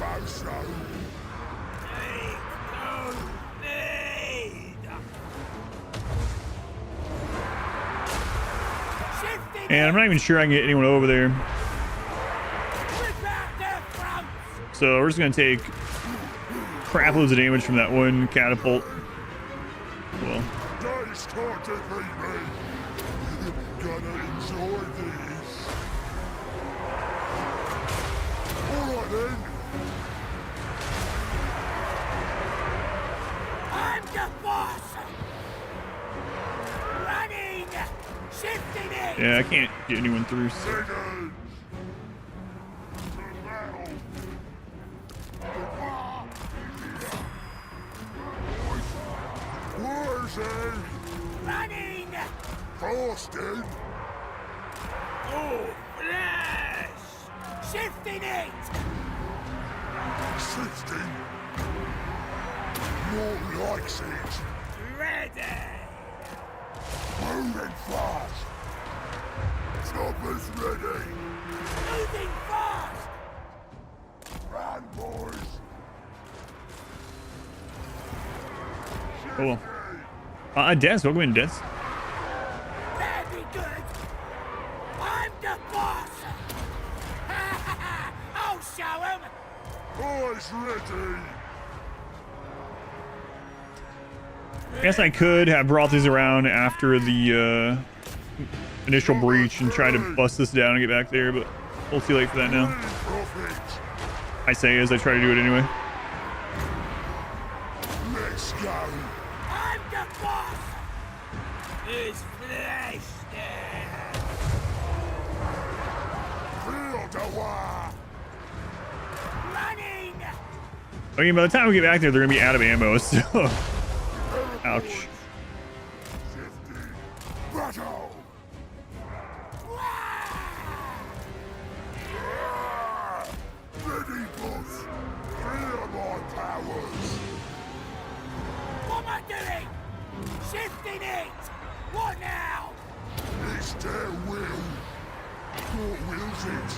Suppose so. And I'm not even sure I can get anyone over there. So we're just gonna take crap loads of damage from that one catapult. Well, Don't start to beat me. Gonna enjoy this. Alright then. I'm the boss! Running! Shifting it! yeah, I can't get anyone through. So. Seconds. To battle. Wurrzag. Running! Boston. Oh, flash! Shifting it! 60. More likes it. Ready! Moving fast. Choppers ready. Moving fast! Run, boys. Oh well. Des, welcome in, Des. Very good! I'm the boss! I'll show him! Boys ready. I guess I could have brought these around after the initial breach and try to bust this down and get back there, but a little too late for that now. Profit. I say as I try to do it anyway. Let's go. I'm the boss! His flesh there! Field away. Running! I mean, by the time we get back there, they're gonna be out of ammo, so... Ouch. 50. Battle. Ready, boss. Feel my powers. What am I doing? Shifting it! What now? It's their will. God wills it.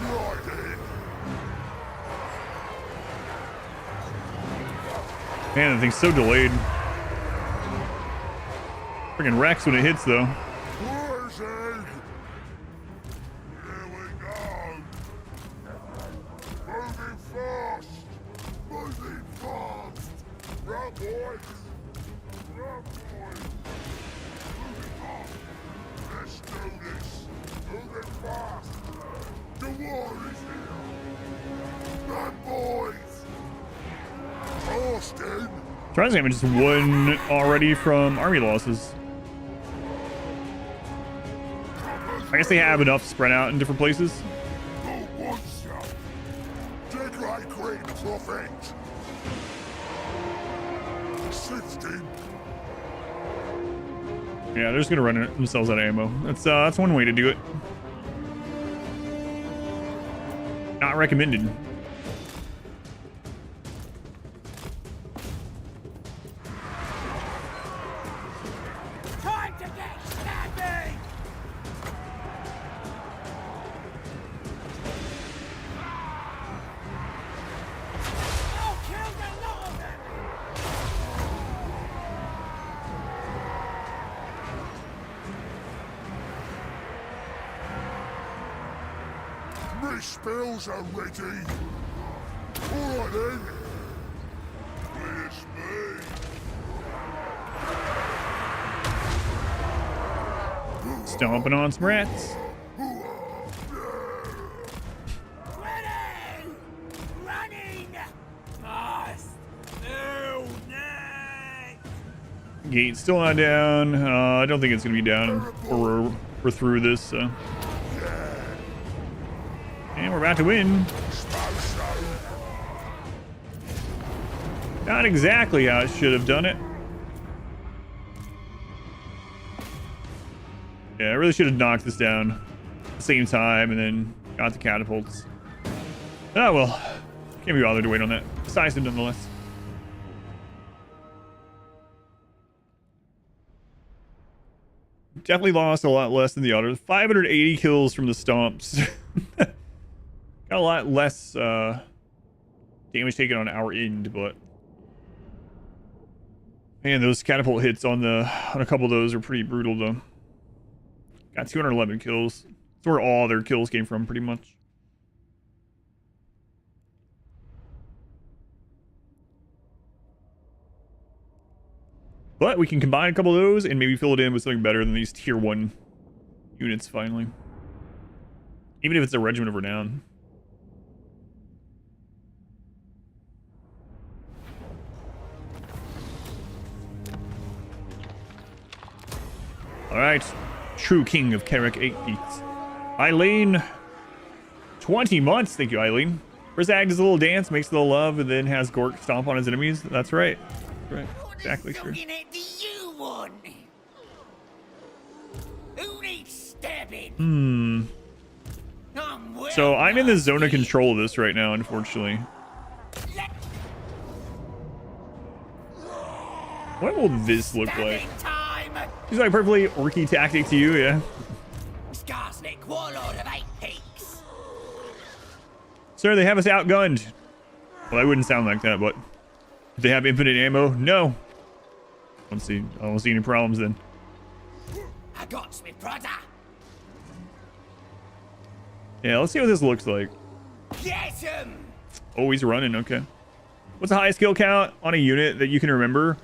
Right then. Man, the thing's so delayed. Freaking wrecks when it hits, though. Wurrzag. Here we go. Moving fast. Moving fast. Run, boys. Run, boys. Moving fast. Let's do this. Moving fast. The war is here. Run, boys. Austin. Surprisingly, I'm just one already from army losses. I guess they have enough spread out in different places. Who wants you? Decorate green profit. 60. Yeah, they're just gonna run themselves out of ammo. That's one way to do it. Not recommended. Time to get snappy! I'll kill the lot of them! My spells are ready. Alright then. It's me. Stomping on some rats. Ready! Running! Fast! No, next! Gate's still not down. I don't think it's gonna be down before we're through this. So. And we're about to win. Not exactly how I should have done it. Yeah, I really should have knocked this down at the same time and then got the catapults. Oh well, can't be bothered to wait on that. Decisive nonetheless. definitely lost a lot less than the others. 580 kills from the stomps. Got a lot less damage taken on our end, but man, those catapult hits on a couple of those are pretty brutal though. Got 211 kills. That's where all their kills came from, pretty much. But we can combine a couple of those and maybe fill it in with something better than these tier 1 units finally. Even if it's a regiment of renown. Alright. True king of Carrick 8 Peaks. Eileen. 20 months. Thank you, Eileen. Wurrzag does a little dance, makes a little love, and then has Gork stomp on his enemies. That's right. That's right. Exactly true. What do you want? Who needs stabbing? So I'm in the zone of control of this right now, unfortunately. What will this look like? Seems like perfectly orky tactic to you, yeah. Skarsnik, warlord of 8 Peaks. Sir, they have us outgunned. Well, that wouldn't sound like that, but if they have infinite ammo, no. I don't see any problems then. I got my brother. Yeah, let's see what this looks like. Get him. Oh, he's running. Okay. What's the highest kill count on a unit that you can remember?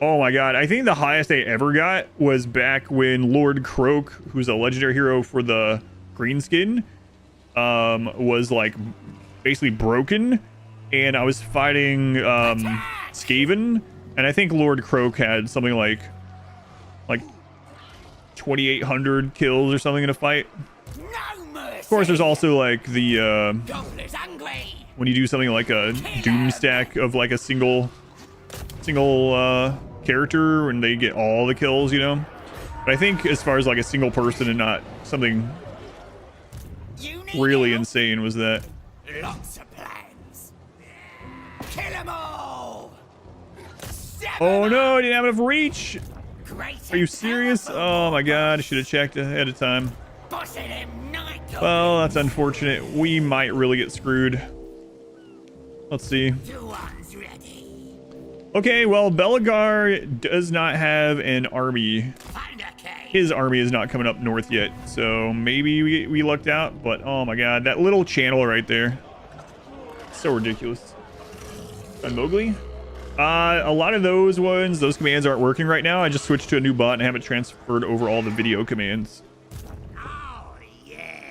Oh my god, I think the highest I ever got was back when Lord Croak, who's a legendary hero for the Greenskin, was like basically broken, and I was fighting Skaven, and I think Lord Croak had something like 2,800 kills or something in a fight. No mercy. Of course, there's also like the Gobbler's angry. when you do something like a doom stack of like a single character and they get all the kills, you know. But I think as far as like a single person and not something really insane was that. Lots of plans. Kill them all. Oh no, I didn't have enough reach. Great. Are you serious? Oh my god, I should have checked ahead of time. Bossing him night. Well, that's unfortunate. We might really get screwed. Let's see. Two ones ready. Okay, well, Belagar does not have an army. His army is not coming up north yet, so maybe we lucked out. But oh my god, that little channel right there, so ridiculous. On Mowgli, a lot of those commands aren't working right now. I just switched to a new bot and haven't transferred over all the video commands. Oh yeah.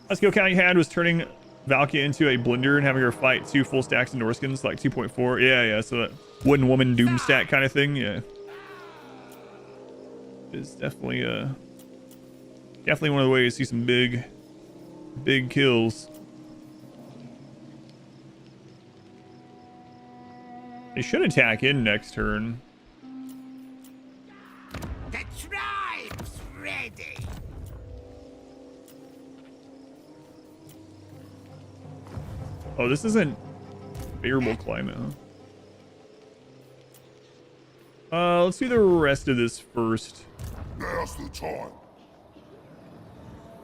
Last skill count you had was turning Valkia into a blender and having her fight 2 full stacks of Norskins, like 2.4. Yeah, so that wooden woman doom stack kind of thing. Yeah, it's definitely one of the ways to see some big kills. They should attack in next turn. The tribe's ready. Oh, this isn't favorable climate, huh? Let's do the rest of this first. Now's the time.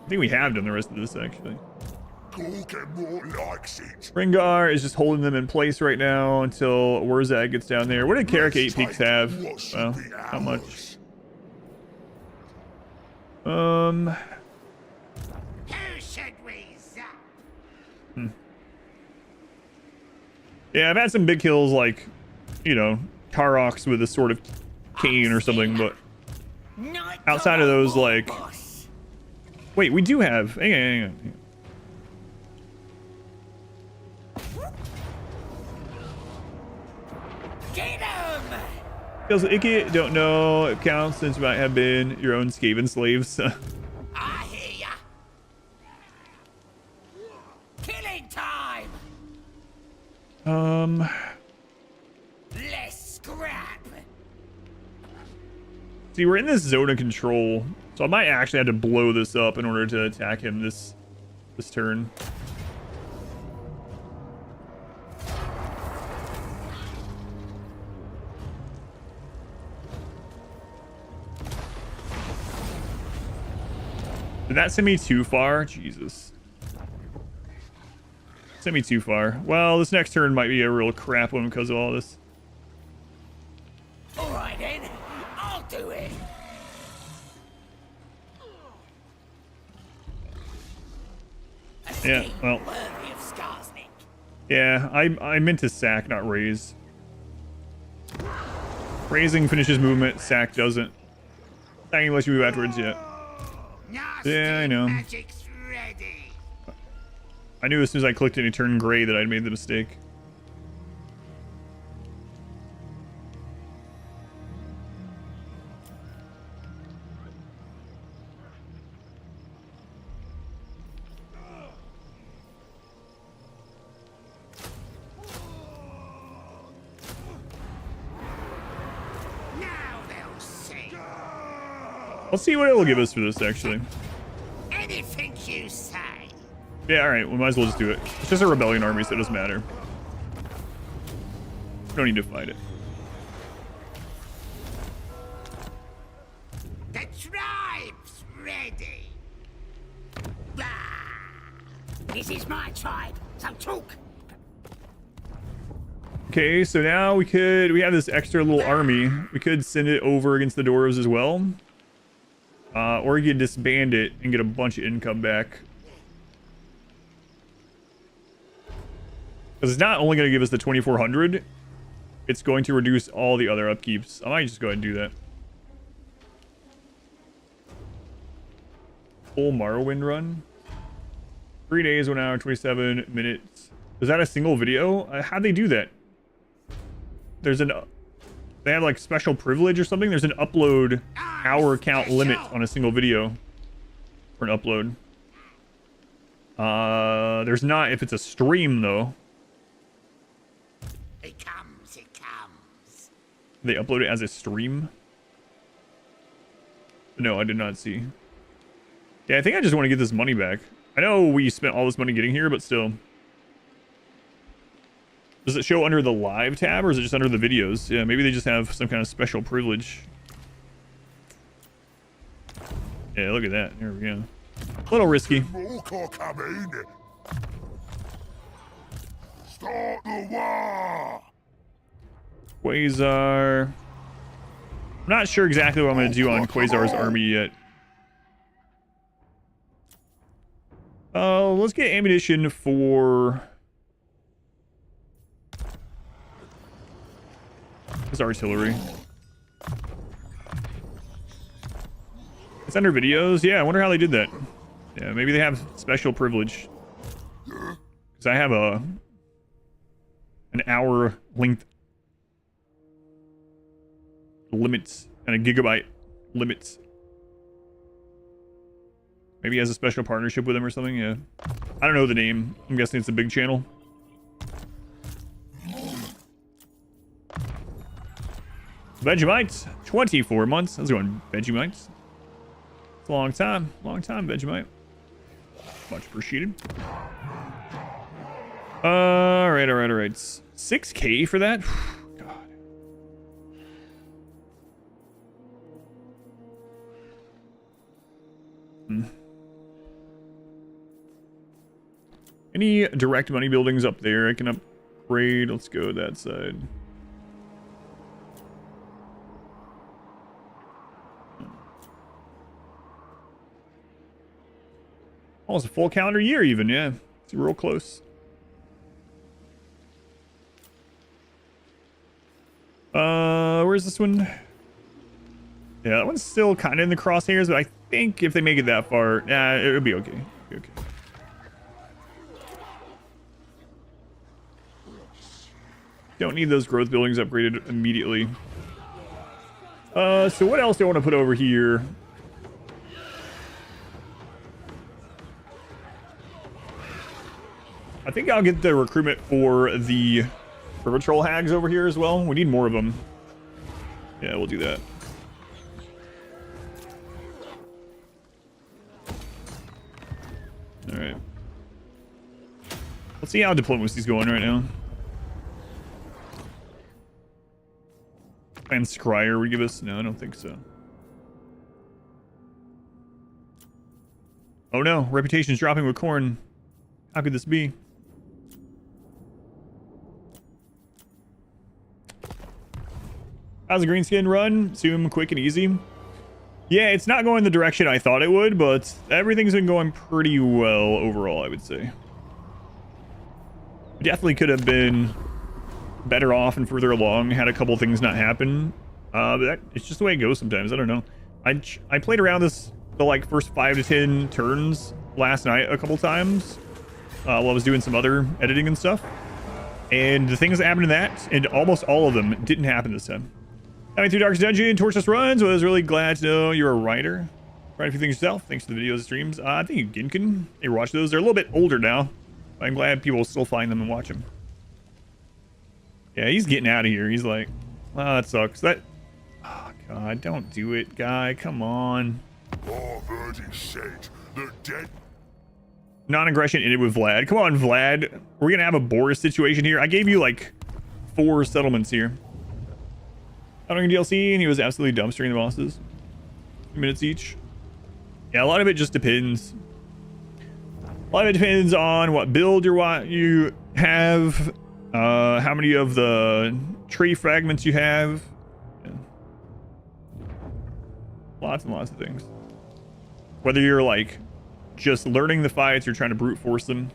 I think we have done the rest of this, actually. Go get more likes it. Springar is just holding them in place right now until Wurrzag gets down there. What did Carrick 8 Peaks have? Well, not much. Who should we zap? Yeah, I've had some big kills like, you know, Tarox with a sort of cane or something, but outside of those, like... Wait, we do have... Hang on. Get him! Feels icky, don't know. It counts since you might have been your own Skaven slaves. I hear ya. Killing time! Less scrap! See, we're in this zone of control, so I might actually have to blow this up in order to attack him this turn. that send me too far? Jesus. Sent me too far. Well, this next turn might be a real crap one because of all this. All right then, I'll do it. Yeah, well. Worthy of Skarsnik. Yeah, I meant to sack, not raise. Raising finishes movement, sack doesn't. Sacking lets you move afterwards, yeah. Yeah, I know. Magic's ready. I knew as soon as I clicked it and it turned gray that I'd made the mistake. Now they'll see. Let's see what it'll give us for this, actually. Anything you say. Yeah, alright, we might as well just do it. It's just a rebellion army, so it doesn't matter. We don't need to fight it. The tribe's ready. Bah! This is my tribe, so talk. Okay, so now we have this extra little army. We could send it over against the Dwarves as well. Or you could disband it and get a bunch of income back. Because it's not only going to give us the 2,400, it's going to reduce all the other upkeeps. I might just go ahead and do that. Full Morrowind run. 3 days, 1 hour, 27 minutes. Is that a single video? How'd they do that? There's an... They have like special privilege or something? There's an upload hour count limit on a single video. For an upload. There's not if it's a stream though. It comes, it comes. They upload it as a stream? No, I did not see. Yeah, I think I just want to get this money back. I know we spent all this money getting here, but still. Does it show under the live tab or is it just under the videos? Yeah, maybe they just have some kind of special privilege. Yeah, look at that. There we go. A little risky. More coming. Start the war. Quasar. I'm not sure exactly what I'm going to do on Quasar's army yet. Let's get ammunition for his artillery. It's under videos. Yeah, I wonder how they did that. Yeah, maybe they have special privilege. Because I have an hour length limits and a gigabyte limits. Maybe he has a special partnership with him or something. Yeah, I don't know the name. I'm guessing it's a big channel. Vegemites, 24 months. How's it going, Vegemites? It's a long time, Vegemite. Much appreciated. All right. 6K for that. God. Any direct money buildings up there I can upgrade? Let's go that side. Almost a full calendar year even, yeah. It's real close. Where's this one? Yeah, that one's still kind of in the crosshairs, but I think if they make it that far, it'll be okay. It'll be okay. Don't need those growth buildings upgraded immediately. So what else do I want to put over here? I think I'll get the recruitment for the river troll hags over here as well. We need more of them. Yeah, we'll do that. All right. Let's see how diplomacy's going right now. And Scryer would give us... No, I don't think so. Oh no, reputation's dropping with corn. How could this be? How's the Greenskin run? Assume quick and easy. Yeah, it's not going the direction I thought it would, but everything's been going pretty well overall, I would say. Definitely could have been better off and further along had a couple things not happen. But it's just the way it goes sometimes. I don't know. I played around the like first 5 to 10 turns last night a couple times while I was doing some other editing and stuff. And the things that happened in that, and almost all of them, didn't happen this time. Having through Darkest Dungeon, Torchless Runs, was really glad to know you're a writer. Write a few things yourself. Thanks for the videos and streams. I think Ginkin, you watch those. They're a little bit older now. I'm glad people still find them and watch them. Yeah, he's getting out of here. He's like, oh, that sucks. Oh, God, don't do it, guy. Come on. I've heard it said the dead. Non-aggression ended with Vlad. Come on, Vlad. We're going to have a Boris situation here. I gave you like 4 settlements here. Hunting DLC, and he was absolutely dumpstering the bosses. 2 minutes each. Yeah, a lot of it just depends. A lot of it depends on what build you have, how many of the tree fragments you have. Yeah. Lots and lots of things. Whether you're like just learning the fights or trying to brute force them.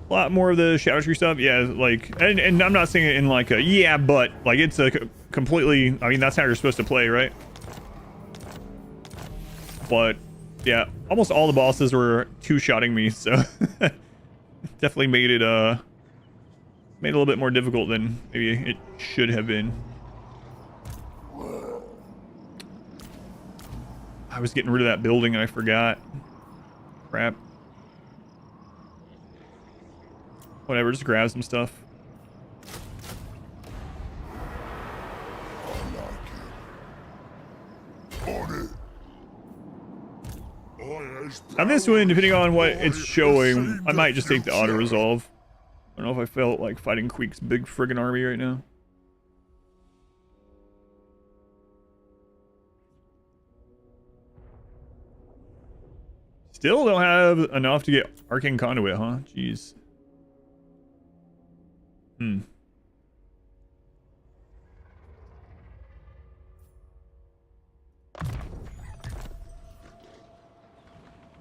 A lot more of the Shadow Tree stuff, yeah, like, and I'm not saying it in like a yeah, but like it's a completely, I mean, that's how you're supposed to play, right? But yeah, almost all the bosses were two-shotting me, so definitely made it a little bit more difficult than maybe it should have been. I was getting rid of that building and I forgot. Crap. Whatever, just grab some stuff. On this one, depending on what it's showing, I might just take the auto resolve. I don't know if I felt like fighting Queek's big friggin' army right now. Still don't have enough to get Arcane Conduit, huh? Jeez.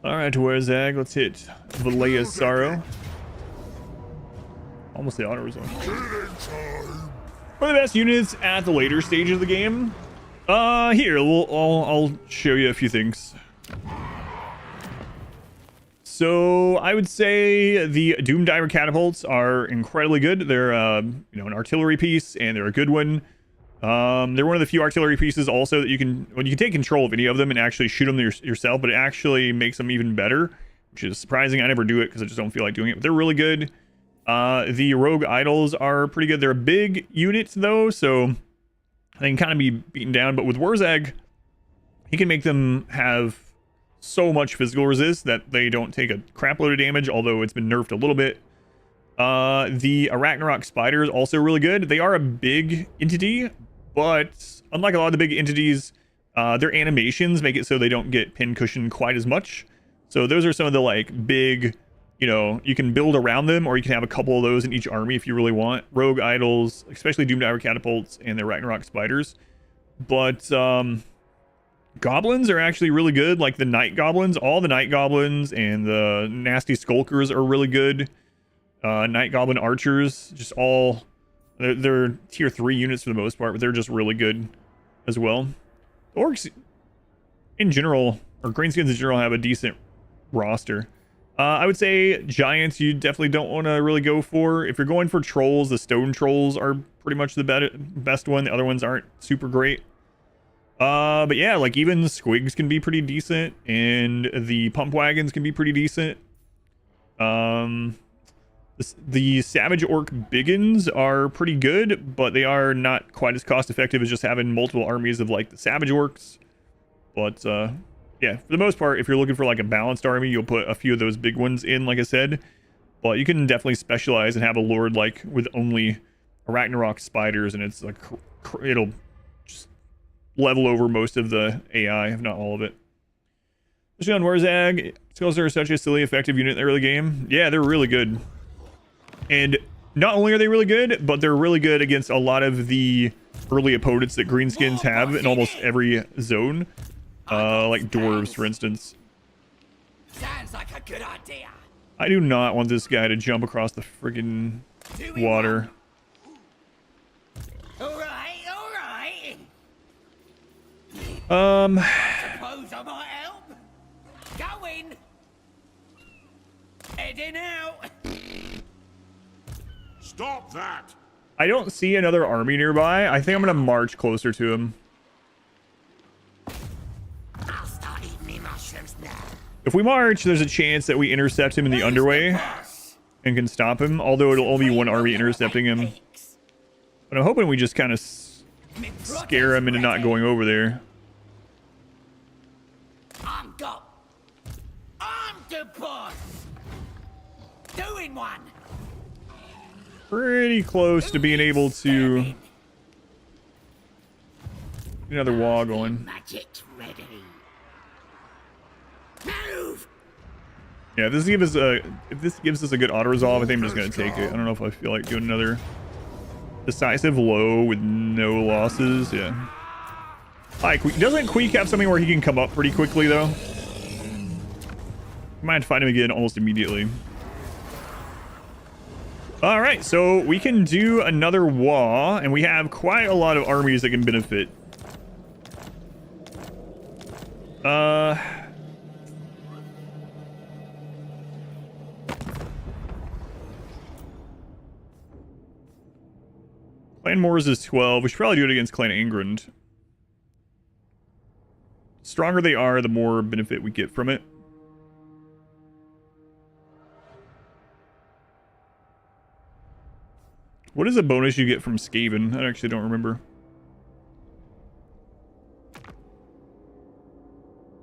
Alright, Wurrzag, let's hit Valea's Sorrow. Almost the auto resolve. One of the best units at the later stage of the game. Here, I'll show you a few things. So I would say the Doom Diver catapults are incredibly good. They're you know, an artillery piece, and they're a good one. They're one of the few artillery pieces also that you can, when you can take control of any of them and actually shoot them yourself, but it actually makes them even better, which is surprising. I never do it because I just don't feel like doing it, but they're really good. The rogue idols are pretty good. They're a big unit though, so they can kind of be beaten down, but with Wurrzag, he can make them have so much physical resist that they don't take a crap load of damage, although it's been nerfed a little bit. The Arachnarok spiders also really good. They are a big entity, but unlike a lot of the big entities, their animations make it so they don't get pin cushion quite as much. So those are some of the like big, you know, you can build around them, or you can have a couple of those in each army if you really want. Rogue idols, especially Doom Diver catapults and the Ragnarok spiders. But goblins are actually really good, like the night goblins. All the night goblins and the nasty skulkers are really good. Night goblin archers, just all they're tier 3 units for the most part, but they're just really good as well. Orcs in general, or greenskins in general, have a decent roster. I would say giants you definitely don't want to really go for. If you're going for trolls, the stone trolls are pretty much the best one. The other ones aren't super great. But yeah, like even the squigs can be pretty decent, and the pump wagons can be pretty decent. The Savage Orc Biggins are pretty good, but they are not quite as cost effective as just having multiple armies of like the Savage Orcs. But yeah, for the most part, if you're looking for like a balanced army, you'll put a few of those big ones in, like I said. But you can definitely specialize and have a lord like with only Arachnarok spiders, and it's like it'll just level over most of the AI, if not all of it. Especially on Wurrzag, skills are such a silly effective unit in the early game. Yeah, they're really good. And not only are they really good, but they're really good against a lot of the early opponents that Greenskins have in almost every zone. Like dwarves, for instance. Sounds like a good idea. I do not want this guy to jump across the friggin' water. All right, all right. Suppose I might help. Go in. Heading out. Stop that! I don't see another army nearby. I think I'm gonna march closer to him. I'll start eating me mushrooms now. If we march, there's a chance that we intercept him in the underway and can stop him, although it'll only be one army intercepting him. But I'm hoping we just kind of scare him into not going over there. I'm the boss. Doing one. Pretty close to being able to get another wall going. Magic's ready. Move. Yeah, if this gives us a good auto resolve, I think I'm just gonna take it. I don't know if I feel like doing another decisive low with no losses. Yeah. Doesn't Queek have something where he can come up pretty quickly though? Might find him again almost immediately. All right, so we can do another wall, and we have quite a lot of armies that can benefit. Clan Moors is 12. We should probably do it against Clan Angrand. The stronger they are, the more benefit we get from it. What is a bonus you get from Skaven? I actually don't remember.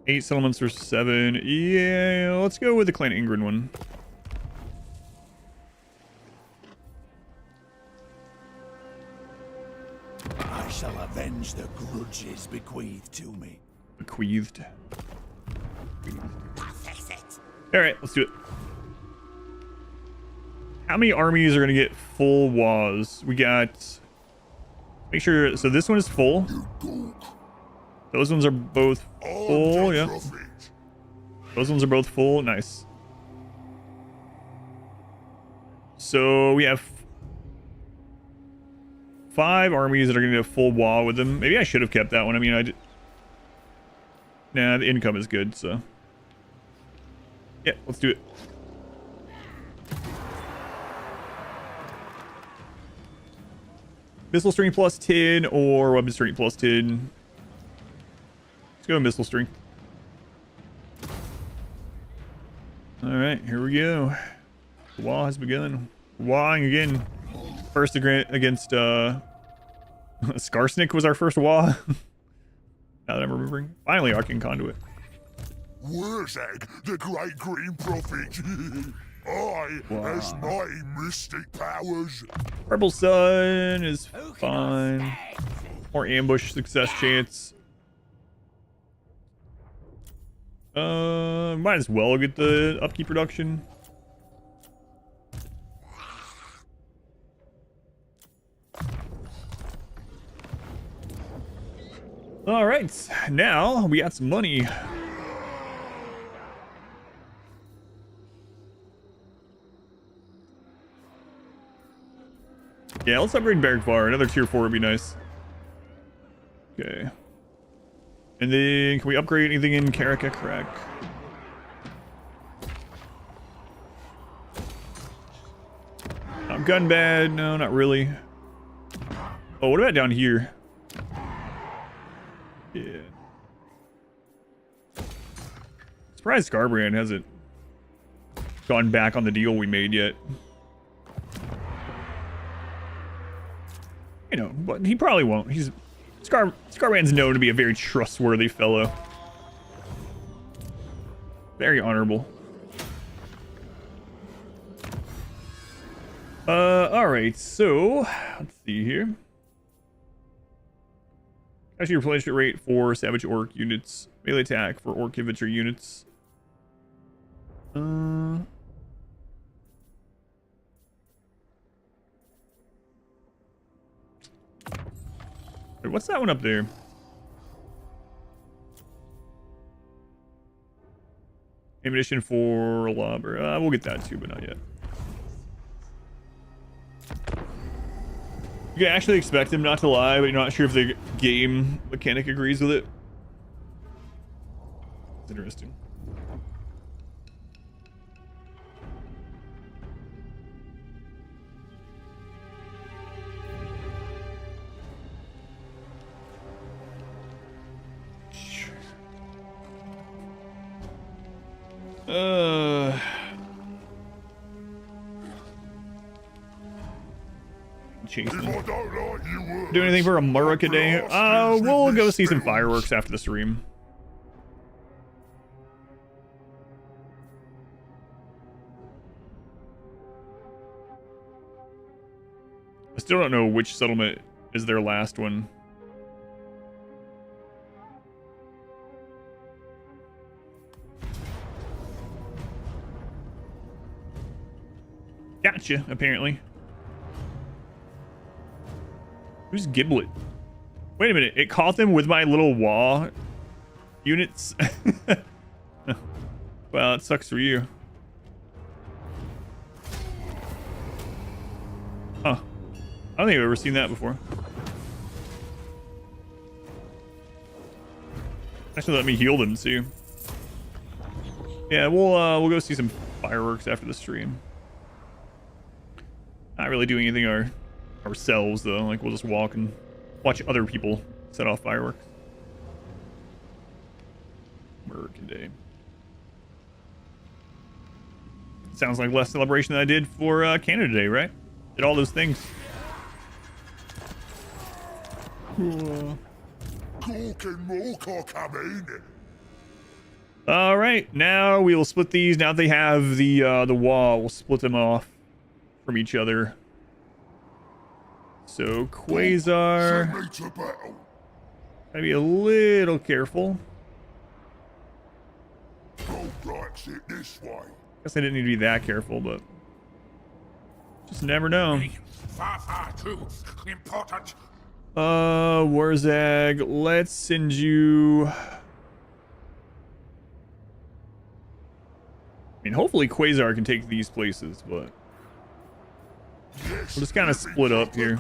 8 settlements for 7. Yeah, let's go with the Clan Angrand one. I shall avenge the grudges bequeathed to me. Bequeathed. I'll fix it. Alright, let's do it. How many armies are going to get full walls? We got... Make sure... So this one is full. Those ones are both full, yeah. Those ones are both full. Nice. So we have 5 armies that are going to get a full wall with them. Maybe I should have kept that one. I mean, nah, the income is good, so... Yeah, let's do it. Missile strength plus 10 or weapon strength plus 10. Let's go missile strength. Alright, here we go. The wall has begun. Wawing again. First against Skarsnik was our first waw. Now that I'm remembering. Finally, Arcane Conduit. Wurrzag, the great green prophet. Has my mystic powers. Purple Sun is fine. More ambush success chance. Might as well get the upkeep reduction. All right, now we got some money. Yeah, let's upgrade Barrack Bar. Another tier 4 would be nice. Okay. And then, can we upgrade anything in Karakakrak? Gun bad? No, not really. Oh, what about down here? Yeah. Surprised Scarbrand hasn't gone back on the deal we made yet. You know, but he probably won't. He's Scarbrand's known to be a very trustworthy fellow. Very honorable. Alright, so let's see here. Actually, replenishment rate for Savage Orc units. Melee attack for Orc infantry units. Wait, what's that one up there? Ammunition for a lobber. We'll get that too, but not yet. You can actually expect him not to lie, but you're not sure if the game mechanic agrees with it. It's interesting. Chasing. Do anything for America Day? We'll go see some fireworks after the stream. I still don't know which settlement is their last one. Gotcha, apparently. Who's Giblet? Wait a minute, it caught them with my little wall units. Well, it sucks for you. Huh. I don't think I've ever seen that before. Actually, let me heal them too. Yeah, we'll go see some fireworks after the stream. Not really doing anything ourselves though. Like we'll just walk and watch other people set off fireworks. American Day. Sounds like less celebration than I did for Canada Day, right? Did all those things. All right, now we will split these. Now that they have the wall, we'll split them off from each other. So Quasar, gotta be a little careful. Guess I didn't need to be that careful, but just never know. Far too important. Wurrzag, let's send you. I mean, hopefully Quasar can take these places, but we'll just kind of split up here.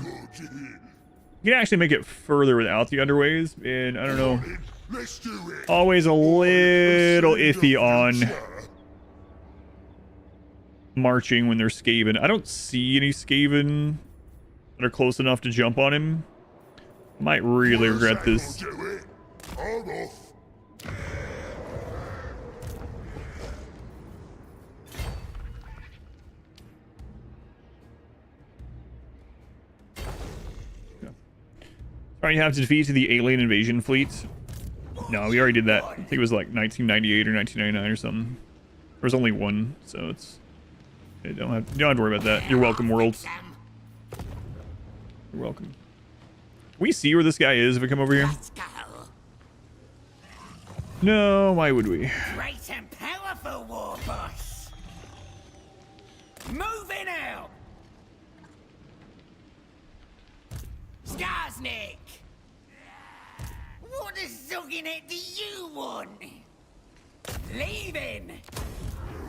You can actually make it further without the underways, and I don't know. Always a little iffy on marching when they're Skaven. I don't see any Skaven that are close enough to jump on him. Might really regret this. Alright, you have to defeat the alien invasion fleet. No, we already did that. I think it was like 1998 or 1999 or something. There was only one, so it's... You don't have to worry about that. You're welcome, worlds. You're welcome. Can we see where this guy is if we come over here? No, why would we? Great and powerful war boss. Moving out. Skarsnik. What a zogging it do you want? Leaving.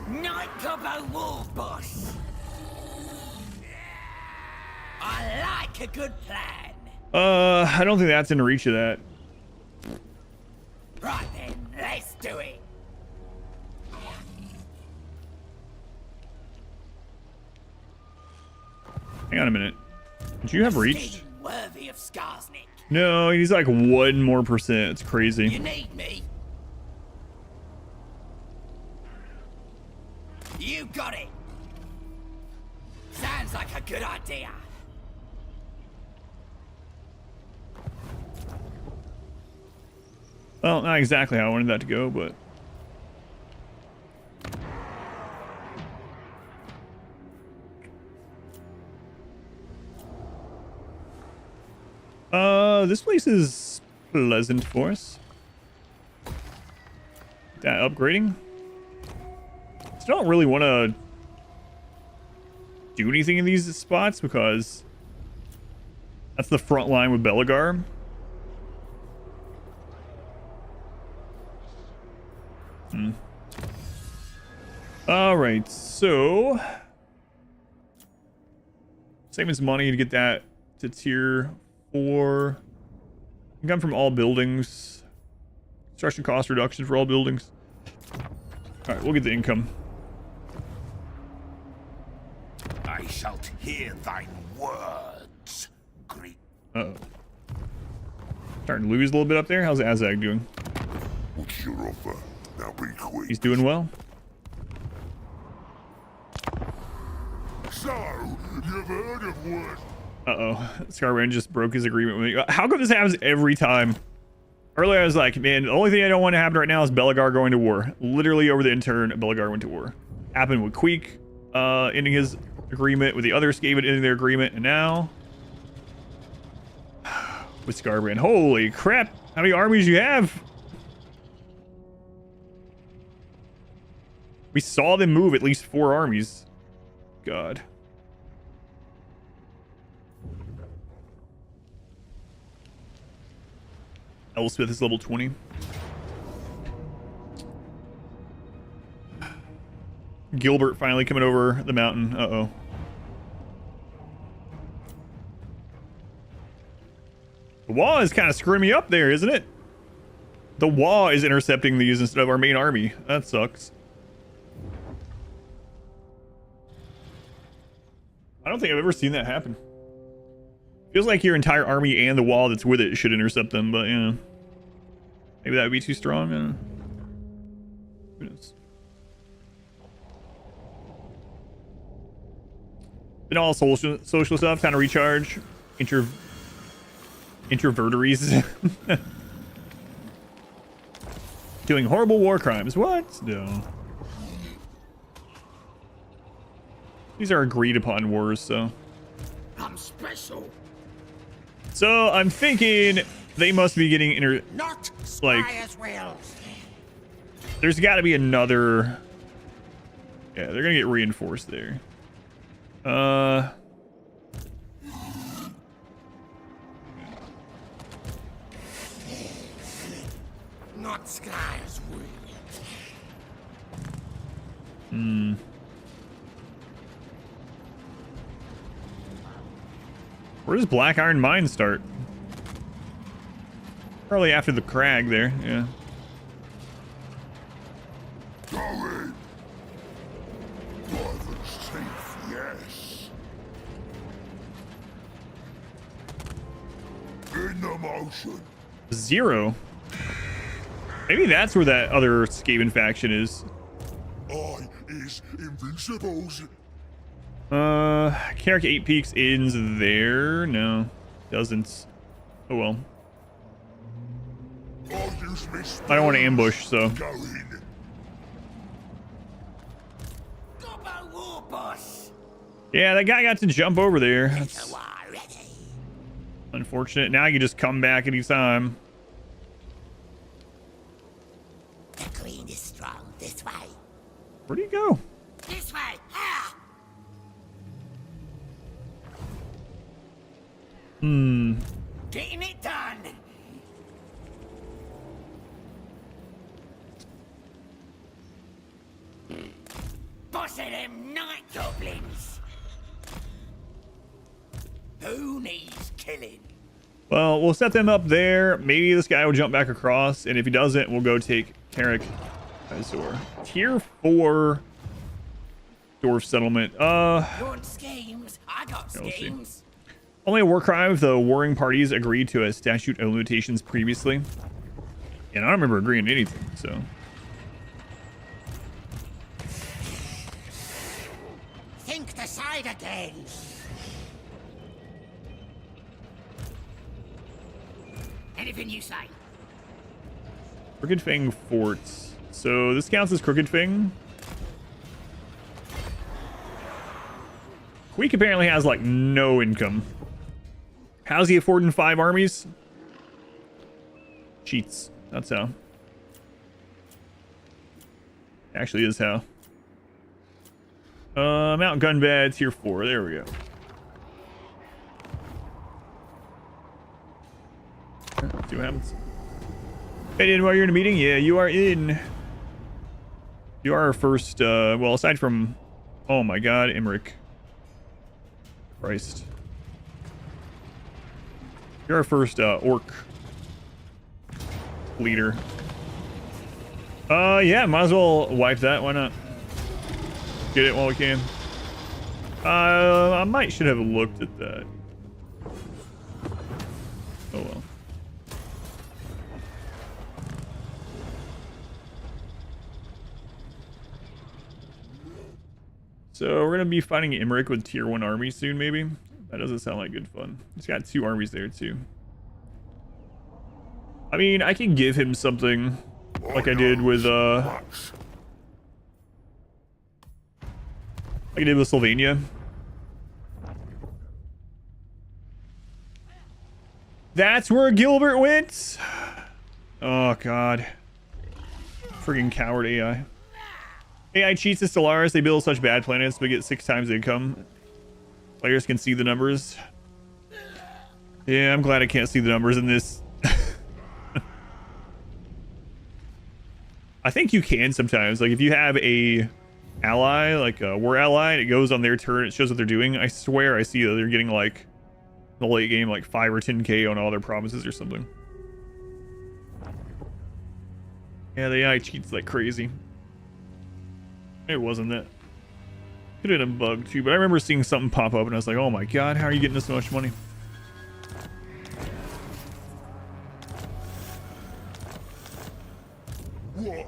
Night Cobbo war boss. I like a good plan. I don't think that's in reach of that. Right then, let's do it. Hang on a minute. Did you have reached? Worthy of Skarsnik. No, he's like 1% more. It's crazy. You need me. You got it. Sounds like a good idea. Well, not exactly how I wanted that to go, but... This place is pleasant for us. That upgrading? Still don't really want to do anything in these spots because that's the front line with Belagar. All right, so same as money to get that to tier 4. Income from all buildings. Construction cost reduction for all buildings. All right, we'll get the income. I shall hear thine words, Greek. Uh-oh. Starting to lose a little bit up there. How's Azag doing? What's your offer? Now be quick. He's doing well. So, you've heard of what? Uh-oh. Scarbrand just broke his agreement with me. How come this happens every time? Earlier I was like, man, the only thing I don't want to happen right now is Belagar going to war. Literally over the intern, Belagar went to war. Happened with Queek ending his agreement, with the other Skaven ending their agreement, and now with Scarbrand. Holy crap! How many armies you have? We saw them move at least 4 armies. God. Elspeth is level 20. Gilbert finally coming over the mountain. Uh-oh. The wall is kind of screwing me up there, isn't it? The wall is intercepting these instead of our main army. That sucks. I don't think I've ever seen that happen. Feels like your entire army and the wall that's with it should intercept them, but yeah. Maybe that would be too strong. Who knows? Been all social stuff, time to recharge. Introverteries. Doing horrible war crimes. What? No. These are agreed upon wars, so. I'm special. So I'm thinking they must be getting Not like Squire's will. there's got to be another. Yeah, they're gonna get reinforced there. Not Squire's will. Where does Black Iron Mine start? Probably after the crag there, yeah. Going. Private safe, yes. In the motion. 0. Maybe that's where that other Skaven faction is. I is invincibles. Carrick 8 Peaks ends there. No, doesn't. Oh well. I'll use my I don't want to ambush, so. Going. Gobbo war boss. Yeah, that guy got to jump over there. That's So ready. unfortunate. Now I can just come back anytime. The queen is strong. This way. Where'd he go? This way. Ah! Getting it done. Bossing them night goblins. Who needs killing? Well, we'll set them up there. Maybe this guy will jump back across, and if he doesn't, we'll go take Carrick Azor. Tier 4 dwarf settlement. You want schemes? I got we'll see. schemes. Only a war crime if the warring parties agreed to a statute of limitations previously. And I don't remember agreeing to anything, so. Think the side again. Anything you say. Crooked Fang Forts. So this counts as Crooked Fang. Queek apparently has like no income. How's he affording 5 armies? Cheats. That's how. Actually is how. Mount gun bed tier 4. There we go. Let's see what happens. Hey, while you're in a meeting, yeah, you are in. You are our first. Well, aside from, oh my God, Emmerich. Christ. You're our first orc leader. Yeah, might as well wipe that. Why not? Get it while we can. I should have looked at that. Oh well. So we're gonna be fighting Emmerich with tier 1 army soon, maybe. That doesn't sound like good fun. He's got 2 armies there too. I mean, I can give him something like I did with Slovenia. That's where Gilbert went. Oh God. Friggin' coward AI. AI cheats the Stellaris. They build such bad planets but get 6 times income. Players can see the numbers. Yeah, I'm glad I can't see the numbers in this. I think you can sometimes. Like if you have a ally, like a war ally, it goes on their turn, it shows what they're doing. I swear I see that they're getting like the late game like 5 or 10k on all their promises or something. Yeah, the AI cheats like crazy. It wasn't that. Could have been a bug too, but I remember seeing something pop up and I was like, oh my God, how are you getting this much money? What?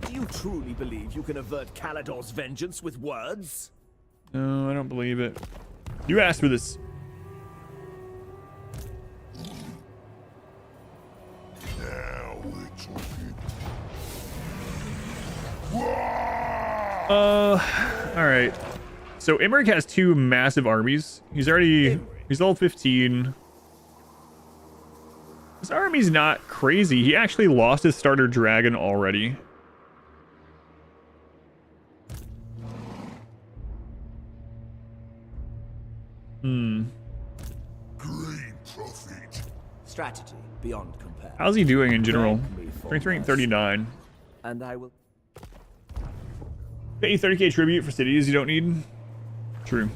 Do you truly believe you can avert Calador's vengeance with words? No, I don't believe it. You asked for this. Now we're talking. All right. So Emmerich has 2 massive armies. He's level 15. His army's not crazy. He actually lost his starter dragon already. Green profit. Strategy beyond compare. How's he doing in general? Thank me for Strength rank mercy. 39. And I will. Pay 30k tribute for cities you don't need. True.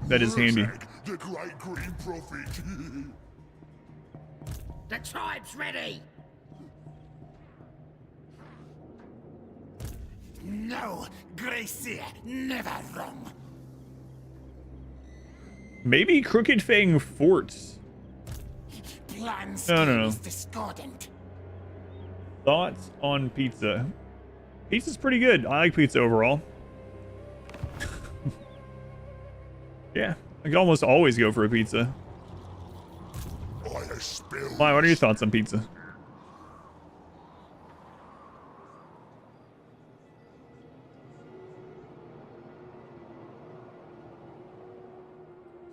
That is handy. Wurrzag, the great green prophet. The tribe's ready. No, Gracie, never wrong. Maybe Crooked Fang Forts. Plan No. is discordant. Thoughts on pizza? Pizza's pretty good. I like pizza overall. Yeah, I can almost always go for a pizza. I have spilled. Why? What are your thoughts on pizza?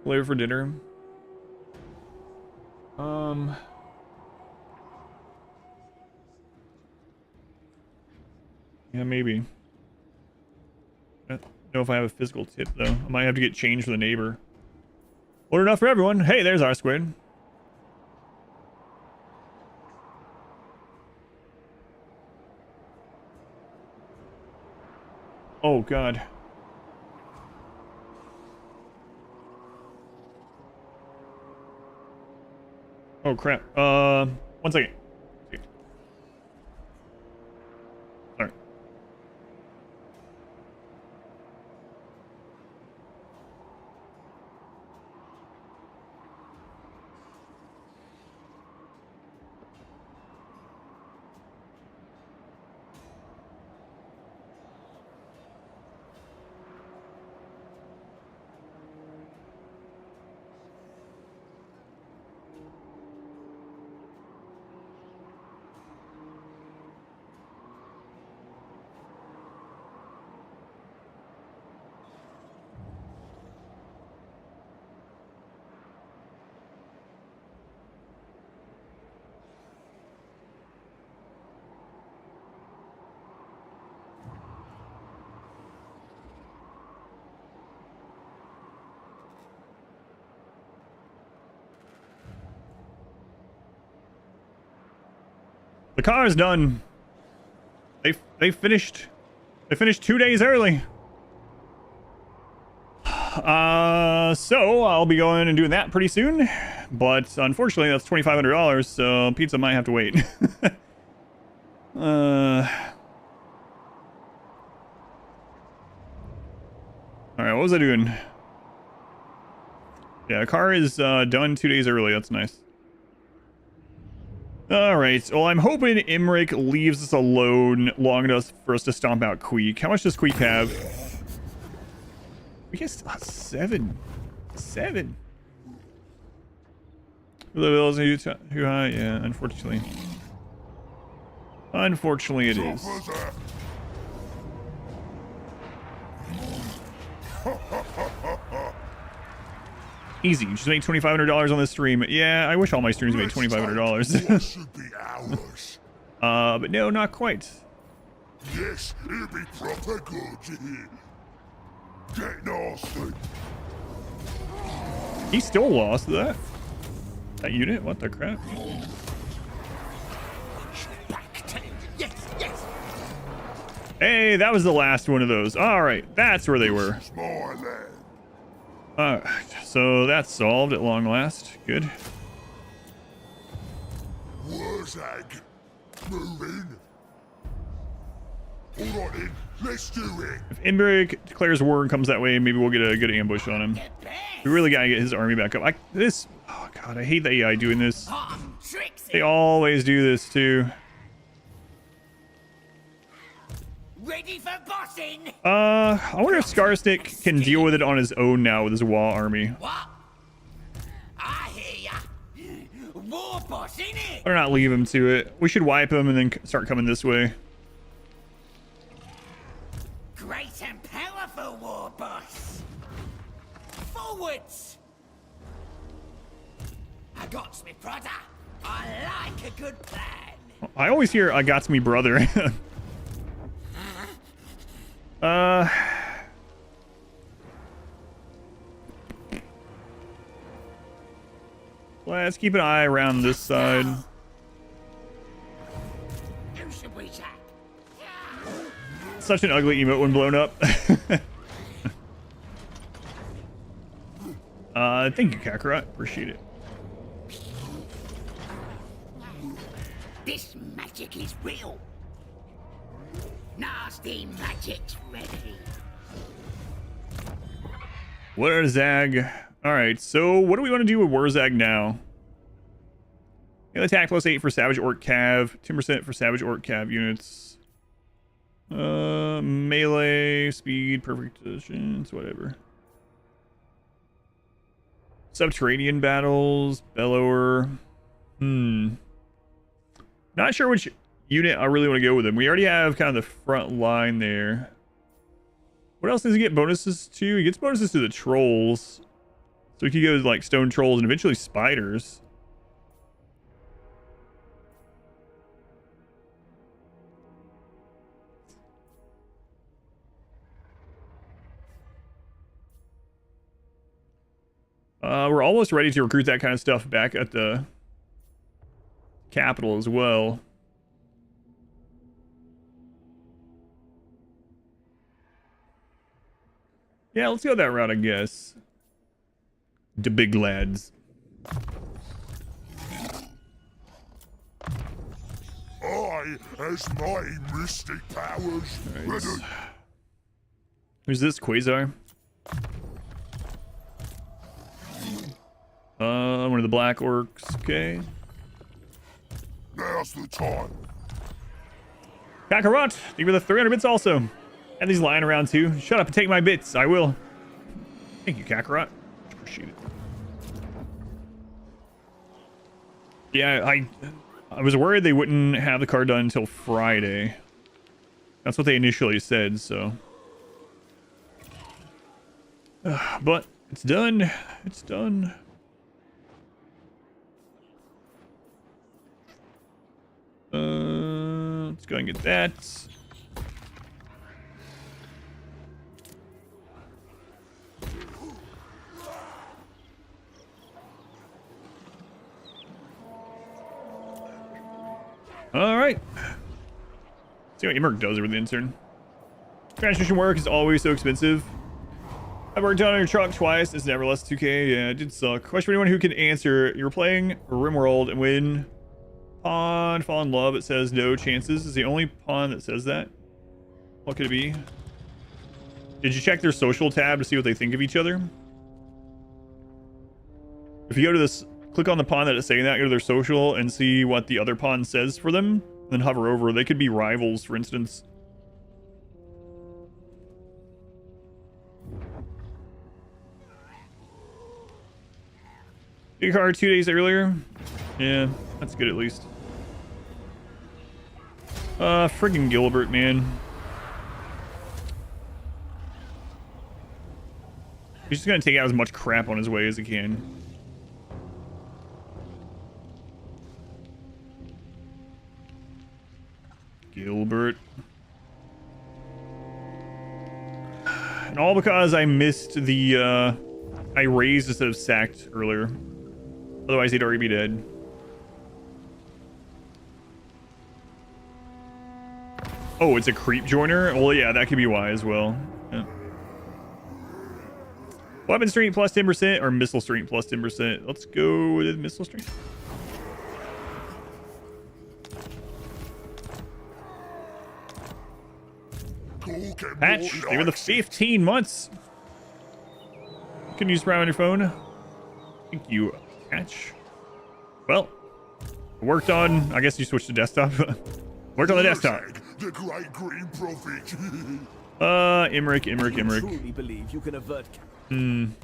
Flavor for dinner. Yeah, maybe. I don't know if I have a physical tip though. I might have to get change for the neighbor. Order enough for everyone. Hey, there's our squid. Oh God. Oh crap. 1 second. Sorry. The car is done. They finished. They finished 2 days early. So I'll be going and doing that pretty soon. But unfortunately, that's $2,500. So pizza might have to wait. All right, what was I doing? Yeah, the car is done 2 days early. That's nice. All right. Well, I'm hoping Imric leaves us alone long enough for us to stomp out Queek. How much does Queek have? We guess 7. 7. The bills are too high. Yeah, unfortunately. Unfortunately, it is. Easy. Just make $2,500 on this stream. Yeah, I wish all my streams made $2,500. Should be ours. But no, not quite. Yes, it'll be proper good. Get nasty. He still lost that unit. What the crap? Yes, yes. Hey, that was the last one of those. All right, that's where they were. It's my land. So that's solved at long last. Good. Wurrzag. Move in. All right then, let's do it. If Imbric declares war and comes that way, maybe we'll get a good ambush on him. We really gotta get his army back up. Oh god, I hate the AI doing this. They always do this too. Ready for bossing? I wonder if Scarsnick can deal with it on his own now with his Wah army. What? I hear ya. War boss, innit? Or not leave him to it. We should wipe him and then start coming this way. Great and powerful war boss. Forwards. I got me brother. I like a good plan. I always hear I got me brother. Let's keep an eye around this side. Who should we attack? Such an ugly emote when blown up. Thank you, Kakarot. Appreciate it. This magic is real. Nasty magic's ready. Wurrzag. Alright, so what do we want to do with Wurrzag now? Yeah, attack +8 for Savage Orc Cav. 10% for Savage Orc Cav units. Melee, speed, perfect positions, whatever. Subterranean battles, Bellower. Not sure which unit I really want to go with him. We already have kind of the front line there. What else does he get bonuses to? He gets bonuses to the trolls. So we could go with like stone trolls and eventually spiders. We're almost ready to recruit that kind of stuff back at the capital as well. Yeah, let's go that route, I guess. The big lads. I, as my mystic powers, ready. Who's this, Quasar? One of the black orcs. Okay. Now's the time. Kakarot, thank you for the 300 bits also. And these lying around too. Shut up and take my bits. I will. Thank you, Kakarot. Appreciate it. Yeah, I was worried they wouldn't have the card done until Friday. That's what they initially said, so. But it's done. It's done. Let's go and get that. All right. See what Immortal does over the intern. Transmission work is always so expensive. I worked on your truck twice. It's never less than 2K. Yeah, it did suck. Question for anyone who can answer. You're playing RimWorld and when pawn fall in love, it says no chances. Is the only pawn that says that? What could it be? Did you check their social tab to see what they think of each other? If you go to this, click on the pawn that is saying that, go to their social and see what the other pawn says for them, then hover over. They could be rivals, for instance. Big card 2 days earlier. Yeah, that's good at least. Friggin' Gilbert, man. He's just gonna take out as much crap on his way as he can. Gilbert. And all because I missed the, I raised instead of sacked earlier. Otherwise, he'd already be dead. Oh, it's a creep joiner? Well, yeah, that could be why as well. Yeah. Weapon strength plus 10% or missile strength plus 10%. Let's go with missile strength. Patch, they were the 15 months. You can use Prime on your phone. Thank you, Patch. Well, worked on, I guess you switched to desktop. Worked on the desktop. The great green prophet. Emmerich. Do you truly believe you can avert? Great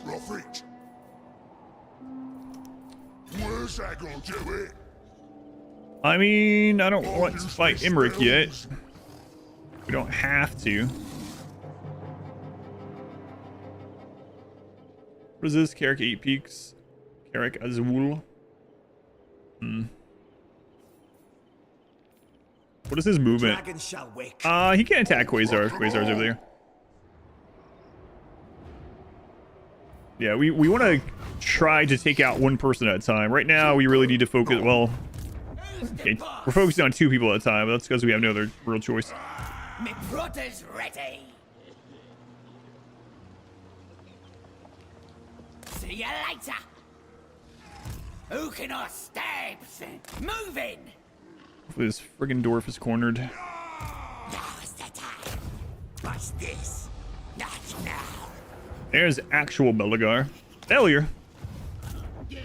prophet. Wurrzag will do it. I mean, I don't want to fight Emmerich yet. We don't have to. What is this? Carrick 8 Peaks. Carrick Azul. What is his movement? He can't attack Quasar. Quasar's over there. Yeah, we want to try to take out one person at a time. Right now, we really need to focus. Well, okay, we're focusing on 2 people at a time. But that's because we have no other real choice. Me brother's ready. See you later. Who can I stab? Moving. This friggin' dwarf is cornered. Now's the time. What's this? Not now. There's actual Belagar. Failure. Yeah.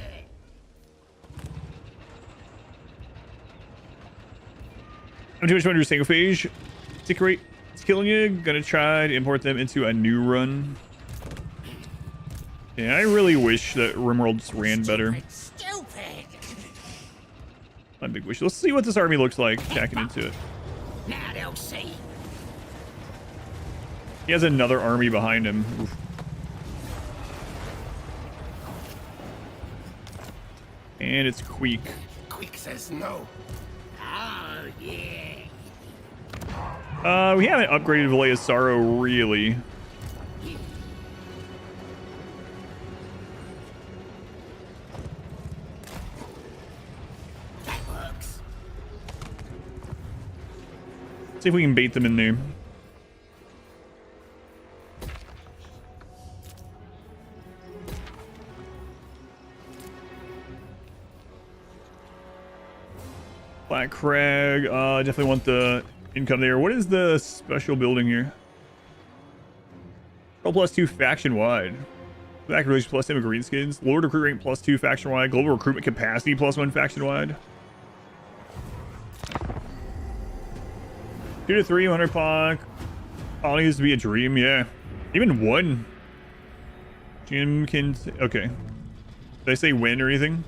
I'm too much fun to do single phase. Tick rate. It's killing you. Gonna try to import them into a new run. Yeah, I really wish that RimWorld just ran better. Stupid. My big wish. Let's see what this army looks like attacking into it. Now they'll see. He has another army behind him. Oof. And it's Queek. Quick says no. Oh yeah. We haven't upgraded Valea's Sorrow really. That works. See if we can bait them in there. Black Crag. Definitely want the income there. What is the special building here? Control +2 faction wide. Back release +10 of Greenskins. Lord recruit rank +2 faction wide. Global recruitment capacity +1 faction wide. 2 to 3, 100 pawn. Colonies to be a dream. Yeah. Even 1. Jim can. Okay. Did I say win or anything?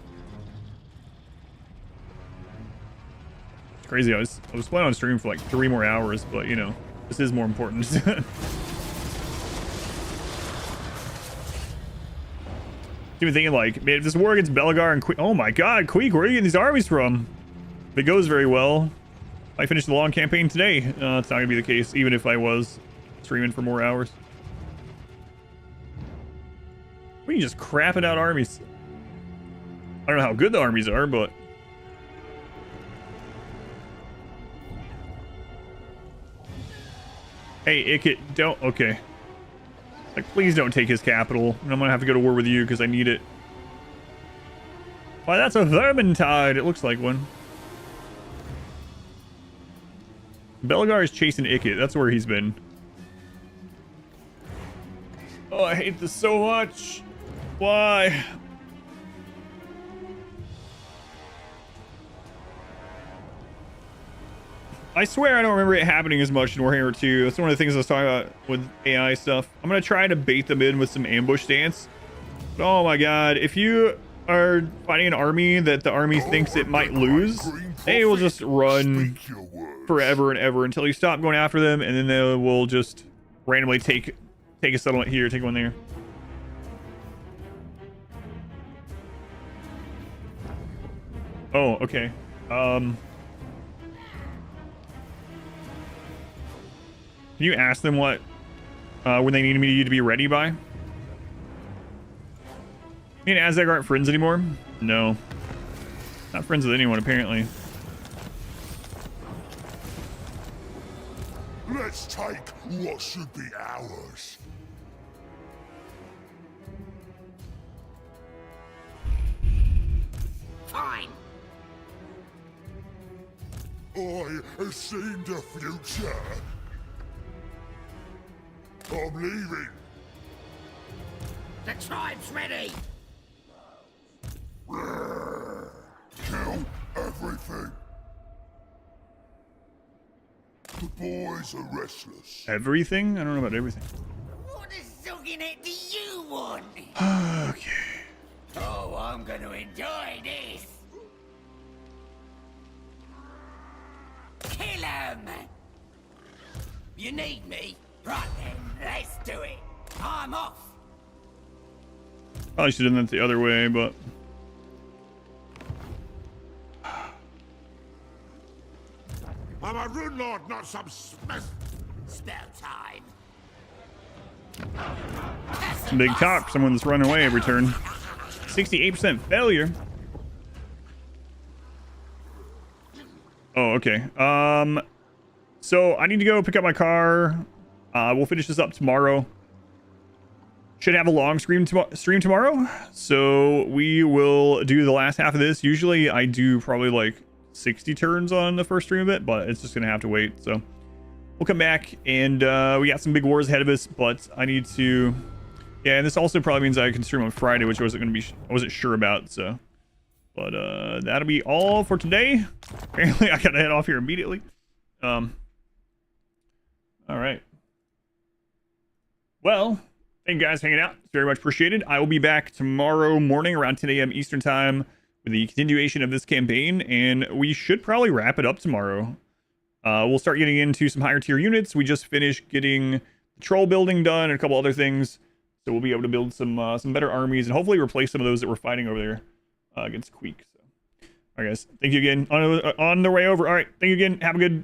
Crazy. I was planning on streaming for like 3 more hours, but you know, this is more important. Even thinking like, man, if this war against Belagar and Queek, oh my god, Queek, where are you getting these armies from? If it goes very well, I finished the long campaign today. It's not gonna be the case, even if I was streaming for more hours. We can just crapping out armies. I don't know how good the armies are, but hey, Ikit, don't. Okay, like please don't take his capital. I'm gonna have to go to war with you because I need it. Why, that's a Vermintide. It looks like one. Belgar is chasing Ikit. That's where he's been. Oh, I hate this so much. Why? I swear I don't remember it happening as much in Warhammer 2. That's one of the things I was talking about with AI stuff. I'm going to try to bait them in with some ambush stance. But oh my god, if you are fighting an army that the army thinks it might lose, they will just run forever and ever until you stop going after them, and then they will just randomly take a settlement here, take one there. Oh, okay. Can you ask them what when they need me to be ready by? Me and Aztec aren't friends anymore? No. Not friends with anyone, apparently. Let's take what should be ours. Fine. I have seen the future. I'm leaving. The tribe's ready. Kill everything. The boys are restless. Everything? I don't know about everything. What a sucking it do you want? Okay. Oh, I'm gonna enjoy this. Kill him. You need me? Right then, let's do it. I'm off. Probably should have done that the other way, but I'm a rune lord, not some smith. Spell time. big talk. Someone that's running away every turn. 68% failure. Oh, okay. So I need to go pick up my car. We'll finish this up tomorrow. Should have a long stream tomorrow, so we will do the last half of this. Usually I do probably like 60 turns on the first stream of it, but it's just gonna have to wait. So we'll come back, and we got some big wars ahead of us, but I need to, yeah, and this also probably means I can stream on Friday, which I wasn't sure about. So, but that'll be all for today. Apparently I gotta head off here immediately. All right, well, thank you guys for hanging out. It's very much appreciated. I will be back tomorrow morning around 10 a.m. Eastern time with the continuation of this campaign, and we should probably wrap it up tomorrow. We'll start getting into some higher tier units. We just finished getting the troll building done and a couple other things, so we'll be able to build some better armies and hopefully replace some of those that we're fighting over there against Queek. So, all right, guys, thank you again. On the way over. All right, thank you again. Have a good